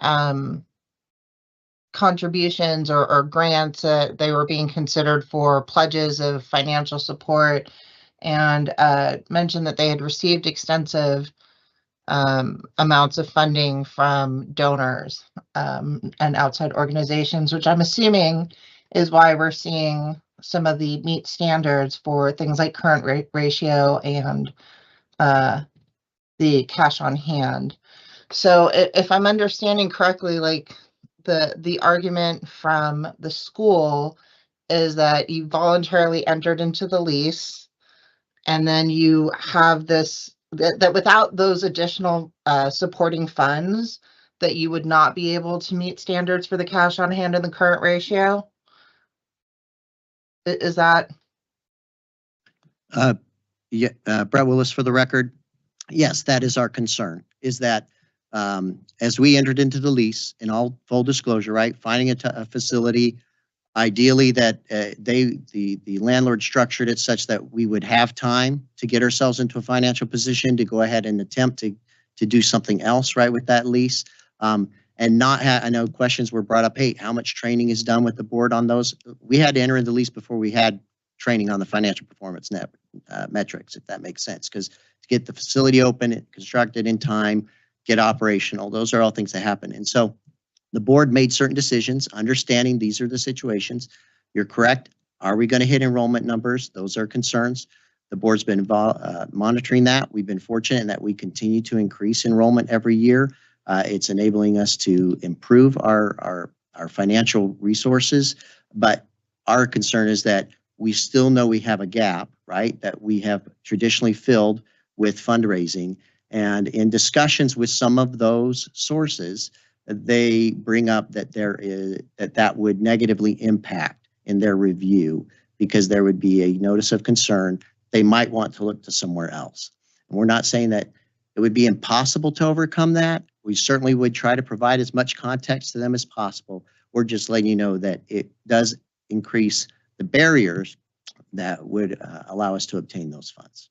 contributions or grants that they were being considered for pledges of financial support, and mentioned that they had received extensive amounts of funding from donors and outside organizations, which I'm assuming is why we're seeing some of the meet standards for things like current ratio and the cash on hand. So if I'm understanding correctly, like the argument from the school is that you voluntarily entered into the lease, and then you have this, that without those additional supporting funds, that you would not be able to meet standards for the cash on hand and the current ratio? Is that? Brett Willis, for the record. Yes, that is our concern, is that as we entered into the lease, in all full disclosure, right, finding a facility, ideally that the landlord structured it such that we would have time to get ourselves into a financial position to go ahead and attempt to do something else, right, with that lease. And not I know questions were brought up, hey, how much training is done with the board on those? We had to enter in the lease before we had training on the financial performance metrics, if that makes sense, because to get the facility open, constructed in time, get operational, those are all things that happen. And so the board made certain decisions, understanding these are the situations. You're correct. Are we going to hit enrollment numbers? Those are concerns. The board's been monitoring that. We've been fortunate in that we continue to increase enrollment every year. It's enabling us to improve our financial resources, but our concern is that we still know we have a gap, right, that we have traditionally filled with fundraising. And in discussions with some of those sources, they bring up that that would negatively impact in their review, because there would be a notice of concern. They might want to look to somewhere else. And we're not saying that it would be impossible to overcome that. We certainly would try to provide as much context to them as possible. We're just letting you know that it does increase the barriers that would allow us to obtain those funds.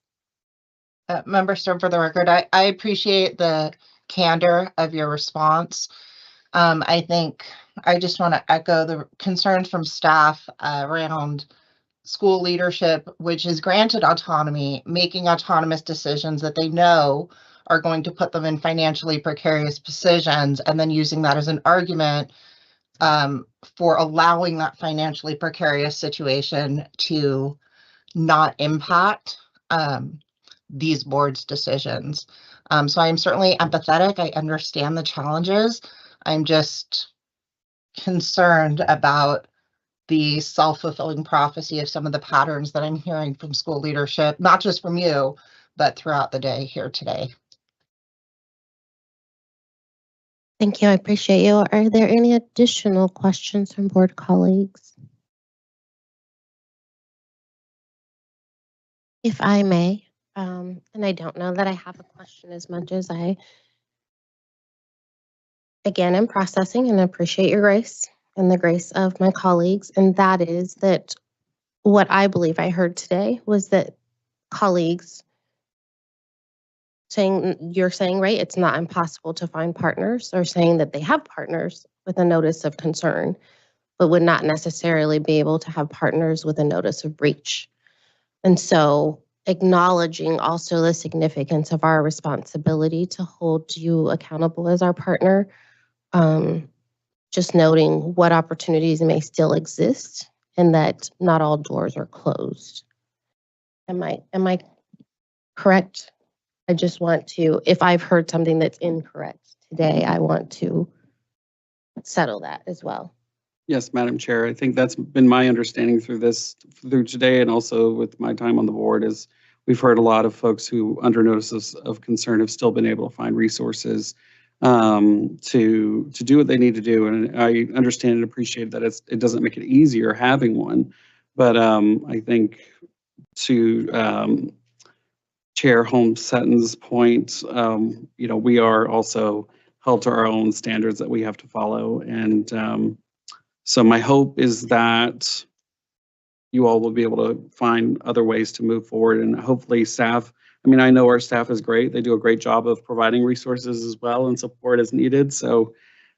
Member Stern, for the record, I appreciate the candor of your response. I think I just want to echo the concerns from staff around school leadership, which is granted autonomy, making autonomous decisions that they know are going to put them in financially precarious positions, and then using that as an argument for allowing that financially precarious situation to not impact these boards' decisions. So I'm certainly empathetic. I understand the challenges. I'm just concerned about the self-fulfilling prophecy of some of the patterns that I'm hearing from school leadership, not just from you, but throughout the day here today. Thank you. I appreciate you. Are there any additional questions from board colleagues? If I may, and I don't know that I have a question as much as I, again, am processing and appreciate your grace and the grace of my colleagues. And that is that what I believe I heard today was that colleagues saying, you're saying, right, it's not impossible to find partners, or saying that they have partners with a notice of concern, but would not necessarily be able to have partners with a notice of breach. And so acknowledging also the significance of our responsibility to hold you accountable as our partner, just noting what opportunities may still exist and that not all doors are closed. Am I correct? I just want to, if I've heard something that's incorrect today, I want to settle that as well. Yes, Madam Chair. I think that's been my understanding through today, and also with my time on the board, is we've heard a lot of folks who, under notices of concern, have still been able to find resources to do what they need to do. And I understand and appreciate that it doesn't make it easier having one, but I think to Chair Holmes Sutton's point, we are also held to our own standards that we have to follow, and so my hope is that you all will be able to find other ways to move forward, and hopefully staff, I know our staff is great. They do a great job of providing resources as well and support as needed. So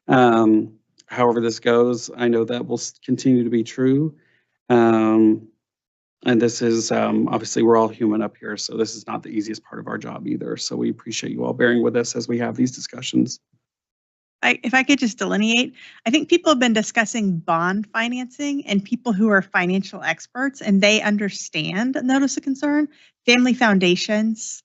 however this goes, I know that will continue to be true. And this is, obviously we're all human up here, so this is not the easiest part of our job either. So we appreciate you all bearing with us as we have these discussions. If I could just delineate, I think people have been discussing bond financing and people who are financial experts and they understand notice of concern, family foundations,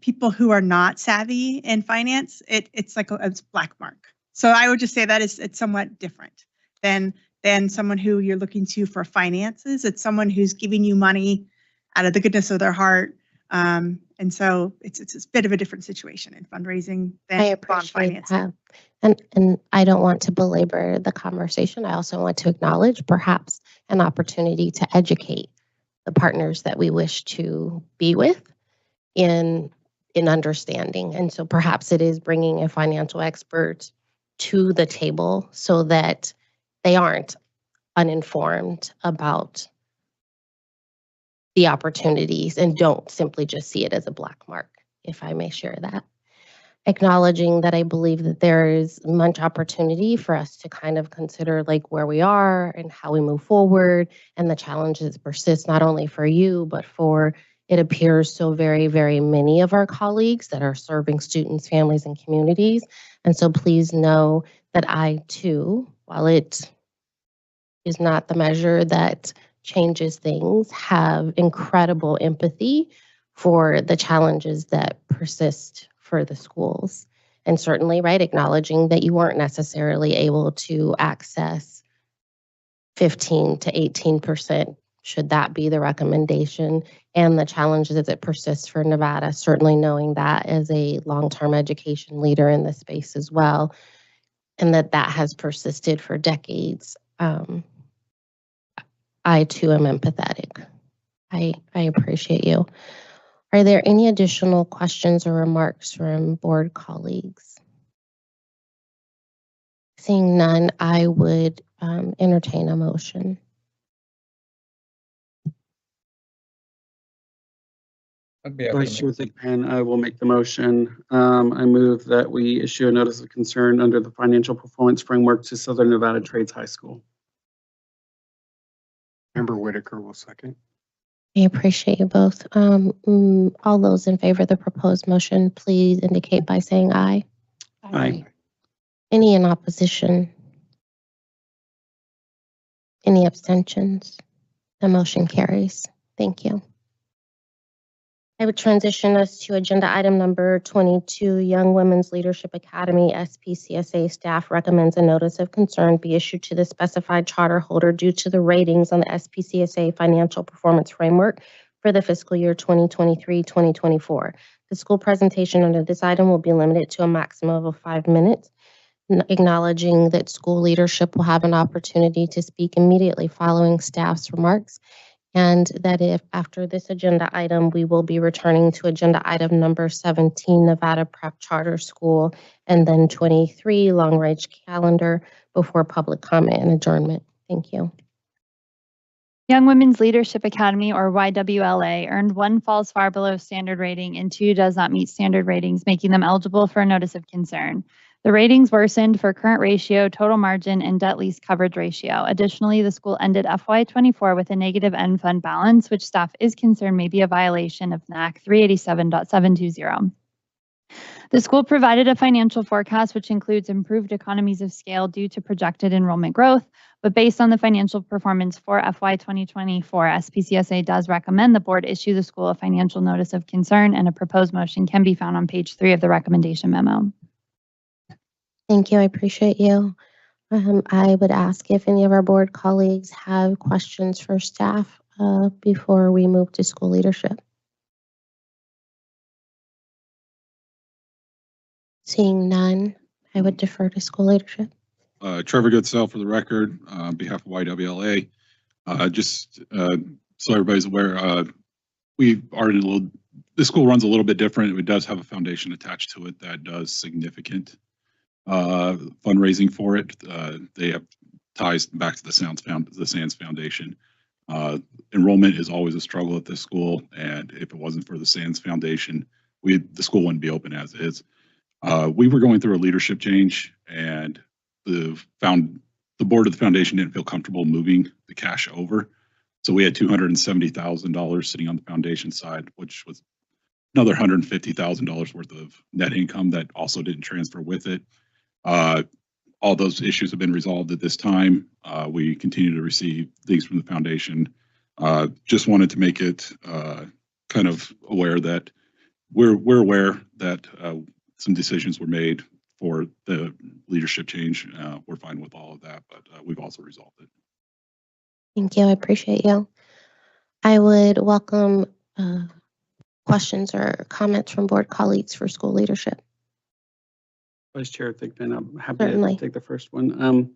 people who are not savvy in finance, it's like it's black mark. So I would just say that it's somewhat different than someone who you're looking to for finances. It's someone who's giving you money out of the goodness of their heart. And so it's a bit of a different situation in fundraising than bond financing. And I don't want to belabor the conversation. I also want to acknowledge perhaps an opportunity to educate the partners that we wish to be with in understanding. And so perhaps it is bringing a financial expert to the table so that they aren't uninformed about the opportunities and don't simply just see it as a black mark, if I may share that. Acknowledging that I believe that there is much opportunity for us to kind of consider like where we are and how we move forward, and the challenges persist not only for you, but for, it appears, so very, very many of our colleagues that are serving students, families, and communities. And so please know that I too, while it is not the measure that changes things, have incredible empathy for the challenges that persist for the schools. And certainly, right, acknowledging that you weren't necessarily able to access 15 to 18%, should that be the recommendation, and the challenges that persist for Nevada, certainly knowing that as a long-term education leader in the space as well, and that has persisted for decades. I too am empathetic. I appreciate you. Are there any additional questions or remarks from board colleagues? Seeing none, I would entertain a motion. I'd be happy to Vice make Chair Thigpen, I will make the motion. I move that we issue a notice of concern under the financial performance framework to Southern Nevada Trades High School. Member Whitaker will second. I appreciate you both. All those in favor of the proposed motion, please indicate by saying aye. Aye. Any in opposition? Any abstentions? The motion carries. Thank you. I would transition us to agenda item number 22, Young Women's Leadership Academy. SPCSA staff recommends a notice of concern be issued to the specified charter holder due to the ratings on the SPCSA financial performance framework for the fiscal year 2023-2024. The school presentation under this item will be limited to a maximum of 5 minutes, acknowledging that school leadership will have an opportunity to speak immediately following staff's remarks, and that if after this agenda item, we will be returning to agenda item number 17, Nevada Prep Charter School, and then 23, Long Range Calendar, before public comment and adjournment. Thank you. Young Women's Leadership Academy, or YWLA, earned 1 falls far below standard rating and 2 does not meet standard ratings, making them eligible for a notice of concern. The ratings worsened for current ratio, total margin, and debt lease coverage ratio. Additionally, the school ended FY24 with a negative end fund balance, which staff is concerned may be a violation of NAC 387.720. The school provided a financial forecast which includes improved economies of scale due to projected enrollment growth, but based on the financial performance for FY 2024, SPCSA does recommend the board issue the school a financial notice of concern, and a proposed motion can be found on page 3 of the recommendation memo. Thank you. I appreciate you. I would ask if any of our board colleagues have questions for staff before we move to school leadership. Seeing none, I would defer to school leadership. Trevor Goodsell for the record, on behalf of YWLA. Just so everybody's aware, we are in a little, the school runs a little bit different. It does have a foundation attached to it that does significant fundraising for it. They have ties back to the SANS Foundation. Enrollment is always a struggle at this school, and if it wasn't for the SANS Foundation, the school wouldn't be open as is. We were going through a leadership change, and the board of the foundation didn't feel comfortable moving the cash over. So we had $270,000 sitting on the foundation side, which was another $150,000 worth of net income that also didn't transfer with it. All those issues have been resolved at this time. We continue to receive things from the foundation. Just wanted to make it kind of aware that we're aware that some decisions were made for the leadership change. We're fine with all of that, but we've also resolved it. Thank you. I appreciate you. I would welcome questions or comments from board colleagues for school leadership. Vice Chair Thigpen, I'm happy Certainly. to take the first one.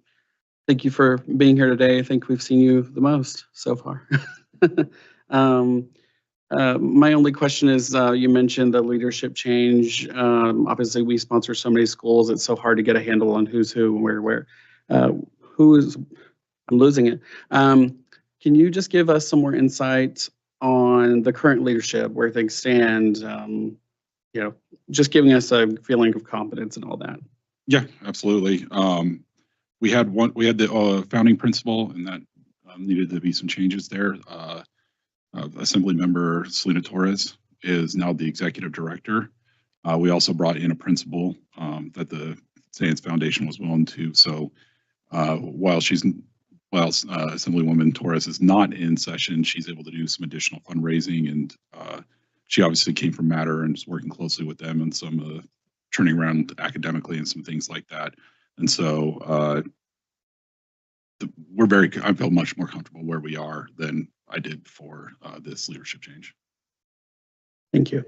Thank you for being here today. I think we've seen you the most so far. My only question is, you mentioned the leadership change. Obviously, we sponsor so many schools. It's so hard to get a handle on who's who and where. Who is, I'm losing it. Can you just give us some more insight on the current leadership, where things stand? You know, just giving us a feeling of confidence and all that. Yeah, absolutely. We had the founding principal, and that needed to be some changes there. Assembly member Selena Torres is now the executive director. We also brought in a principal that the SANS Foundation was willing to. So while Assemblywoman Torres is not in session, she's able to do some additional fundraising, and she obviously came from Matter and is working closely with them and some turning around academically and some things like that. And so I feel much more comfortable where we are than I did before this leadership change. Thank you.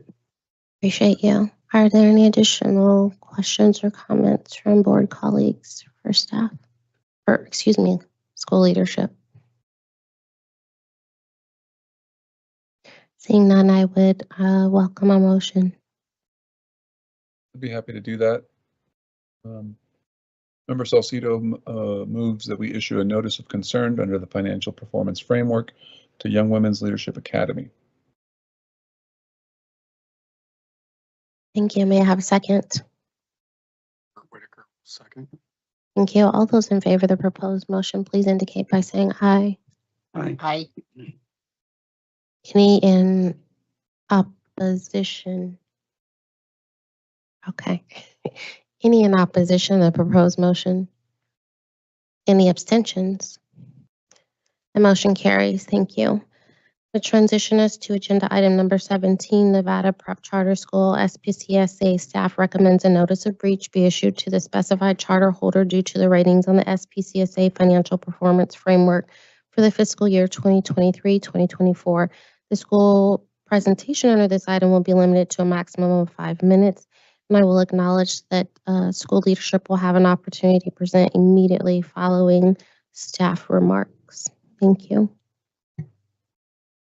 Appreciate you. Are there any additional questions or comments from board colleagues for staff? Or, excuse me, school leadership? Seeing none, I would welcome a motion. I'd be happy to do that. Member Salcido moves that we issue a notice of concern under the financial performance framework to Young Women's Leadership Academy. Thank you. May I have a second? Whitaker, second. Thank you. All those in favor of the proposed motion, please indicate by saying aye. Aye. Any in opposition? Okay. Any in opposition to the proposed motion? Any abstentions? The motion carries. Thank you. The transition us to agenda item number 17, Nevada Prep Charter School SPCSA staff recommends a notice of breach be issued to the specified charter holder due to the ratings on the SPCSA financial performance framework for the fiscal year 2023-2024. The school presentation under this item will be limited to a maximum of 5 minutes, and I will acknowledge that school leadership will have an opportunity to present immediately following staff remarks. Thank you.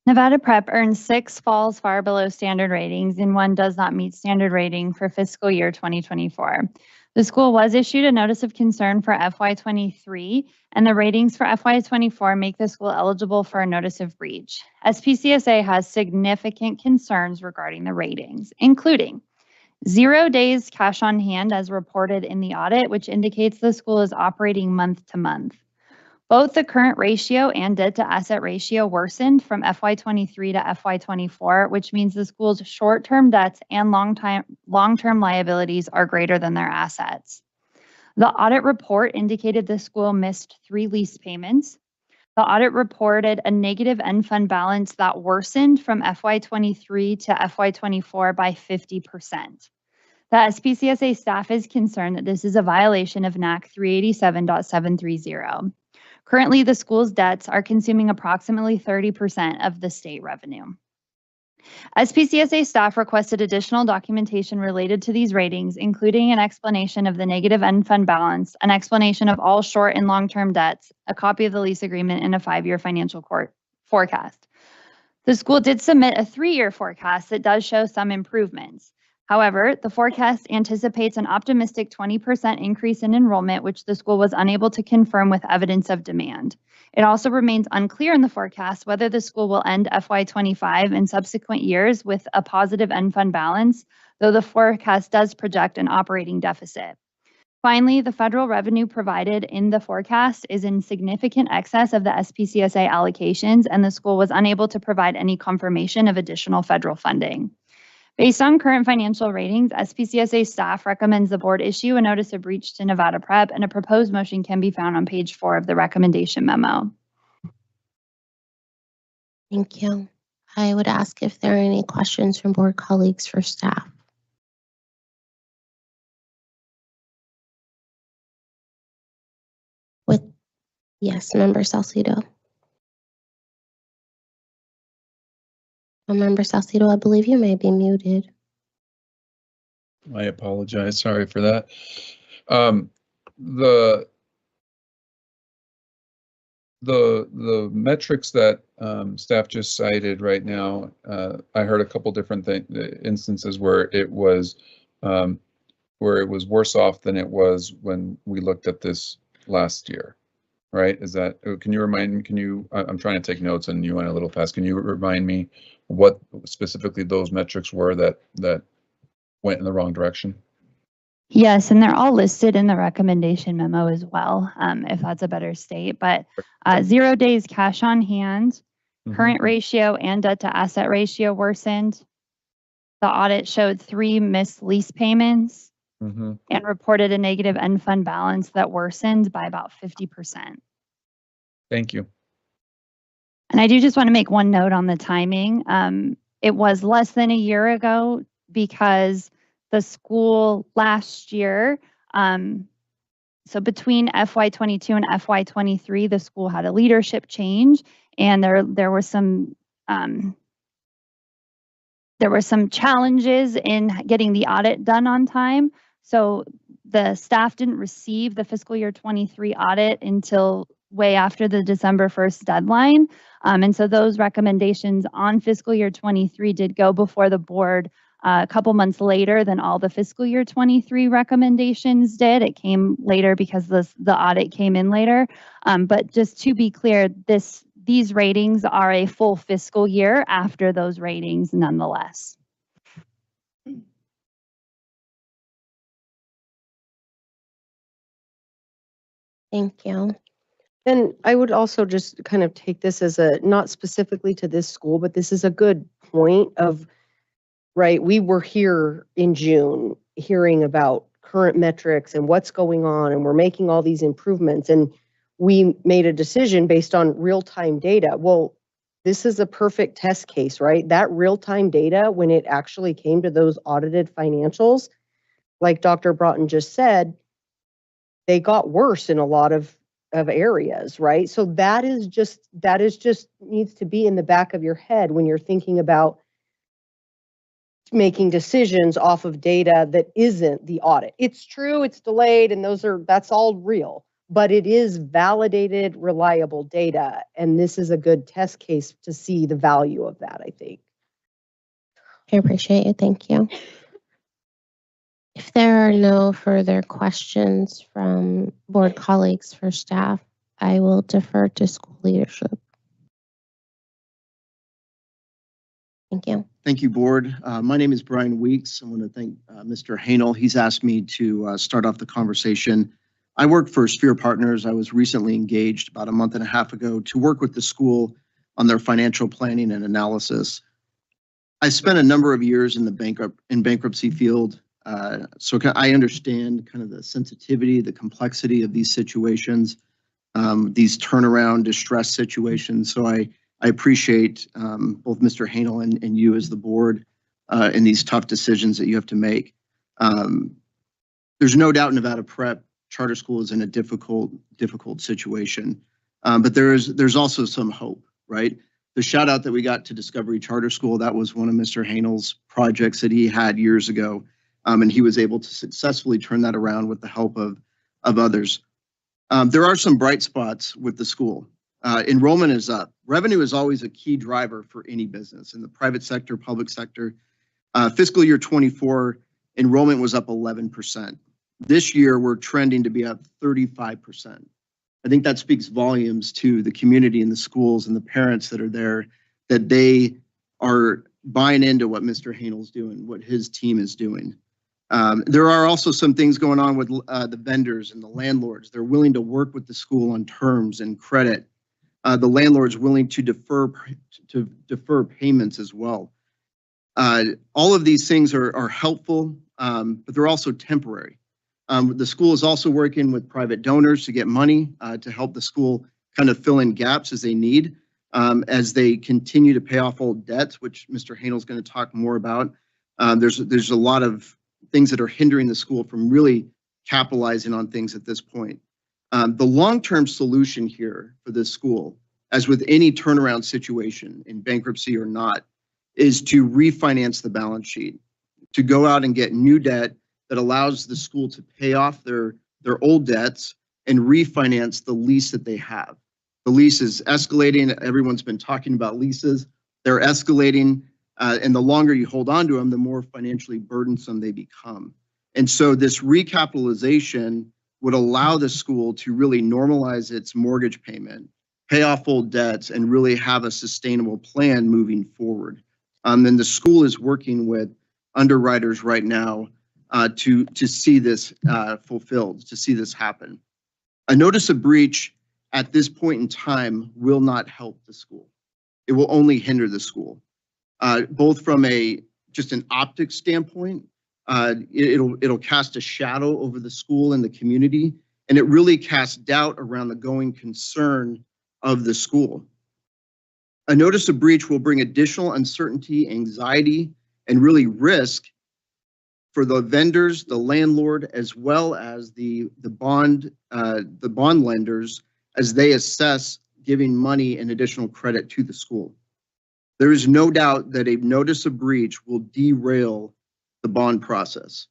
Nevada Prep earns 6 falls far below standard ratings and 1 does not meet standard rating for fiscal year 2024. The school was issued a notice of concern for FY23, and the ratings for FY24 make the school eligible for a notice of breach. SPCSA has significant concerns regarding the ratings, including 0 days cash on hand as reported in the audit, which indicates the school is operating month to month. Both the current ratio and debt to asset ratio worsened from FY23 to FY24, which means the school's short-term debts and long-term liabilities are greater than their assets. The audit report indicated the school missed 3 lease payments. The audit reported a negative end fund balance that worsened from FY23 to FY24 by 50%. The SPCSA staff is concerned that this is a violation of NAC 387.730. Currently, the school's debts are consuming approximately 30% of the state revenue. SPCSA staff requested additional documentation related to these ratings, including an explanation of the negative end fund balance, an explanation of all short and long-term debts, a copy of the lease agreement, and a 5-year financial forecast. The school did submit a 3-year forecast that does show some improvements. However, the forecast anticipates an optimistic 20% increase in enrollment, which the school was unable to confirm with evidence of demand. It also remains unclear in the forecast whether the school will end FY25 and subsequent years with a positive end fund balance, though the forecast does project an operating deficit. Finally, the federal revenue provided in the forecast is in significant excess of the SPCSA allocations, and the school was unable to provide any confirmation of additional federal funding. Based on current financial ratings, SPCSA staff recommends the board issue a notice of breach to Nevada Prep, and a proposed motion can be found on page 4 of the recommendation memo. Thank you. I would ask if there are any questions from board colleagues for staff. Yes, Member Salcido. Member Salcido, I believe you may be muted. I apologize. Sorry for that. The metrics that staff just cited right now, I heard a couple different instances where it was worse off than it was when we looked at this last year, right? Is that? Can you remind me? I'm trying to take notes and you went a little fast. Can you remind me what specifically those metrics were that went in the wrong direction? Yes, and they're all listed in the recommendation memo as well, if that's a better state. But 0 days cash on hand, current ratio and debt to asset ratio worsened. The audit showed 3 missed lease payments and reported a negative end fund balance that worsened by about 50%. Thank you. And I do just want to make one note on the timing. It was less than a year ago because the school last year, so between FY22 and FY23, the school had a leadership change, and there were some challenges in getting the audit done on time. So the staff didn't receive the fiscal year 23 audit until way after the December 1st deadline. And so those recommendations on fiscal year 23 did go before the board a couple months later than all the fiscal year 23 recommendations did. It came later because the audit came in later. But just to be clear, these ratings are a full fiscal year after those ratings nonetheless. Thank you. And I would also just kind of take this as a, not specifically to this school, but this is a good point of, right, we were here in June hearing about current metrics and what's going on, and we're making all these improvements, and we made a decision based on real-time data. Well, this is a perfect test case, right? That real-time data, when it actually came to those audited financials, like Dr. Broughton just said, they got worse in a lot of areas, right? So that is just needs to be in the back of your head when you're thinking about making decisions off of data that isn't the audit. It's true, it's delayed, and that's all real, but it is validated, reliable data, and this is a good test case to see the value of that, I think. I appreciate it. Thank you. If there are no further questions from board colleagues for staff, I will defer to school leadership. Thank you. Thank you, board. My name is Brian Weeks. I want to thank Mr. Hanel. He's asked me to start off the conversation. I work for Sphere Partners. I was recently engaged about a month and a half ago to work with the school on their financial planning and analysis. I spent a number of years in the bankruptcy field, so I understand kind of the sensitivity, the complexity of these situations, these turnaround distress situations. So I appreciate both Mr. Hanel and you as the board in these tough decisions that you have to make. There's no doubt Nevada Prep Charter School is in a difficult situation, but there's also some hope, right? The shout out that we got to Discovery Charter School, that was one of Mr. Hanel's projects that he had years ago, and he was able to successfully turn that around with the help of others. There are some bright spots with the school. Enrollment is up. Revenue is always a key driver for any business in the private sector, public sector. Fiscal year 24, enrollment was up 11%. This year, we're trending to be up 35%. I think that speaks volumes to the community and the schools and the parents that are there, that they are buying into what Mr. Hanel's doing, what his team is doing. There are also some things going on with the vendors and the landlords. They're willing to work with the school on terms and credit. The landlord's willing to defer payments as well. All of these things are helpful, but they're also temporary. The school is also working with private donors to get money to help the school kind of fill in gaps as they need, as they continue to pay off old debts, which Mr. Hanel's going to talk more about. There's a lot of things that are hindering the school from really capitalizing on things at this point. The long-term solution here for this school, as with any turnaround situation in bankruptcy or not, is to refinance the balance sheet, to go out and get new debt that allows the school to pay off their old debts and refinance the lease that they have. The lease is escalating. Everyone's been talking about leases. They're escalating, and the longer you hold on to them, the more financially burdensome they become. And so this recapitalization would allow the school to really normalize its mortgage payment, pay off old debts, and really have a sustainable plan moving forward. And the school is working with underwriters right now to see this fulfilled, to see this happen. A notice of breach at this point in time will not help the school. It will only hinder the school, both from just an optics standpoint. It'll cast a shadow over the school and the community, and it really casts doubt around the going concern of the school. A notice of breach will bring additional uncertainty, anxiety, and really risk for the vendors, the landlord, as well as the bond lenders as they assess giving money and additional credit to the school. There is no doubt that a notice of breach will derail the bond process.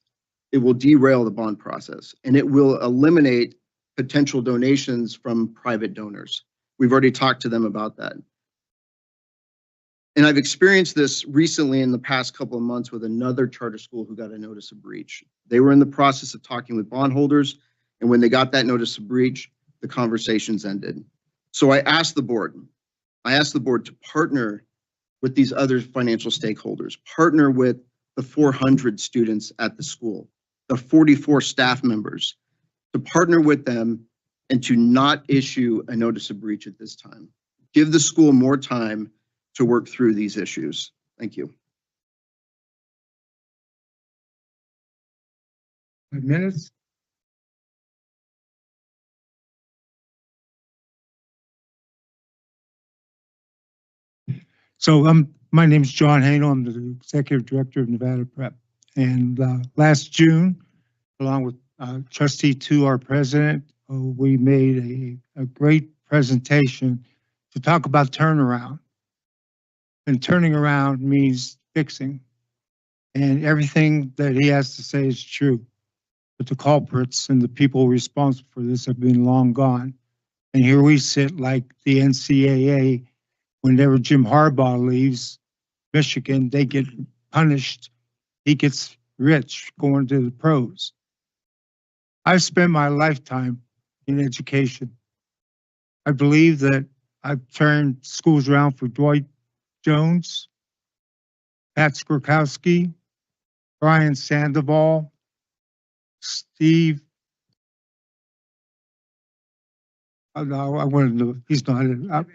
It will derail the bond process, and it will eliminate potential donations from private donors. We've already talked to them about that. And I've experienced this recently in the past couple of months with another charter school who got a notice of breach. They were in the process of talking with bondholders, and when they got that notice of breach, the conversations ended. So I asked the board to partner with these other financial stakeholders, partner with the 400 students at the school, the 44 staff members, to partner with them and to not issue a notice of breach at this time. Give the school more time to work through these issues. Thank you. Minutes? So my name is John Hanel. I'm the Executive Director of Nevada Prep. And last June, along with Trustee Tu, our president, we made a great presentation to talk about turnaround. And turning around means fixing. And everything that he has to say is true. But the culprits and the people responsible for this have been long gone. And here we sit like the NCAA. Whenever Jim Harbaugh leaves Michigan, they get punished. He gets rich going to the pros. I've spent my lifetime in education. I believe that I've turned schools around for Dwight Jones, Pat Skorkowski, Brian Sandoval, Steve. No, I wanted to, he's not.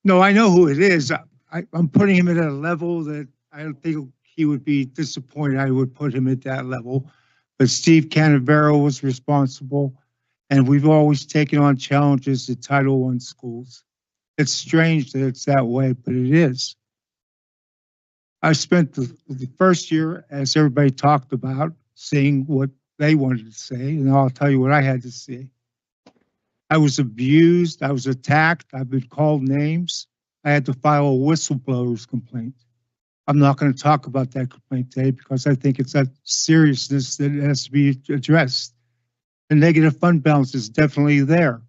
No, I know who it is. I'm putting him at a level that I don't think he would be disappointed. I would put him at that level. But Steve Canavero was responsible, and we've always taken on challenges at Title I schools. It's strange that it's that way, but it is. I spent the first year, as everybody talked about, seeing what they wanted to say, and I'll tell you what I had to say. I was abused, I was attacked, I've been called names. I had to file a whistleblower's complaint. I'm not going to talk about that complaint today because I think it's a seriousness that has to be addressed. The negative fund balance is definitely there,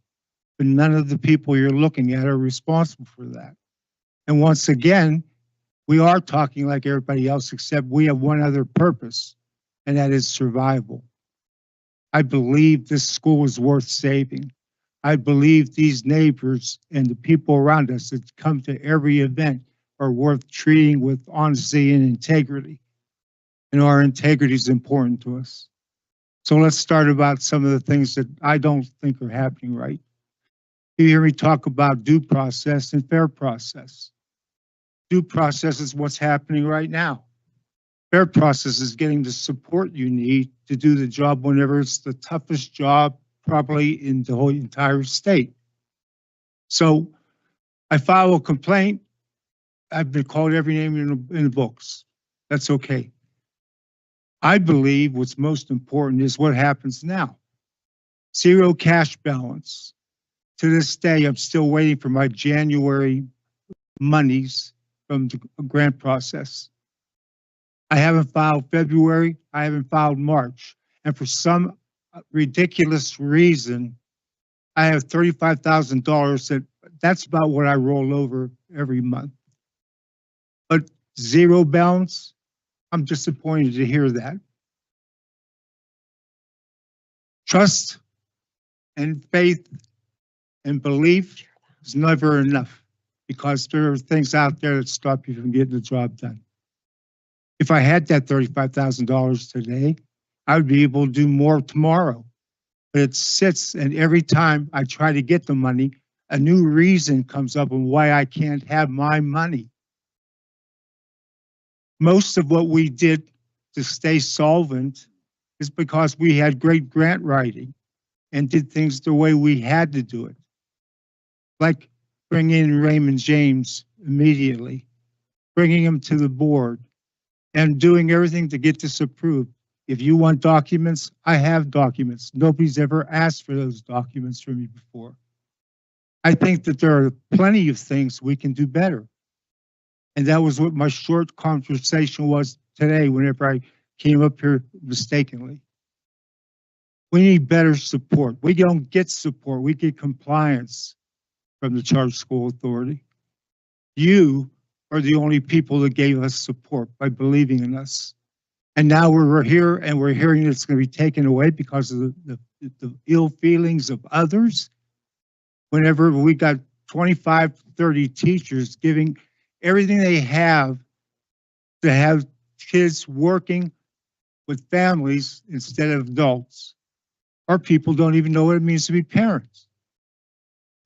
but none of the people you're looking at are responsible for that. And once again, we are talking like everybody else, except we have one other purpose, and that is survival. I believe this school is worth saving. I believe these neighbors and the people around us that come to every event are worth treating with honesty and integrity. And our integrity is important to us. So let's start about some of the things that I don't think are happening right. You hear me talk about due process and fair process. Due process is what's happening right now. Fair process is getting the support you need to do the job whenever it's the toughest job probably in the whole entire state. So I file a complaint. I've been called every name in the books. That's okay. I believe what's most important is what happens now. Zero cash balance. To this day, I'm still waiting for my January monies from the grant process. I haven't filed February, I haven't filed March. And for some ridiculous reason, I have $35,000 that's about what I roll over every month. But zero balance, I'm disappointed to hear that. Trust and faith and belief is never enough because there are things out there that stop you from getting the job done. If I had that $35,000 today, I would be able to do more tomorrow. But it sits, and every time I try to get the money, a new reason comes up on why I can't have my money. Most of what we did to stay solvent is because we had great grant writing and did things the way we had to do it. Like bringing in Raymond James immediately, bringing him to the board, and doing everything to get this approved. If you want documents, I have documents. Nobody's ever asked for those documents from me before. I think that there are plenty of things we can do better. And that was what my short conversation was today whenever I came up here mistakenly. We need better support. We don't get support. We get compliance from the Charter School Authority. You are the only people that gave us support by believing in us. And now we're here and we're hearing it's going to be taken away because of the ill feelings of others. Whenever we got 25, 30 teachers giving everything they have to have kids working with families instead of adults. Our people don't even know what it means to be parents.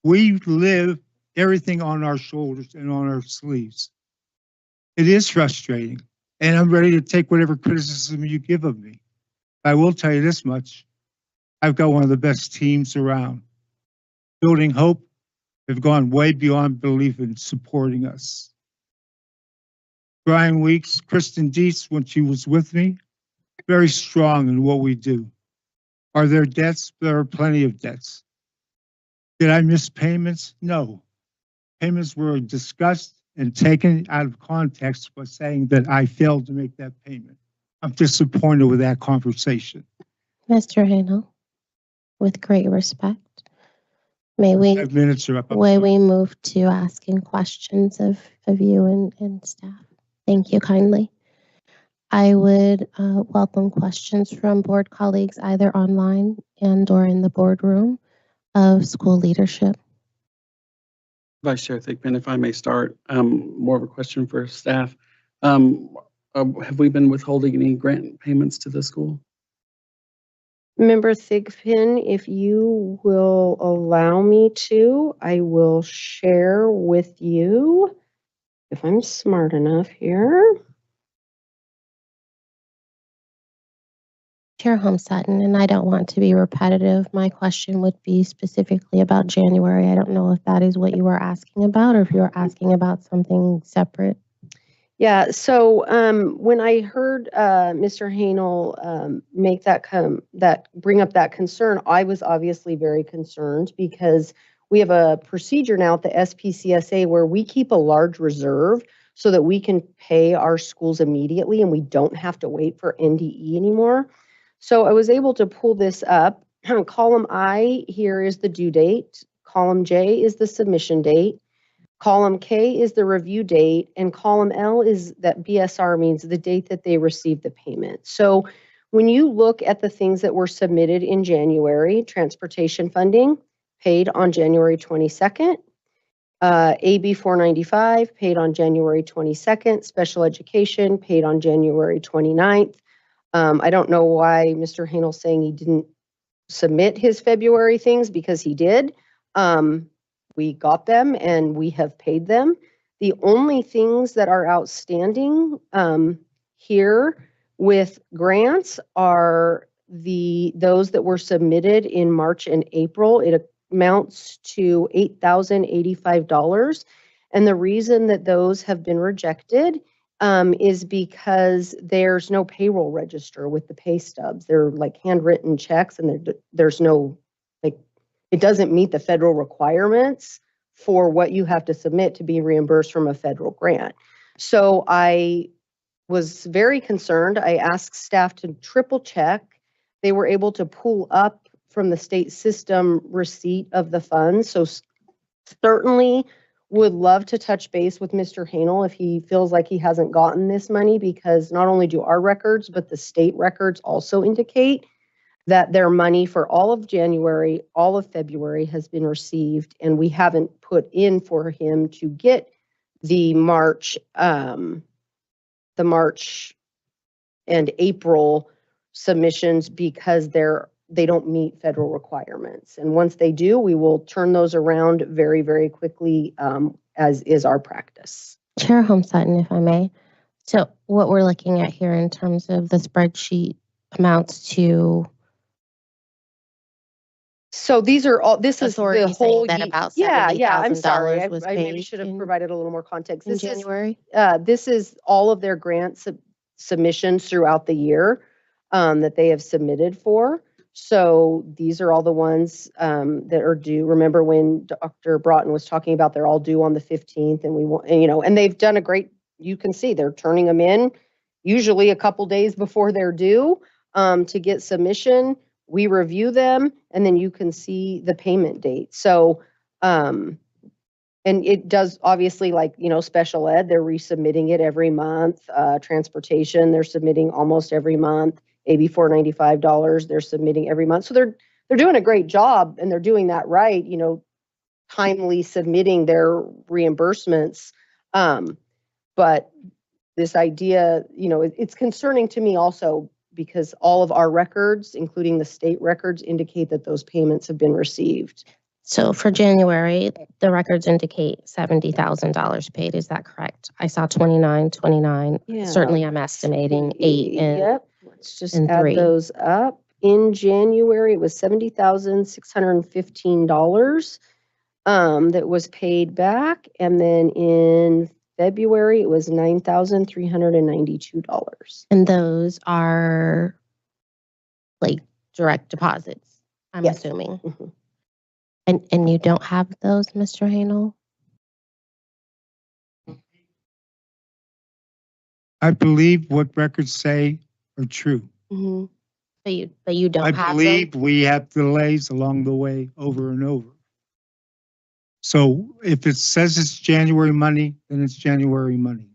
We live everything on our shoulders and on our sleeves. It is frustrating, and I'm ready to take whatever criticism you give of me. I will tell you this much. I've got one of the best teams around. Building Hope have gone way beyond belief in supporting us. Brian Weeks, Kristen Dietz, when she was with me, very strong in what we do. Are there debts? There are plenty of debts. Did I miss payments? No. Payments were discussed and taken out of context by saying that I failed to make that payment. I'm disappointed with that conversation. Mr. Hanel, with great respect, may we 5 minutes are up. I'm may sorry. we move to asking questions of you and staff? Thank you kindly. I would welcome questions from board colleagues either online and or in the boardroom of school leadership. Vice Chair Thigpen, if I may start, more of a question for staff. Have we been withholding any grant payments to the school? Member Thigpen, if you will allow me to, I will share with you, if I'm smart enough here. Chair Homestead, and I don't want to be repetitive. My question would be specifically about January. I don't know if that is what you were asking about or if you were asking about something separate. Yeah, so when I heard Mr. Hanel make bring up that concern, I was obviously very concerned because we have a procedure now at the SPCSA where we keep a large reserve so that we can pay our schools immediately and we don't have to wait for NDE anymore. So I was able to pull this up. Column I here is the due date. Column J is the submission date. Column K is the review date, and column L is that BSR means the date that they received the payment. So when you look at the things that were submitted in January, transportation funding paid on January 22nd, AB 495 paid on January 22nd, special education paid on January 29th. I don't know why Mr. Hanel's saying he didn't submit his February things because he did. We got them and we have paid them. The only things that are outstanding here with grants are those that were submitted in March and April. It amounts to $8,085. And the reason that those have been rejected is because there's no payroll register with the pay stubs. They're like handwritten checks and there's no, like, it doesn't meet the federal requirements for what you have to submit to be reimbursed from a federal grant. So I was very concerned. I asked staff to triple check. They were able to pull up from the state system receipt of the funds. So certainly would love to touch base with Mr. Hanel if he feels like he hasn't gotten this money, because not only do our records, but the state records also indicate that their money for all of January, all of February has been received, and we haven't put in for him to get the March and April submissions because they don't meet federal requirements. And once they do, we will turn those around very, very quickly, as is our practice. Chair Homestead, if I may. So what we're looking at here in terms of the spreadsheet amounts to. So these are all, this is the Authority whole, saying that about yeah, I'm sorry. $70,000 was I maybe paid should have in- provided a little more context. in This January? This is all of their grant submissions throughout the year that they have submitted for. So these are all the ones that are due. Remember when Dr. Broughton was talking about they're all due on the 15th, and we want, and they've done a great, you can see they're turning them in usually a couple days before they're due to get submission. We review them, and then you can see the payment date. So, and it does obviously, like, special ed, they're resubmitting it every month. Transportation, they're submitting almost every month. AB $495, they're submitting every month. So they're doing a great job, and they're doing that right, timely submitting their reimbursements. But this idea, it's concerning to me also because all of our records, including the state records, indicate that those payments have been received. So for January, the records indicate $70,000 paid. Is that correct? I saw 29. Yeah. Certainly I'm estimating 8 and, Yep, let's just and add 3. those up. In January, it was $70,615 that was paid back. And then in February, it was $9,392. And those are like direct deposits, I'm Yes. assuming. Mhm. And you don't have those, Mr. Hanel? I believe what records say are true. Mhm. But you don't I have believe them? we have delays along the way over and over. So if it says it's January money, then it's January money.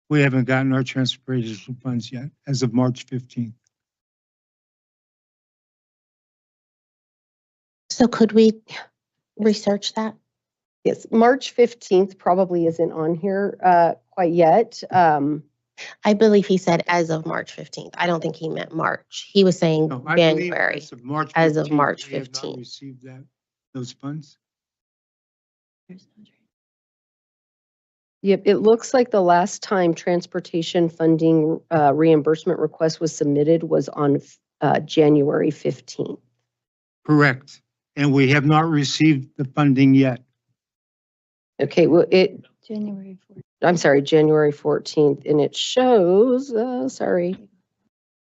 We haven't gotten our transportation funds yet as of March 15th. So could we research that? Yes, March 15th probably isn't on here quite yet. I believe he said as of March 15th. I don't think he meant March. He was saying No, I believe January. as of March 15th. As of March we have not 15th. received those funds. Yep, it looks like the last time transportation funding reimbursement request was submitted was on January 15th. Correct. And we have not received the funding yet. Okay, well, January 4th. I'm sorry, January 14th, and it shows, sorry,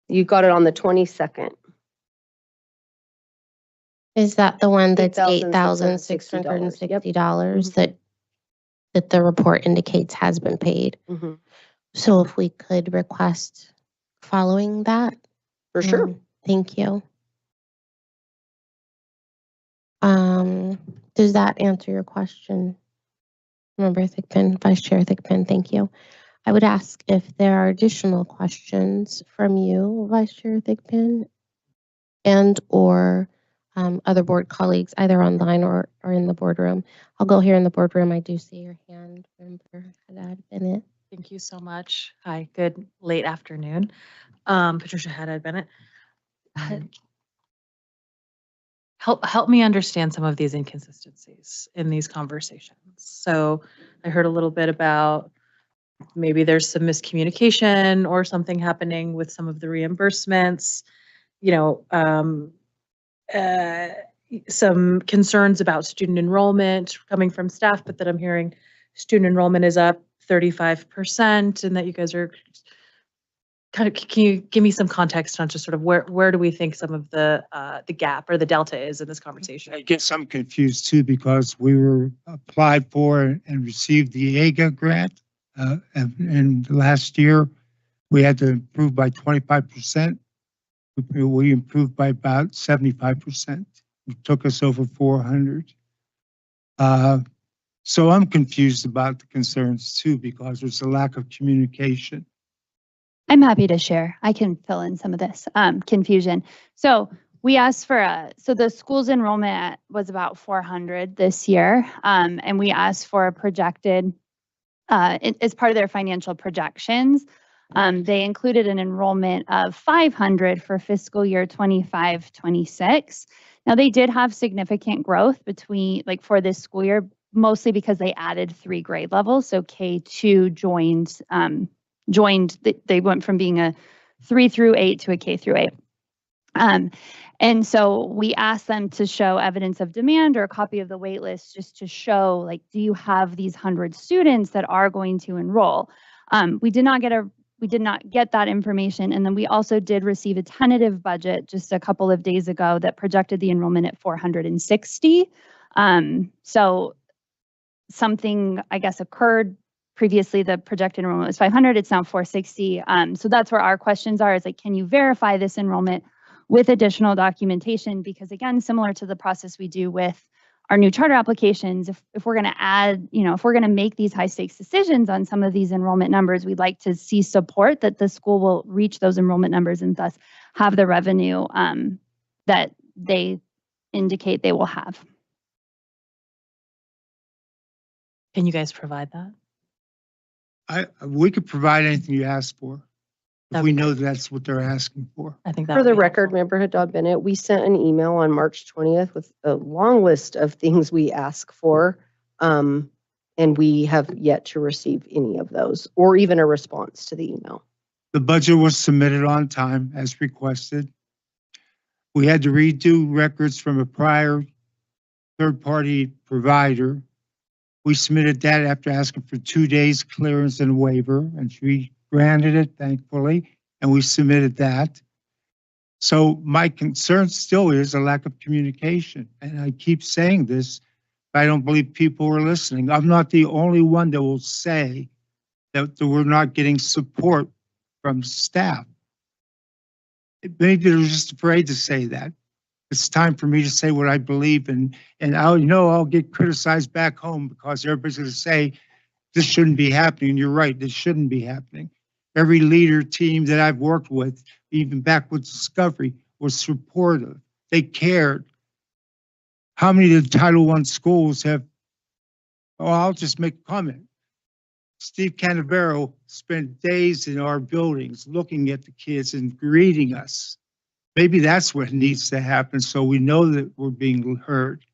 you got it on the 22nd. Is that the one that's $8,660? $8,660 that the report indicates has been paid? Mhm. So if we could request following that? For sure. Thank you. Does that answer your question? Member Thigpen, Vice Chair Thigpen, thank you. I would ask if there are additional questions from you, Vice Chair Thigpen, and or other board colleagues, either online or in the boardroom. I'll go here in the boardroom. I do see your hand, Member Haddad Bennett. Thank you so much. Hi, good late afternoon. Patricia Haddad Bennett. Help me understand some of these inconsistencies in these conversations. So I heard a little bit about maybe there's some miscommunication or something happening with some of the reimbursements, some concerns about student enrollment coming from staff, but that I'm hearing student enrollment is up 35% and that you guys are can you give me some context on just sort of where do we think some of the gap or the delta is in this conversation? I guess I'm confused too because we were applied for and received the AGA grant, and last year we had to improve by 25%. We improved by about 75%. It took us over 400. So I'm confused about the concerns too because there's a lack of communication. I'm happy to share. I can fill in some of this confusion. So we asked for so the school's enrollment was about 400 this year. And we asked for a projected, as part of their financial projections, they included an enrollment of 500 for fiscal year 25-26. Now they did have significant growth for this school year, mostly because they added 3 grade levels. So K2 they went from being a 3 through 8 to a K through 8. And so we asked them to show evidence of demand or a copy of the wait list just to show, do you have these 100 students that are going to enroll? We did not get that information. And then we also did receive a tentative budget just a couple of days ago that projected the enrollment at 460. So something, I guess, occurred. Previously, the projected enrollment was 500. It's now 460. So that's where our questions are, is can you verify this enrollment with additional documentation? Because again, similar to the process we do with our new charter applications, if we're going to add, if we're going to make these high stakes decisions on some of these enrollment numbers, we'd like to see support that the school will reach those enrollment numbers and thus have the revenue that they indicate they will have. Can you guys provide that? We could provide anything you ask for. If That'd we be know great. that's what they're asking for. I think that For would the be record, helpful. Member Haddad Bennett, we sent an email on March 20th with a long list of things we ask for. And we have yet to receive any of those or even a response to the email. The budget was submitted on time as requested. We had to redo records from a prior third-party provider. We submitted that after asking for 2 days clearance and waiver, and she granted it, thankfully, and we submitted that. So my concern still is a lack of communication, and I keep saying this, but I don't believe people are listening. I'm not the only one that will say that we're not getting support from staff. Maybe they're just afraid to say that. It's time for me to say what I believe in, and I'll get criticized back home because everybody's going to say this shouldn't be happening. You're right, this shouldn't be happening. Every leader team that I've worked with, even back with Discovery, was supportive. They cared. How many of the Title I schools have? Oh, I'll just make a comment. Steve Canavero spent days in our buildings looking at the kids and greeting us. Maybe that's what needs to happen so we know that we're being heard.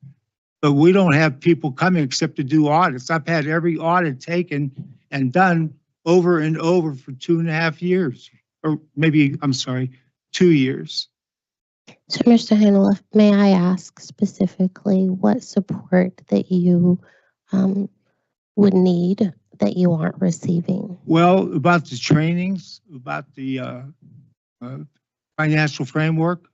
But we don't have people coming except to do audits. I've had every audit taken and done over and over for 2.5 years, or maybe, I'm sorry, 2 years. So, Mr. Hanel, may I ask specifically what support that you would need that you aren't receiving? Well, about the trainings, about the financial framework,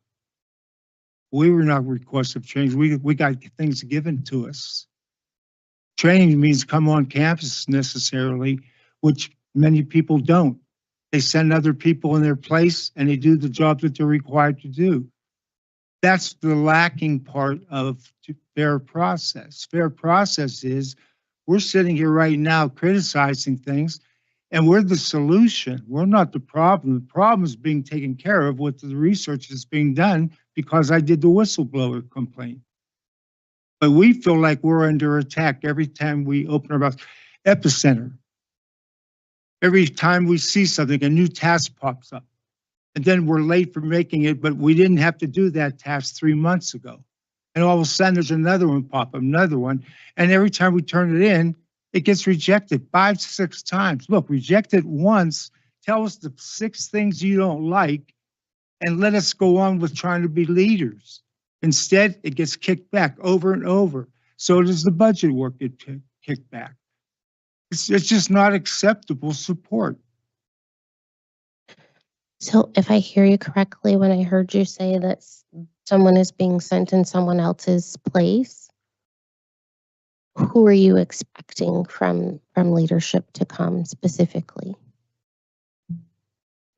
we were not requesting change. We got things given to us. Training means come on campus necessarily, which many people don't. They send other people in their place and they do the job that they're required to do. That's the lacking part of fair process. Fair process is we're sitting here right now criticizing things and we're the solution. We're not the problem. The problem is being taken care of with the research that's being done because I did the whistleblower complaint. But we feel like we're under attack every time we open our mouth. Epicenter. Every time we see something, a new task pops up. And then we're late for making it, but we didn't have to do that task 3 months ago. And all of a sudden there's another one pop up, another one. And every time we turn it in, it gets rejected 5 to 6 times. Look, reject it once, tell us the 6 things you don't like, and let us go on with trying to be leaders. Instead, it gets kicked back over and over. So does the budget work get kicked back. It's just not acceptable support. So if I hear you correctly, when I heard you say that someone is being sent in someone else's place, who are you expecting from leadership to come specifically?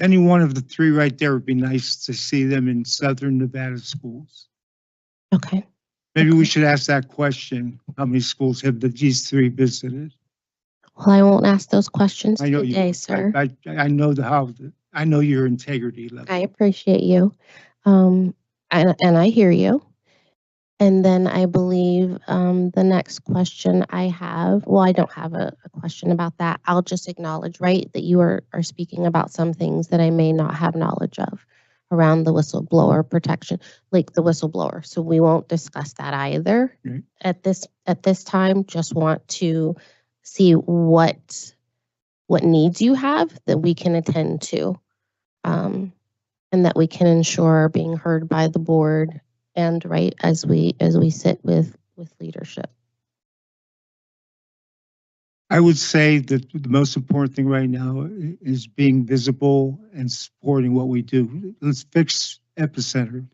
Any one of the 3 right there would be nice to see them in Southern Nevada schools. Okay. Maybe we should ask that question. How many schools have these 3 visited? Well, I won't ask those questions I know today, you, sir. I know I know your integrity level. I appreciate you. And I hear you. And then I believe the next question I have, well, I don't have a question about that. I'll just acknowledge, right, that you are speaking about some things that I may not have knowledge of around the whistleblower protection, like the whistleblower. So we won't discuss that either at this time. Just want to see what needs you have that we can attend to, and that we can ensure are being heard by the board and right as we sit with leadership. I would say that the most important thing right now is being visible and supporting what we do. Let's fix Epicenter.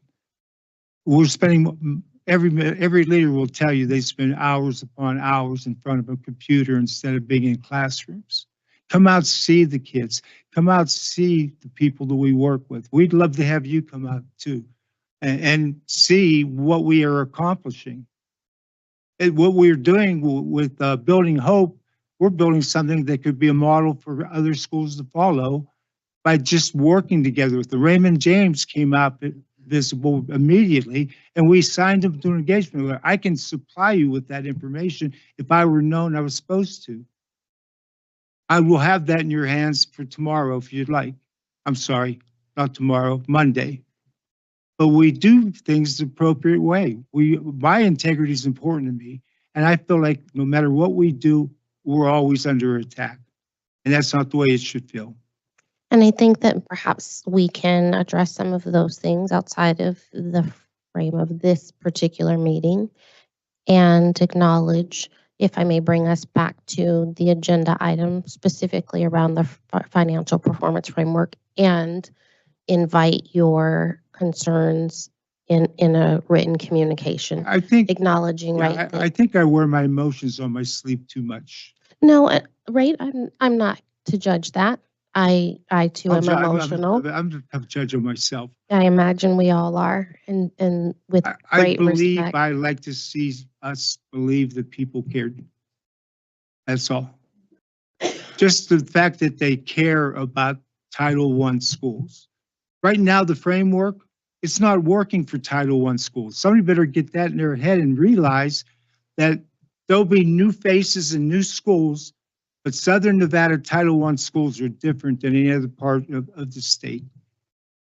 We're spending, every leader will tell you they spend hours upon hours in front of a computer instead of being in classrooms. Come out, see the kids. Come out, see the people that we work with. We'd love to have you come out too and see what we are accomplishing. And what we're doing with Building Hope, we're building something that could be a model for other schools to follow by just working together. The Raymond James came out visible immediately, and we signed them to an engagement letter. I can supply you with that information if I were known I was supposed to. I will have that in your hands for tomorrow if you'd like. I'm sorry, not tomorrow, Monday. But we do things the appropriate way. My integrity is important to me. And I feel like no matter what we do, we're always under attack. And that's not the way it should feel. And I think that perhaps we can address some of those things outside of the frame of this particular meeting and acknowledge, if I may bring us back to the agenda item specifically around the financial performance framework, and invite your concerns in a written communication. I think Acknowledging, yeah, right? I think I wear my emotions on my sleeve too much. No, right? I'm not to judge that. I too am emotional. I'm the tough judge of myself. I imagine we all are, and with I great believe respect. I like to see us believe that people cared. That's all. Just the fact that they care about Title I schools. Right now, the framework, it's not working for Title I schools. Somebody better get that in their head and realize that there'll be new faces and new schools, but Southern Nevada Title I schools are different than any other part of the state.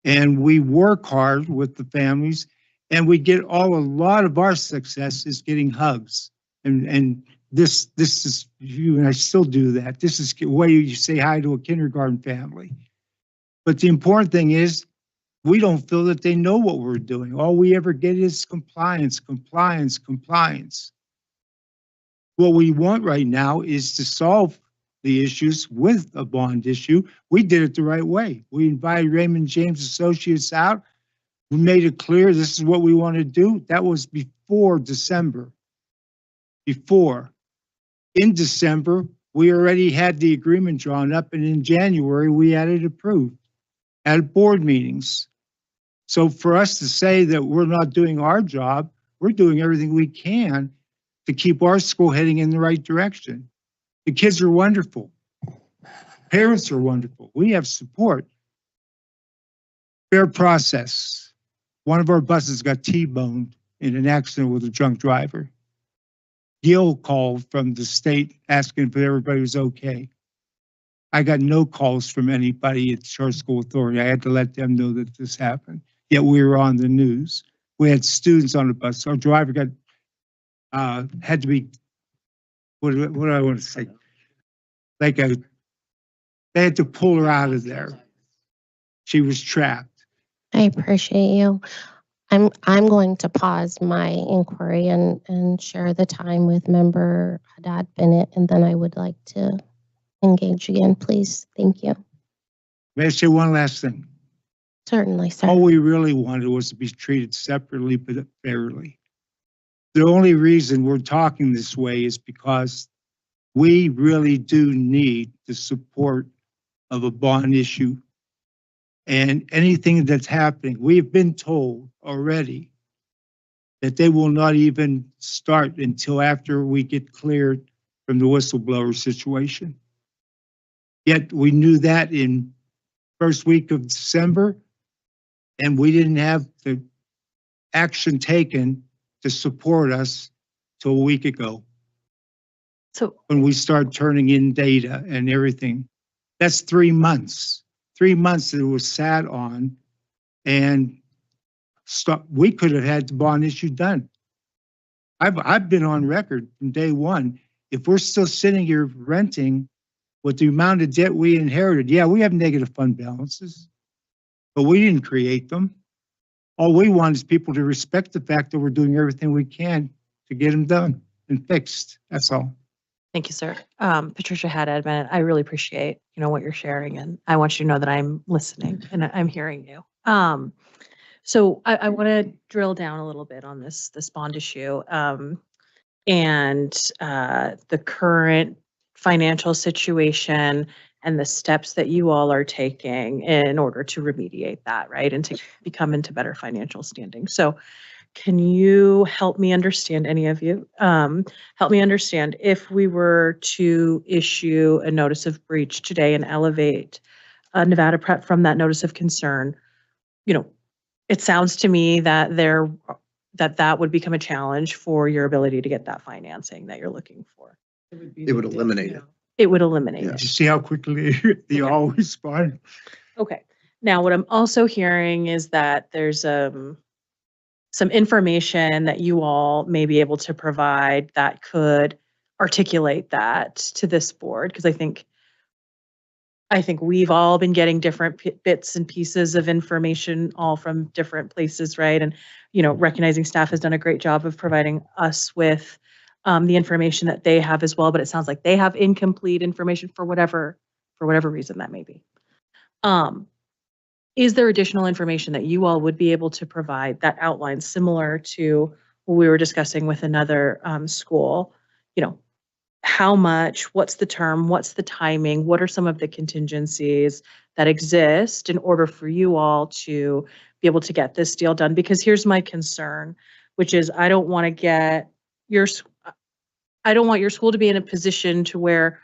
And we work hard with the families, and we get a lot of our success is getting hugs. And this is you, and I still do that. This is the way you say hi to a kindergarten family. But the important thing is, we don't feel that they know what we're doing. All we ever get is compliance, compliance, compliance. What we want right now is to solve the issues with a bond issue. We did it the right way. We invited Raymond James Associates out. We made it clear this is what we want to do. That was before December. In December, we already had the agreement drawn up, and in January, we had it approved at board meetings. So for us to say that we're not doing our job, we're doing everything we can to keep our school heading in the right direction. The kids are wonderful. Parents are wonderful. We have support. Fair process. One of our buses got T-boned in an accident with a drunk driver. Gil called from the state asking if everybody was okay. I got no calls from anybody at Charter School Authority. I had to let them know that this happened. Yet we were on the news. We had students on the bus. Our driver got had to be, what do I want to say? They had to pull her out of there. She was trapped. I appreciate you. I'm going to pause my inquiry and share the time with Member Haddad Bennett, and then I would like to engage again, please. Thank you. May I say one last thing? Certainly, sir. All we really wanted was to be treated separately but fairly. The only reason we're talking this way is because we really do need the support of a bond issue. And anything that's happening, we've been told already that they will not even start until after we get cleared from the whistleblower situation. Yet we knew that in first week of December, and we didn't have the action taken to support us till a week ago. So when we start turning in data and everything, that's 3 months. 3 months that it was sat on, and we could have had the bond issue done. I've been on record from day one. If we're still sitting here renting with the amount of debt we inherited, yeah, we have negative fund balances, but we didn't create them. All we want is people to respect the fact that we're doing everything we can to get them done and fixed. That's all. thank you, sir. Patricia Haddad Bennett, I really appreciate, what you're sharing, and I want you to know that I'm listening and I'm hearing you. So I want to drill down a little bit on this bond issue, and the current financial situation and the steps that you all are taking in order to remediate that, right? And to become into better financial standing. So can you help me understand, any of you, help me understand if we were to issue a notice of breach today and elevate Nevada Prep from that notice of concern, it sounds to me that that would become a challenge for your ability to get that financing that you're looking for. It would eliminate it. it would eliminate. You see how quickly they all respond? Okay. Now, what I'm also hearing is that there's some information that you all may be able to provide that could articulate that to this board, because I think we've all been getting different bits and pieces of information all from different places, right? And, recognizing staff has done a great job of providing us with the information that they have as well, but it sounds like they have incomplete information for whatever reason that may be. Is there additional information that you all would be able to provide that outlines similar to what we were discussing with another school? How much, what's the term, what's the timing, what are some of the contingencies that exist in order for you all to be able to get this deal done? Because here's my concern, which is I don't want your school to be in a position to where,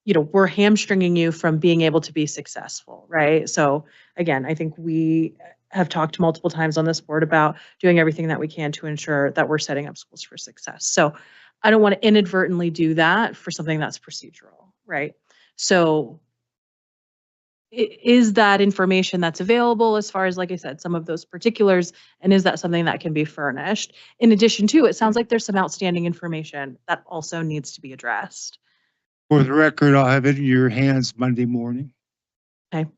we're hamstringing you from being able to be successful, right? So again, I think we have talked multiple times on this board about doing everything that we can to ensure that we're setting up schools for success. So I don't want to inadvertently do that for something that's procedural, right? So is that information that's available as far as, like I said, some of those particulars, and is that something that can be furnished? In addition to, it sounds like there's some outstanding information that also needs to be addressed. For the record, I'll have it in your hands Monday morning. Okay.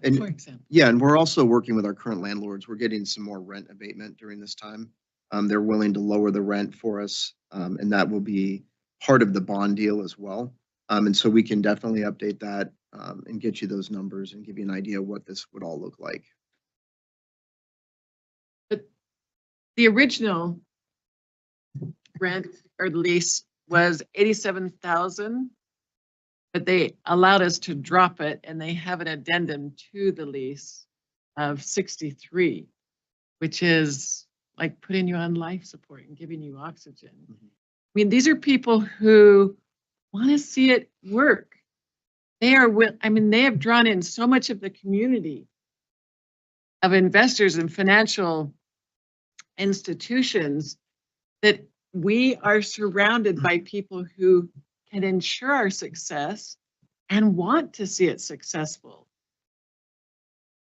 And, For example. yeah, and we're also working with our current landlords. We're getting some more rent abatement during this time. They're willing to lower the rent for us, and that will be part of the bond deal as well. And so we can definitely update that and get you those numbers and give you an idea of what this would all look like. But the original rent or the lease was 87,000, but they allowed us to drop it, and they have an addendum to the lease of 63, which is like putting you on life support and giving you oxygen. I mean, these are people who want to see it work. They have drawn in so much of the community of investors and financial institutions that we are surrounded by people who can ensure our success and want to see it successful.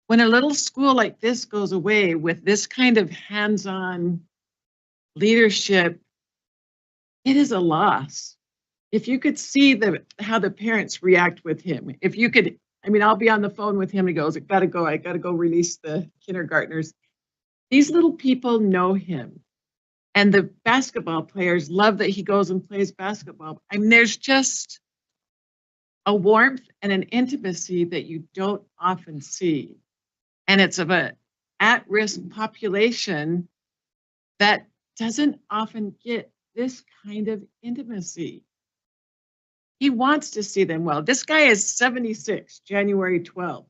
When a little school like this goes away with this kind of hands-on leadership, it is a loss. If you could see how the parents react with him, if you could, I'll be on the phone with him. He goes, I gotta go release the kindergartners. These little people know him. And the basketball players love that he goes and plays basketball. There's just a warmth and an intimacy that you don't often see. And it's of an at-risk population that doesn't often get this kind of intimacy. He wants to see them well. This guy is 76, January 12th.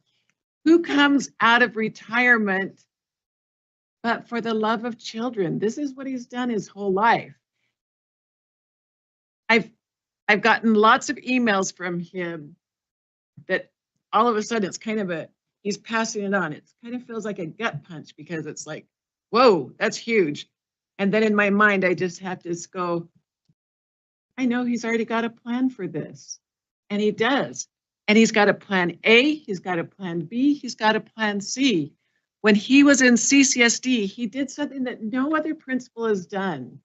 Who comes out of retirement but for the love of children? This is what he's done his whole life. I've gotten lots of emails from him that all of a sudden it's kind of he's passing it on. It kind of feels like a gut punch because it's like, whoa, that's huge. And then in my mind, I just have to go, I know he's already got a plan for this. And he does. And he's got a plan A, he's got a plan B, he's got a plan C. When he was in CCSD, he did something that no other principal has done.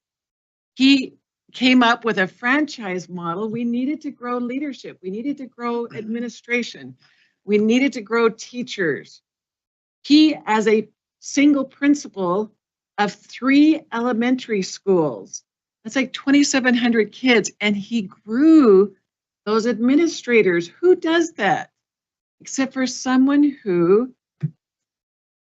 He came up with a franchise model. We needed to grow leadership. We needed to grow administration. We needed to grow teachers. He, as a single principal of 3 elementary schools, that's like 2,700 kids, and he grew those administrators. Who does that? Except for someone who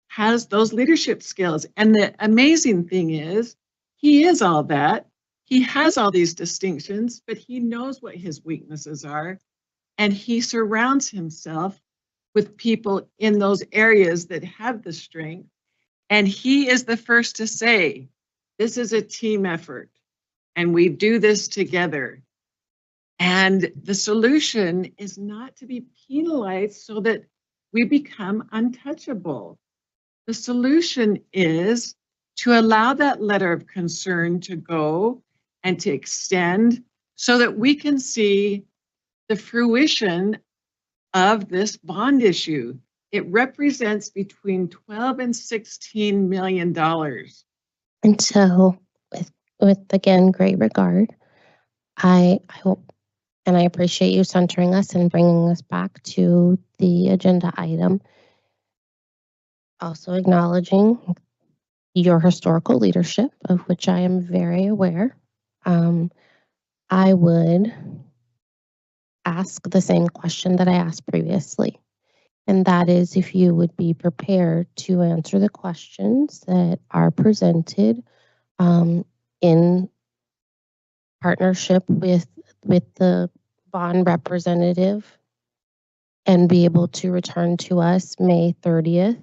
has those leadership skills. And the amazing thing is, he is all that. He has all these distinctions, but he knows what his weaknesses are. And he surrounds himself with people in those areas that have the strength. And he is the first to say, this is a team effort, and we do this together. And the solution is not to be penalized so that we become untouchable. The solution is to allow that letter of concern to go and to extend so that we can see the fruition of this bond issue. It represents between 12 and 16 million dollars. And so with again, great regard, I hope and I appreciate you centering us and bringing us back to the agenda item. Also acknowledging your historical leadership, of which I am very aware. I would ask the same question that I asked previously, and that is if you would be prepared to answer the questions that are presented in partnership with the bond representative and be able to return to us May 30th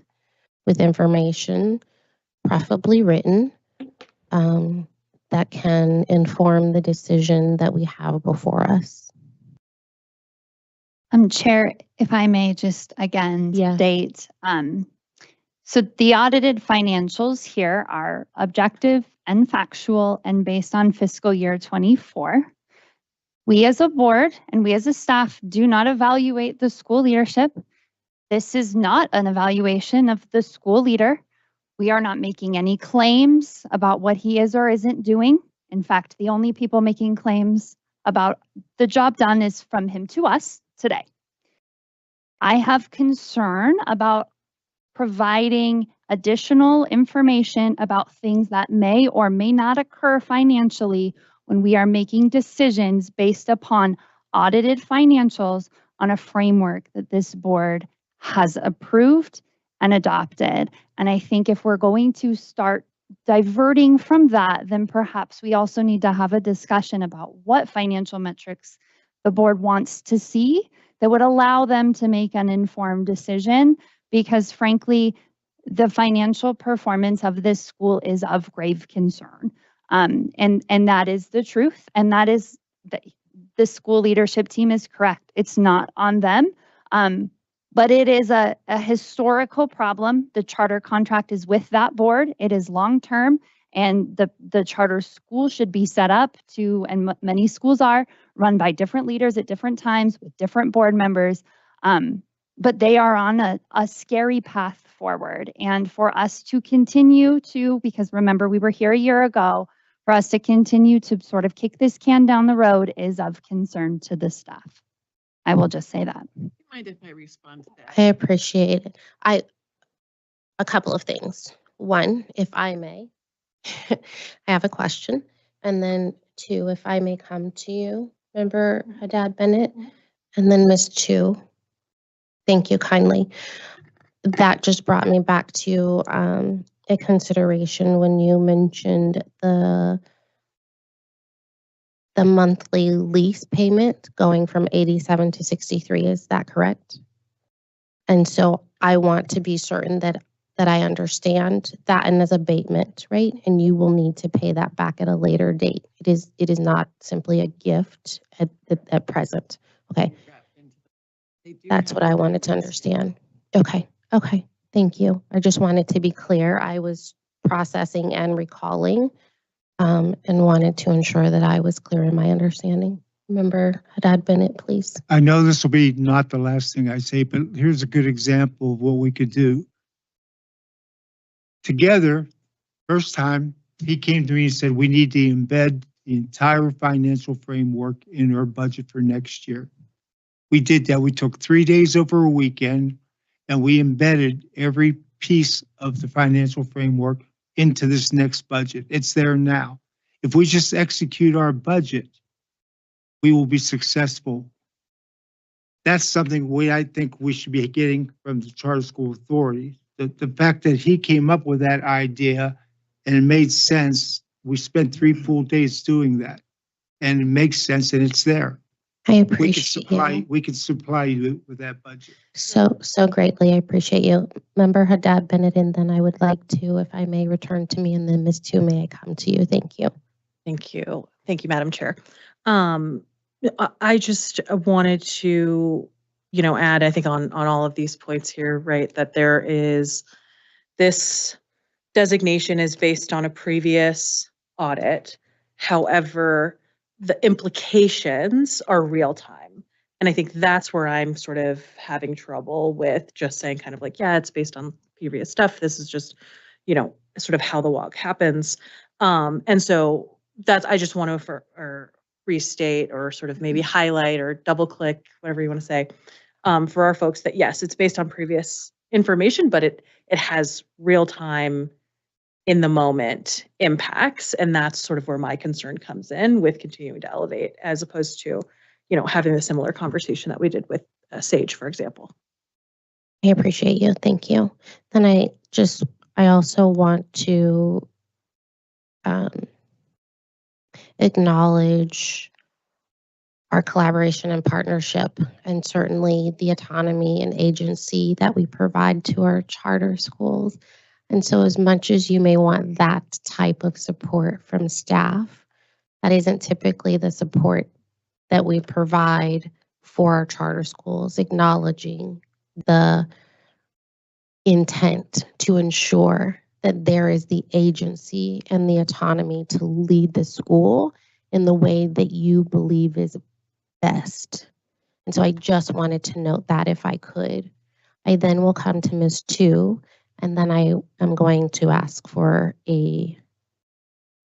with information, preferably written, that can inform the decision that we have before us. Chair, if I may just again state, so the audited financials here are objective and factual and based on fiscal year 24. We as a board and we as a staff do not evaluate the school leadership. This is not an evaluation of the school leader. We are not making any claims about what he is or isn't doing. In fact, the only people making claims about the job done is from him to us today. I have concern about providing additional information about things that may or may not occur financially when we are making decisions based upon audited financials on a framework that this board has approved and adopted. And I think if we're going to start diverting from that, then perhaps we also need to have a discussion about what financial metrics the board wants to see that would allow them to make an informed decision, because frankly, the financial performance of this school is of grave concern. And that is the truth. And that is the school leadership team is correct. It's not on them. But it is a historical problem. The charter contract is with that board. It is long-term, and the charter school should be set up to, and many schools are, run by different leaders at different times with different board members. But they are on a scary path forward. And for us to continue to, because remember, we were here a year ago, for us to continue to sort of kick this can down the road is of concern to the staff. I will just say that. Do you mind if I respond to that? I appreciate it. A couple of things. One, if I may, I have a question. And then two, if I may come to you, Member Haddad Bennett, and then Ms. Chu. Thank you kindly. That just brought me back to a consideration when you mentioned the monthly lease payment going from 87 to 63. Is that correct? And so I want to be certain that I understand that, and as abatement, right? And you will need to pay that back at a later date. It is not simply a gift at present. Okay. That's what I wanted to understand. Okay. Thank you. I just wanted to be clear. I was processing and recalling and wanted to ensure that I was clear in my understanding. Member Haddad Bennett, please. I know this will be not the last thing I say, but here's a good example of what we could do. Together, first time, he came to me and said, we need to embed the entire financial framework in our budget for next year. We did that. We took 3 days over a weekend and we embedded every piece of the financial framework into this next budget. It's there now. If we just execute our budget, we will be successful. That's something I think we should be getting from the Charter School Authority. The fact that he came up with that idea and it made sense. We spent 3 full days doing that, and it makes sense and it's there. I appreciate you. We can supply you with that budget. So greatly. I appreciate you. Member Haddad Bennett, and then I would like to, if I may, return to me, and then Ms. Tu, may I come to you? Thank you. Thank you. Thank you, Madam Chair. I just wanted to, add, I think on all of these points here, right, that there is this designation is based on a previous audit. However, the implications are real time. And I think that's where I'm sort of having trouble with just saying kind of like, yeah, it's based on previous stuff. This is just, sort of how the walk happens. And so that's, I just want to or restate or sort of maybe highlight or double click, whatever you want to say, for our folks that yes, it's based on previous information, but it has real time in the moment impacts. And that's sort of where my concern comes in with continuing to elevate as opposed to, having a similar conversation that we did with Sage, for example. I appreciate you. Thank you. Then I also want to acknowledge our collaboration and partnership, and certainly the autonomy and agency that we provide to our charter schools. And so as much as you may want that type of support from staff, that isn't typically the support that we provide for our charter schools, acknowledging the intent to ensure that there is the agency and the autonomy to lead the school in the way that you believe is best. And so I just wanted to note that if I could. I then will come to Ms. 2, and then I am going to ask for a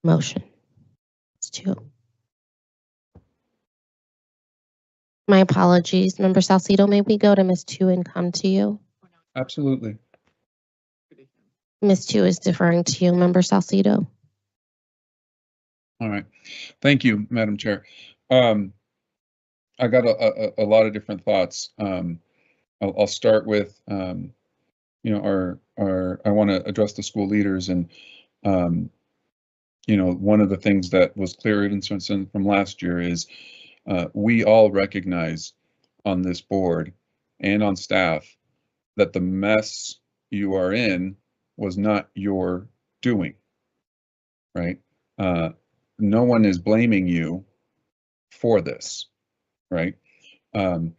motion. Ms. 2. My apologies, Member Salcido, may we go to Ms. 2 and come to you? Absolutely. Ms. 2 is deferring to you, Member Salcido. All right. Thank you, Madam Chair. I got a lot of different thoughts. I'll start with, I want to address the school leaders, and one of the things that was clear even from last year is we all recognize on this board and on staff that the mess you are in was not your doing, right? No one is blaming you for this, right? And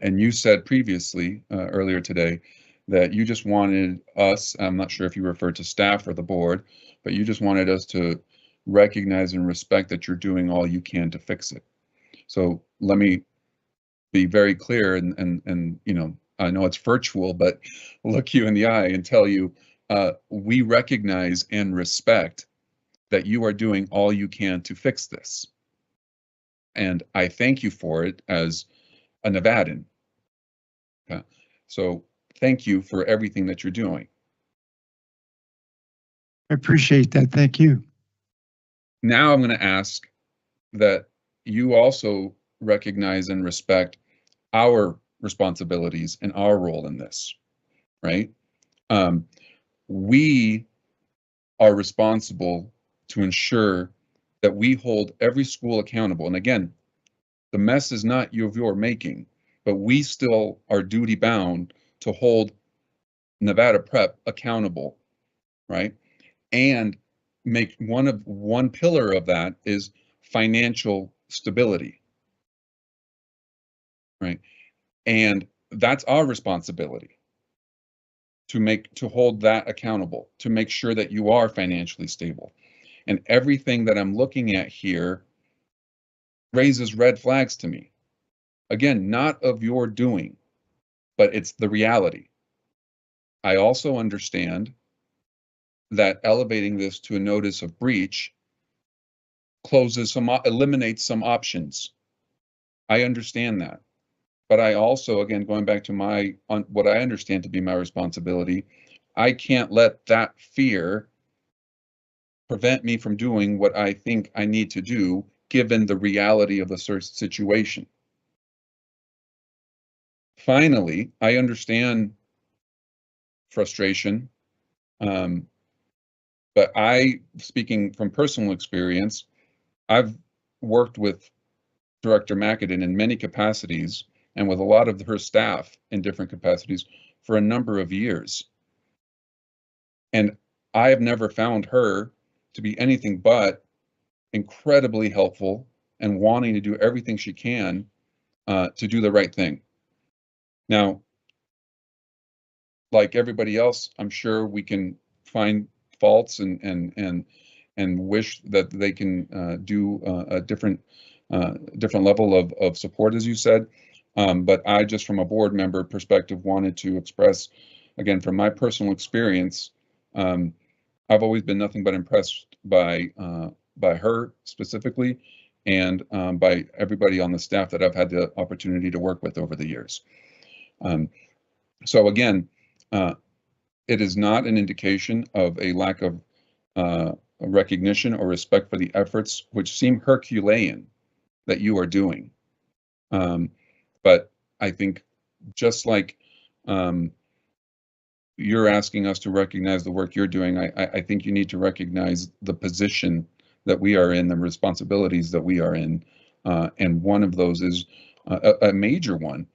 you said previously, earlier today, that you just wanted us, I'm not sure if you referred to staff or the board, but you just wanted us to recognize and respect that you're doing all you can to fix it. So let me be very clear, and I know it's virtual, but look you in the eye and tell you, we recognize and respect that you are doing all you can to fix this. And I thank you for it as a Nevadan. Okay. So thank you for everything that you're doing. I appreciate that. Thank you. Now I'm going to ask that you also recognize and respect our responsibilities and our role in this, right? We are responsible to ensure that we hold every school accountable. And again, the mess is not of your making, but we still are duty bound to hold Nevada Prep accountable, right? And make one pillar of that is financial stability, right? And that's our responsibility to hold that accountable, to make sure that you are financially stable. And everything that I'm looking at here raises red flags to me. Again, not of your doing, but it's the reality. I also understand that elevating this to a notice of breach eliminates some options. I understand that. But I also, again, going back to what I understand to be my responsibility, I can't let that fear prevent me from doing what I think I need to do, given the reality of the situation. Finally, I understand frustration, but speaking from personal experience, I've worked with Director McAdin in many capacities and with a lot of her staff in different capacities for a number of years. And I have never found her to be anything but incredibly helpful and wanting to do everything she can to do the right thing. Now, like everybody else, I'm sure we can find faults and wish that they can do a different different level of support, as you said. But I just, from a board member perspective, wanted to express, again, from my personal experience, I've always been nothing but impressed by her specifically, and by everybody on the staff that I've had the opportunity to work with over the years. So again, it is not an indication of a lack of recognition or respect for the efforts, which seem Herculean, that you are doing. But I think just like you're asking us to recognize the work you're doing, I think you need to recognize the position that we are in, the responsibilities that we are in. And one of those is a major one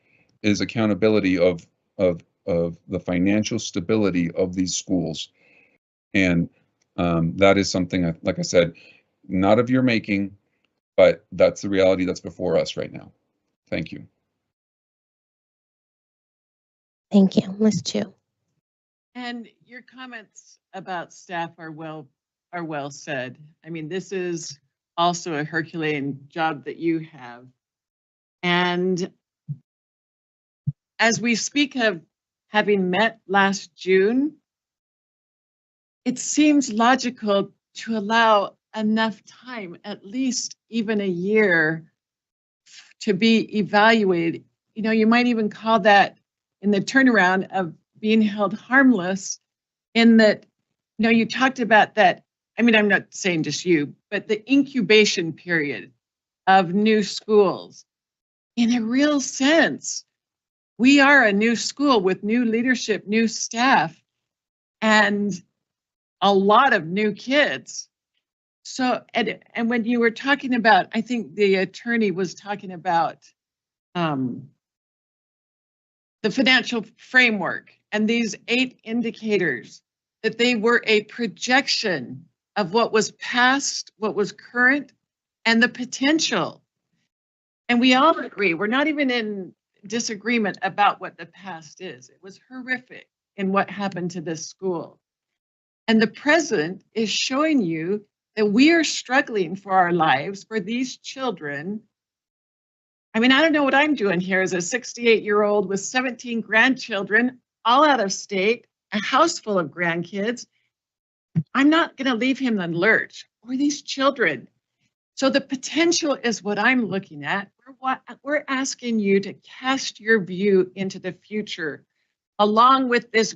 is accountability of the financial stability of these schools. And that is something, like I said, not of your making, but that's the reality that's before us right now. Thank you. Thank you, Ms. Chu. And your comments about staff are well said. I mean, this is also a Herculean job that you have. And as we speak of having met last June, it seems logical to allow enough time, at least even a year, to be evaluated. You know, you might even call that in the turnaround of being held harmless, in that, you know, you talked about that. I mean, I'm not saying just you, but the incubation period of new schools. In a real sense, we are a new school with new leadership, new staff, and a lot of new kids. So, and when you were talking about, I think the attorney was talking about the financial framework and these 8 indicators, that they were a projection of what was past, what was current, and the potential. And we all agree, we're not even in disagreement about what the past is. It was horrific in what happened to this school. And the present is showing you that we are struggling for our lives, for these children. I mean, I don't know what I'm doing here as a 68-year-old with 17 grandchildren, all out of state, a house full of grandkids. I'm not going to leave him in the lurch, or these children. So the potential is what I'm looking at. We're asking you to cast your view into the future, along with this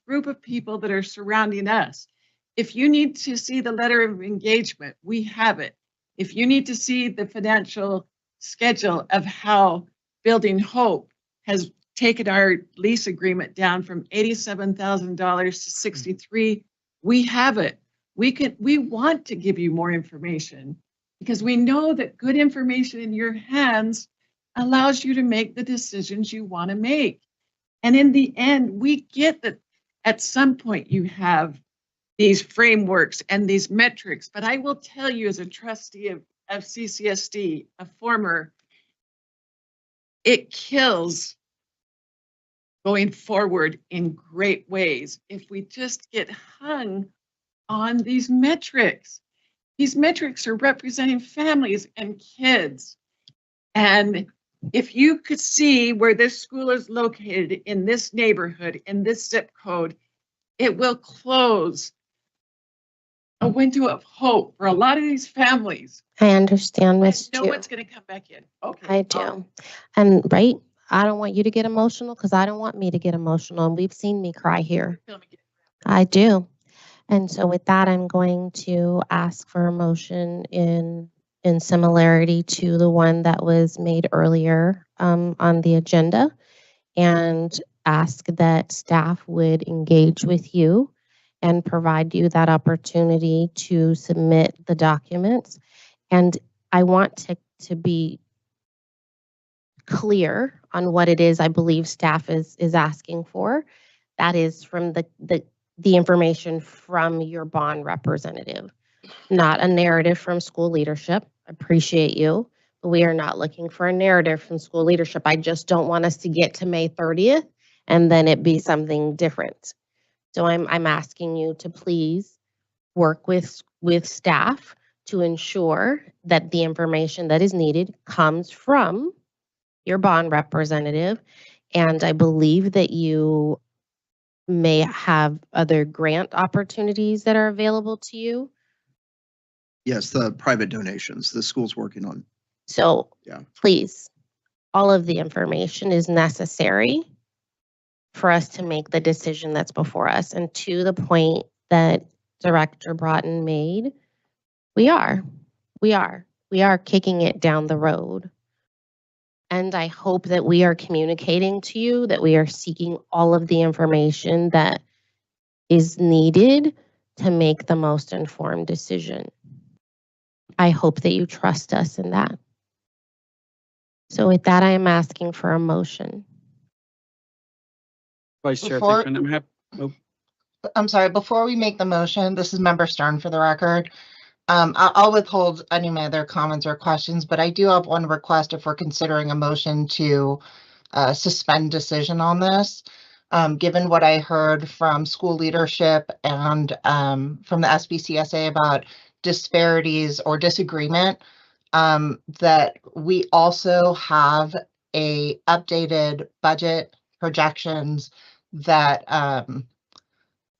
group of people that are surrounding us. If you need to see the letter of engagement, we have it. If you need to see the financial schedule of how Building Hope has taken our lease agreement down from $87,000 to $63,000, we have it. We want to give you more information, because we know that good information in your hands allows you to make the decisions you want to make. And in the end, we get that at some point you have these frameworks and these metrics. But I will tell you, as a trustee of CCSD, a former, it kills going forward in great ways if we just get hung on these metrics. These metrics are representing families and kids. And if you could see where this school is located in this neighborhood, in this zip code, it will close a window of hope for a lot of these families. I understand, Ms. No Chu. one's going to come back in. Okay. I do. And right, I don't want you to get emotional, because I don't want me to get emotional. And we've seen me cry here. I do. And so with that, I'm going to ask for a motion in similarity to the one that was made earlier on the agenda, and ask that staff would engage with you and provide you that opportunity to submit the documents. And I want to be clear on what it is I believe staff is asking for. That is from the information from your bond representative, not a narrative from school leadership. I appreciate you, but we are not looking for a narrative from school leadership. I just don't want us to get to May 30th and then it be something different. So I'm asking you to please work with staff to ensure that the information that is needed comes from your bond representative. And I believe that you may have other grant opportunities that are available to you. Yes, the private donations the school's working on. So Yeah. please, all of the information is necessary for us to make the decision that's before us. And to the point that Director Broughton made, we are kicking it down the road. And I hope that we are communicating to you that we are seeking all of the information that is needed to make the most informed decision. I hope that you trust us in that. So with that, I am asking for a motion. Vice Chair Before- Thigpen, I'm happy. Oh, I'm sorry, before we make the motion, this is Member Stern for the record. I'll withhold any of my other comments or questions, but I do have one request if we're considering a motion to suspend decision on this. Given what I heard from school leadership and from the SPCSA about disparities or disagreement, that we also have a updated budget projections that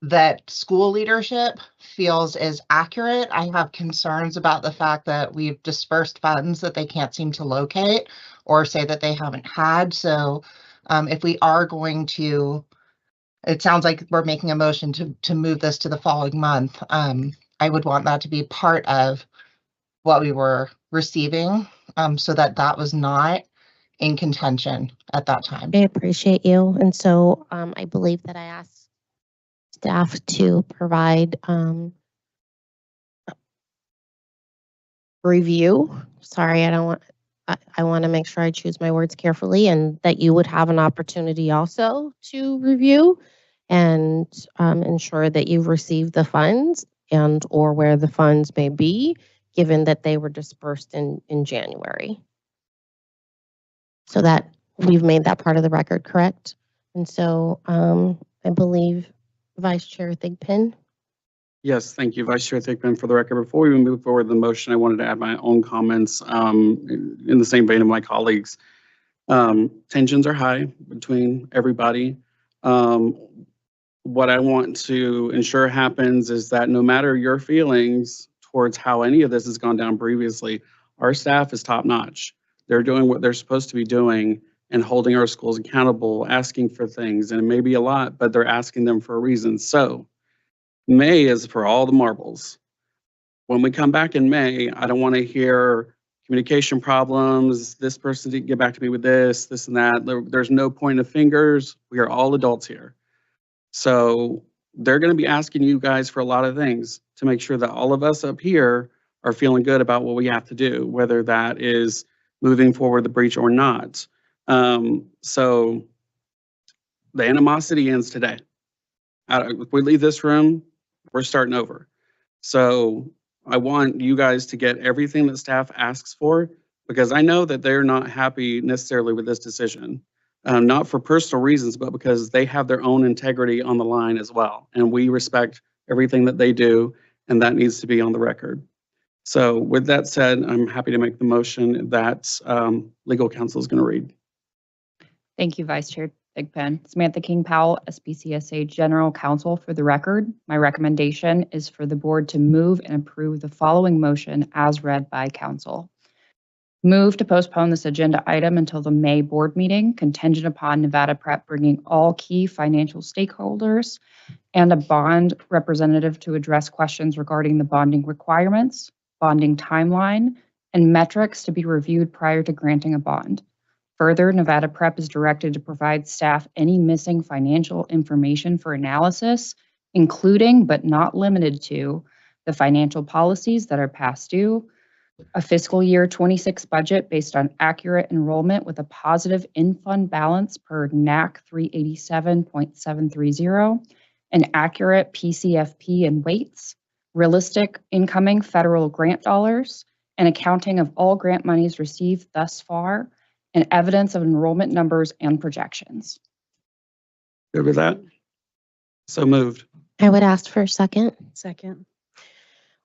that school leadership feels is accurate. I have concerns about the fact that we've dispersed funds that they can't seem to locate or say that they haven't had. So if we are going to, it sounds like we're making a motion to move this to the following month. I would want that to be part of what we were receiving so that that was not in contention at that time. I appreciate you. And so I believe that I asked staff to provide review. Sorry, I want to make sure I choose my words carefully, and that you would have an opportunity also to review and ensure that you've received the funds and or where the funds may be, given that they were dispersed in January. So that we've made that part of the record, correct? And so I believe Vice Chair Thigpen. yes, thank you, Vice Chair Thigpen. For the record, before we move forward with the motion, I wanted to add my own comments in the same vein of my colleagues. Tensions are high between everybody. What I want to ensure happens is that no matter your feelings towards how any of this has gone down previously, our staff is top notch. They're doing what they're supposed to be doing and holding our schools accountable, asking for things, and it may be a lot, but they're asking them for a reason. So May is for all the marbles. When we come back in May, I don't want to hear communication problems. This person didn't get back to me with this and that. There's no pointing of fingers. We are all adults here. So they're going to be asking you guys for a lot of things to make sure that all of us up here are feeling good about what we have to do, whether that is moving forward the breach or not. So the animosity ends today. If we leave this room, we're starting over. So I want you guys to get everything that staff asks for, because I know that they're not happy necessarily with this decision. Not for personal reasons, but because they have their own integrity on the line as well. And we respect everything that they do, and that needs to be on the record. So with that said, I'm happy to make the motion that legal counsel is going to read. Thank you, Vice Chair Thigpen. Samantha King Powell, SPCSA General Counsel. For the record, my recommendation is for the board to move and approve the following motion as read by council. Move to postpone this agenda item until the May board meeting, contingent upon Nevada Prep bringing all key financial stakeholders and a bond representative to address questions regarding the bonding requirements, bonding timeline, and metrics to be reviewed prior to granting a bond. Further, Nevada Prep is directed to provide staff any missing financial information for analysis, including but not limited to the financial policies that are past due, a fiscal year 26 budget based on accurate enrollment with a positive in-fund balance per NAC 387.730, an accurate PCFP and weights, realistic incoming federal grant dollars, and accounting of all grant monies received thus far, and evidence of enrollment numbers and projections. Good with that? So moved. I would ask for a second. Second.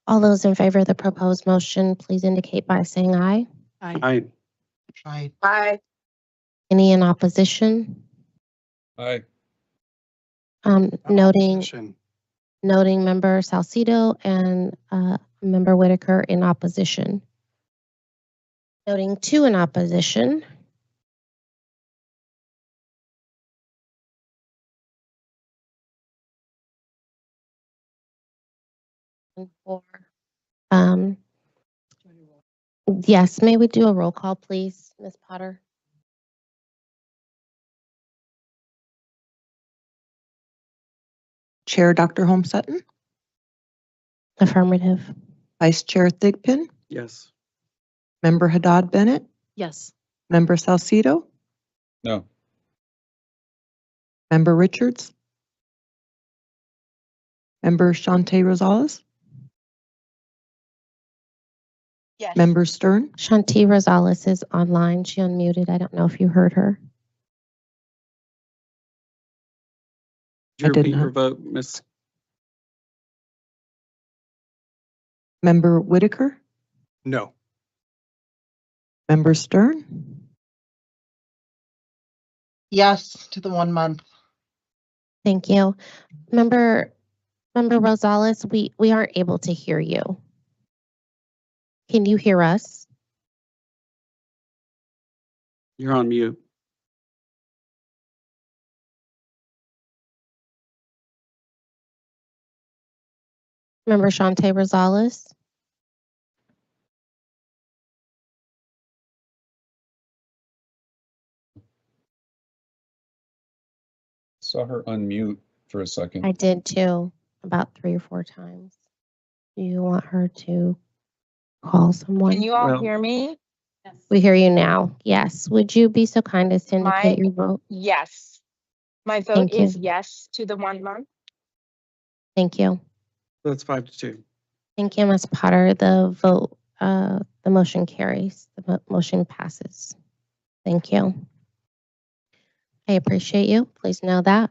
All those in favor of the proposed motion, please indicate by saying aye. Aye. Aye. Any in opposition? Aye. Noting Opposition. Member Salcido and Member Whitaker in opposition. Noting 2 in opposition. And 4. Yes, may we do a roll call, please, Ms. Potter? Chair Dr. Holmes Sutton, Affirmative. Vice Chair Thigpen, Yes. Member Haddad Bennett, Yes. Member Salcido, No. Member Richards, Member Shante Rosales, Yes. Member Stern, Shanti Rosales is online. She unmuted. I don't know if you heard her. Could you did repeat your not. vote, Miss? Member Whitaker, No. Member Stern, Yes to the 1 month. Thank you. Member Rosales, we aren't able to hear you. Can you hear us? You're on mute. Member Shante Rosales? Saw her unmute for a second. I did too, about 3 or 4 times. Do you want her to call someone? Can you all Well- hear me? We hear you now. Yes. Would you be so kind as to indicate your vote? Yes. My vote Thank you. is yes to the 1 month. Thank you. That's 5-2. Thank you, Ms. Potter. The motion carries. The motion passes. Thank you. I appreciate you. Please know that.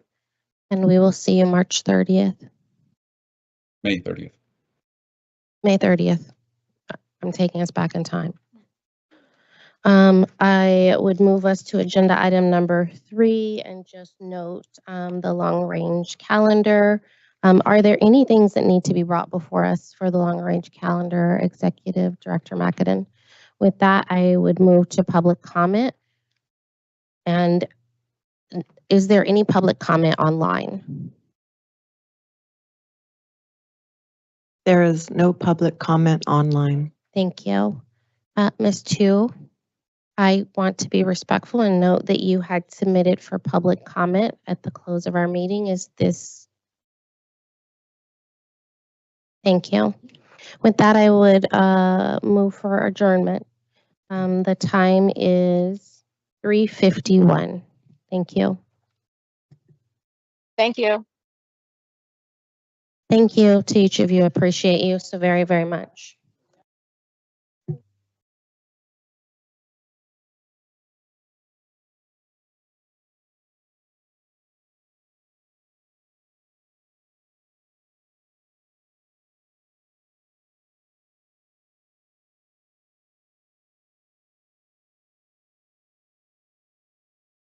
And we will see you March 30th, May 30th. May 30th. I'm taking us back in time. I would move us to agenda item number 3 and just note the long range calendar. Are there any things that need to be brought before us for the long range calendar, Executive Director McAdam? With that, I would move to public comment. And is there any public comment online? there is no public comment online. Thank you. Ms. Tu, I want to be respectful and note that you had submitted for public comment at the close of our meeting. Is this? Thank you. With that, I would move for adjournment. The time is 3:51. Thank you. Thank you. Thank you to each of you. Appreciate you so very, very much.